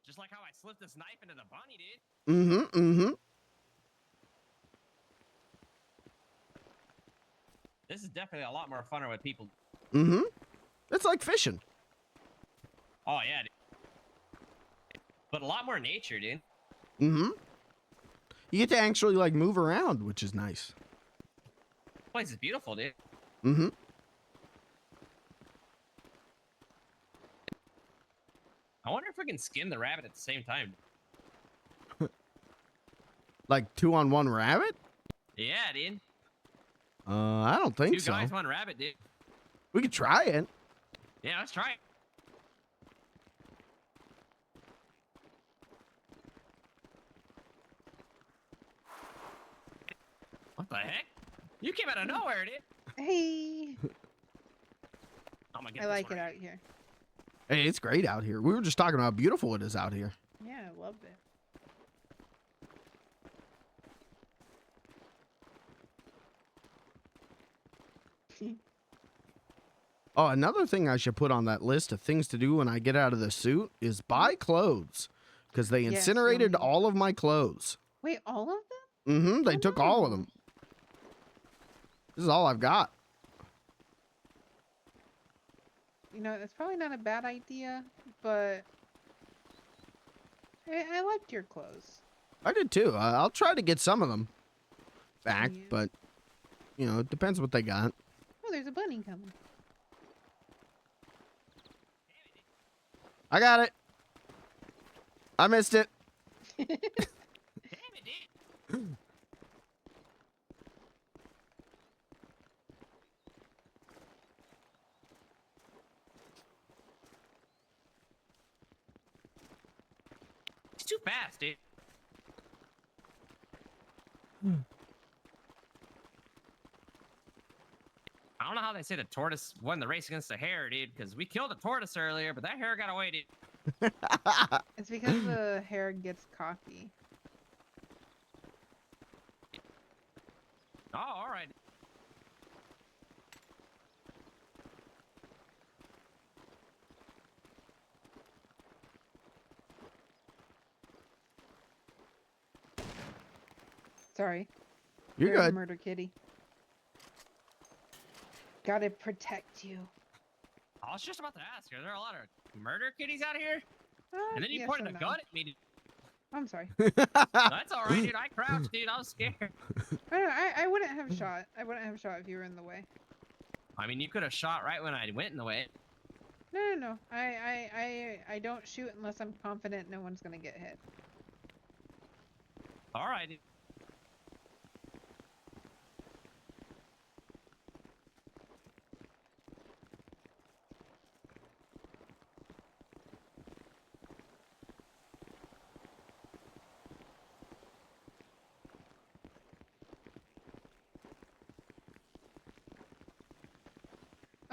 Just like how I slipped this knife into the bunny, dude. Mm-hmm, mm-hmm. This is definitely a lot more funner with people. Mm-hmm. It's like fishing. Oh, yeah, dude. But a lot more nature, dude. Mm-hmm. You get to actually, like, move around, which is nice. This place is beautiful, dude. Mm-hmm. I wonder if we can skin the rabbit at the same time. Like 2-on-1 rabbit? Yeah, dude. I don't think Two so. guys, one rabbit, dude. We could try it. Yeah, let's try it. What the heck? You came out of nowhere, dude. Hey. I'm gonna get I this like one it right out here. Hey, it's great out here. We were just talking about how beautiful it is out here. Yeah, I love it. Oh, another thing I should put on that list of things to do when I get out of the suit is buy clothes. Because they Yes, incinerated you'll need- all of my clothes. Wait, all of them? Mm-hmm. They took all of no. them. This is all I've got. You know, it's probably not a bad idea, but I liked your clothes. I did too. I'll try to get some of them back, Yeah. but, you know, it depends what they got. Oh, there's a bunny coming. I got it. I missed it. Damn it, dude. It's too fast, dude. I don't know how they say the tortoise won the race against the hare, dude, because we killed a tortoise earlier, but that hare got away, dude. It's because the hare gets cocky. Oh, all right. Sorry. You're You're a good. murder kitty. Gotta protect you. I was just about to ask, are there a lot of murder kitties out here? And then you yes pointed a and no. gun at me, dude. I'm sorry. That's all right, dude. I crouched, dude. I was scared. I wouldn't have shot. I wouldn't have shot if you were in the way. I mean, you could have shot right when I went in the way. No. I don't shoot unless I'm confident no one's gonna get hit. All right, dude.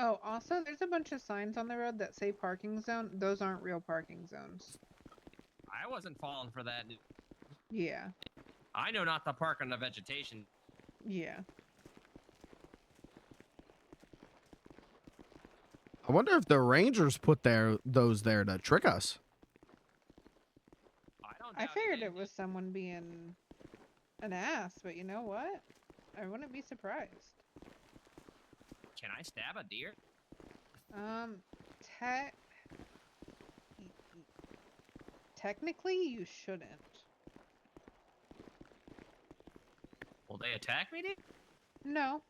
Oh, also, there's a bunch of signs on the road that say parking zone. Those aren't real parking zones. I wasn't falling for that, dude. Yeah. I know not to park on the vegetation. Yeah. I wonder if the Rangers put those there to trick us. I figured it was someone being an ass, but you know what? I wouldn't be surprised. Can I stab a deer? Technically, you shouldn't. Will they attack me, dude? No.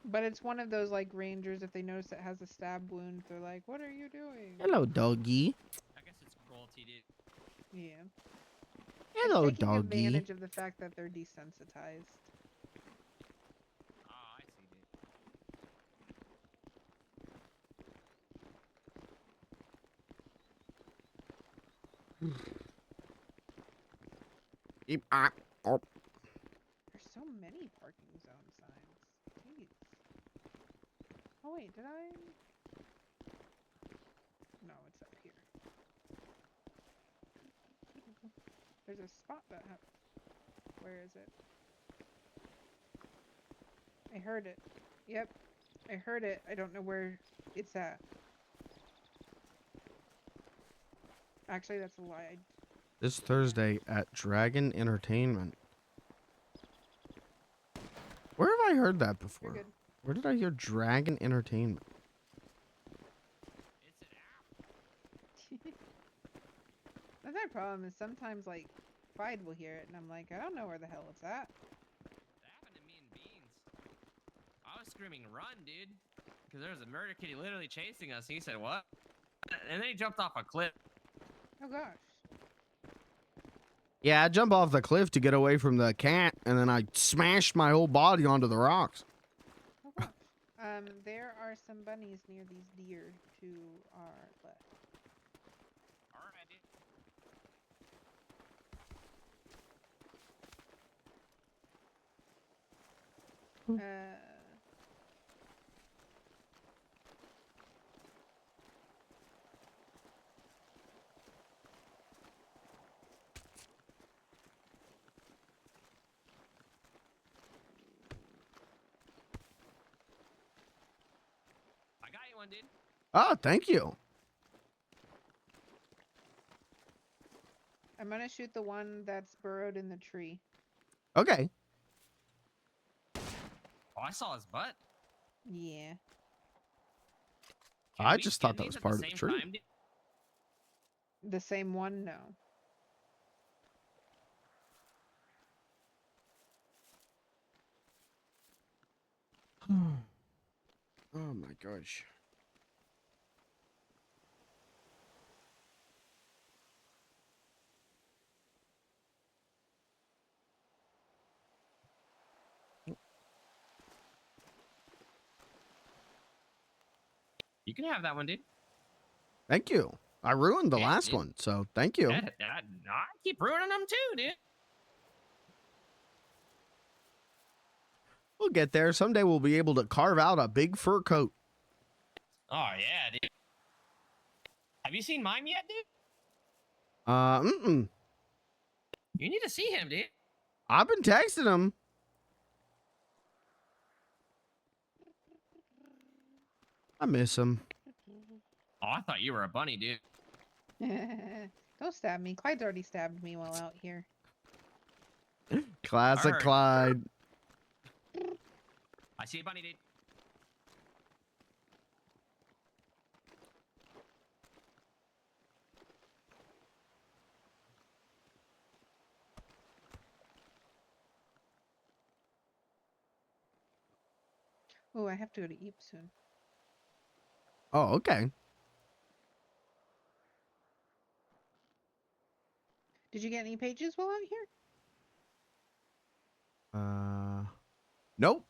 But it's one of those, like, rangers, if they notice it has a stab wound, they're like, what are you doing? Hello, doggy. I guess it's cruelty, dude. Yeah. Hello, Taking doggy. advantage of the fact that they're desensitized. Oh, I see, dude. There's so many parking zone signs. Jeez. Oh wait, did I? No, it's up here. There's a spot that where is it? I heard it. Yep. I heard it. I don't know where it's at. Actually, that's a lie. This Thursday at Dragon Entertainment. Where have I heard that before? You're good. Where did I hear Dragon Entertainment? That's my problem, is sometimes, like, Clyde will hear it, and I'm like, I don't know where the hell it's at. That happened to me and Beans. I was screaming, run, dude. Because there was a murder kitty literally chasing us. And he said, what? And then he jumped off a cliff. Oh gosh. Yeah, I jump off the cliff to get away from the cat, and then I smashed my whole body onto the rocks. Oh gosh. There are some bunnies near these deer to our left. I got you one, dude. Oh, thank you. I'm gonna shoot the one that's burrowed in the tree. Okay. Oh, I saw his butt. Yeah. I just thought that was part of the tree. The same one? No. Oh my gosh. You can have that one, dude. Thank you. I ruined the Yeah, last dude. one, so thank you. I keep ruining them too, dude. We'll get there. Someday we'll be able to carve out a big fur coat. Oh, yeah, dude. Have you seen Mime yet, dude? Mm-mm. You need to see him, dude. I've been texting him. I miss him. Oh, I thought you were a bunny, dude. Don't stab me. Clyde's already stabbed me while out here. Classic Alright. Clyde. I see a bunny, dude. Oh, I have to go to Eep soon. Oh, okay. Did you get any pages while out here? Nope.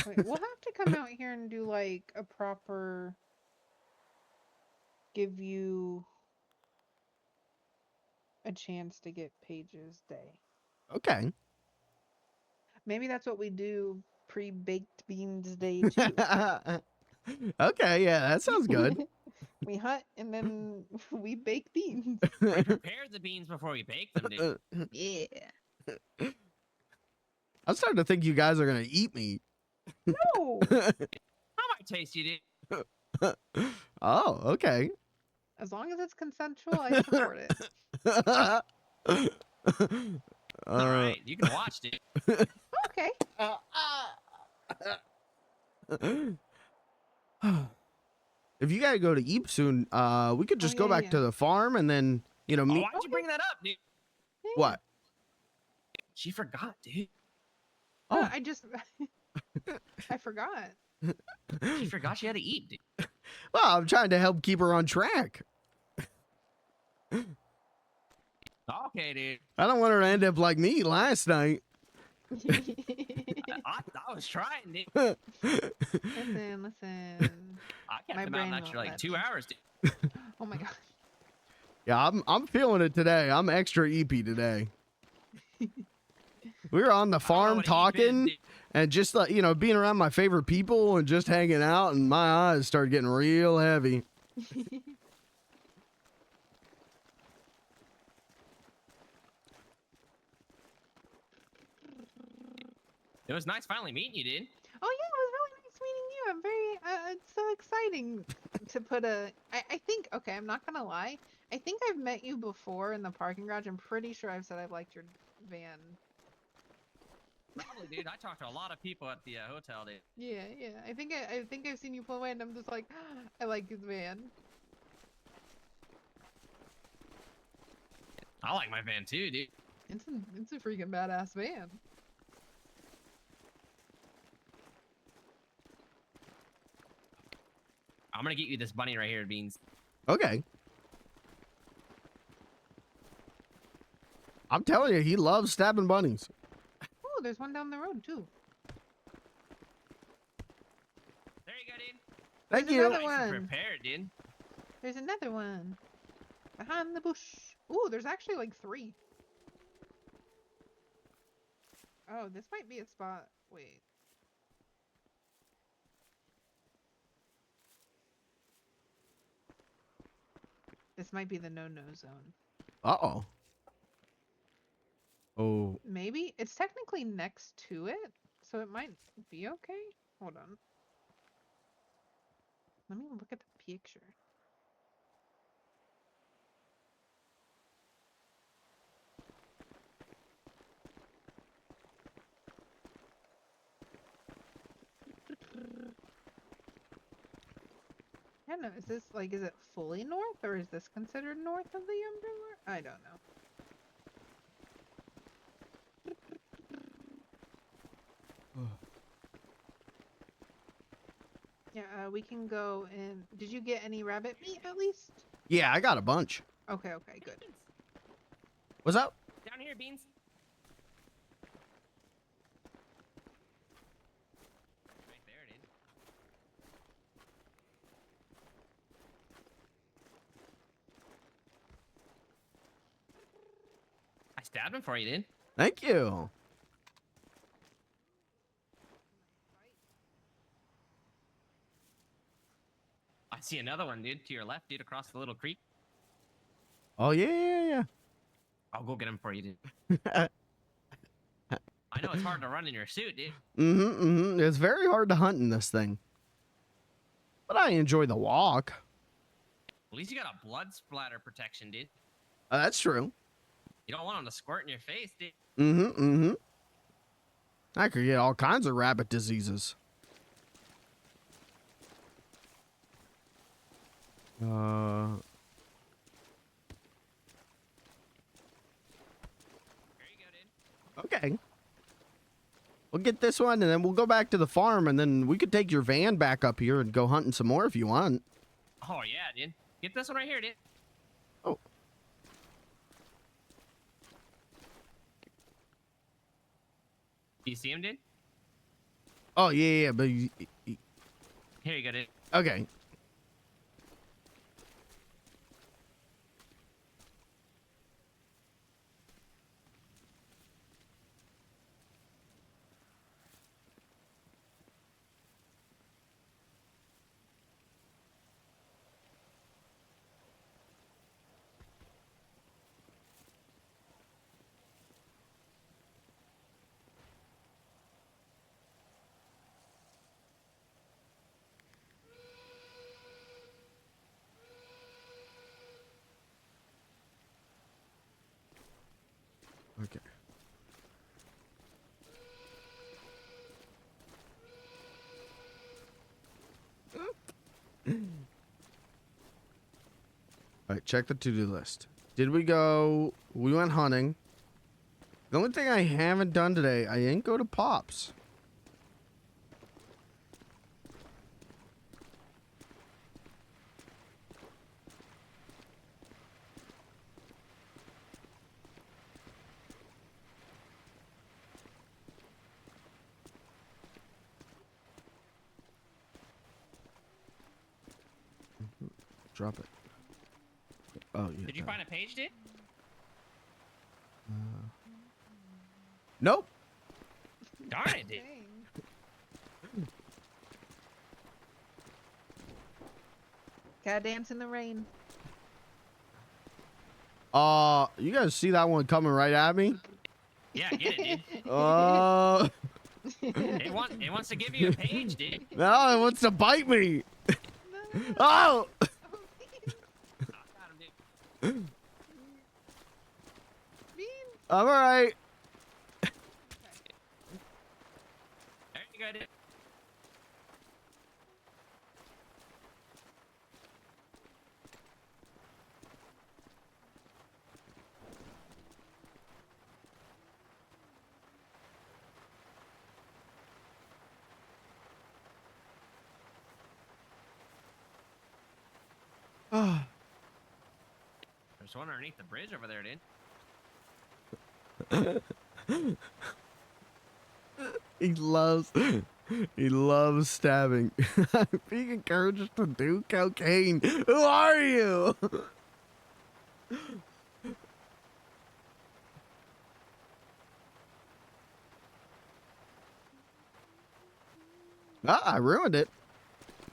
Wait, we'll have to come out here and do like a proper give you a chance to get pages day. Okay. Maybe that's what we do pre-baked beans day too. Okay, yeah, that sounds good. We hunt and then we bake beans. We prepare the beans before we bake them, dude. Yeah. I'm starting to think you guys are gonna eat me. No. I might taste you, dude. Oh, okay. As long as it's consensual, I support it. All right, you can watch, dude. Okay. If you gotta go to Eep soon, we could just go yeah, back yeah. to the farm and then, you know, Oh, meet. why'd you bring that up, dude? What? She forgot, dude. Oh. I just I forgot. She forgot she had to eat, dude. Well, I'm trying to help keep her on track. Okay, dude. I don't want her to end up like me last night. I was trying, dude. Listen. I kept My him out brain in won't extra like let 2 me. hours, dude. Oh my god. Yeah, I'm feeling it today. I'm extra eepy today. We were on the farm talking and just you know, being around my favorite people and just hanging out, and my eyes started getting real heavy. It was nice finally meeting you, dude. Oh yeah, it was really nice meeting you. I'm very it's so exciting to put I think, okay, I'm not gonna lie. I think I've met you before in the parking garage. I'm pretty sure I've said I've liked your van. Probably, dude. I talked to a lot of people at the hotel, dude. Yeah, yeah. I think I've seen you pull away and I'm just like, I like his van. I like my van too, dude. It's a freaking badass van. I'm gonna get you this bunny right here, Beans. Okay. I'm telling you, he loves stabbing bunnies. Oh, there's one down the road too. There you go, dude. Thank There's you. another Nice and one. prepared, dude. There's another one. Behind the bush. Ooh, there's actually like 3. Oh, this might be a spot. Wait. This might be the no-no zone. Uh-oh. Oh. Maybe? It's technically next to it, so it might be okay. Hold on. Let me look at the picture. I don't know, is this like, is it fully north or is this considered north of the umbrella? I don't know. Yeah, we can go and did you get any rabbit meat at least? Yeah, I got a bunch. Okay, okay, good. What's up? Down here, Beans. Right there, dude. I stabbed him for you, dude. Thank you. I see another one, dude, to your left, dude, across the little creek. Oh, yeah. I'll go get him for you, dude. I know it's hard to run in your suit, dude. It's very hard to hunt in this thing. But I enjoy the walk. At least you got a blood splatter protection, dude. That's true. You don't want them to squirt in your face, dude. I could get all kinds of rabbit diseases. Okay. We'll get this one, and then we'll go back to the farm, and then we could take your van back up here and go hunting some more if you want. Oh, yeah, dude. Get this one right here, dude. Oh. Do you see him, dude? Oh, yeah, but... Here you go, dude. Okay. Okay. All right, check the to-do list. Did we go? We went hunting. The only thing I haven't done today, I didn't go to Pops. Drop it. Oh, yeah. Did you find a page, dude? Nope. Darn it, dude. Gotta dance in the rain. You guys see that one coming right at me? Yeah, get it, dude. It wants to give you a page, dude. No, it wants to bite me. Oh! I'm alright. There you go, dude. There's one underneath the bridge over there, dude. He loves stabbing. I'm being encouraged to do cocaine. Who are you? Ah, I ruined it.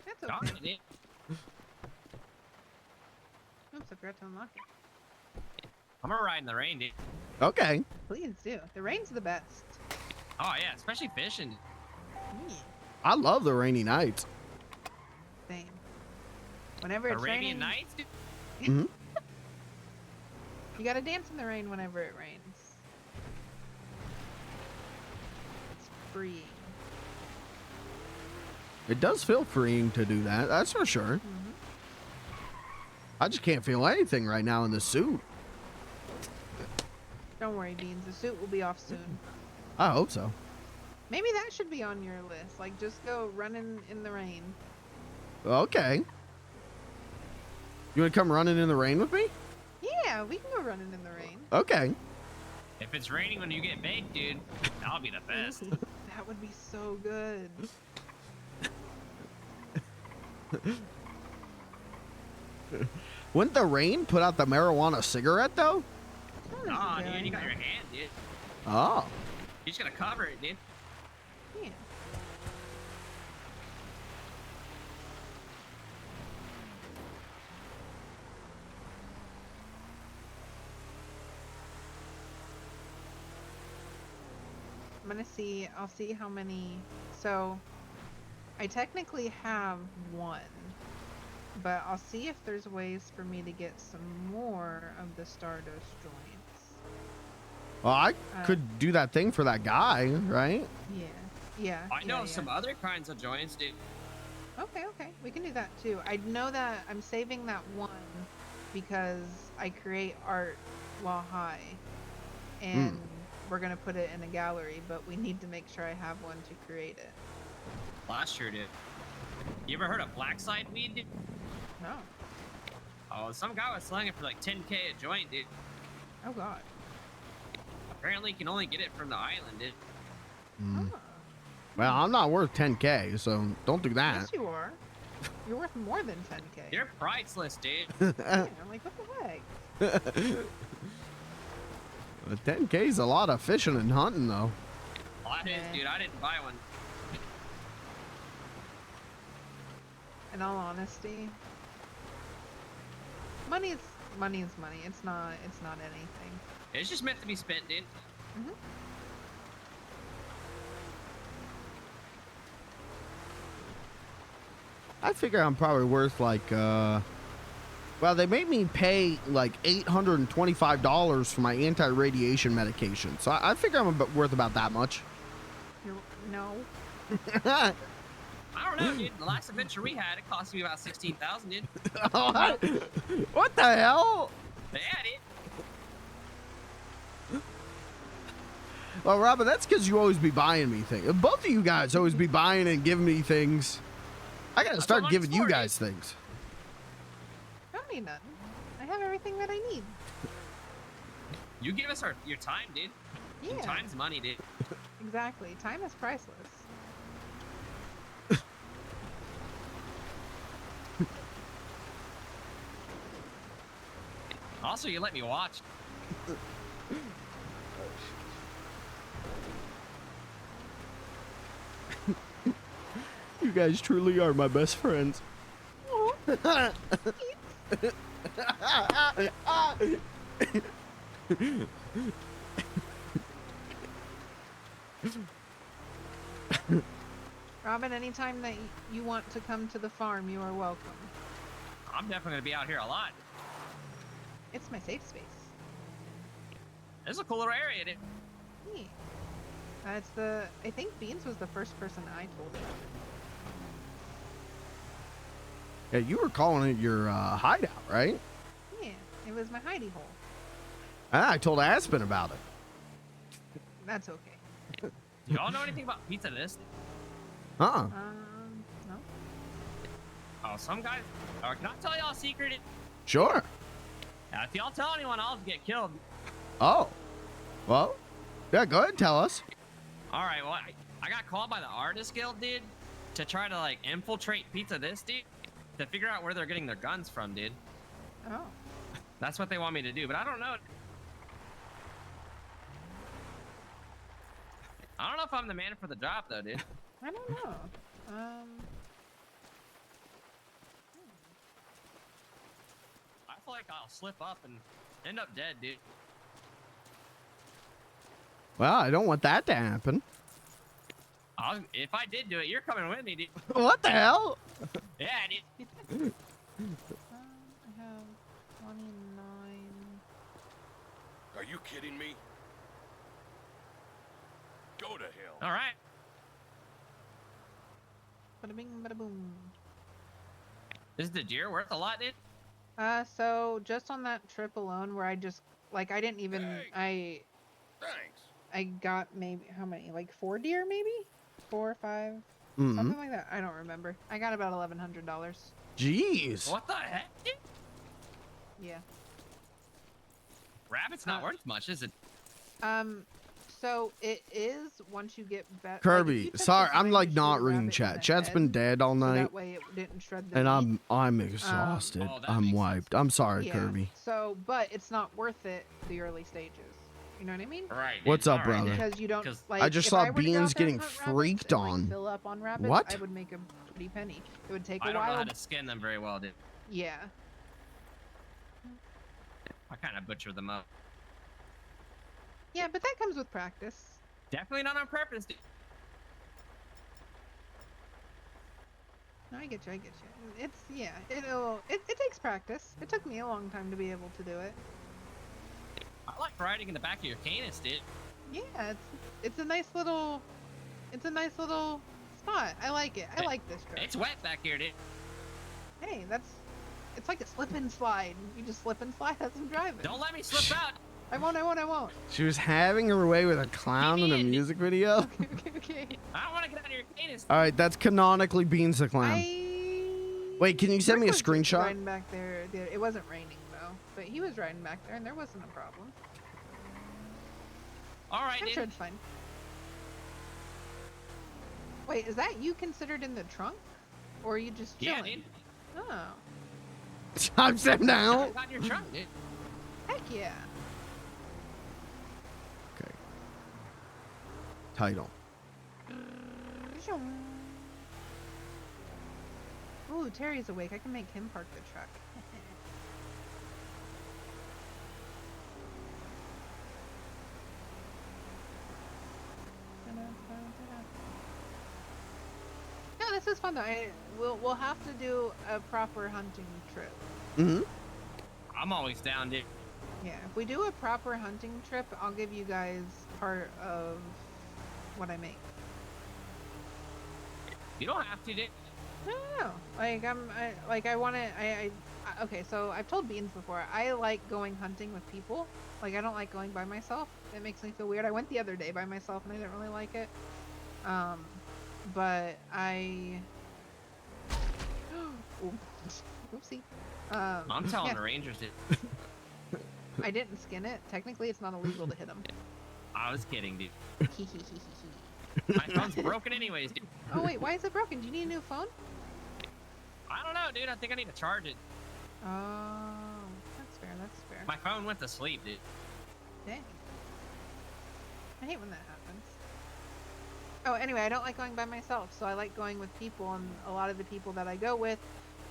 That's Darn okay. it, dude. Oops, I forgot to unlock it. I'm gonna ride in the rain, dude. Okay. Please do. The rain's the best. Oh yeah, especially fishing. I love the rainy nights. Same. Whenever it's Arabian raining, Nights, dude. Mm-hmm. you gotta dance in the rain whenever it rains. It's freeing. It does feel freeing to do that. That's for sure. I just can't feel anything right now in the suit. Don't worry, Beans. The suit will be off soon. I hope so. Maybe that should be on your list. Like, just go running in the rain. Okay. You want to come running in the rain with me? Yeah, we can go running in the rain. Okay. If it's raining when you get baked, dude, that'll be the best. That would be so good. Wouldn't the rain put out the marijuana cigarette, though? Nah, dude, you got your hand, dude. Oh. You just gotta cover it, dude. Yeah. I'm gonna see, I'll see how many, so I technically have one, but I'll see if there's ways for me to get some more of the Stardust joints. Well, I could do that thing for that guy, right? Yeah, yeah. I know yeah. some other kinds of joints, dude. Okay, okay, we can do that too. I know that I'm saving that one because I create art while high, and we're gonna put it in a gallery, but we need to make sure I have one to create it. Last year, dude. You ever heard of blackside weed, dude? No. Oh, some guy was selling it for like 10K a joint, dude. Oh god. Apparently, you can only get it from the island, dude. Well, I'm not worth 10K, so don't do that. Yes, you are. You're worth more than 10K. You're priceless, dude. Yeah, I'm like, what the heck? 10K is a lot of fishing and hunting, though. Well, that is, dude. I didn't buy one. In all honesty, money is money. It's not anything. It's just meant to be spent, dude. I figure I'm probably worth like, well, they made me pay like $825 for my anti-radiation medication. So I figure I'm worth about that much. No. I don't know, dude. The last adventure we had, it cost me about 16,000, dude. What the hell? Yeah, dude. Well, Robin, that's because you always be buying me things. Both of you guys always be buying and giving me things. I gotta start giving you guys things. I don't need nothing. I have everything that I need. You give us your time, dude. Yeah. Time's money, dude. Exactly. Time is priceless. Also, you let me watch. guys truly are my best friends. Robin, anytime that you want to come to the farm, you are welcome. I'm definitely gonna be out here a lot. It's my safe space. This is a cooler area, dude. Yeah. I think Beans was the first person I told about it. Yeah, you were calling it your hideout, right? Yeah, it was my hidey hole. I told Aspen about it. That's okay. Do y'all know anything about Pizza This? Uh-uh. No. Oh, some guys. Or can I tell y'all a secret? Sure. If y'all tell anyone, I'll get killed. Oh. Well, yeah, go ahead and tell us. All right, well, I got called by the Artist Guild, dude, to try to, like, infiltrate Pizza This, dude, to figure out where they're getting their guns from, dude. Oh. That's what they want me to do, but I don't know. I don't know if I'm the man for the job, though, dude. I don't know. I feel like I'll slip up and end up dead, dude. Well, I don't want that to happen. If I did do it, you're coming with me, dude. What the hell? Yeah, dude. I have 29. Are you kidding me? Go to hell. All right. Bada bing, bada boom. Is the deer worth a lot, dude? So just on that trip alone, where I just I didn't even Thanks. I got maybe how many? Like 4 deer, maybe 4 or 5, Mhm. something like that. I don't remember. I got about $1,100. Jeez. What the heck, dude? Yeah. Rabbit's not worth much, is it? So it is once you get better. Kirby, sorry, I'm like not reading chat. Chat's been dead all So night, that way it didn't shred the and meat. I'm exhausted. Oh, that I'm makes wiped. I'm sorry, Yeah. Kirby. So, but it's not worth it the early stages. You know what I mean? Right. dude. What's up, All right, brother? Because you don't like. I just if saw I were to go Beans out there and getting hunt rabbits freaked and, like, on. fill up on rabbits, What? I would make a pretty penny. It would take I a don't know while. how to skin them very well, dude. Yeah. I kind of butcher them up. Yeah, but that comes with practice. Definitely not on purpose, dude. No, I get you. I get you. It's it takes practice. It took me a long time to be able to do it. I like riding in the back of your canis, dude. Yeah, it's a nice little spot. I like it. I like this truck. It's wet back here, dude. Hey, it's like a slip and slide. You just slip and slide as I'm driving. Don't let me slip out. I won't. She was having her way with a clown in a music video. Okay. I don't want to get out of your canis. All right, that's canonically Beans the clown. Wait, can you send me a Rick was just screenshot? Riding back there. It wasn't raining though, but he was riding back there, and there wasn't a problem. All right, I'm dude. sure it's fine. Wait, is that you considered in the trunk, or are you just chilling? Yeah, dude. Oh, I'm sitting down. It's on your trunk, dude. heck yeah. Okay. Title. Ooh, Terry's awake. I can make him park the truck. No, this is fun though. We'll have to do a proper hunting trip. Mm-hmm. I'm always down, dude. Yeah, if we do a proper hunting trip, I'll give you guys part of what I make. You don't have to, dude. No, like I want to. Okay, so I've told Beans before. I like going hunting with people. Like I don't like going by myself. It makes me feel weird. I went the other day by myself and I didn't really like it. But I. Oopsie. I'm telling yeah. the Rangers, dude. I didn't skin it. Technically, it's not illegal to hit them. I was kidding, dude. My phone's broken anyways, dude. Oh wait, why is it broken? Do you need a new phone? I don't know, dude. I think I need to charge it. Oh, that's fair. That's fair. My phone went to sleep, dude. Dang. I hate when that happens. Oh, anyway, I don't like going by myself, so I like going with people, and a lot of the people that I go with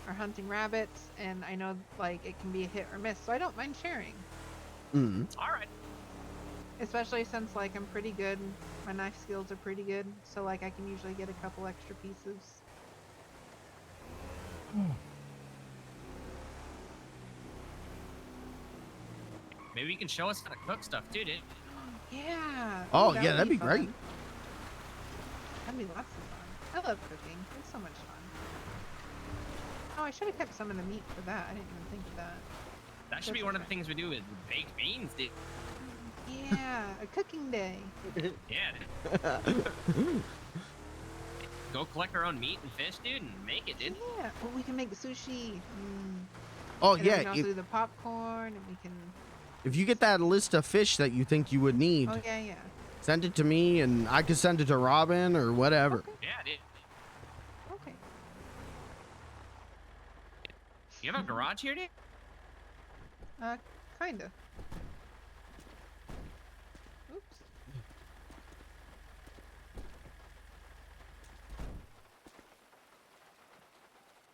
are hunting rabbits, and I know like it can be a hit or miss, so I don't mind sharing. All right. Especially since like I'm pretty good, my knife skills are pretty good, so like I can usually get a couple extra pieces. Maybe you can show us how to cook stuff too, dude. Yeah. Oh, that yeah, would that'd be fun. great. That'd be lots of fun. I love cooking. It's so much fun. Oh, I should have kept some of the meat for that. I didn't even think of that. That should be one of the things we do with baked beans, dude. Yeah, a cooking day. Yeah, dude. Go collect our own meat and fish, dude, and make it, dude. Yeah. Well, we can make sushi. Oh, And then we yeah. can also do the popcorn, and we can. If you get that list of fish that you think you would need, Oh yeah, yeah. send it to me, and I could send it to Robin or whatever. Yeah, dude. Okay. You have a garage here, dude? Kinda. Oops.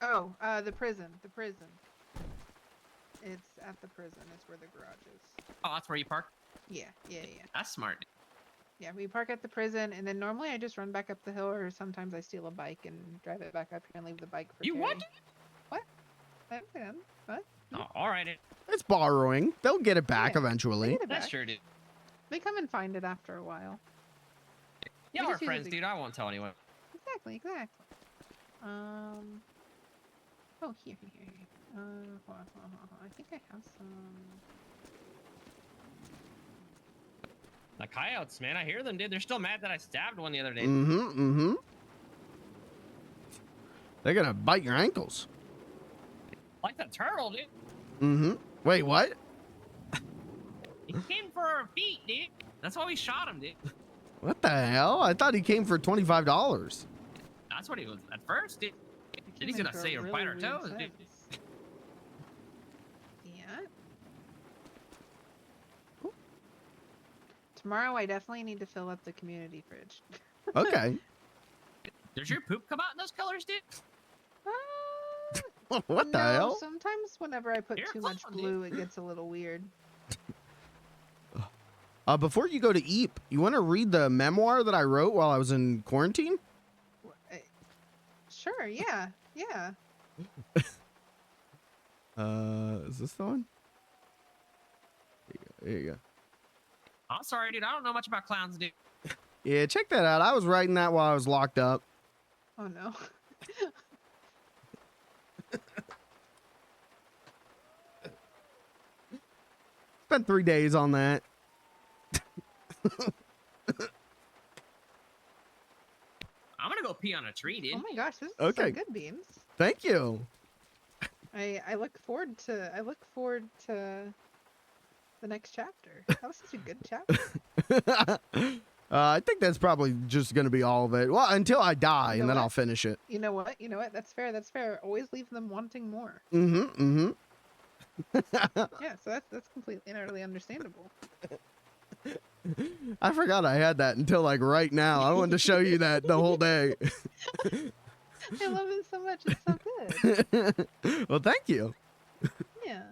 Oh, the prison. The prison. It's at the prison. It's where the garage is. Oh, that's where you park? Yeah, yeah, yeah. That's smart. Yeah, we park at the prison, and then normally I just run back up the hill, or sometimes I steal a bike and drive it back up here and leave the bike for You what? Terry. What? What? Oh, all right. It's borrowing. They'll get it back Yeah, eventually. get it That's back. true, dude. They come and find it after a while. Y'all We are just use it friends, to- dude. I won't tell anyone. Exactly. Oh, here. Hold on. I think I have some. The coyotes, man. I hear them, dude. They're still mad that I stabbed one the other day. They're gonna bite your ankles. Like the turtle, dude. Wait, what? He came for our feet, dude. That's why we shot him, dude. What the hell? I thought he came for $25. That's what he was at first, dude. Then he's gonna say or bite our toes, dude. Yeah. Tomorrow I definitely need to fill up the community fridge. Okay. Does your poop come out in those colors, dude? What the No, hell? Sometimes whenever I put You're too much fun, dude. glue, it gets a little weird. Before you go to Eep, you want to read the memoir that I wrote while I was in quarantine? Sure, yeah. Is this the one? There you go. I'm sorry, dude. I don't know much about clowns, dude. Yeah, check that out. I was writing that while I was locked up. Oh no. Spent 3 days on that. I'm gonna go pee on a tree, dude. Oh my gosh, this is Okay. so good, Beans. Thank you. I look forward to the next chapter. That was such a good chapter. I think that's probably just going to be all of it. Well, until I die, You and know then what? I'll finish it. You know what? That's fair. Always leave them wanting more. Mm-hmm. Yeah, so that's completely and utterly understandable. I forgot I had that until like right now. I wanted to show you that the whole day. I love it so much. It's so good. Well, thank you. Yeah.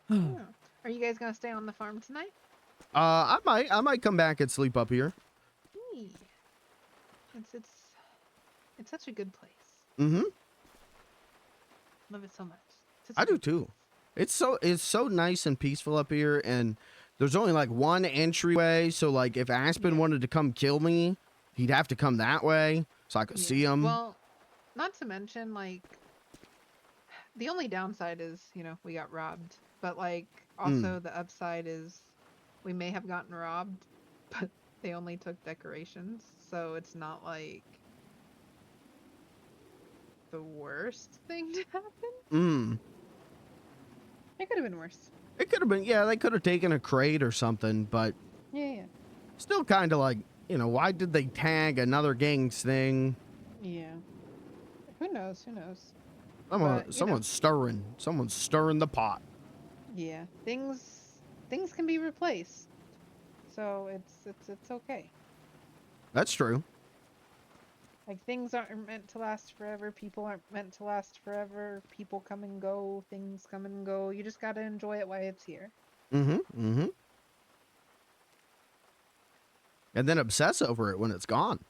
Yeah. Are you guys gonna stay on the farm tonight? I might come back and sleep up here. Hey. It's such a good place. Mm-hmm. Love it so much. I do too. It's so nice and peaceful up here, and there's only like one entryway. So like, if Aspen wanted to come kill me, he'd have to come that way, so I could see him. Well, not to mention like the only downside is we got robbed, but like also the upside is we may have gotten robbed, but they only took decorations, so it's not like the worst thing to happen. It could have been worse. It could have been, yeah, they could have taken a crate or something, but Yeah. still kind of like, why did they tag another gang's thing? Yeah. Who knows? Someone's stirring the pot. Yeah. Things can be replaced. So it's okay. That's true. Like, things aren't meant to last forever. People aren't meant to last forever. People come and go. Things come and go. You just gotta enjoy it while it's here. Mm-hmm. And then obsess over it when it's gone.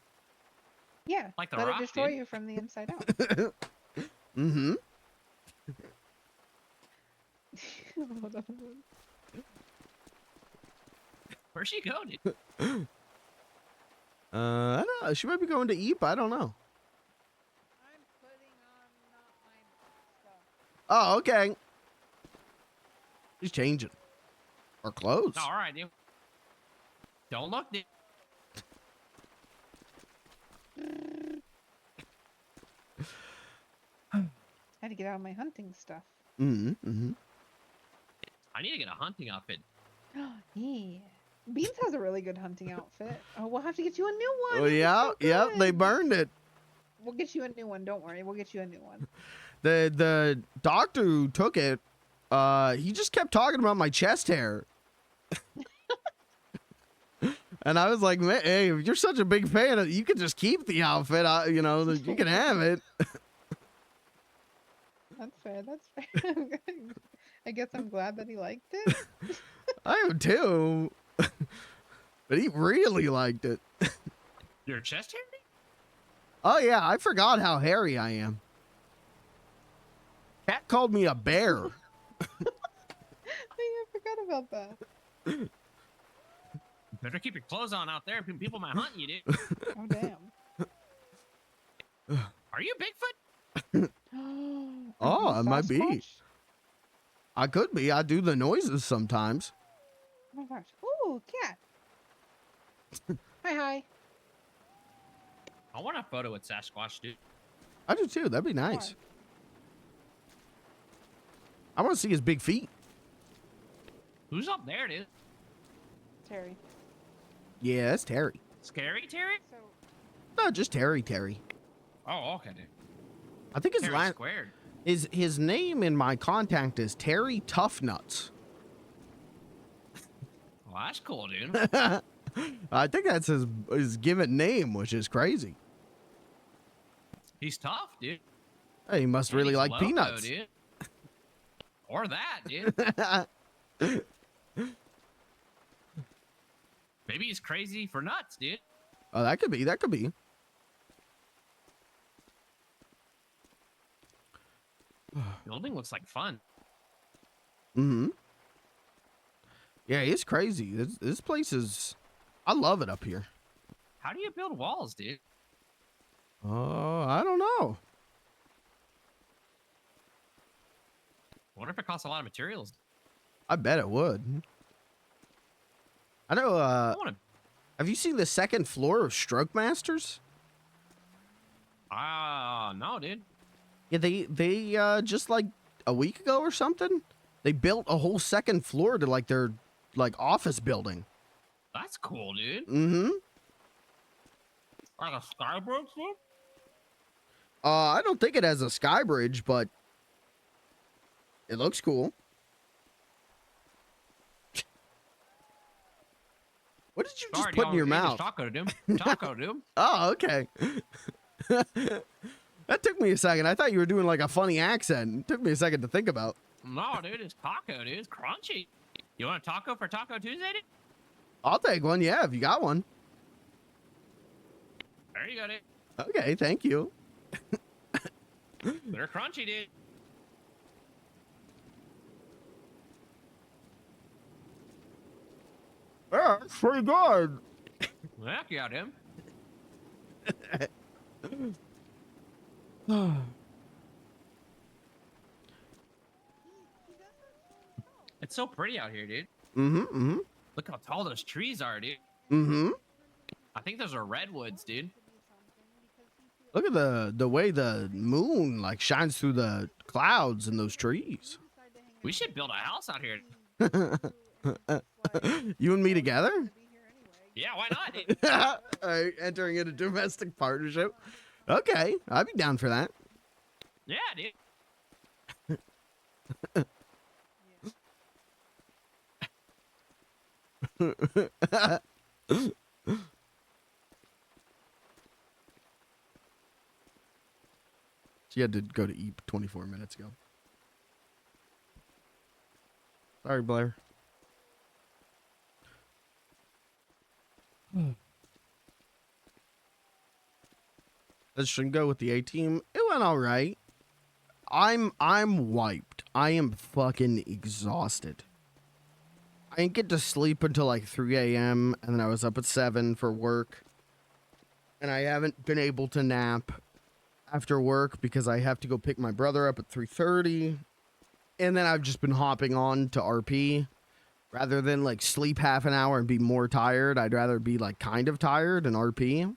Yeah, Like The let Rock, it destroy dude. you from the inside out. Mm-hmm. Hold on. Where'd she go, dude? I don't know. She might be going to Eep. I don't know. Oh, okay. She's changing. Her clothes. All right, dude. Don't look, dude. Had to get out of my hunting stuff. Mm-hmm. I need to get a hunting outfit. Yeah. Beans has a really good hunting outfit. Oh, we'll have to get you a new one. Oh, It's yeah. so Yep. They good. burned it. We'll get you a new one. Don't worry. We'll get you a new one. The doctor who took it, he just kept talking about my chest hair. And I was like, man, hey, if you're such a big fan of, you could just keep the outfit. You know, you can have it. That's fair. That's fair. I guess I'm glad that he liked it. I am too. But he really liked it. Your chest hair? Oh, yeah. I forgot how hairy I am. Cat called me a bear. I forgot about that. Better keep your clothes on out there. People might hunt you, dude. Oh, damn. Are you Bigfoot? Oh, it might be. Sasquatch? I could be. I do the noises sometimes. Oh my gosh. Ooh, cat. Hi. I want a photo with Sasquatch, dude. I do too. That'd be nice. I want to see his big feet. Who's up there, dude? Terry. Yeah, that's Terry. Scary Terry? No, just Terry. Oh, okay, dude. I think his Terry last squared. his name in my contact is Terry Toughnuts. Well, that's cool, dude. I think that's his given name, which is crazy. He's tough, dude. Hey, he must really he's like loco, peanuts. dude. Or that, dude. Maybe he's crazy for nuts, dude. Oh, that could be. That could be. Building looks like fun. Mm-hmm. Yeah, it's crazy. This place is. I love it up here. How do you build walls, dude? I don't know. What if it costs a lot of materials? I bet it would. I know. Have you seen the second floor of Stroke Masters? No, dude. Yeah, they just like a week ago or something, they built a whole second floor to like their office building. That's cool, dude. Mm-hmm. Like a sky bridge, dude? I don't think it has a sky bridge, but it looks cool. What did you just Sorry, put in y'all, your English mouth? Taco, dude. Taco, dude. Oh, okay. That took me a second. I thought you were doing like a funny accent. It took me a second to think about. No, dude, it's taco, dude. It's crunchy. You want a taco for Taco Tuesday, dude? I'll take one. Yeah, if you got one. There you go, dude. Okay, thank you. They're crunchy, dude. Yeah, it's pretty good. Heck yeah, dude. It's so pretty out here, dude. Mm-hmm. Look how tall those trees are, dude. Mm-hmm. I think those are redwoods, dude. Look at the way the moon like shines through the clouds and those trees. We should build a house out here. You and me together? Yeah, why not, dude? All right, entering into domestic partnership. Okay, I'd be down for that. Yeah, dude. She had to go to eat 24 minutes ago. Sorry, Blair. Let's shouldn't go with the A team. It went all right. I'm wiped. I am fucking exhausted. I didn't get to sleep until like 3 a.m. and then I was up at 7 for work. And I haven't been able to nap after work because I have to go pick my brother up at 3:30. And then I've just been hopping on to RP. Rather than like sleep half an hour and be more tired, I'd rather be like kind of tired and RP.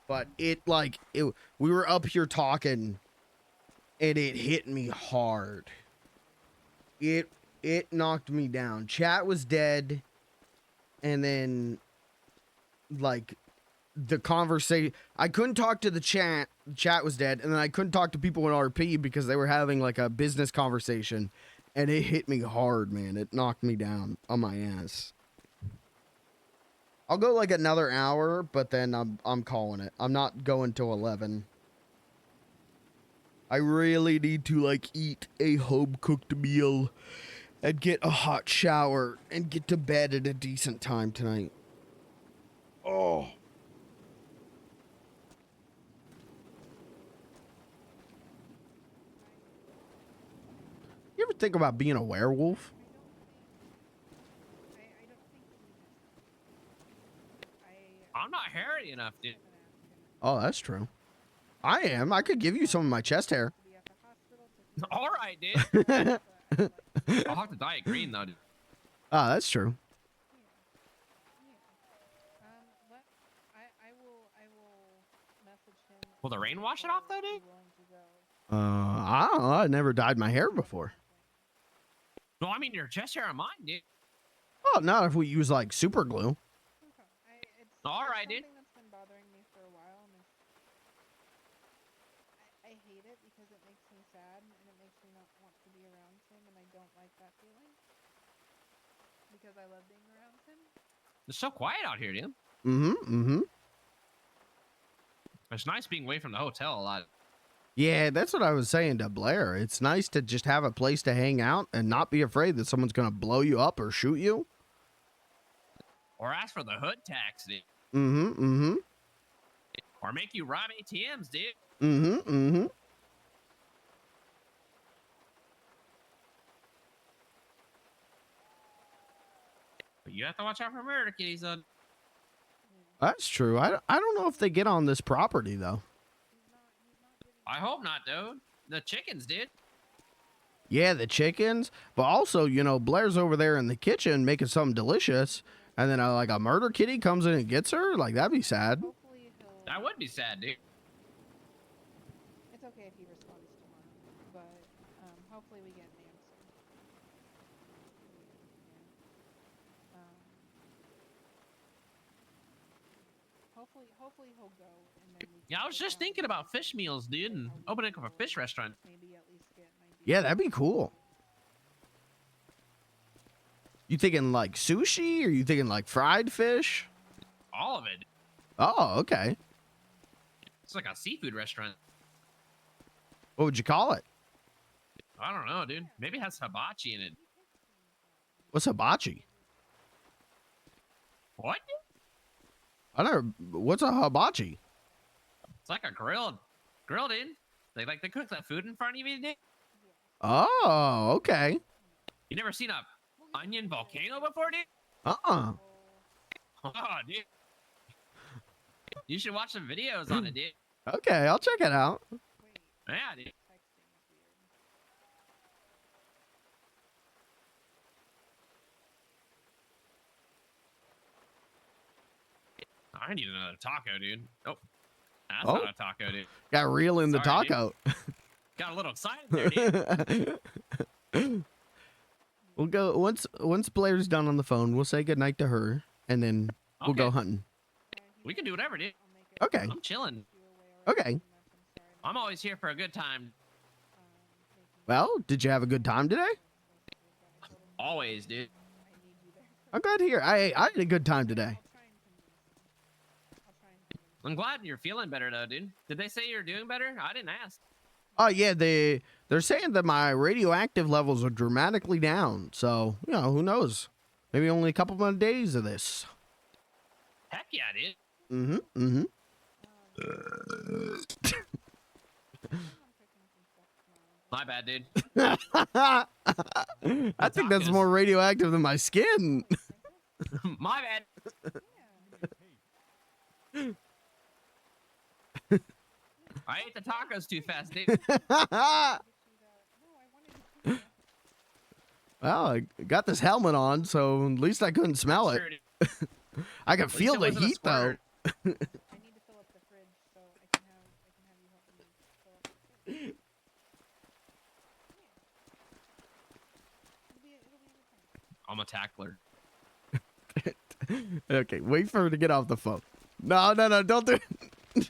But we were up here talking and it hit me hard. It knocked me down. Chat was dead. And then like the conversation, I couldn't talk to the chat. The chat was dead. And then I couldn't talk to people in RP because they were having like a business conversation. And it hit me hard, man. It knocked me down on my ass. I'll go like another hour, but then I'm calling it. I'm not going till 11. I really need to like eat a home-cooked meal and get a hot shower and get to bed at a decent time tonight. Oh. You ever think about being a werewolf? I'm not hairy enough, dude. Oh, that's true. I am. I could give you some of my chest hair. All right, dude. I'll have to dye it green though, dude. Oh, that's true. Will the rain wash it off though, dude? I don't know. I never dyed my hair before. No, I mean your chest hair on mine, dude. Oh, not if we use like super glue. All right, dude. That's been bothering me for a while, and I hate it because it makes me sad and it makes me not want to be around him, and I don't like that feeling because I love being around him. It's so quiet out here, dude. It's nice being away from the hotel a lot. Yeah, that's what I was saying to Blair. It's nice to just have a place to hang out and not be afraid that someone's going to blow you up or shoot you. Or ask for the hood tax, dude. Or make you rob ATMs, dude. But you have to watch out for murder kitties, though. That's true. I don't know if they get on this property, though. I hope not, dude. The chickens did. Yeah, the chickens. But also, you know, Blair's over there in the kitchen making something delicious. And then like a murder kitty comes in and gets her. Like, that'd be sad. That would be sad, dude. It's okay if he responds tomorrow, but hopefully we get an answer. Hopefully he'll go. And then Yeah, I was just thinking about fish meals, dude, and opening up a fish restaurant. maybe at least get an idea. Yeah, that'd be cool. You thinking like sushi or you thinking like fried fish? All of it. Oh, okay. It's like a seafood restaurant. What would you call it? I don't know, dude. Maybe it has hibachi in it. What's hibachi? What? What's a hibachi? It's like a grilled, dude. They cook that food in front of you, dude. Oh, okay. You never seen a onion volcano before, dude? Uh-uh. Oh, dude. You should watch some videos on it, dude. Okay, I'll check it out. Yeah, dude. I need another taco, dude. Oh, that's not a taco, dude. Got reel in the Sorry, taco. Got a little excited there, dude. We'll go once Blair's done on the phone. We'll say goodnight to her, and then we'll go hunting. We can do whatever, dude. Okay. I'm chilling. Okay. I'm always here for a good time. Well, did you have a good time today? Always, dude. I'm glad to hear. I had a good time today. I'm glad you're feeling better though, dude. Did they say you're doing better? I didn't ask. Oh yeah, they're saying that my radioactive levels are dramatically down. So, you know, who knows? Maybe only a couple more days of this. Heck yeah, dude. Mm-hmm. My bad, dude. I think that's more radioactive than my skin. My bad. I ate the tacos too fast, dude. Well, I got this helmet on, so at least I couldn't smell it. I can feel the heat though. I'm a tackler. Okay, wait for her to get off the phone. No, don't do it.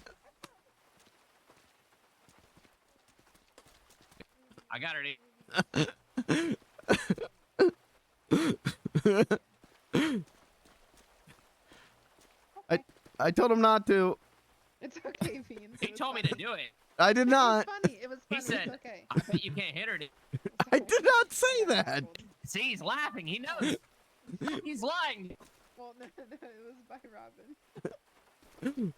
I got her, dude. I told him not to. It's okay, Beans. He told me to do it. I did not. It was funny. He said, It's okay. I bet you can't hit her, dude. I did not say that. See, he's laughing. He knows. He's lying. Well, no, it was by Robin.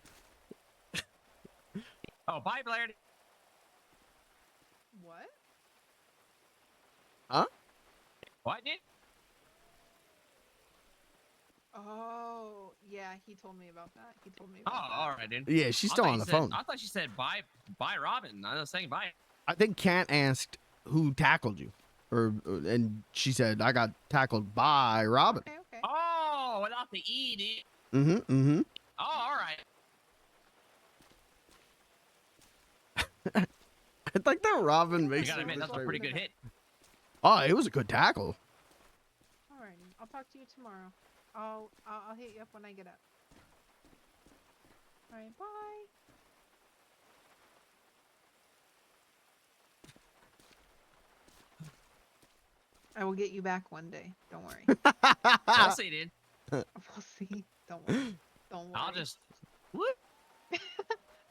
Oh, bye, Blair. What? Huh? What, dude? Oh, yeah, he told me about that. He told me about that. All right, dude. Yeah, she's still I thought on you the said- phone. I thought she said bye, Robin. I was saying bye. I think Kat asked who tackled you, and she said I got tackled by Robin. Okay. Oh, without the E, dude. Mm-hmm. Oh, all right. I think that Robin You makes. gotta admit, that's a pretty good hit. Oh, it was a good tackle. All right, I'll talk to you tomorrow. I'll hit you up when I get up. All right, bye. I will get you back one day. Don't worry. We'll see, dude. We'll see. Don't worry. Don't worry. I'll just. Whoop.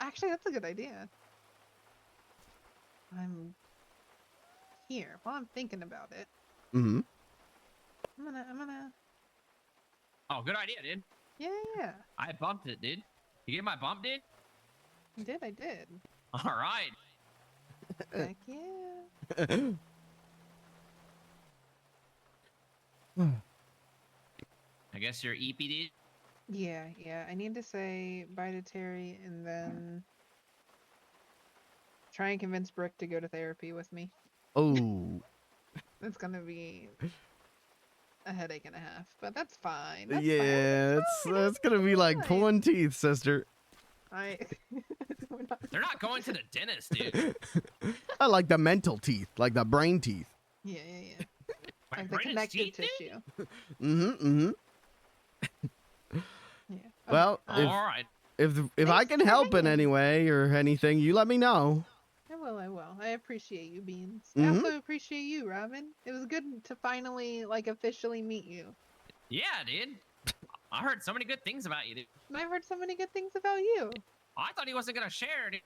Actually, that's a good idea. I'm here. While I'm thinking about it, Mm-hmm. I'm gonna. Oh, good idea, dude. Yeah. I bumped it, dude. You get my bump, dude? I did. All right. Heck yeah. I guess you're EP, dude. Yeah. I need to say bye to Terry and then try and convince Brooke to go to therapy with me. Oh. It's gonna be a headache and a half, but that's fine. That's Yeah, it's gonna be like pulling teeth, sister. I. They're not going to the dentist, dude. I like the mental teeth, like the brain teeth. Yeah. My Like the brain is connective teeth, dude? tissue. Mm-hmm. Yeah. Well, All right. if I can help in any way or anything, you let me know. I will. I appreciate you, Beans. Mhm. I also appreciate you, Robin. It was good to finally, officially meet you. Yeah, dude. I heard so many good things about you, dude. And I've heard so many good things about you. I thought he wasn't gonna share, dude.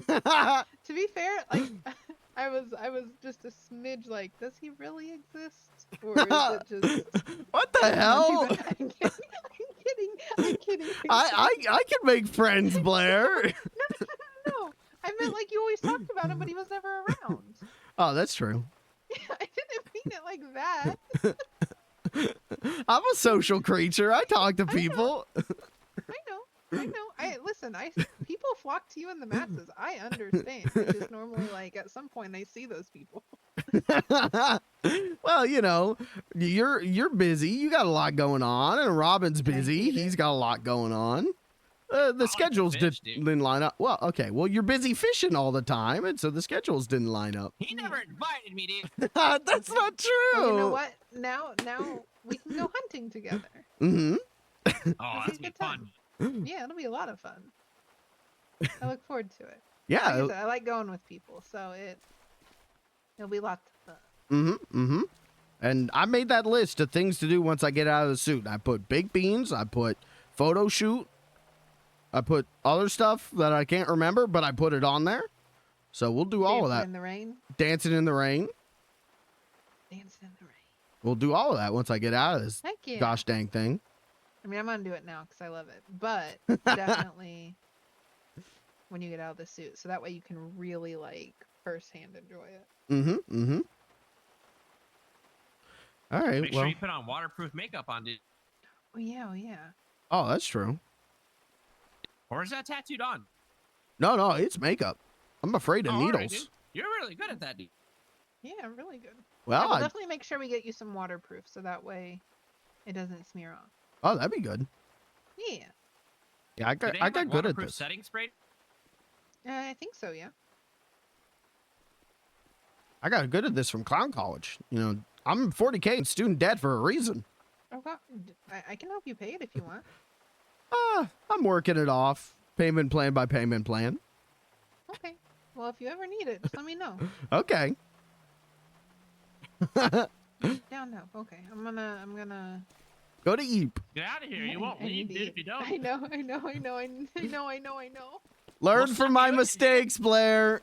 To be fair, I was just a smidge like, does he really exist? Or is it just... What the hell? I'm kidding. I can make friends, Blair. No. I meant you always talked about him, but he was never around. Oh, that's true. I didn't mean it like that. I'm a social creature. I talk to people. I know. Listen. People flock to you in the masses. I understand. I just normally at some point I see those people. Well, you're busy. You got a lot going on, and Robin's busy. He's got a lot going on. The schedules didn't line up. Well, okay. Well, you're busy fishing all the time, and so the schedules didn't line up. He never invited me, dude. That's not true. Well, you know what? Now we can go hunting together. Mm-hmm. Oh, that's be fun. Yeah, it'll be a lot of fun. I look forward to it. Yeah. Like I said, I like going with people, so it'll be lots of fun. Mm-hmm. And I made that list of things to do once I get out of the suit. I put baked beans. I put photo shoot. I put other stuff that I can't remember, but I put it on there. So we'll do all of Dancing that. in the rain. Dancing in the rain. Dancing in the rain. We'll do all of that once I get out of this Heck yeah. gosh dang thing. I mean, I'm gonna do it now because I love it, but definitely when you get out of the suit, so that way you can really like firsthand enjoy it. All right. Make well. sure you put on waterproof makeup on, dude. Oh yeah, oh yeah. Oh, that's true. Or is that tattooed on? No, it's makeup. I'm afraid of Oh, all right, needles. dude. You're really good at that, dude. Yeah, really good. Well, Yeah, we'll I- definitely make sure we get you some waterproof so that way it doesn't smear off. Oh, that'd be good. Yeah. Yeah, I Do got they I have, got like, good at waterproof this. setting spray? I think so, yeah. I got good at this from clown college. You know, I'm 40K in student debt for a reason. Oh god, I can help you pay it if you want. I'm working it off, payment plan by payment plan. Okay. Well, if you ever need it, just let me know. Okay. Down now. Okay. I'm gonna Go to Eep. Get out of here. You won't I leave, need dude, to if you don't. I know. Learn from my mistakes, Blair.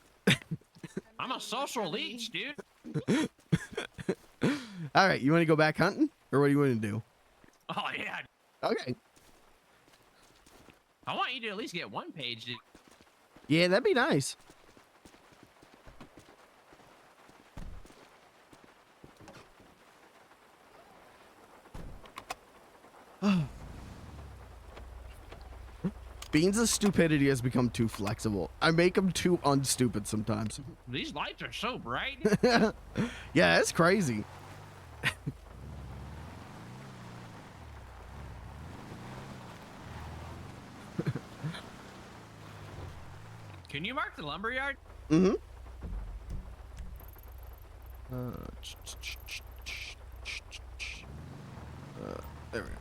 I'm a social leech, dude. All right, you want to go back hunting, or what do you want to do? Oh, yeah. Okay. I want you to at least get one page, dude. Yeah, that'd be nice. Beans' stupidity has become too flexible. I make him too unstupid sometimes. These lights are so bright. Yeah, it's crazy. Can you mark the lumberyard? Mm-hmm. There we go.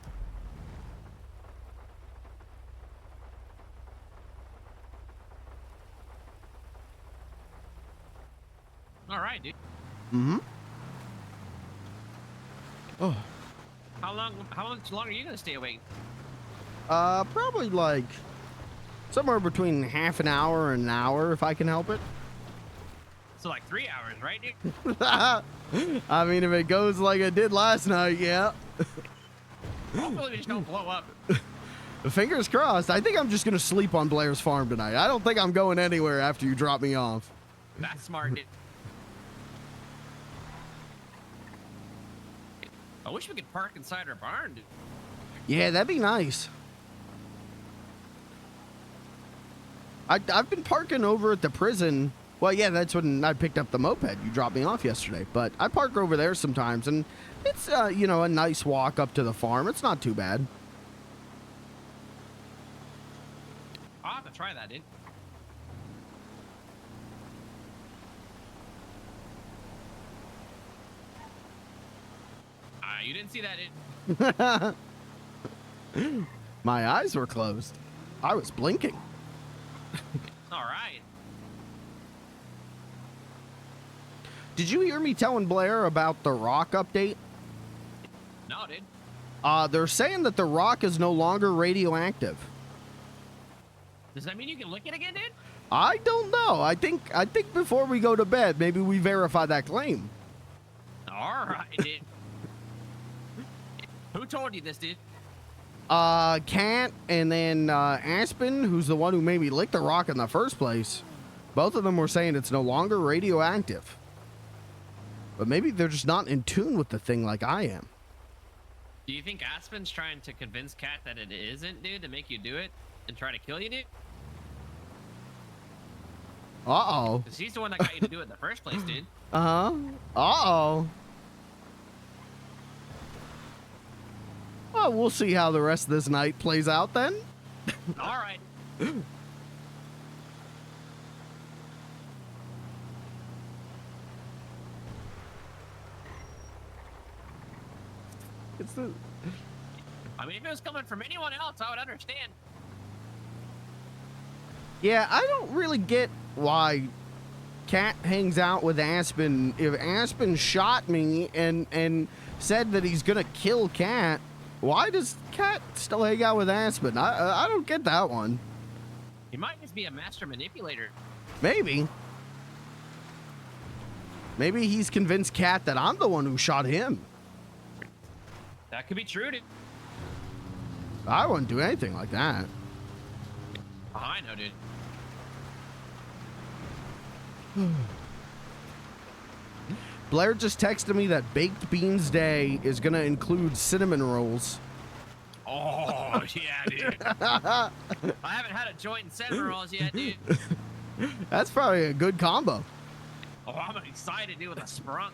All right, dude. Mm-hmm. Oh. How much longer are you gonna stay awake? Probably like somewhere between half an hour and an hour if I can help it. So like 3 hours, right, dude? I mean, if it goes like it did last night, yeah. Hopefully we just don't blow up. Fingers crossed. I think I'm just gonna sleep on Blair's farm tonight. I don't think I'm going anywhere after you drop me off. That's smart, dude. I wish we could park inside our barn, dude. Yeah, that'd be nice. I've been parking over at the prison. Well, yeah, that's when I picked up the moped. You dropped me off yesterday. But I park over there sometimes, and it's, you know, a nice walk up to the farm. It's not too bad. I'll have to try that, dude. You didn't see that, dude. My eyes were closed. I was blinking. All right. Did you hear me telling Blair about the rock update? No, dude. They're saying that the rock is no longer radioactive. Does that mean you can lick it again, dude? I don't know. I think before we go to bed, maybe we verify that claim. All right, dude. Who told you this, dude? Cat and then Aspen, who's the one who made me lick the rock in the first place. Both of them were saying it's no longer radioactive. But maybe they're just not in tune with the thing like I am. Do you think Aspen's trying to convince Kat that it isn't, dude, to make you do it and try to kill you, dude? Uh-oh. Because he's the one that got you to do it in the first place, dude. Uh-huh. Uh-oh. Well, we'll see how the rest of this night plays out then. All right. It's the... I mean, if it was coming from anyone else, I would understand. Yeah, I don't really get why Cat hangs out with Aspen. If Aspen shot me and said that he's gonna kill Cat, why does Cat still hang out with Aspen? I don't get that one. He might just be a master manipulator. Maybe. Maybe he's convinced Cat that I'm the one who shot him. That could be true, dude. I wouldn't do anything like that. Oh, I know, dude. Blair just texted me that Baked Beans Day is going to include cinnamon rolls. Oh, yeah, dude. I haven't had a joint in cinnamon rolls yet, dude. That's probably a good combo. Oh, I'm excited, dude, with a sprunk.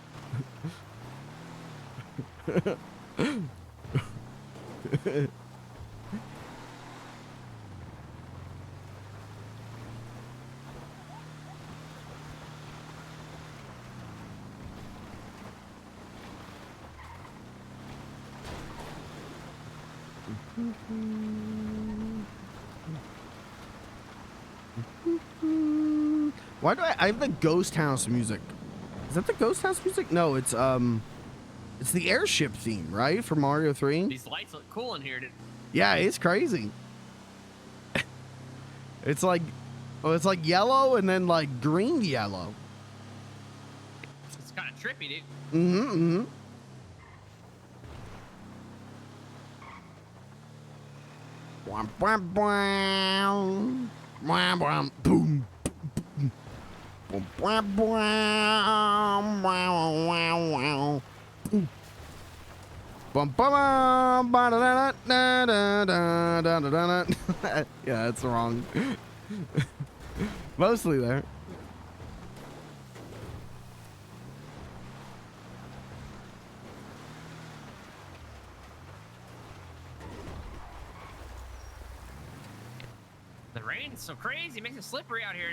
Why do I have the Ghost House music? Is that the Ghost House music? No, it's the airship theme, right? For Mario 3? These lights look cool in here, dude. Yeah, it's crazy. It's like yellow and then like green yellow. It's kind of trippy, dude. Mm-hmm. Wham, wham, wham. Wham, wham, boom. Boom, wham, wham, wow, wow, wow. Boom. Bum, bum, ba, da, da, da, da, da, da, da, da. Yeah, that's wrong. Mostly there. The rain's so crazy, it makes it slippery out here.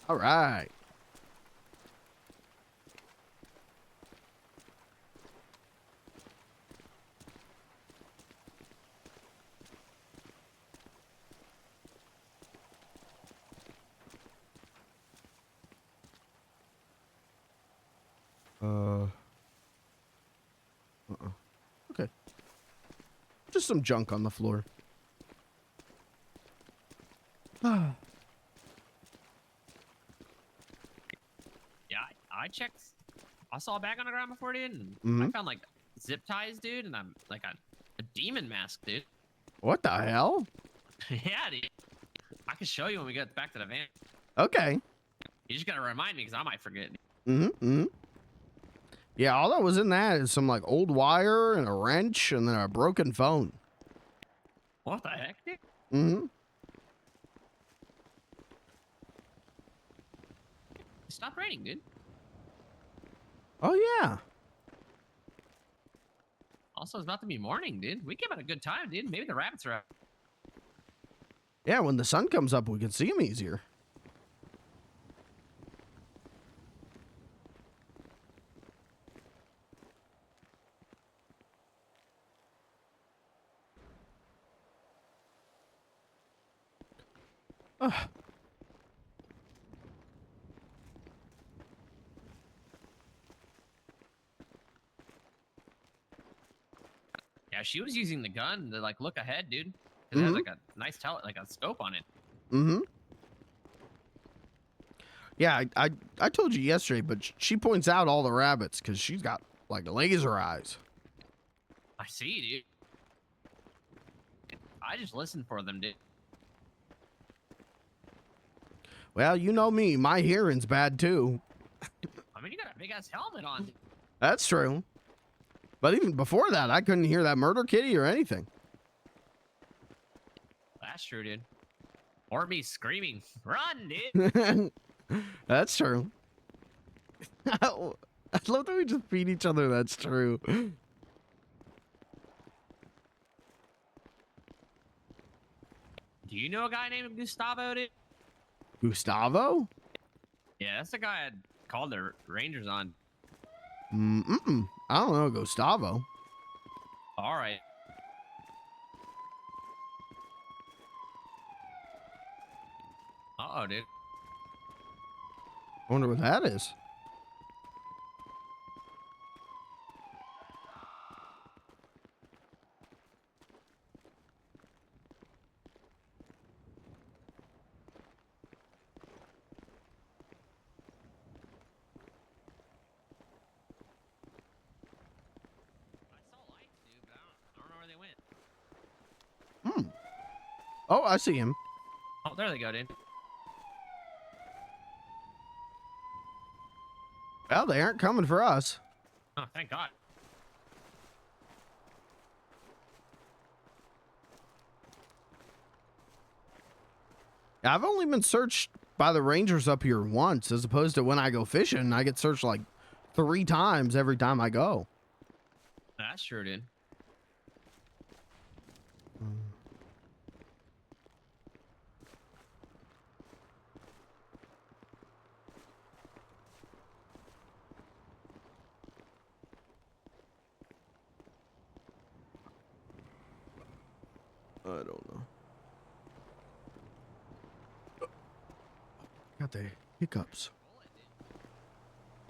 All right. Okay. Just some junk on the floor. Yeah, I checked. I saw a bag on the ground before, dude, and I found like zip ties, dude, and I'm like a demon mask, dude. What the hell? Yeah, dude. I can show you when we get back to the van. Okay. You just gotta remind me, because I might forget. Yeah, all that was in that is some like old wire and a wrench and then a broken phone. What the heck, dude? Stop raining, dude. Oh yeah. Also, it's about to be morning, dude. We came at a good time, dude. Maybe the rabbits are out. Yeah, when the sun comes up, we can see them easier. Yeah, she was using the gun to like look ahead, dude. It has like a nice like a scope on it. Yeah, I told you yesterday, but she points out all the rabbits because she's got like laser eyes. I see, dude. I just listen for them, dude. Well, you know me, my hearing's bad too. I mean, you got a big ass helmet on. Dude. That's true. But even before that, I couldn't hear that murder kitty or anything. That's true, dude. Or me screaming, "Run, dude!" That's true. I love that we just feed each other. That's true. Do you know a guy named Gustavo, dude? Gustavo? Yeah, that's the guy I called the Rangers on. I don't know Gustavo. All right. Uh-oh, dude. I wonder what that is. I don't know where they went. Oh, I see him. Oh, there they go, dude. Well, they aren't coming for us. Oh, thank God. I've only been searched by the rangers up here once, as opposed to when I go fishing, I get searched like 3 times every time I go. That's true, dude. I don't know. Got the hiccups.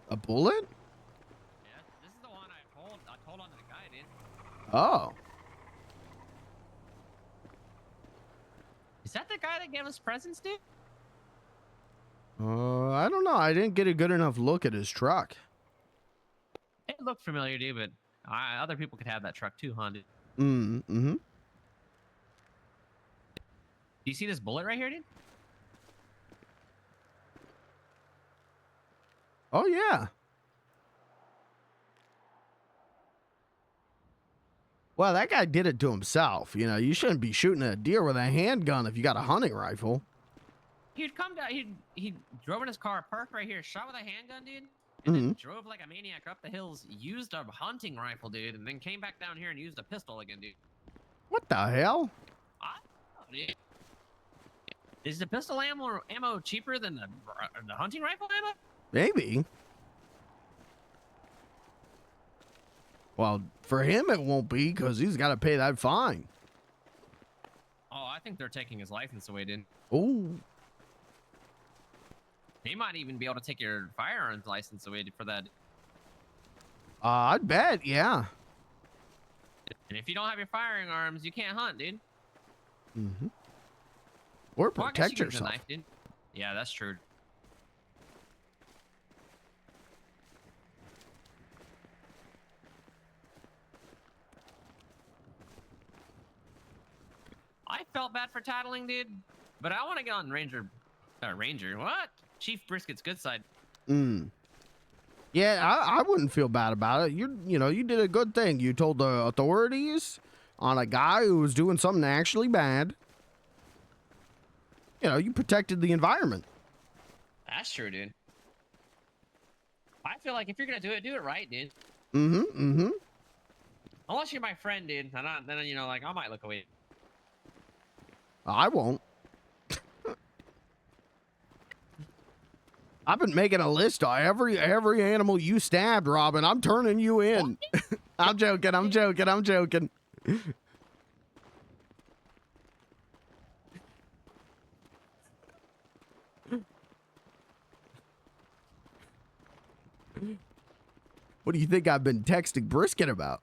A bullet? Yeah, this is the one I told on the guy, dude. Oh. Is that the guy that gave us presents, dude? I don't know. I didn't get a good enough look at his truck. It looked familiar, dude, but other people could have that truck too, huh, dude? Mm-hmm. Do you see this bullet right here, dude? Oh, yeah. Well, that guy did it to himself. You know, you shouldn't be shooting at a deer with a handgun if you got a hunting rifle. He'd come down, he drove in his car, parked right here, shot with a handgun, dude, and then drove like a maniac up the hills, used a hunting rifle, dude, and then came back down here and used a pistol again, dude. What the hell? I don't know, dude. Is the pistol ammo cheaper than the hunting rifle ammo? Maybe. Well, for him, it won't be because he's got to pay that fine. Oh, I think they're taking his license away, dude. Oh. He might even be able to take your firearms license away for that. I'd bet, yeah. And if you don't have your firing arms, you can't hunt, dude. Mm-hmm. Or Well, I guess protect you could use a yourself. knife, dude. Yeah, that's true. I felt bad for tattling, dude, but I want to get on Ranger, what? Chief Brisket's good side. Yeah, I wouldn't feel bad about it. You know, you did a good thing. You told the authorities on a guy who was doing something actually bad. You know, you protected the environment. That's true, dude. I feel like if you're gonna do it right, dude. Mm-hmm. Unless you're my friend, dude, then you know, like I might look away. I won't. I've been making a list of every animal you stabbed, Robin. I'm turning you in. I'm joking. What do you think I've been texting Brisket about?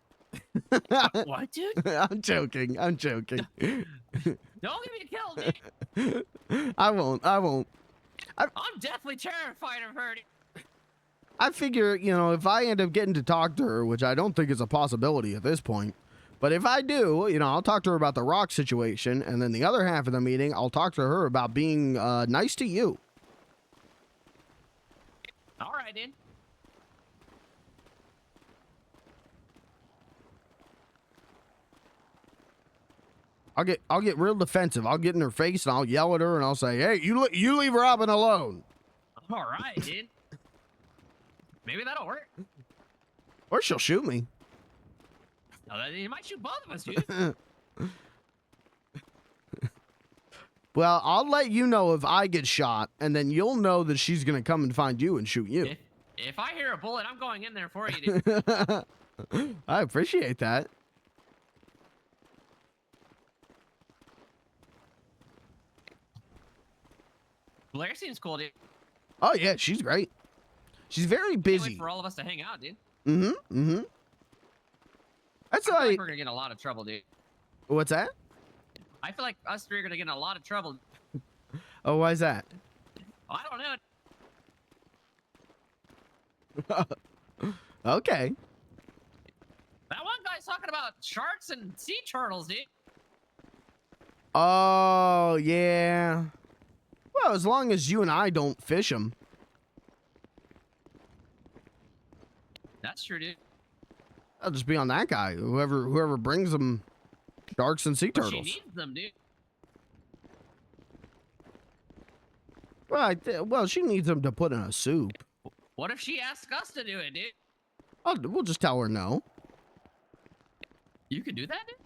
What, dude? I'm joking. Don't get me killed, dude. I won't. I'm deathly terrified of her. I figure, you know, if I end up getting to talk to her, which I don't think is a possibility at this point, but if I do, you know, I'll talk to her about the rock situation, and then the other half of the meeting, I'll talk to her about being nice to you. All right, dude. I'll get real defensive. I'll get in her face and I'll yell at her and I'll say, "Hey, you leave Robin alone." All right, dude. Maybe that'll work. Or she'll shoot me. No, he might shoot both of us, dude. Well, I'll let you know if I get shot, and then you'll know that she's gonna come and find you and shoot you. If I hear a bullet, I'm going in there for you, dude. I appreciate that. Blair seems cool, dude. Oh yeah, she's great. She's very Can't busy. wait for all of us to hang out, dude. That's I feel like, like we're gonna get in a lot of trouble, dude. what's that? I feel like us three are gonna get in a lot of trouble. Oh, why is that? I don't know. Okay. That one guy's talking about sharks and sea turtles, dude. Oh, yeah. Well, as long as you and I don't fish them. That's true, dude. I'll just be on that guy. Whoever brings them sharks and sea But turtles. she needs them, dude. Well, she needs them to put in a soup. What if she asks us to do it, dude? We'll just tell her no. You could do that, dude?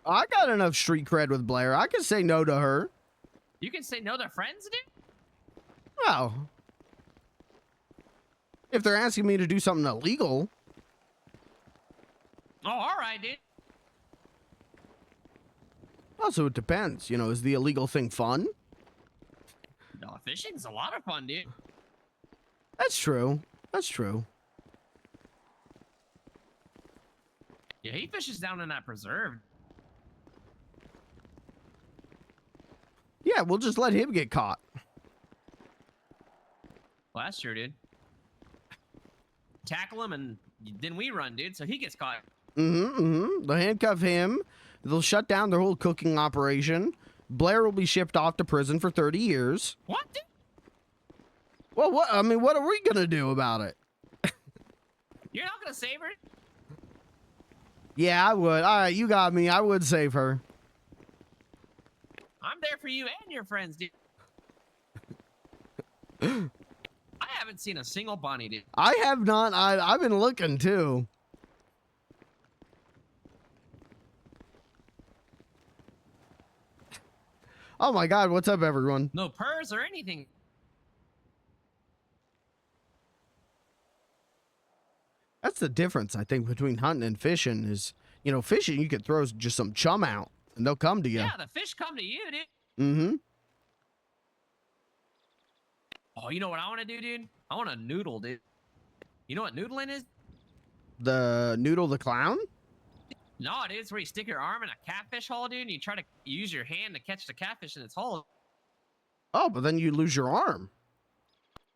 I got enough street cred with Blair. I can say no to her. You can say no to friends, dude? Well, if they're asking me to do something illegal. Oh, all right, dude. Also, it depends. You know, is the illegal thing fun? No, fishing's a lot of fun, dude. That's true. That's true. Yeah, he fishes down in that preserve. Yeah, we'll just let him get caught. Well, that's true, dude. Tackle him, and then we run, dude, so he gets caught. They'll handcuff him. They'll shut down their whole cooking operation. Blair will be shipped off to prison for 30 years. What, dude? Well, what? I mean, what are we gonna do about it? You're not gonna save her? Yeah, I would. All right, you got me. I would save her. I'm there for you and your friends, dude. I haven't seen a single Bonnie, dude. I have not. I've been looking too. Oh my God! What's up, everyone? No purrs or anything. That's the difference, I think, between hunting and fishing is, you know, fishing, you could throw just some chum out and they'll come to you. Yeah, the fish come to you, dude. Oh, you know what I want to do, dude? I want to noodle, dude. You know what noodling is? The Noodle the Clown? No, dude, it's where you stick your arm in a catfish hole, dude, and you try to use your hand to catch the catfish in its hole. Oh, but then you lose your arm.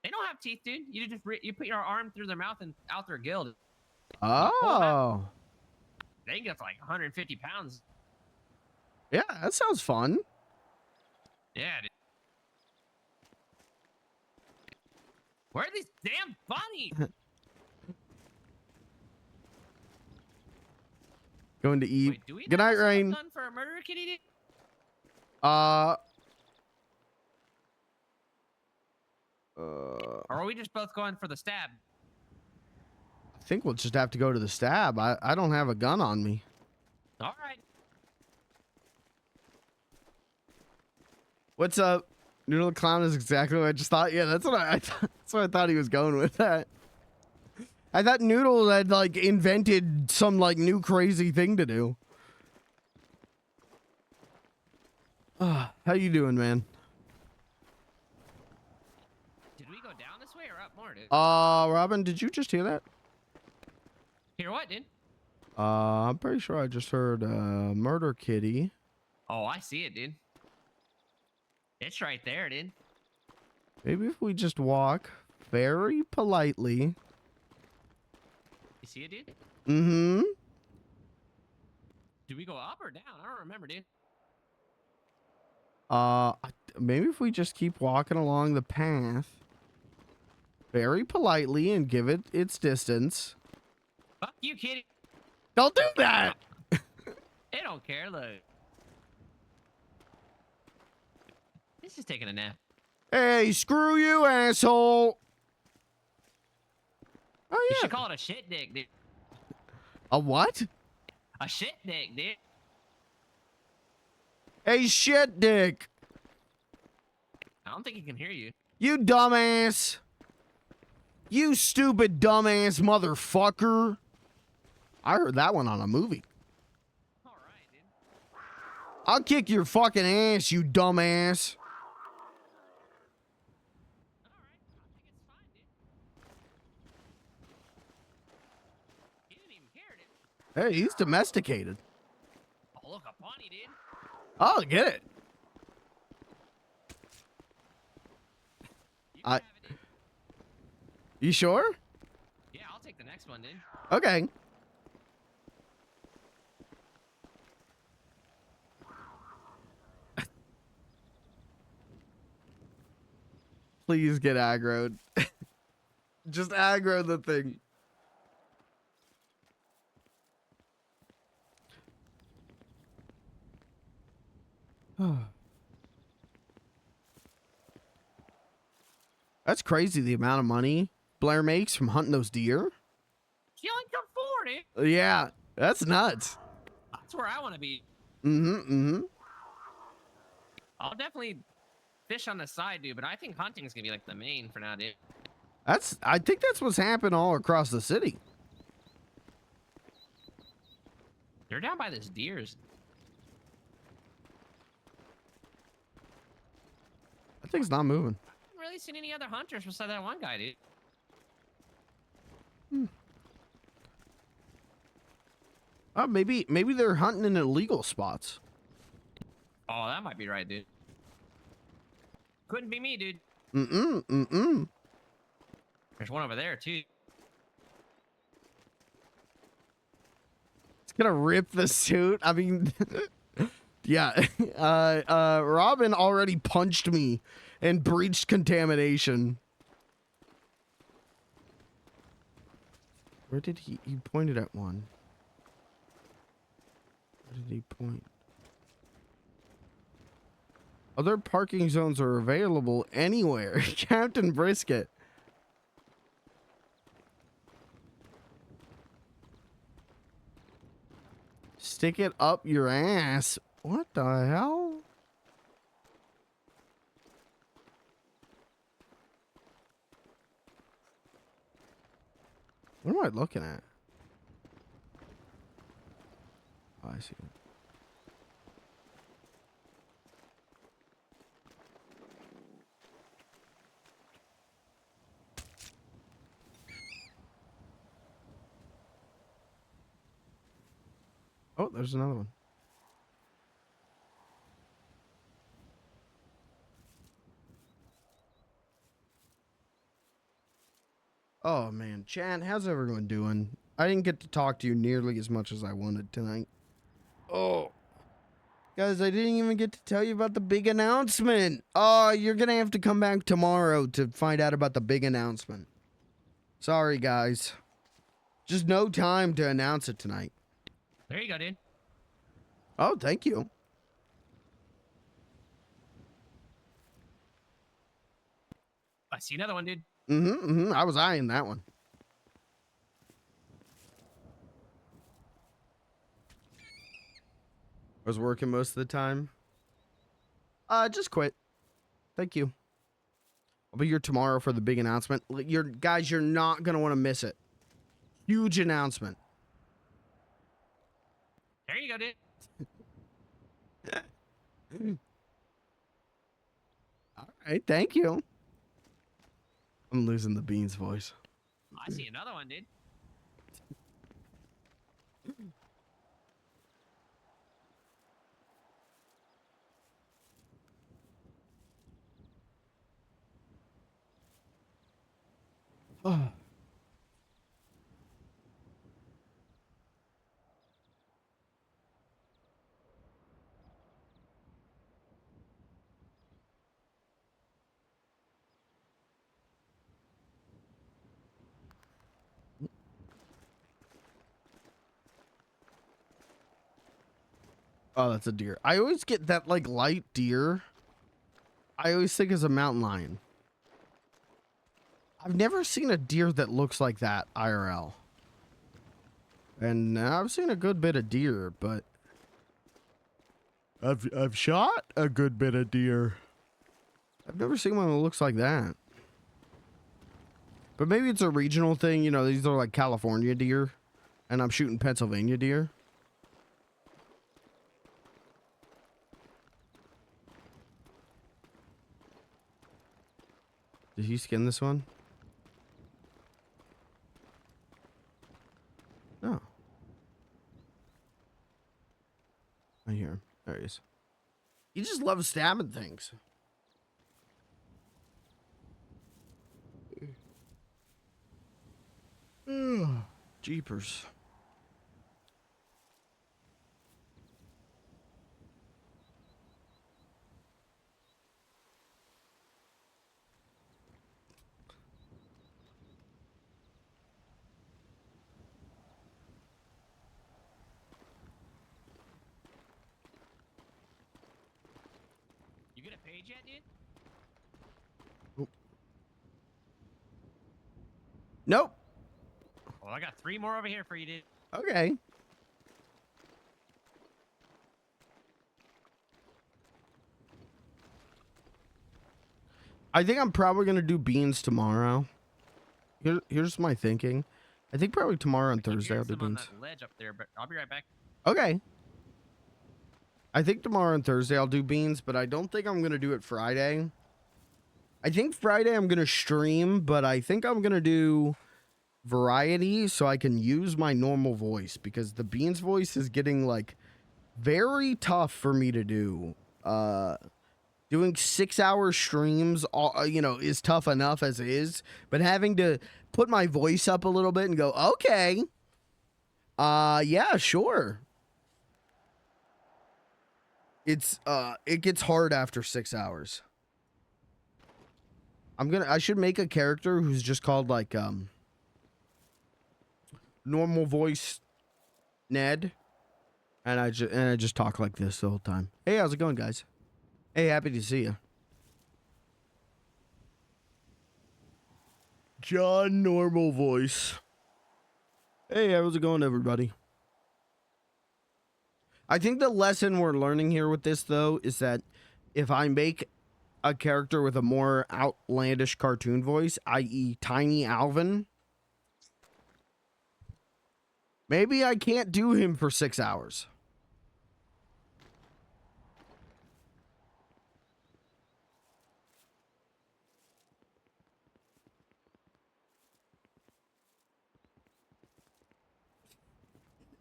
They don't have teeth, dude. You just you put your arm through their mouth and out their gill. Oh. They can get to like 150 pounds. Yeah, that sounds fun. Yeah, dude. Where are these damn bunnies? Going to eat. Wait, do we Good night, have Rain. done for a murder kitty, dude? Or are we just both going for the stab? I think we'll just have to go to the stab. I don't have a gun on me. All right. What's up? Noodle the Clown is exactly what I just thought. Yeah, that's what that's what I thought he was going with that. I thought Noodle had like invented some like new crazy thing to do. How you doing, man? Did we go down this way or up more, dude? Robin, did you just hear that? Hear what, dude? I'm pretty sure I just heard Murder Kitty. Oh, I see it, dude. It's right there, dude. Maybe if we just walk very politely. You see it, dude? Mm-hmm. Do we go up or down? I don't remember, dude. Maybe if we just keep walking along the path very politely and give it its distance. Fuck you, kitty. Don't do that! They don't care, look. He's just taking a nap. Hey, screw you, asshole! Oh, You yeah. should call it a shit dick, dude. A what? A shit dick, dude. Hey, shit dick! I don't think he can hear you. You dumbass! You stupid dumbass motherfucker! I heard that one on a movie. Alright, dude. I'll kick your fucking ass, you dumbass. Hey, he's domesticated. Oh, look, a pawnee, dude. Oh, get it. You sure? Yeah, I'll take the next one, dude. Okay. Please get aggroed. Just aggro the thing. That's crazy, the amount of money Blair makes from hunting those deer. Killing come forward, dude. Yeah, that's nuts. That's where I want to be. I'll definitely fish on the side, dude, but I think hunting's gonna be like the main for now, dude. I think that's what's happened all across the city. They're down by this deers. That thing's not moving. I haven't really seen any other hunters besides that one guy, dude. Oh, maybe they're hunting in illegal spots. Oh, that might be right, dude. Couldn't be me, dude. There's one over there, too. It's gonna rip the suit. I mean, yeah. Robin already punched me and breached contamination. Where did he pointed at one? Where did he point? Other parking zones are available anywhere. Captain Brisket. Stick it up your ass. What the hell? What am I looking at? Oh, I see. Oh, there's another one. Oh man, Chan, how's everyone doing? I didn't get to talk to you nearly as much as I wanted tonight. Oh, guys, I didn't even get to tell you about the big announcement. Oh, you're gonna have to come back tomorrow to find out about the big announcement. Sorry, guys. Just no time to announce it tonight. There you go, dude. Oh, thank you. I see another one, dude. I was eyeing that one. I was working most of the time. Just quit. Thank you. I'll be here tomorrow for the big announcement. Guys, you're not gonna want to miss it. Huge announcement. There you go, dude. All right, thank you. I'm losing the Beans voice. I see another one, dude. Oh. Oh, that's a deer. I always get that like light deer. I always think it's a mountain lion. I've never seen a deer that looks like that IRL. And I've seen a good bit of deer, but I've shot a good bit of deer. I've never seen one that looks like that. But maybe it's a regional thing, you know, these are like California deer, and I'm shooting Pennsylvania deer. Did he skin this one? No. There he is. He just loves stabbing things. Jeepers. You get a page yet, dude? Nope. Well, I got 3 more over here for you, dude. Okay. I think I'm probably going to do beans tomorrow. Here's my thinking. I think probably tomorrow and Thursday I'll do Some on beans. that ledge up there, but I'll be right back. Okay. I think tomorrow and Thursday I'll do beans, but I don't think I'm going to do it Friday. I think Friday I'm going to stream, but I think I'm going to do variety so I can use my normal voice because the beans voice is getting like very tough for me to do. Doing 6-hour streams, you know, is tough enough as is, but having to put my voice up a little bit and go, okay, yeah, sure. It gets hard after 6 hours. I should make a character who's just called like, normal voice Ned. And I just talk like this the whole time. Hey, how's it going, guys? Hey, happy to see you. John normal voice. Hey, how's it going, everybody? I think the lesson we're learning here with this, though, is that if I make a character with a more outlandish cartoon voice, i.e. Tiny Alvin, maybe I can't do him for 6 hours.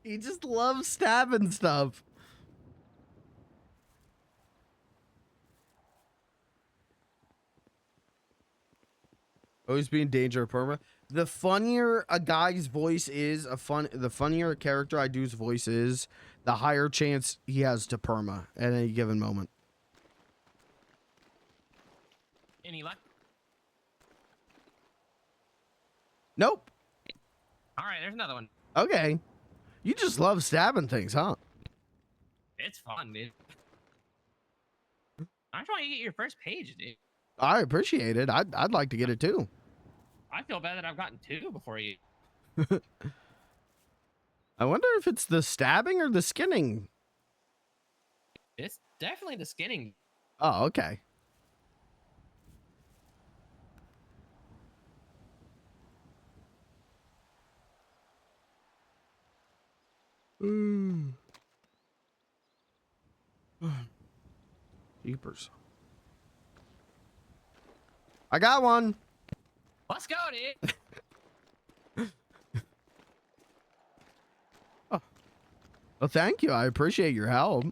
He just loves stabbing stuff. Always be in danger of perma. The funnier a guy's voice is, the funnier a character I do's voice is, the higher chance he has to perma at any given moment. Any luck? Nope. All right, there's another one. Okay. You just love stabbing things, huh? It's fun, dude. I just want you to get your first page, dude. I appreciate it. I'd like to get it too. I feel bad that I've gotten 2 before you. I wonder if it's the stabbing or the skinning. It's definitely the skinning. Oh, okay. Jeepers. I got one. Let's go, dude. Well, thank you. I appreciate your help.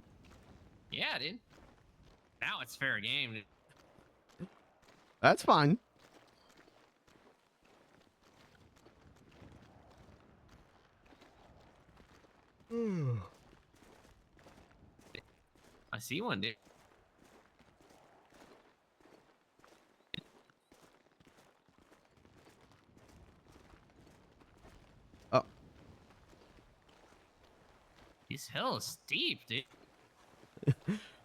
Yeah, dude. Now it's fair game, dude. That's fine. I see one, dude. Oh. This hill is steep, dude.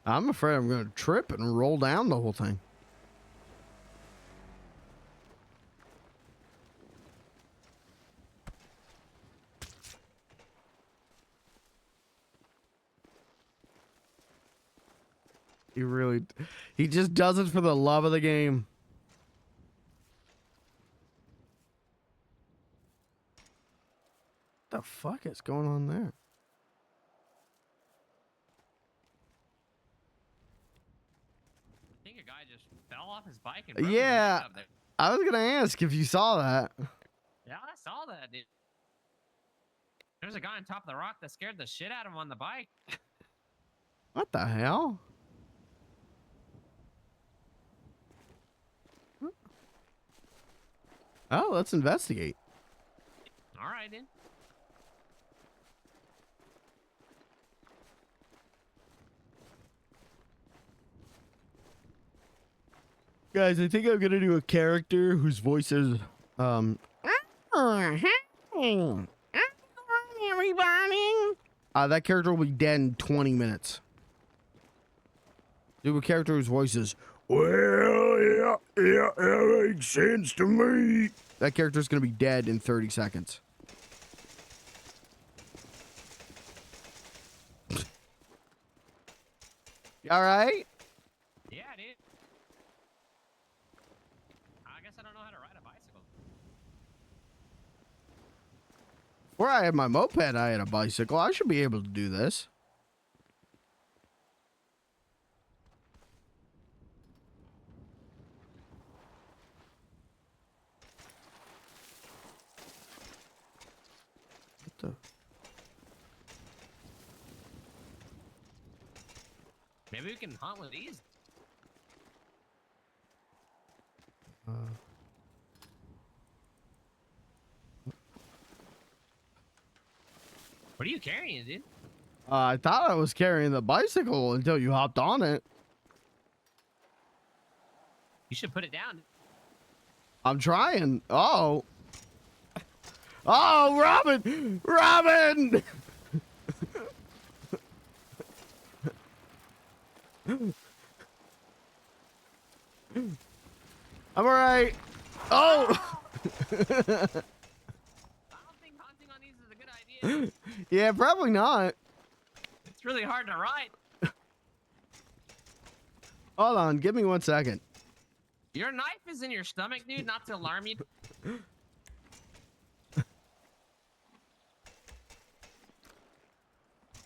I'm afraid I'm going to trip and roll down the whole thing. He just does it for the love of the game. What the fuck is going on there? I think a guy just fell off his bike and broke his Yeah, neck up there. I was going to ask if you saw that. Yeah, I saw that, dude. There's a guy on top of the rock that scared the shit out of him on the bike. What the hell? Oh, let's investigate. All right, then. Guys, I think I'm gonna do a character whose voice is that character will be dead in 20 minutes. Do a character whose voice is, well, yeah, that makes sense to me. That character's gonna be dead in 30 seconds. You all right? Yeah, dude. I guess I don't know how to ride a bicycle. Before I had my moped, I had a bicycle. I should be able to do this. What the? Maybe we can hunt with these. What are you carrying, dude? I thought I was carrying the bicycle until you hopped on it. You should put it down. I'm trying. Oh. Oh, Robin! Robin! I'm alright. Oh! I don't think hunting on these is a good idea. Yeah, probably not. It's really hard to ride. Hold on, give me 1 second. Your knife is in your stomach, dude, not to alarm you.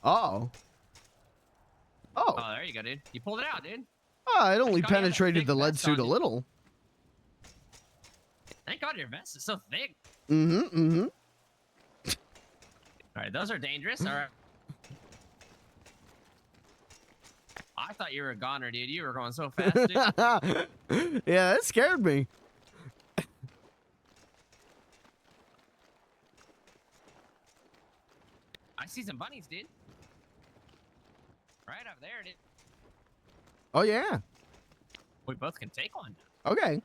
Oh. Oh. Oh, there you go, dude. You pulled it out, dude. Oh, it only Thank God you have that penetrated thick the lead vest suit a on you. little. Thank God your vest is so thick. Mm-hmm. All right, those are dangerous. All right. I thought you were a goner, dude. You were going so fast, dude. Yeah, that scared me. I see some bunnies, dude. Right up there, dude. Oh, yeah. We both can take one. Okay.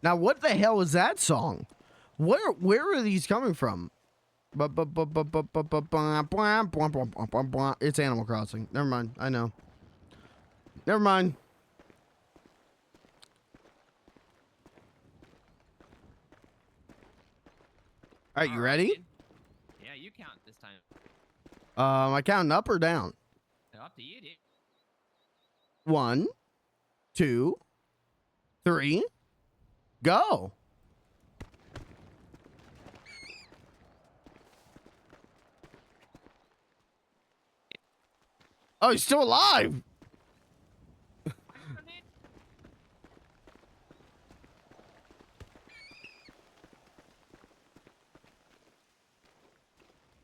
Now, what the hell is that song? Where are these coming from? It's Animal Crossing. Never mind. I know. Never mind. All right, you ready? Yeah, you count this time. Am I counting up or down? Up to you, dude. 1, 2, 3, go. Oh, he's still alive.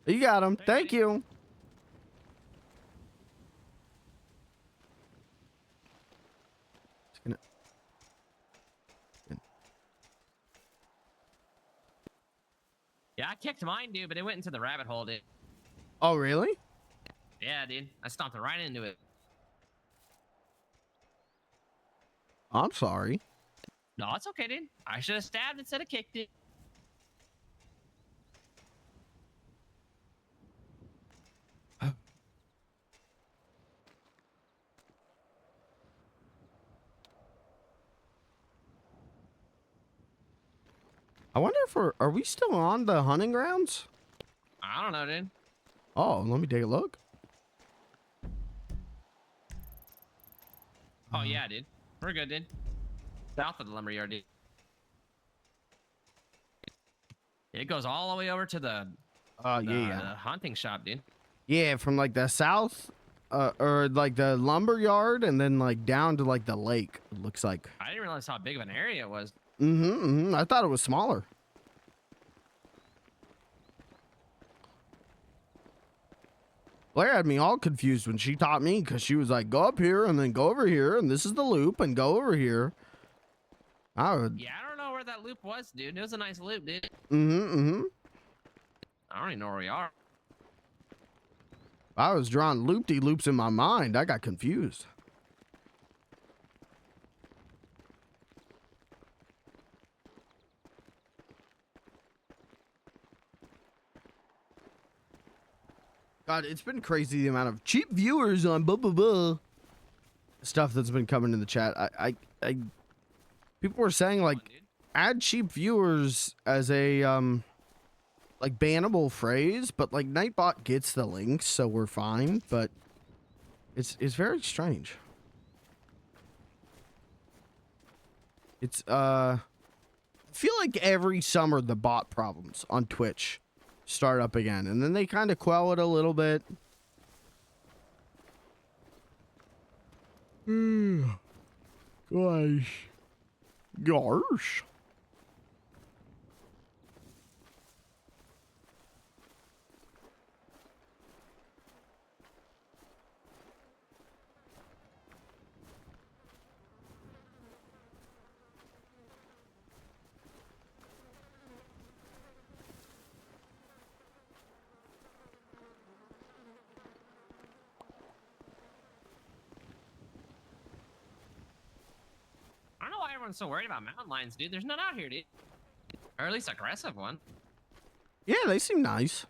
You got him. Thank you. Yeah, I kicked mine, dude, but it went into the rabbit hole, dude. Oh, really? Yeah, dude. I stomped right into it. I'm sorry. No, it's okay, dude. I should have stabbed instead of kicked it. I wonder if are we still on the hunting grounds? I don't know, dude. Oh, let me take a look. Oh, yeah, dude. We're good, dude. South of the lumberyard, dude. It goes all the way over to the yeah. hunting shop, dude. Yeah, from like the south, or like the lumber yard, and then like down to like the lake. It looks like. I didn't realize how big of an area it was. I thought it was smaller. Blair had me all confused when she taught me because she was like, go up here and then go over here, and this is the loop, and go over here. I would. Yeah, I don't know where that loop was, dude. It was a nice loop, dude. I don't even know where we are. I was drawing loop-de-loops in my mind. I got confused. God, it's been crazy the amount of cheap viewers on blah blah blah stuff that's been coming in the chat. I people were saying like add cheap viewers as a like bannable phrase, but like Nightbot gets the links, so we're fine. But it's very strange. It's I feel like every summer the bot problems on Twitch start up again, and then they kind of quell it a little bit. Gosh. Gosh. I don't know why everyone's so worried about mountain lions, dude. There's none out here, dude. Or at least aggressive one. Yeah, they seem nice.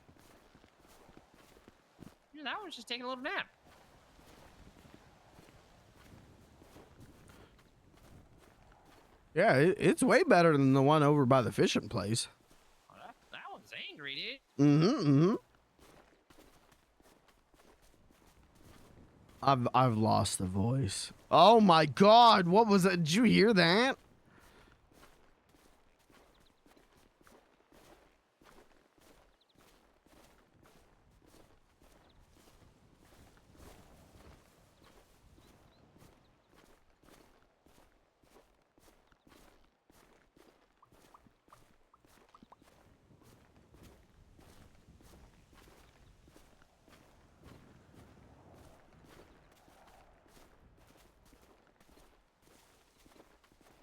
Yeah, that one's just taking a little nap. Yeah, it's way better than the one over by the fishing place. Oh, that one's angry, dude. I've lost the voice. Oh my God, what was that? Did you hear that?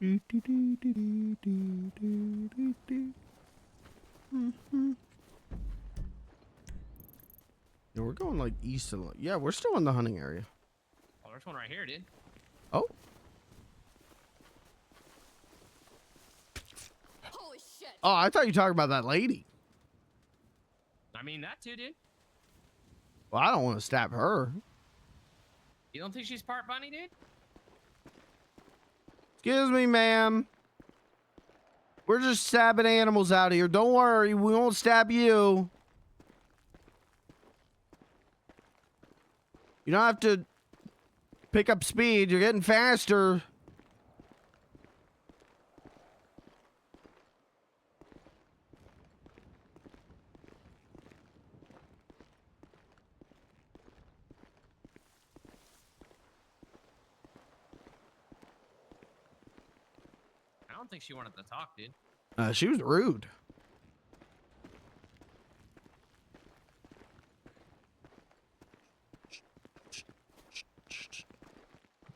Yeah, we're going like east of. Yeah, we're still in the hunting area. Oh, there's one right here, dude. Oh. Holy shit. Oh, I thought you were talking about that lady. I mean, that too, dude. Well, I don't want to stab her. You don't think she's part bunny, dude? Excuse me, ma'am. We're just stabbing animals out here. Don't worry, we won't stab you. You don't have to pick up speed. You're getting faster. I don't think she wanted to talk, dude. She was rude.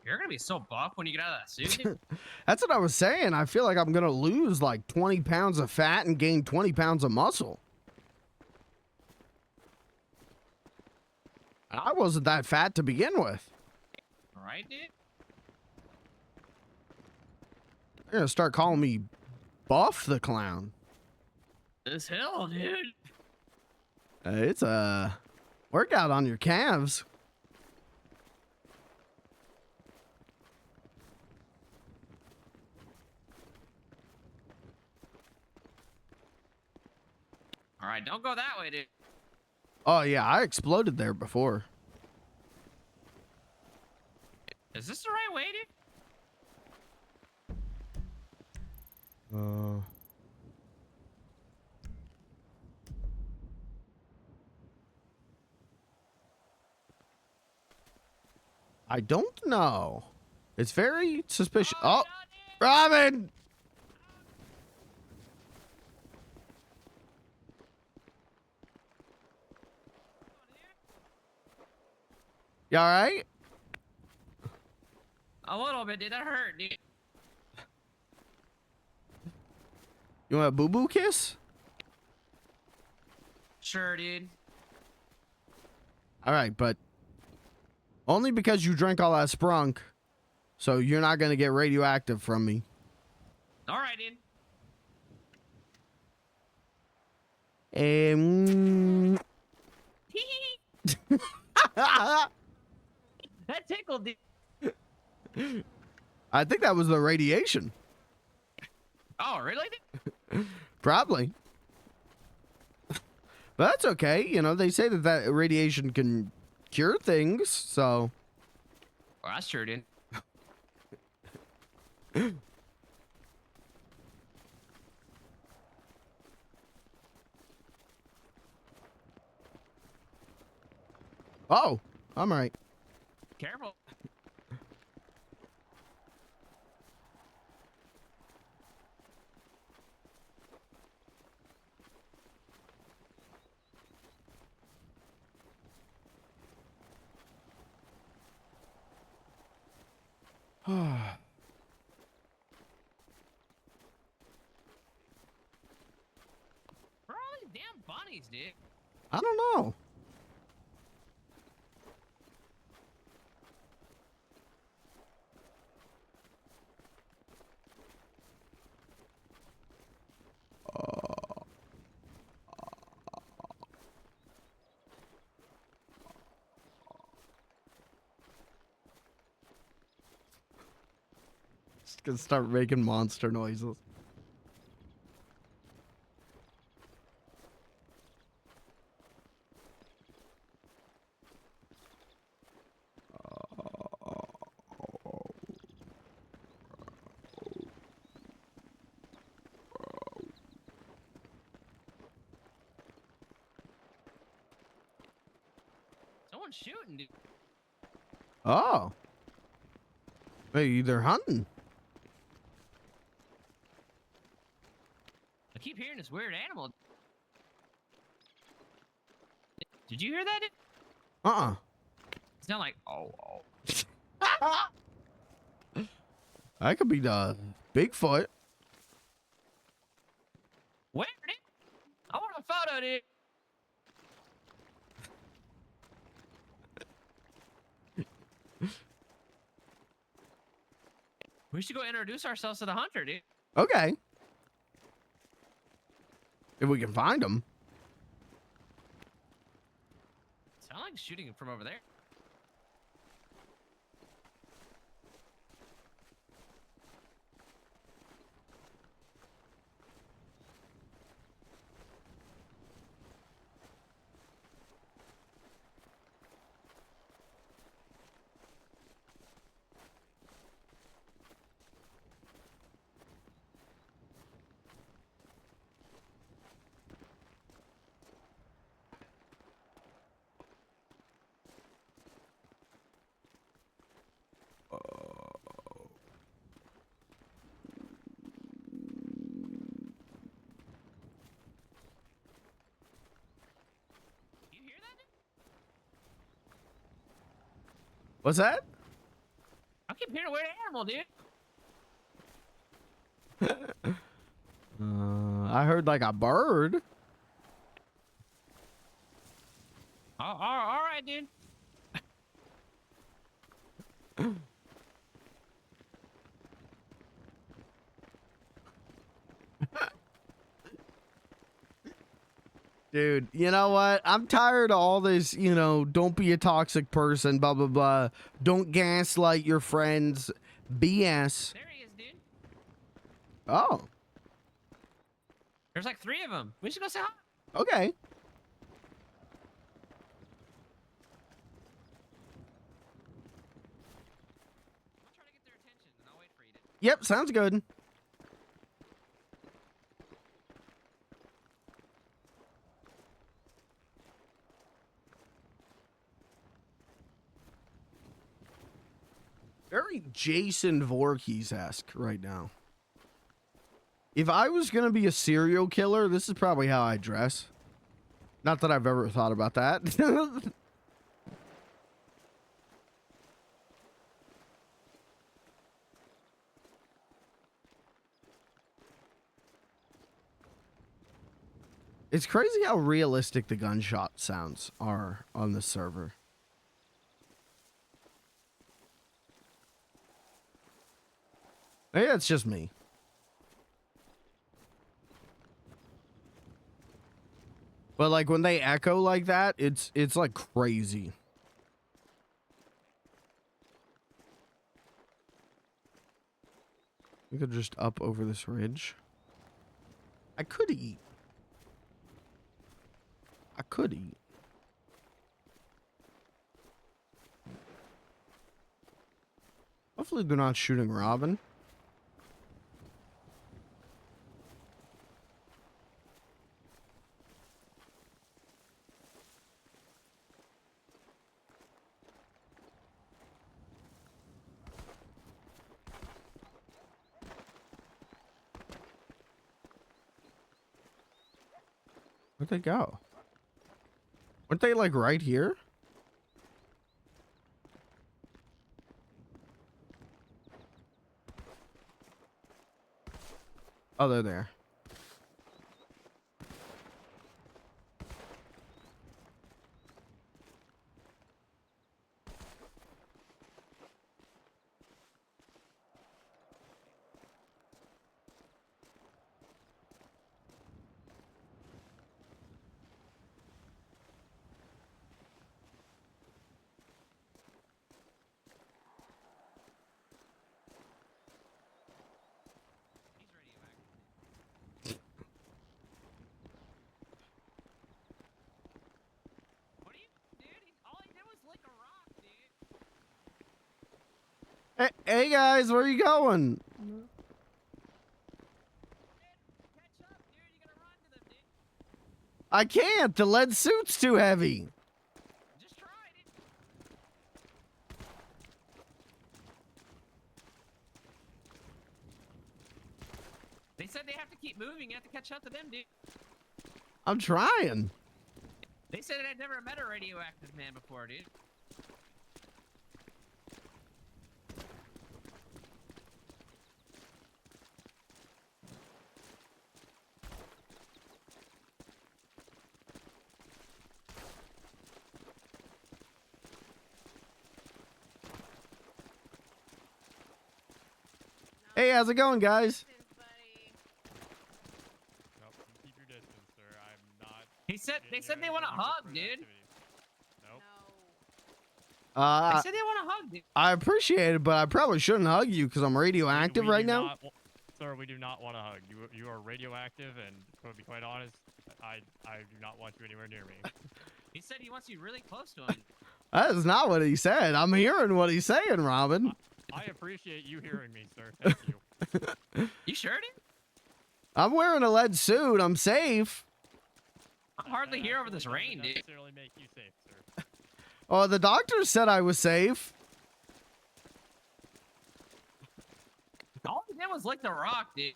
You're gonna be so buff when you get out of that suit, dude. That's what I was saying. I feel like I'm going to lose like 20 pounds of fat and gain 20 pounds of muscle. I wasn't that fat to begin with. All right, dude. They're going to start calling me Buff the Clown. This hill, dude. It's a workout on your calves. All right, don't go that way, dude. Oh, yeah, I exploded there before. Is this the right way, dude? I don't know. It's very suspicious. Oh, Robin! You all right? A little bit, dude. That hurt, dude. You want a boo-boo kiss? Sure, dude. All right, but only because you drank all that sprunk, so you're not going to get radioactive from me. All right, dude. That tickled, dude. I think that was the radiation. Oh, really? Dude? Probably. But that's okay. You know, they say that radiation can cure things, so. Well, that's true, dude. Oh, I'm all right. Careful. Where are all these damn bunnies, dude? I don't know. Just gonna start making monster noises. Someone's shooting, dude. Oh. Maybe they're hunting. I keep hearing this weird animal. Did you hear that? Dude? Uh-uh. It sounded like, oh. That could be the Bigfoot. Where, dude? I want a photo, dude. We should go introduce ourselves to the hunter, dude. Okay. If we can find them. Sound like shooting from over there. You hear that, dude? What's that? I keep hearing a weird animal, dude. I heard like a bird. All right, dude. Dude, you know what? I'm tired of all this, don't be a toxic person, blah, blah, blah. Don't gaslight your friends. BS. There he is, dude. Oh, There's like 3 of them. We should go say hi. okay. We'll try to get their attention, and I'll wait for you to. Yep, sounds good. Jason Voorhees-esque right now. If I was gonna be a serial killer, this is probably how I dress. Not that I've ever thought about that. It's crazy how realistic the gunshot sounds are on this server. Maybe it's just me. But like when they echo like that, it's like crazy. We could just up over this ridge. I could eat. I could eat. Hopefully they're not shooting Robin. Where'd they go? Weren't they like right here? Oh, they're there. Hey guys, where are you going? I can't. The lead suit's too heavy. They said they have to keep moving. You have to catch up to them, dude. I'm trying. They said I'd never met a radioactive man before, dude. Hey, how's it going, guys? They said they want to hug, dude. Uh, They said they want to hug, dude. I appreciate it, but I probably shouldn't hug you because I'm radioactive We right do now. not sir, we do not want to hug. You are radioactive, and to be quite honest, I do not want you anywhere near me. He said he wants you really close to him. That is not what he said. I'm hearing what he's saying, Robin. I appreciate you hearing me, sir. Thank you. You sure, dude? I'm wearing a lead suit. I'm safe. I'm hardly here over this rain, dude. Necessarily make you safe, sir. Oh, the doctor said I was safe. All he did was lick the rock, dude.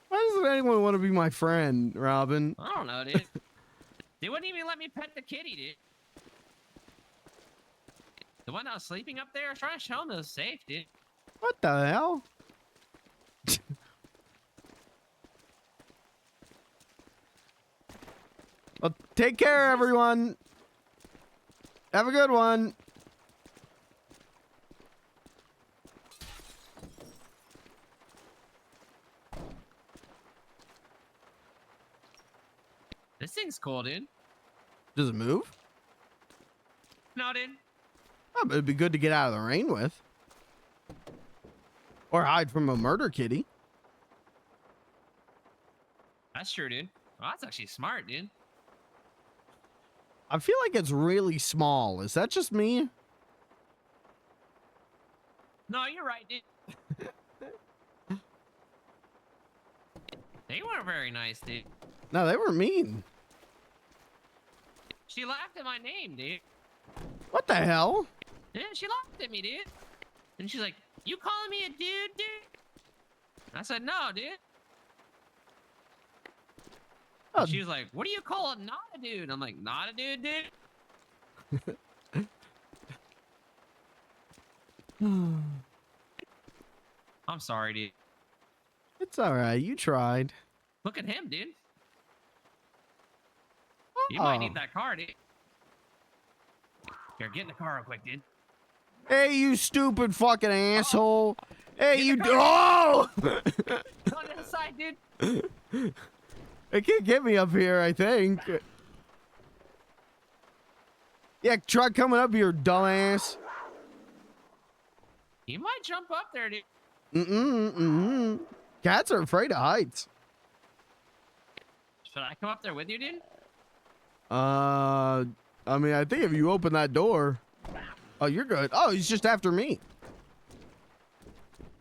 Why doesn't anyone want to be my friend, Robin? I don't know, dude. They wouldn't even let me pet the kitty, dude. The one that was sleeping up there, I was trying to show him it was safe, dude. What the hell? Well, take care, everyone. Have a good one. This thing's cool, dude. Does it move? No, dude. Oh, but it'd be good to get out of the rain with. Or hide from a murder kitty. That's true, dude. Well, that's actually smart, dude. I feel like it's really small. Is that just me? No, you're right, dude. They weren't very nice, dude. No, they were mean. She laughed at my name, dude. What the hell? Yeah, she laughed at me, dude. And she's like, "You calling me a dude, dude?" I said, "No, dude." And she was like, "What do you call it? Not a dude?" I'm like, "Not a dude, dude." I'm sorry, dude. It's all right. You tried. Look at him, dude. You might need that car, dude. Here, get in the car real quick, dude. Hey, you stupid fucking asshole. Hey, you. Oh! On the other side, dude. It can't get me up here, I think. Yeah, try coming up here, dumbass. He might jump up there, dude. Cats are afraid of heights. Should I come up there with you, dude? I mean, I think if you open that door. Oh, you're good. Oh, he's just after me.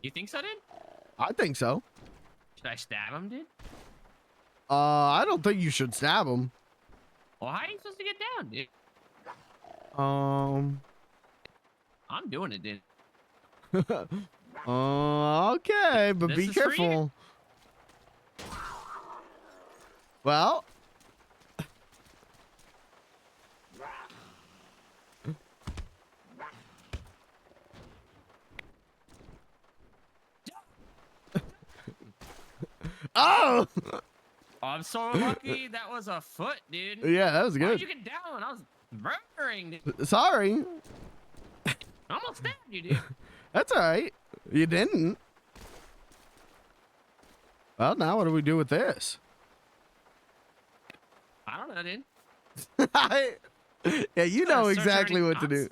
You think so, dude? I think so. Should I stab him, dude? I don't think you should stab him. Well, how are you supposed to get down, dude? I'm doing it, dude. Okay, but This be is for you. careful. Well. Oh! I'm so lucky that was a foot, dude. Yeah, that was Why'd good. you get down? I was murdering, dude. Sorry. I almost stabbed you, dude. That's all right. You didn't. Well, now what do we do with this? I don't know, dude. Yeah, you know exactly what to do.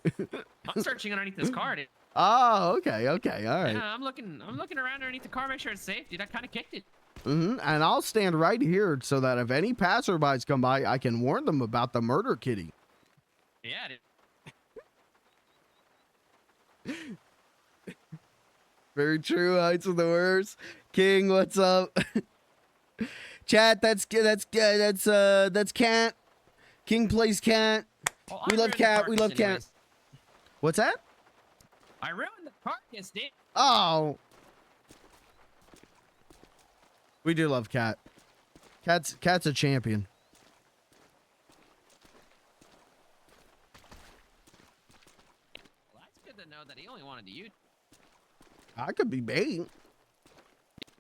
I'm searching underneath this car, dude. Oh, okay, all right. Yeah, I'm looking around underneath the car, make sure it's safe, dude. I kind of kicked it. And I'll stand right here so that if any passerbys come by, I can warn them about the murder kitty. Yeah, dude. Very true. Heights are the worst. King, what's up? Chat, that's Cat. King plays Cat. Oh, We I love ruined the Cat. We love carcass Cat. anyways. What's that? I ruined the carcass, dude. Oh. We do love Cat. Cat's a champion. Well, that's good to know that he only wanted you. I could be bait.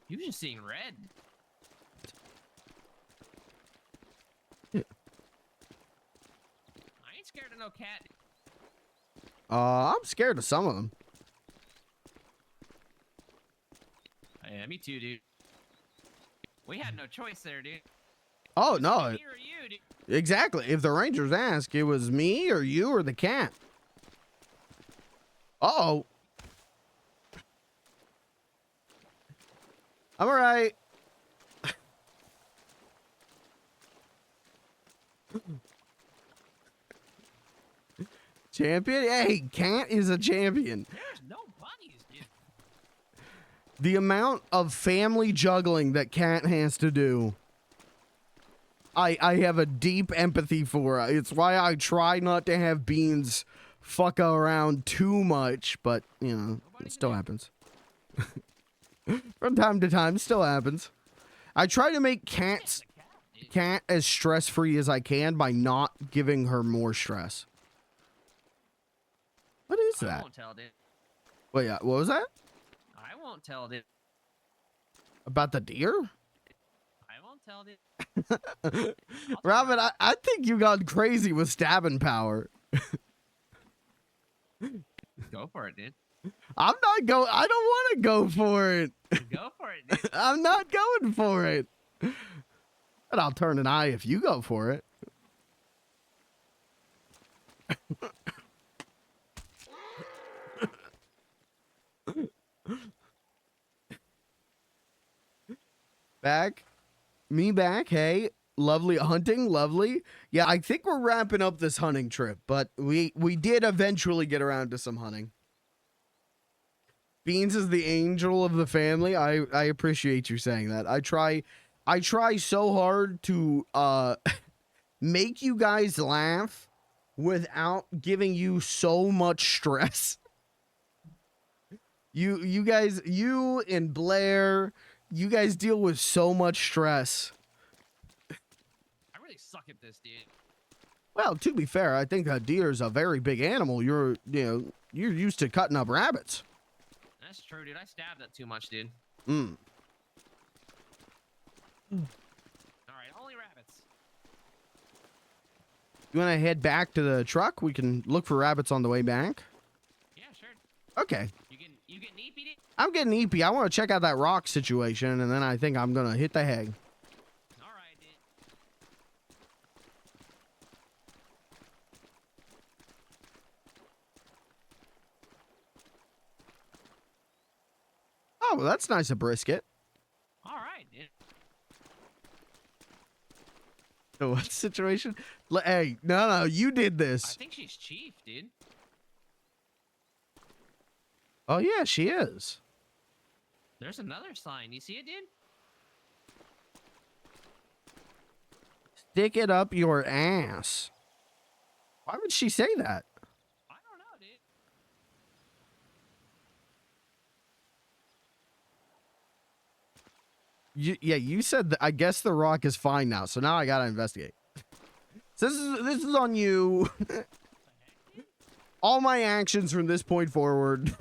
You was just seeing red. I ain't scared of no cat. I'm scared of some of them. Yeah, me too, dude. We had no choice there, dude. Oh, It was no. either me or you, dude. Exactly. If the Rangers ask, it was me or you or the cat. Uh-oh. I'm all right. Champion? Hey, Cat is a champion. There's no bunnies, dude. The amount of family juggling that Cat has to do, I have a deep empathy for. It's why I try not to have Beans fuck around too much, but, you know, it still happens. From time to time, still happens. I try to make Cat as stress-free as I can by not giving her more stress. What is I that? won't tell, dude. Wait, what was that? I won't tell, dude. About the deer? I won't tell, dude. Robin, I think you got crazy with stabbing power. Go for it, dude. I don't want to go for it. Go for it, dude. I'm not going for it. But I'll turn an eye if you go for it. Back. Me back. Hey. Lovely hunting. Lovely. Yeah, I think we're wrapping up this hunting trip, but we did eventually get around to some hunting. Beans is the angel of the family. I appreciate you saying that. I try so hard to make you guys laugh without giving you so much stress. You guys, you and Blair, you guys deal with so much stress. I really suck at this, dude. Well, to be fair, I think a deer is a very big animal. You're used to cutting up rabbits. That's true, dude. I stabbed that too much, dude. Mm. All right, only rabbits. You want to head back to the truck? We can look for rabbits on the way back. Yeah, sure. Okay. You getting eepy, dude? I'm getting eepy. I want to check out that rock situation, and then I think I'm gonna hit the hay. All right, dude. Oh, well, that's nice, a brisket. All right, dude. So what situation? Hey, no, you did I this. think she's chief, dude. Oh yeah, she is. There's another sign. You see it, dude? Stick it up your ass. Why would she say that? I don't know, dude. You said that. I guess the rock is fine now. So now I gotta investigate. So this is on you. All my actions from this point forward.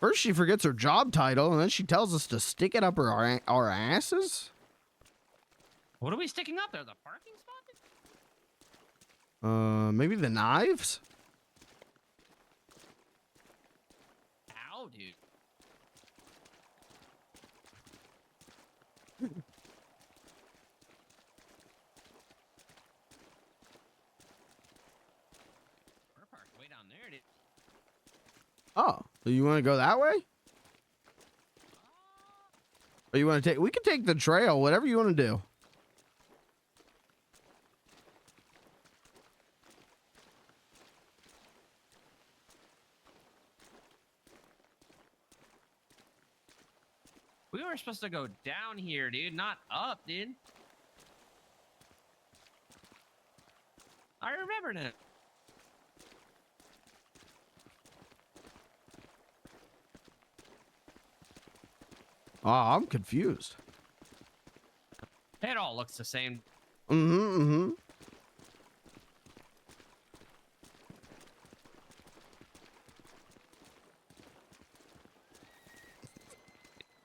First she forgets her job title, and then she tells us to stick it up our asses. What are we sticking up there? The parking spot? Maybe the knives. Ow, dude. We're parked way down there, dude. Oh, so you want to go that way? Or you want to take? We can take the trail. Whatever you want to do. We were supposed to go down here, dude, not up, dude. I remember now. Oh, I'm confused. It all looks the same. Mm-hmm.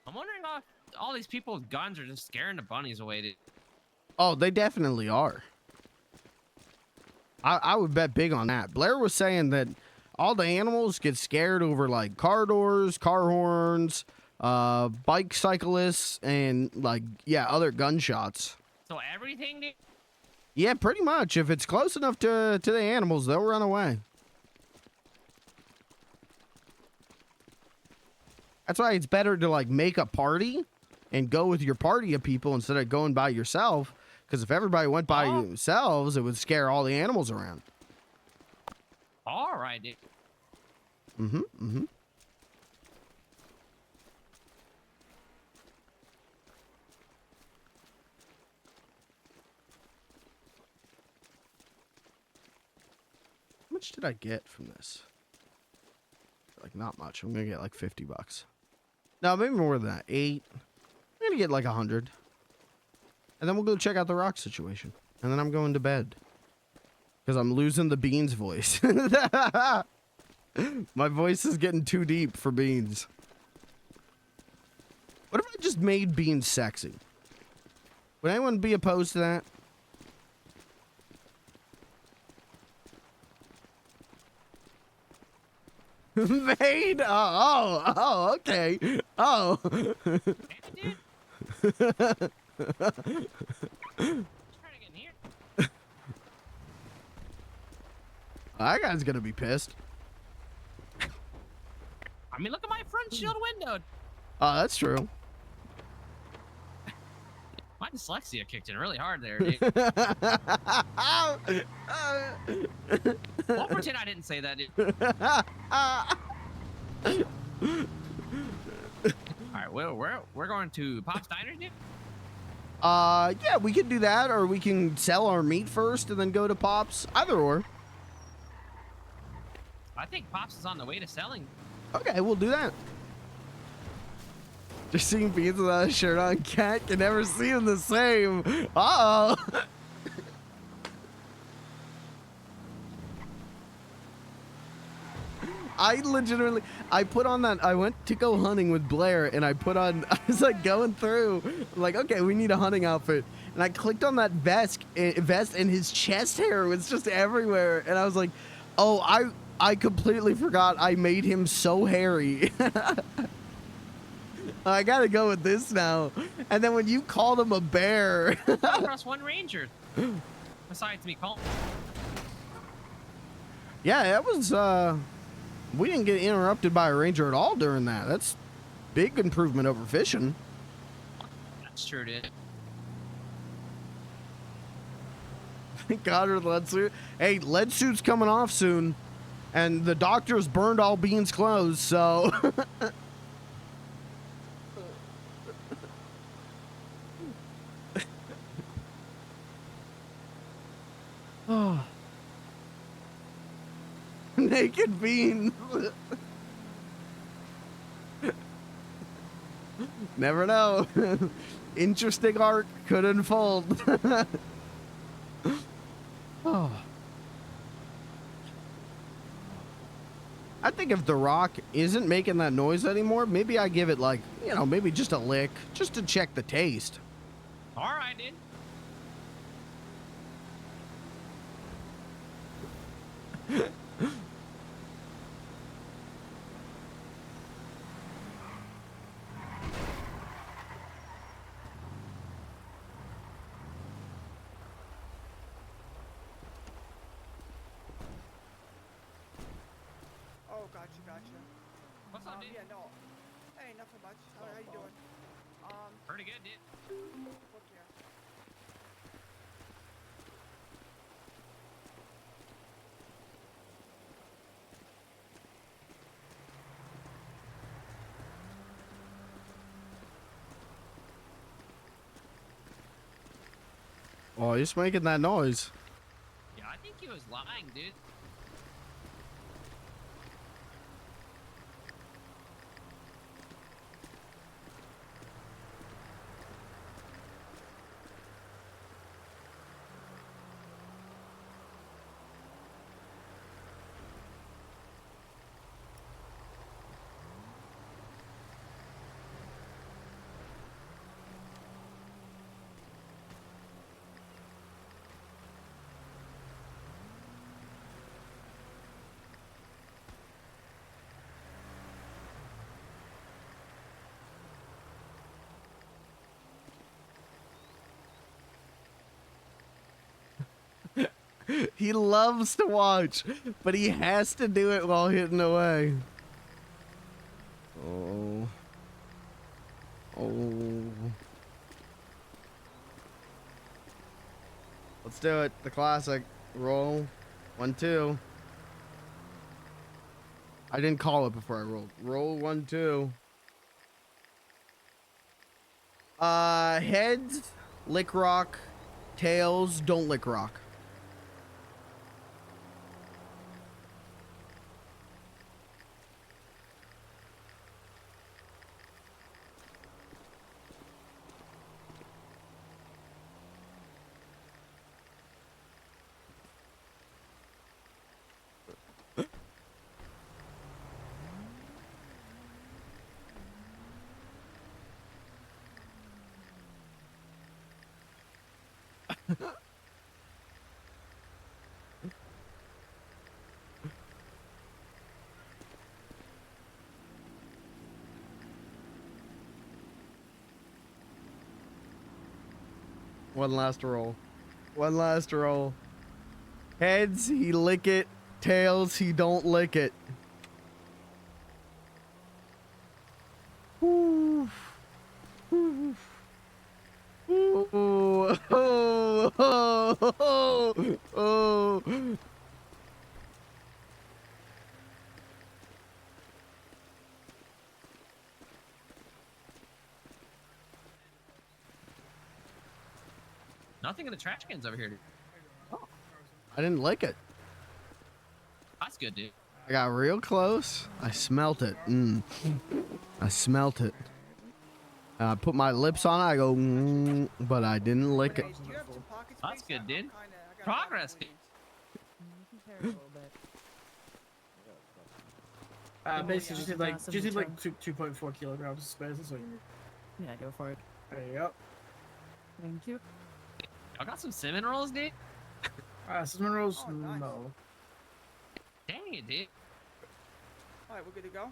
I'm wondering if all these people with guns are just scaring the bunnies away, dude. Oh, they definitely are. I would bet big on that. Blair was saying that all the animals get scared over like car doors, car horns, bike cyclists, and like, yeah, other gunshots. So everything, dude? Yeah, pretty much. If it's close enough to the animals, they'll run away. That's why it's better to like make a party and go with your party of people instead of going by yourself. Because if everybody went by themselves, it would scare all the animals around. All right, dude. Mm-hmm. How much did I get from this? Like, not much. I'm gonna get like $50. No, maybe more than that. 8. I'm gonna get like 100. And then we'll go check out the rock situation. And then I'm going to bed. Because I'm losing the Beans voice. My voice is getting too deep for Beans. What if I just made Beans sexy? Would anyone be opposed to that? Made? Oh, okay. Oh. That guy's gonna be pissed. I mean, look at my front shield window. Oh, that's true. My dyslexia kicked in really hard there, dude. We'll pretend I didn't say that, dude. All right, well, we're going to Pop's Diner, dude. Yeah, we can do that, or we can sell our meat first and then go to Pops. Either or. I think Pops is on the way to selling. Okay, we'll do that. Just seeing Beans without a shirt on, Cat can never see him the same. Uh-oh. I legitimately, I put on that, I went to go hunting with Blair, and I put on, I was like going through, like, okay, we need a hunting outfit. And I clicked on that vest, and his chest hair was just everywhere. And I was like, oh, I completely forgot I made him so hairy. I gotta go with this now. And then when you called him a bear. Across one ranger. Besides me calling. Yeah, that was, we didn't get interrupted by a ranger at all during that. That's big improvement over fishing. That's true, dude. Got her lead suit. Hey, lead suit's coming off soon. And the doctor's burned all Bean's clothes, so. Oh. Naked Bean. Never know. Interesting arc could unfold. Oh. I think if the rock isn't making that noise anymore, maybe I give it like, you know, maybe just a lick, just to check the taste. All right, dude. Oh, gotcha. What's up, dude? Yeah, no. Hey, nothing much. How you doing? Pretty good, dude. Look here. Oh, he's making that noise. Yeah, I think he was lying, dude. He loves to watch, but he has to do it while hitting away. Oh. Oh. Let's do it. The classic. Roll. 1, 2. I didn't call it before I rolled. Roll 1, 2. Heads, lick rock. Tails, don't lick rock. One last roll. One last roll. Heads, he lick it. Tails, he don't lick it. Ooh. Ooh. Ooh. Oh. Oh. Oh. Oh. Nothing in the trash cans over here, dude. I didn't lick it. That's good, dude. I got real close. I smelt it. I smelt it. I put my lips on it. I go, but I didn't lick it. That's good, dude. Progress, dude. Basically, just need like 2.4 kilograms of space. So Yeah, go for it. there you go. Thank you. I got some cinnamon rolls, dude. Cinnamon rolls, no. Dang it, dude. Alright, we're good to go?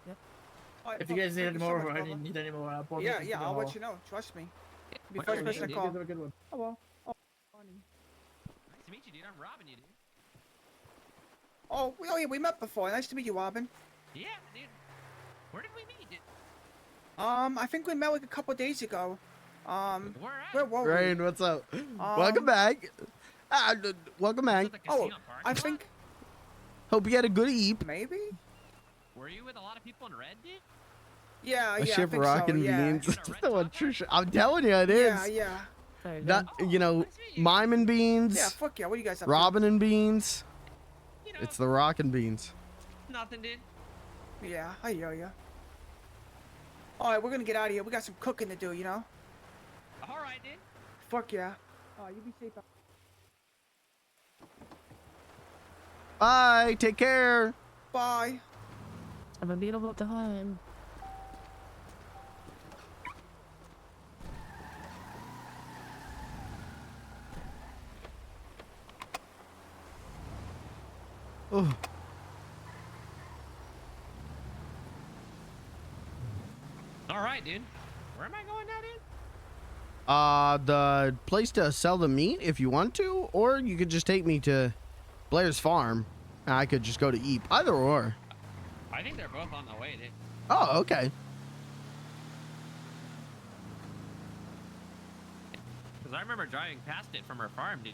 Yep. Alright, If you fuck, guys need thank any you so more, much, or brother. need any more, Yeah, I'll let you know. Trust me. Be What's first your person name, to dude? call. Have a good one. Oh well. Oh, Nice to meet you, dude. I'm robbing you, dude. oh yeah, we met before. Nice to meet you, Robin. Yeah, dude. Where did we meet, dude? I think we met like a couple days ago. Where were Rain, we? what's up? Welcome back. Welcome back. Oh, I think Hope you had a good eep. maybe. Were you with a lot of people in red, dude? Yeah, A yeah, I ship think rockin' so. Yeah. beans. I'm telling you, it is. Yeah. Not, you know, Mime and Beans. Yeah, fuck yeah. What do you guys have? Robin and Beans. It's the Rockin' Beans. Nothing, dude. Yeah, I hear ya. Alright, we're gonna get out of here. We got some cooking to do, you know? Alright, dude. Fuck yeah. You be safe out. Bye. Take care. Bye. Have a beautiful time. Oh. Alright, dude. Where am I going now, dude? The place to sell the meat if you want to, or you could just take me to Blair's farm. And I could just go to Eep. Either or. I think they're both on the way, dude. Oh, okay. Because I remember driving past it from her farm, dude.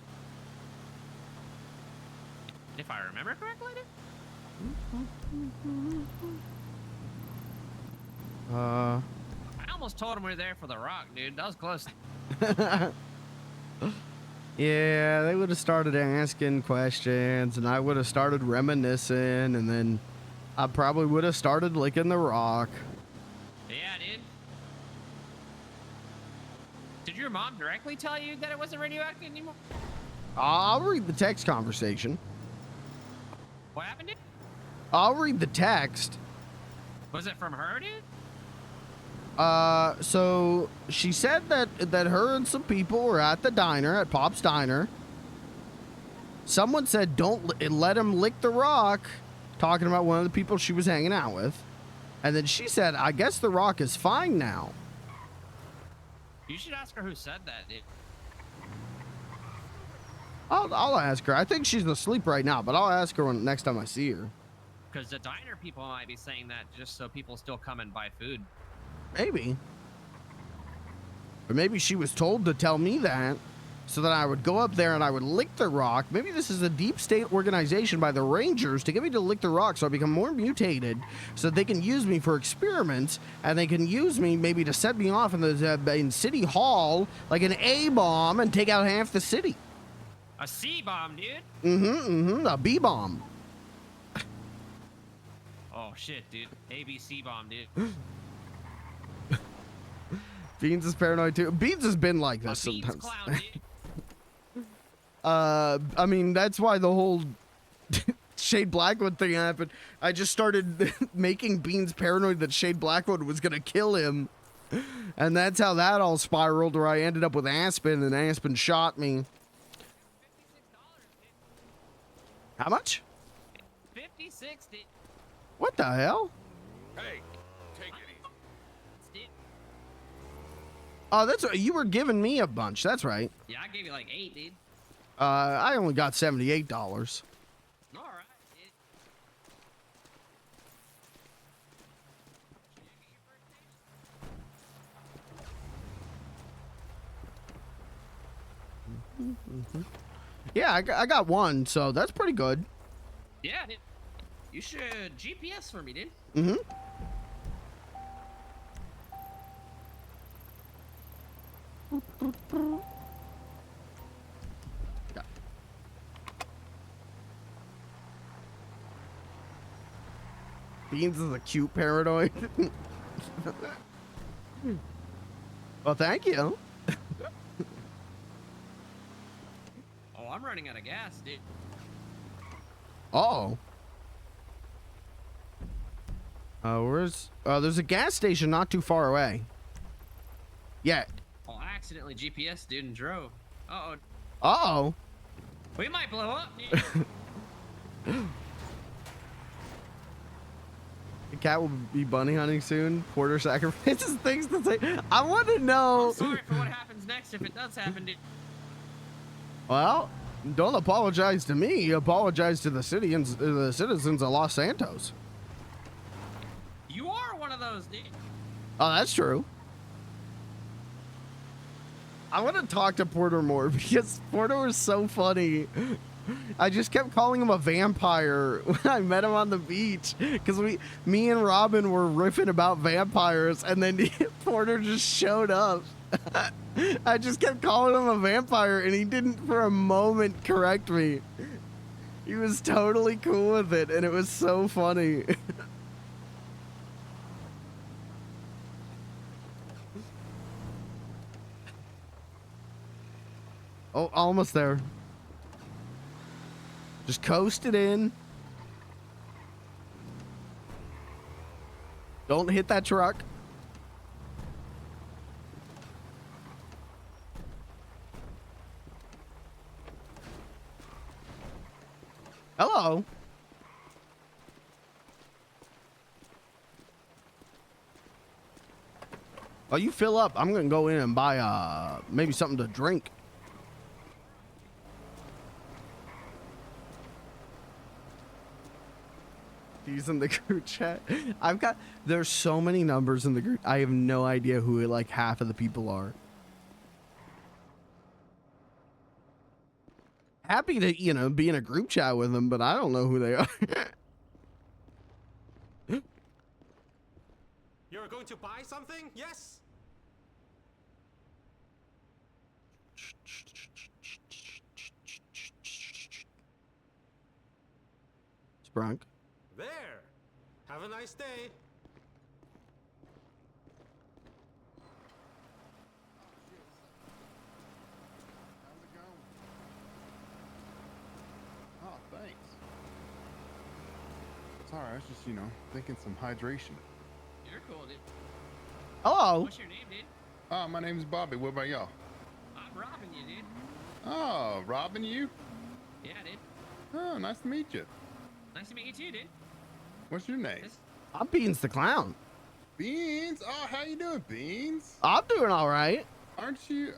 If I remember correctly, dude. I almost told him we were there for the rock, dude. That was close. Yeah, they would have started asking questions, and I would have started reminiscing, and then I probably would have started licking the rock. Yeah, dude. Did your mom directly tell you that it wasn't radioactive anymore? I'll read the text conversation. What happened, dude? I'll read the text. Was it from her, dude? So she said that her and some people were at the diner, at Pop's Diner. Someone said, don't let him lick the rock, talking about one of the people she was hanging out with. And then she said, I guess the rock is fine now. You should ask her who said that, dude. I'll ask her. I think she's asleep right now, but I'll ask her next time I see her. Because the diner people might be saying that just so people still come and buy food. Maybe. Or maybe she was told to tell me that so that I would go up there and I would lick the rock. Maybe this is a deep state organization by the Rangers to get me to lick the rock so I become more mutated so that they can use me for experiments and they can use me maybe to set me off in City Hall like an A-bomb and take out half the city. A C-bomb, dude. A B-bomb. Oh, shit, dude. ABC bomb, dude. Beans is paranoid too. Beans has been like this sometimes. I mean, that's why the whole Shade Blackwood thing happened. I just started making Beans paranoid that Shade Blackwood was gonna kill him. And that's how that all spiraled, where I ended up with Aspen, and Aspen shot me. How much? 56, dude. What the hell? Hey, take it easy. Oh, that's right. You were giving me a bunch. That's right. Yeah, I gave you like 8, dude. I only got $78. Alright, dude. Yeah, I got one, so that's pretty good. Yeah, dude. You should GPS for me, dude. Beans is a cute paranoid. Well, thank you. Oh, I'm running out of gas, dude. Uh-oh. There's a gas station not too far away. Yeah. Oh, I accidentally GPS, dude, and drove. Uh-oh. Uh-oh. We might blow up, dude. The cat will be bunny hunting soon. Porter sacrifices things to say. I want to know. I'm sorry for what happens next if it does happen, dude. Well, don't apologize to me. Apologize to the citizens of Los Santos. You are one of those, dude. Oh, that's true. I want to talk to Porter more because Porter was so funny. I just kept calling him a vampire when I met him on the beach because me and Robin were riffing about vampires, and then Porter just showed up. I just kept calling him a vampire, and he didn't for a moment correct me. He was totally cool with it, and it was so funny. Oh, almost there. Just coast it in. Don't hit that truck. Hello. Oh, you fill up. I'm gonna go in and buy maybe something to drink. He's in the group chat. There's so many numbers in the group. I have no idea who like half of the people are. Happy to, be in a group chat with them, but I don't know who they are. You're going to buy something? Yes? Sprunk. There. Have a nice day. Oh, thanks. Sorry, I was just, thinking some hydration. You're cool, dude. Hello. What's your name, dude? My name's Bobby. What about y'all? I'm robbing you, dude. Oh, robbing you? Yeah, dude. Oh, nice to meet you. Nice to meet you too, dude. What's your name? I'm Beans the Clown. Beans? Oh, how you doing, Beans? I'm doing all right. Aren't you,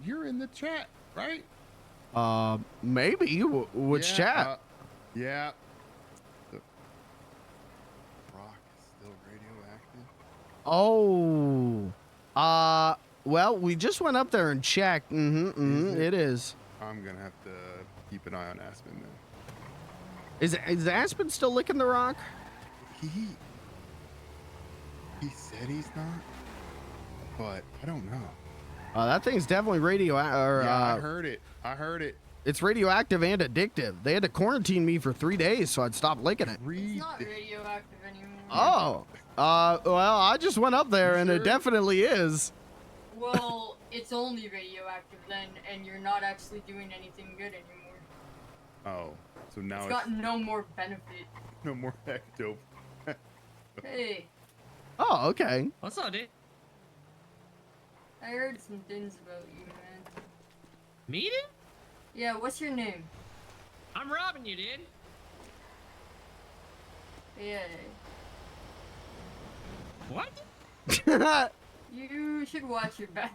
you're in the chat, right? Maybe. Which chat? Yeah. The rock is still radioactive. Oh. Well, we just went up there and checked. It is. I'm gonna have to keep an eye on Aspen then. Is Aspen still licking the rock? He said he's not, but I don't know. That thing's definitely radioactive. Yeah, I heard it. It's radioactive and addictive. They had to quarantine me for 3 days so I'd stop licking it. It's not radioactive anymore. Oh. Well, I just went up there and it definitely is. Well, it's only radioactive then, and you're not actually doing anything good anymore. Oh, so now It's got no more benefit. no more ecto. Hey, Oh, okay. What's up, dude? I heard some things about you, man. Me, dude? Yeah, what's your name? I'm robbing you, dude. Yeah. What? You should watch your back.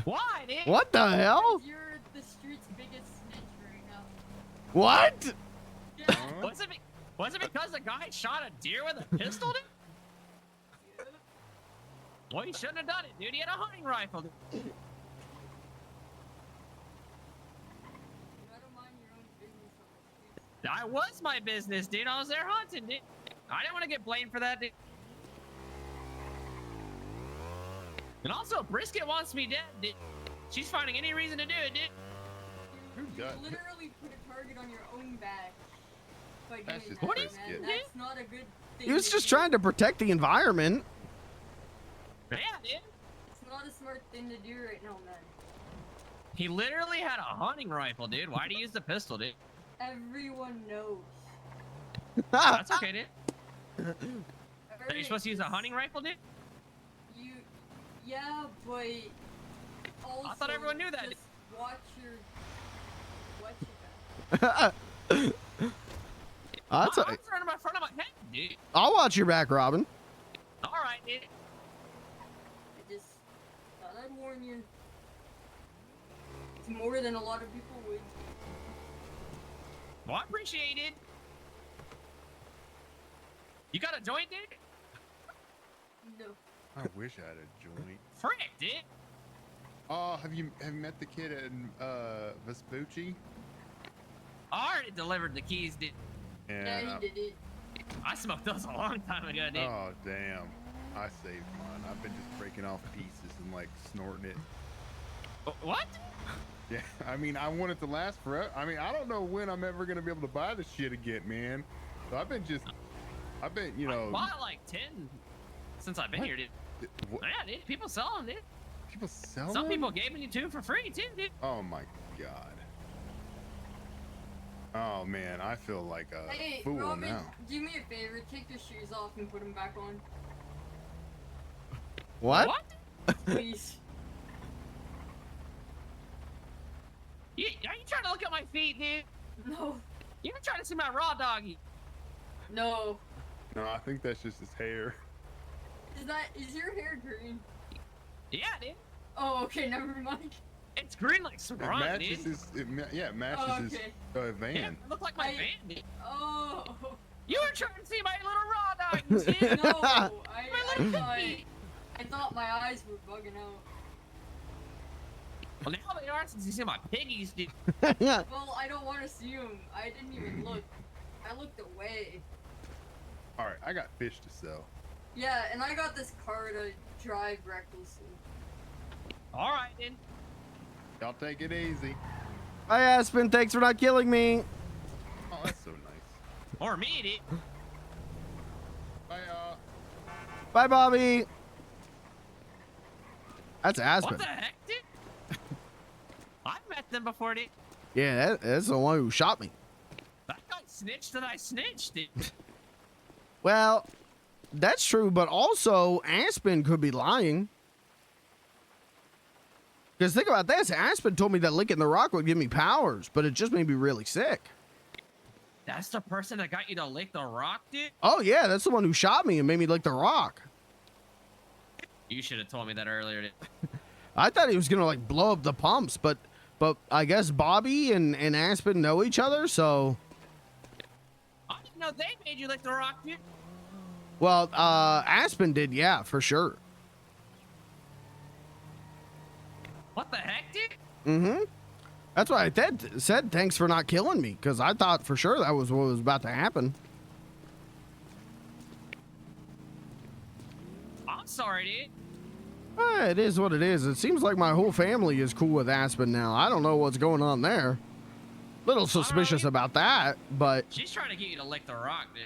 Why, dude? What the hell? You're the street's biggest snitch right now. What? Yeah. Was it because the guy shot a deer with a pistol, dude? Well, he shouldn't have done it, dude. He had a hunting rifle. Dude. That was my business, dude. I was there hunting, dude. I didn't want to get blamed for that, dude. And also, Brisket wants me dead, dude. She's finding any reason to do it, dude. You literally put a target on your own back. by That's doing just that, Chris man. getting it. That's not a good thing. He was to just do. trying to protect the environment. Yeah, dude. It's not a smart thing to do right now, man. He literally had a hunting rifle, dude. Why'd he use the pistol, dude? Everyone knows. That's okay, dude. Are you Alright, supposed to use a hunting rifle, dude? Yeah, but also I thought everyone knew that. Just watch your back. That's I'm a, throwing him in front of my head, dude. I'll watch your back, Robin. All right, dude. I just thought I'd warn you. It's more than a lot of people would. Well, I appreciate it. You got a joint, dude? No. I wish I had a joint. Frick, dude. Oh, have you met the kid in Vespucci? I already delivered the keys, dude. Yeah. he did it. I smoked those a long time ago, dude. Oh damn! I saved mine. I've been just breaking off pieces and like snorting it. What? Yeah, I mean, I want it to last forever. I mean, I don't know when I'm ever gonna be able to buy this shit again, man. So I've been, you know. I bought like 10 since I've been here, dude. Yeah, dude. People sell them, dude. People sell Some them? people gave me 2 for free, too, dude. Oh my god. Oh man, I feel like a Hey, fool Robin, now. do me a favor. Take your shoes off and put them back on. What? Please. Are you trying to look at my feet, dude? No. You're trying to see my raw doggy. No. No, I think that's just his hair. Is your hair green? Yeah, dude. Oh, okay, never mind. It's green like It Sprung, matches dude. it matches Oh, his okay. van. Yeah, it looked like my van, dude. Oh. You were trying to see my little raw doggy, dude. No, I thought my eyes were bugging out. Well, now they are since you see my piggies, dude. Well, I don't want to see them. I didn't even look. I looked away. All right, I got fish to sell. Yeah, and I got this car to drive recklessly. All right, then. Y'all take it easy. Hi, Aspen. Thanks for not killing me. Oh, that's so nice. Or me, dude. Bye, Bye, Bobby. That's Aspen. What the heck, dude? I've met them before, dude. Yeah, that's the one who shot me. That guy snitched that I snitched, dude. Well, that's true, but also Aspen could be lying. Because think about this, Aspen told me that licking the rock would give me powers, but it just made me really sick. That's the person that got you to lick the rock, dude? Oh yeah, that's the one who shot me and made me lick the rock. You should have told me that earlier, dude. I thought he was gonna like blow up the pumps, but I guess Bobby and Aspen know each other, so. I didn't know they made you lick the rock, dude. Well, Aspen did, yeah, for sure. What the heck, dude? Mm-hmm. That's why I said thanks for not killing me, because I thought for sure that was what was about to happen. I'm sorry, dude. It is what it is. It seems like my whole family is cool with Aspen now. I don't know what's going on there. Little suspicious about that, but She's trying to get you to lick the rock, dude.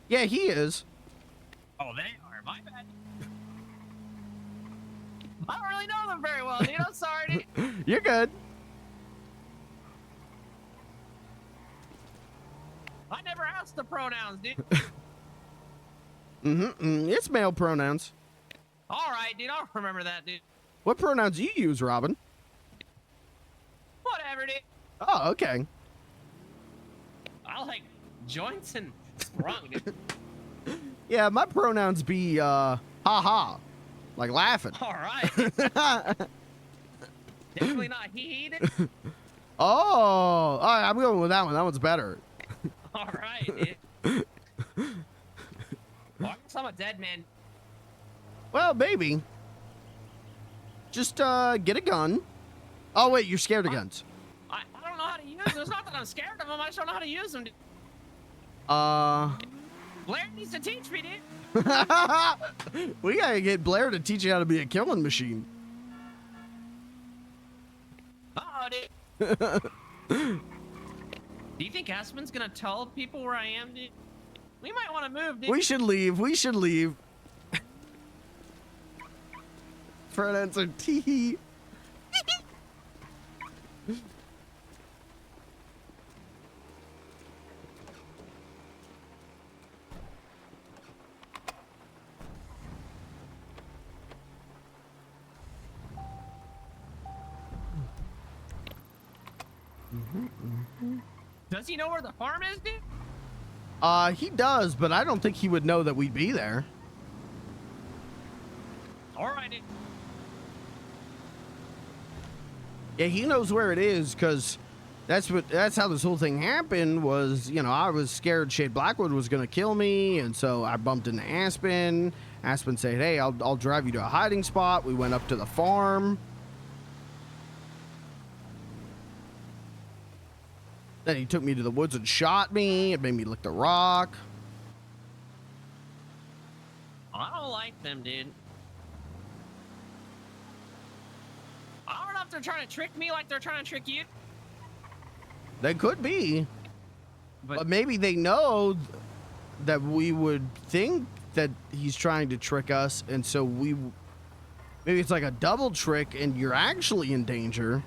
yeah, he is. Oh, they are. My bad. I don't really know them very well, dude. I'm sorry, dude. You're good. I never asked the pronouns, dude. It's male pronouns. All right, dude. I'll remember that, dude. What pronouns do you use, Robin? Whatever, dude. Oh, okay. I like joints and sprung, dude. Yeah, my pronouns be ha-ha, like laughing. All right. Definitely not he, dude. Oh, all right, I'm going with that one. That one's better. All right, dude. Well, I guess I'm a dead man. Well, maybe. Just get a gun. Oh wait, you're scared of guns. I don't know how to use them. It's not that I'm scared of them. I just don't know how to use them, dude. Blair needs to teach me, dude. We gotta get Blair to teach you how to be a killing machine. Uh-oh, dude. Do you think Aspen's gonna tell people where I am, dude? We might want to move, dude. We should leave. We should leave. For an answer, tee. Does he know where the farm is, dude? He does, but I don't think he would know that we'd be there. All right, dude. Yeah, he knows where it is, because that's how this whole thing happened. Was, you know, I was scared Shade Blackwood was gonna kill me, and so I bumped into Aspen. Aspen said, "Hey, I'll drive you to a hiding spot." We went up to the farm. Then he took me to the woods and shot me. It made me lick the rock. I don't like them, dude. I don't know if they're trying to trick me like they're trying to trick you. They could be. But maybe they know that we would think that he's trying to trick us, and so maybe it's like a double trick and you're actually in danger.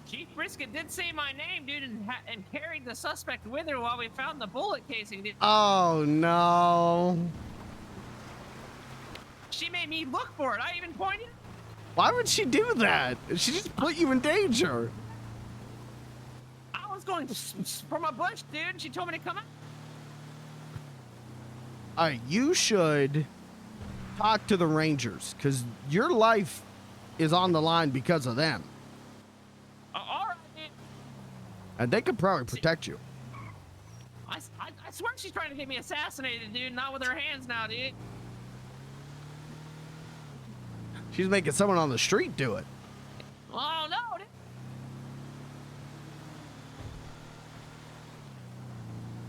Chief Brisket did say my name, dude, and carried the suspect with her while we found the bullet casing, dude. Oh, no. She made me look for it. I even pointed. Why would she do that? She just put you in danger. I was going from a bush, dude, and she told me to come out. All right, you should talk to the Rangers, because your life is on the line because of them. All right, dude. And they could probably protect you. I swear she's trying to get me assassinated, dude. Not with her hands now, dude. She's making someone on the street do it. Oh, no, dude.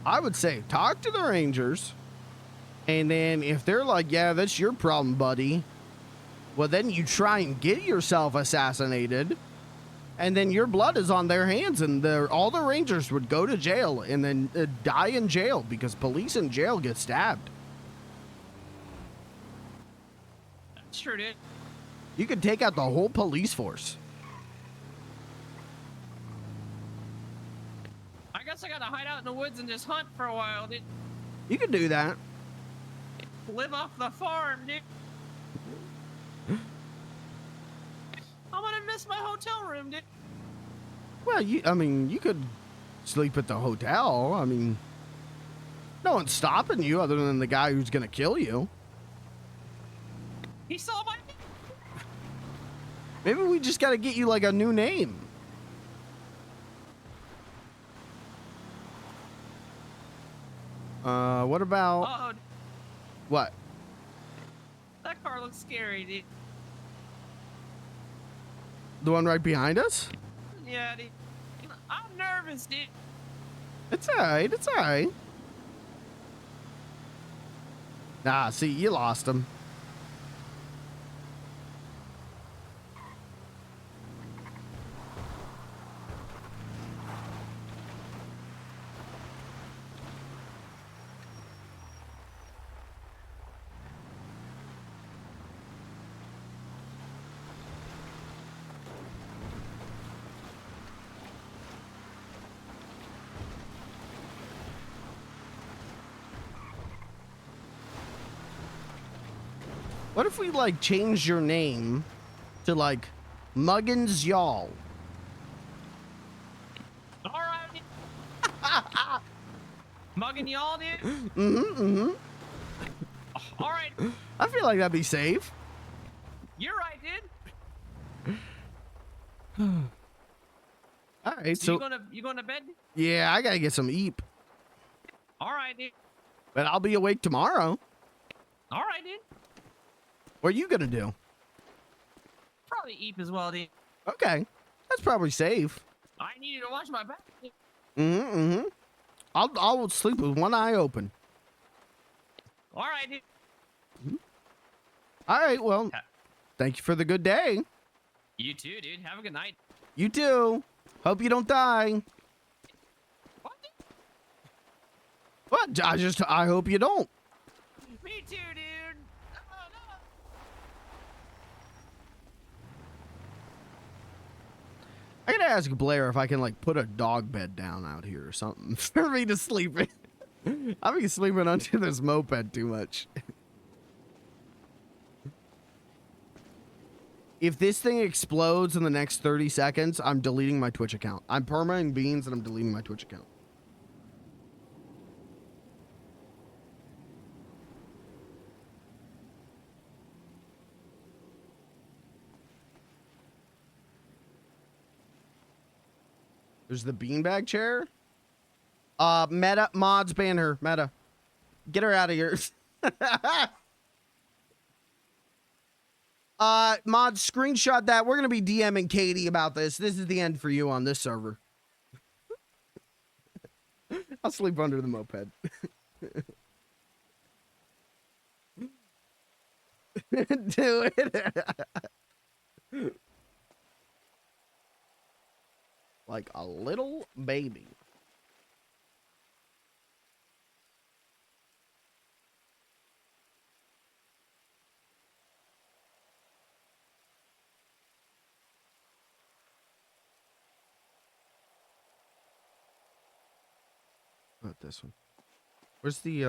I would say talk to the Rangers, and then if they're like, yeah, that's your problem, buddy, well, then you try and get yourself assassinated, and then your blood is on their hands, and all the Rangers would go to jail and then die in jail, because police in jail get stabbed. That's true, dude. You could take out the whole police force. I guess I gotta hide out in the woods and just hunt for a while, dude. You could do that. Live off the farm, dude. I'm gonna miss my hotel room, dude. Well, I mean, you could sleep at the hotel. I mean, no one's stopping you other than the guy who's gonna kill you. He saw my... Maybe we just gotta get you like a new name. What about... Oh, What? that car looks scary, dude. The one right behind us? Yeah, dude. I'm nervous, dude. It's alright, it's alright. Nah, see, you lost him. What if we, like, change your name to, like, Muggins Y'all? Alright. Mugging y'all, dude? Alright. I feel like that'd be safe. You're right, dude. Alright, So so... you going to bed? Yeah, I gotta get some eep. Alright, dude. But I'll be awake tomorrow. Alright, dude. What are you gonna do? Probably eep as well, dude. Okay. That's probably safe. I need you to watch my back, dude. I'll sleep with one eye open. Alright, dude. Alright, well, thank you for the good day. You too, dude. Have a good night. You too. Hope you don't die. What? I hope you don't. Me too, dude. I gotta ask Blair if I can like put a dog bed down out here or something for me to sleep in. I've been sleeping under this moped too much. If this thing explodes in the next 30 seconds, I'm deleting my Twitch account. I'm permaing Beans and I'm deleting my Twitch account. There's the beanbag chair. Meta mods ban her. Meta, get her out of here. Mods, screenshot that. We're gonna be DMing Katie about this. This is the end for you on this server. I'll sleep under the moped. Do it. Like a little baby. Not this one. Where's the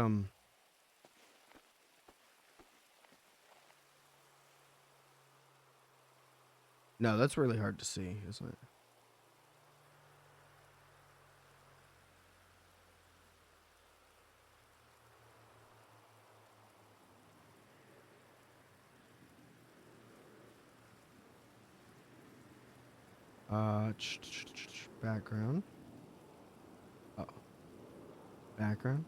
No, that's really hard to see, isn't it? Background. Uh-oh. Background.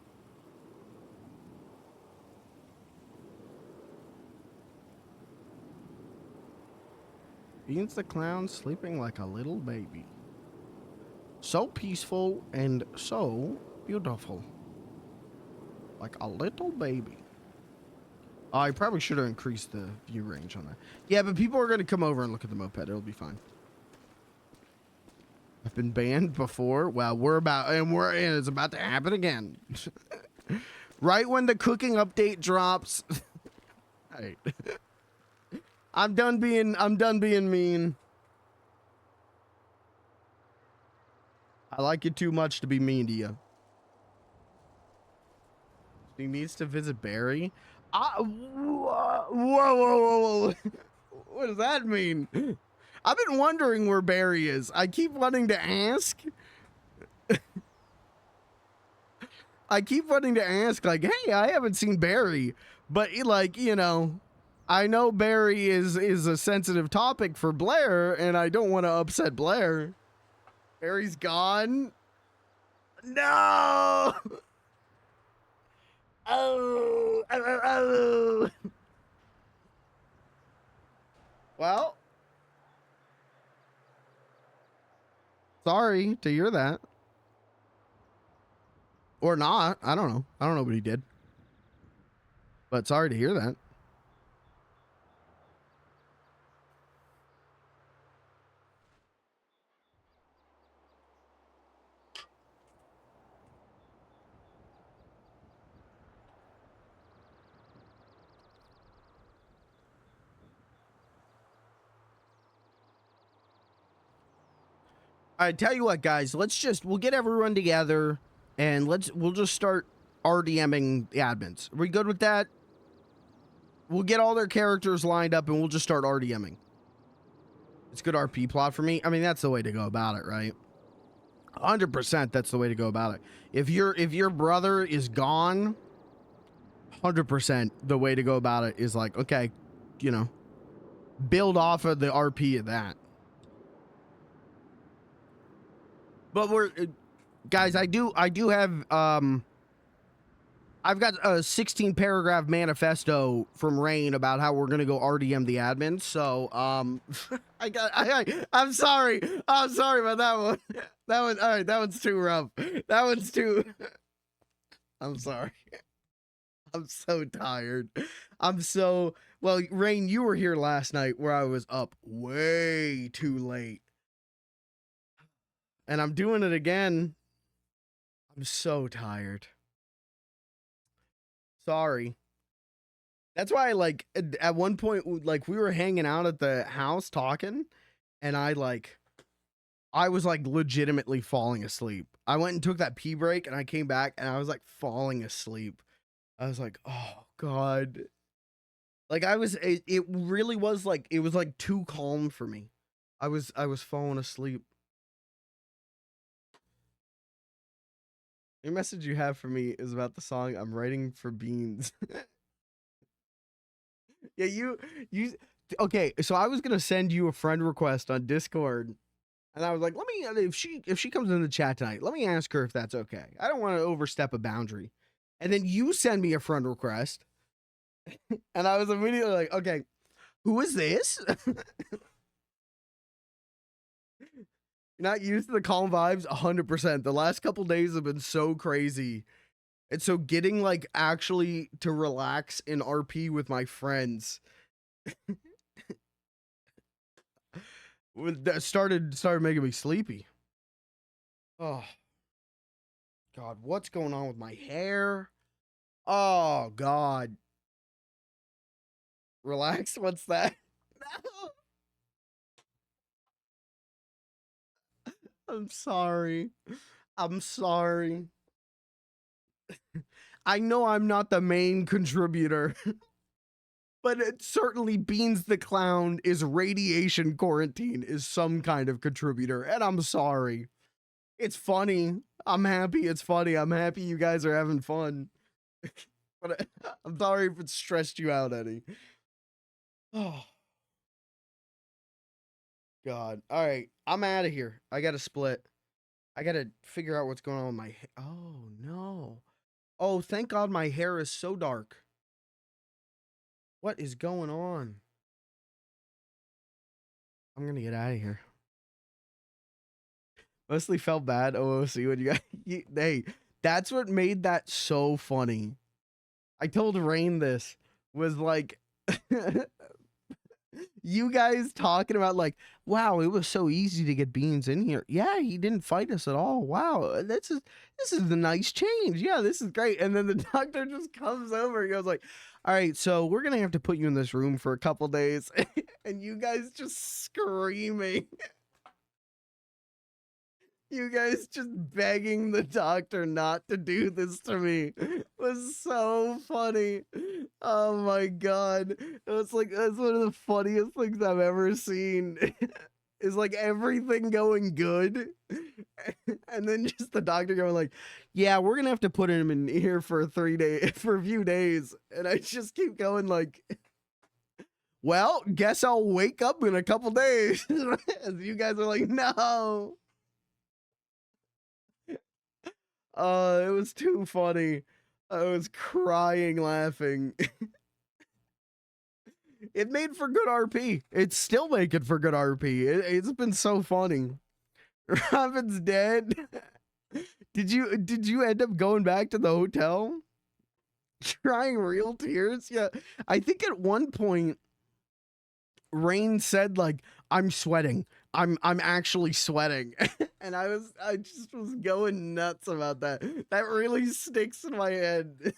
Beans the clown sleeping like a little baby. So peaceful and so beautiful. Like a little baby. I probably should have increased the view range on that. Yeah, but people are going to come over and look at the moped. It'll be fine. I've been banned before. Well, and it's about to happen again. Right when the cooking update drops. Right. I'm done being mean. I like you too much to be mean to you. He needs to visit Barry. Whoa. What does that mean? I've been wondering where Barry is. I keep wanting to ask. Like, hey, I haven't seen Barry. But, like, you know, I know Barry is a sensitive topic for Blair, and I don't want to upset Blair. Barry's gone. No! Oh. Well, sorry to hear that. Or not. I don't know. I don't know what he did. But sorry to hear that. I tell you what, guys, we'll get everyone together and we'll just start RDMing the admins. Are we good with that? We'll get all their characters lined up and we'll just start RDMing. It's good RP plot for me. I mean, that's the way to go about it, right? 100% that's the way to go about it. If your brother is gone, 100% the way to go about it is like, okay, you know, build off of the RP of that. But guys, I do have, I've got a 16 paragraph manifesto from Rain about how we're going to go RDM the admin. So, I'm sorry. I'm sorry about that one. All right. That one's too rough. I'm sorry. I'm so tired. Well, Rain, you were here last night where I was up way too late. And I'm doing it again. I'm so tired. Sorry. That's why, like, at one point, like, we were hanging out at the house talking, and I was, like, legitimately falling asleep. I went and took that pee break, and I came back, and I was, like, falling asleep. I was like, oh, God. Like, it really was, like, it was, like, too calm for me. I was falling asleep. Your message you have for me is about the song I'm writing for Beans. Yeah, you okay, so I was gonna send you a friend request on Discord, and I was like, let me if she comes in the chat tonight, let me ask her if that's okay. I don't want to overstep a boundary. And then you send me a friend request, and I was immediately like, okay, who is this? You're not used to the calm vibes. 100%. The last couple days have been so crazy. And so getting like actually to relax in RP with my friends that started making me sleepy. Oh God, what's going on with my hair? Oh God. Relax, what's that? No. I'm sorry. I'm sorry. I know I'm not the main contributor. But it certainly Beans the Clown is radiation quarantine is some kind of contributor, and I'm sorry. It's funny. I'm happy it's funny. I'm happy you guys are having fun. But I'm sorry if it stressed you out, Eddie. Oh. God. All right. I'm out of here. I got to split. I got to figure out what's going on with my hair. Oh, no. Oh, thank God my hair is so dark. What is going on? I'm going to get out of here. Mostly felt bad, OOC, when you got... Hey, that's what made that so funny. I told Rain this. Was like... you guys talking about like, wow, it was so easy to get Beans in here. Yeah, he didn't fight us at all. Wow, this is a nice change. Yeah, this is great. And then the doctor just comes over and goes like, all right, so we're gonna have to put you in this room for a couple days. And you guys just screaming. You guys just begging the doctor not to do this to me was so funny. Oh my God. It was like, that's one of the funniest things I've ever seen. Is like everything going good. And then just the doctor going like, yeah, we're going to have to put him in here for a few days. And I just keep going like, well, guess I'll wake up in a couple days. As you guys are like, no. It was too funny. I was crying laughing. It made for good RP. It's still making for good RP. It's been so funny. Robin's dead. Did you end up going back to the hotel? Crying real tears? Yeah. I think at one point Rain said like, I'm sweating. I'm actually sweating. And I just was going nuts about that. That really sticks in my head.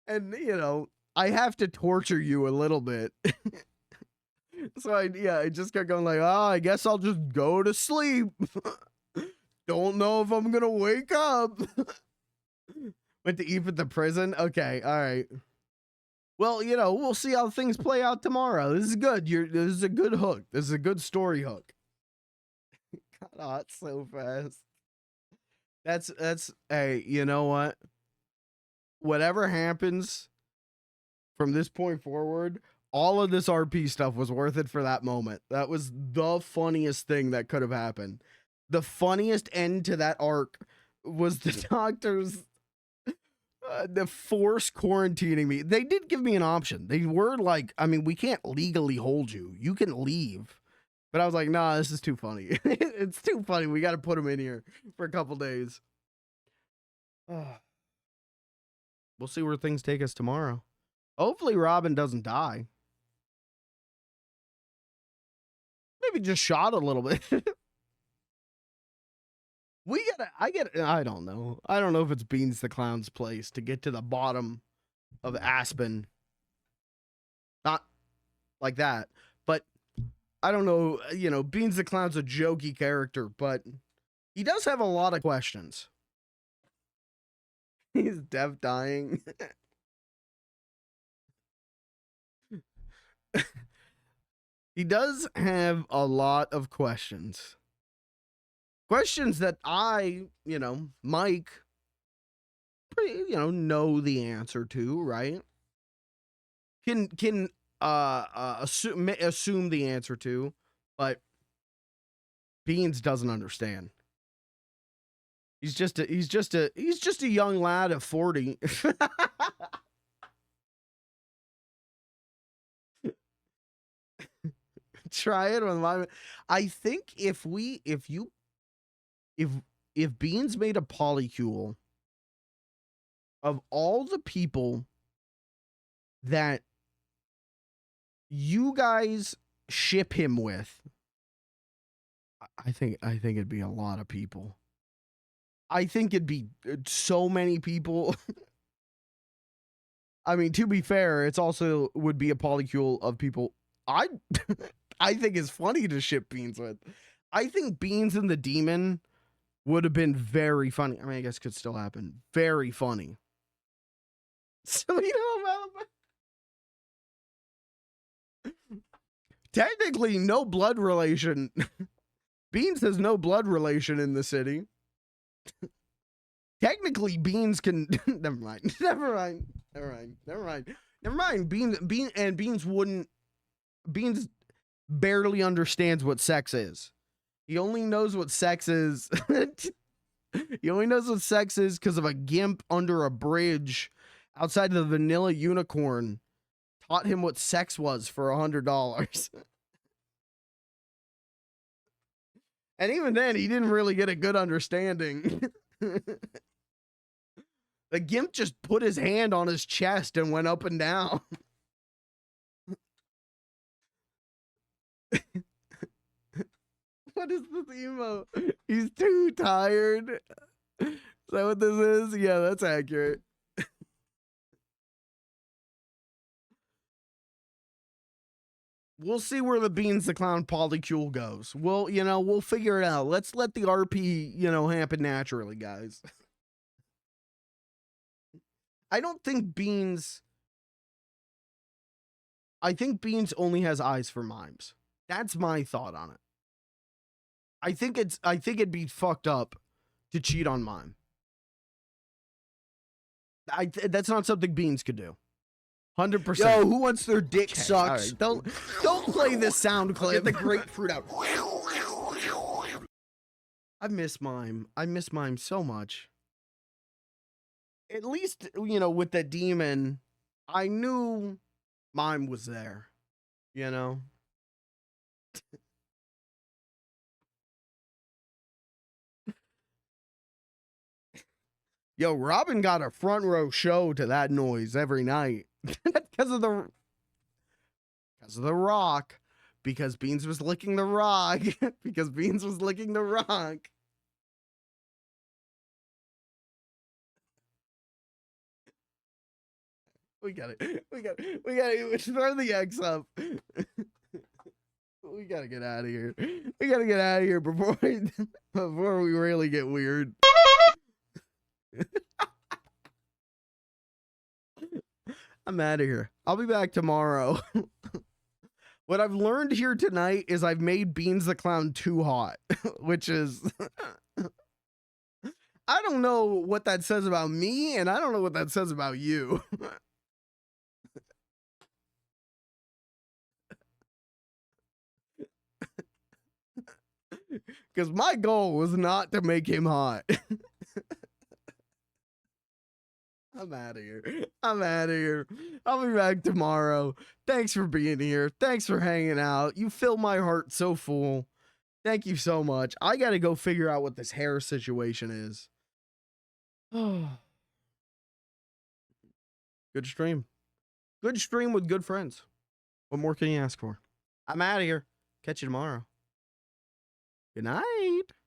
And you know, I have to torture you a little bit. So I just kept going like, I guess I'll just go to sleep. Don't know if I'm gonna wake up. Went to eat at the prison. Okay, all right. Well, you know, we'll see how things play out tomorrow. This is good. This is a good hook. This is a good story hook. Got hot so fast. That's hey, you know what? Whatever happens from this point forward, all of this RP stuff was worth it for that moment. That was the funniest thing that could have happened. The funniest end to that arc was the doctors the force quarantining me. They did give me an option. They were like, I mean, we can't legally hold you. You can leave. But I was like, nah, this is too funny. It's too funny. We got to put him in here for a couple days. We'll see where things take us tomorrow. Hopefully Robin doesn't die. maybe just shot a little bit. I don't know. I don't know if it's Beans the Clown's place to get to the bottom of Aspen. Not like that, but I don't know. You know, Beans the Clown's a jokey character, but he does have a lot of questions. He's deaf dying. He does have a lot of questions. Questions that I, Mike, know the answer to, right? Can assume the answer to, but Beans doesn't understand. He's just a young lad of 40. Try it with my. I think if Beans made a polycule of all the people that you guys ship him with, I think it'd be a lot of people. I think it'd be so many people. I mean, to be fair, it's also would be a polycule of people I think is funny to ship Beans with. I think Beans and the Demon would have been very funny. I mean, I guess it could still happen. Very funny. So, technically no blood relation. Beans has no blood relation in the city. Technically, Beans can. Never mind. Beans wouldn't. Beans barely understands what sex is. He only knows what sex is. He only knows what sex is because of a gimp under a bridge outside of the Vanilla Unicorn taught him what sex was for $100. And even then, he didn't really get a good understanding. The gimp just put his hand on his chest and went up and down. What is this emo? He's too tired. Is that what this is? Yeah, that's accurate. We'll see where the Beans the Clown polycule goes. We'll figure it out. Let's let the RP, happen naturally, guys. I think Beans only has eyes for mimes. That's my thought on it. I think it'd be fucked up to cheat on mime. That's not something Beans could do. 100%. Yo, who wants their dick sucked? Right, don't play this sound clip. Get the grapefruit out. I miss mime. I miss mime so much. At least, with the Demon, I knew mime was there. Yo, Robin got a front row show to that noise every night. Because of the rock. Because Beans was licking the rock. Because Beans was licking the rock. We got it. Throw the X up. We gotta get out of here. We gotta get out of here before we really get weird. I'm out of here. I'll be back tomorrow. What I've learned here tonight is I've made Beans the Clown too hot, which is... I don't know what that says about me, and I don't know what that says about you. Because my goal was not to make him hot. I'm out of here. I'll be back tomorrow. Thanks for being here. Thanks for hanging out. You fill my heart so full. Thank you so much. I got to go figure out what this hair situation is. Good stream. Good stream with good friends. What more can you ask for? I'm out of here. Catch you tomorrow. Good night.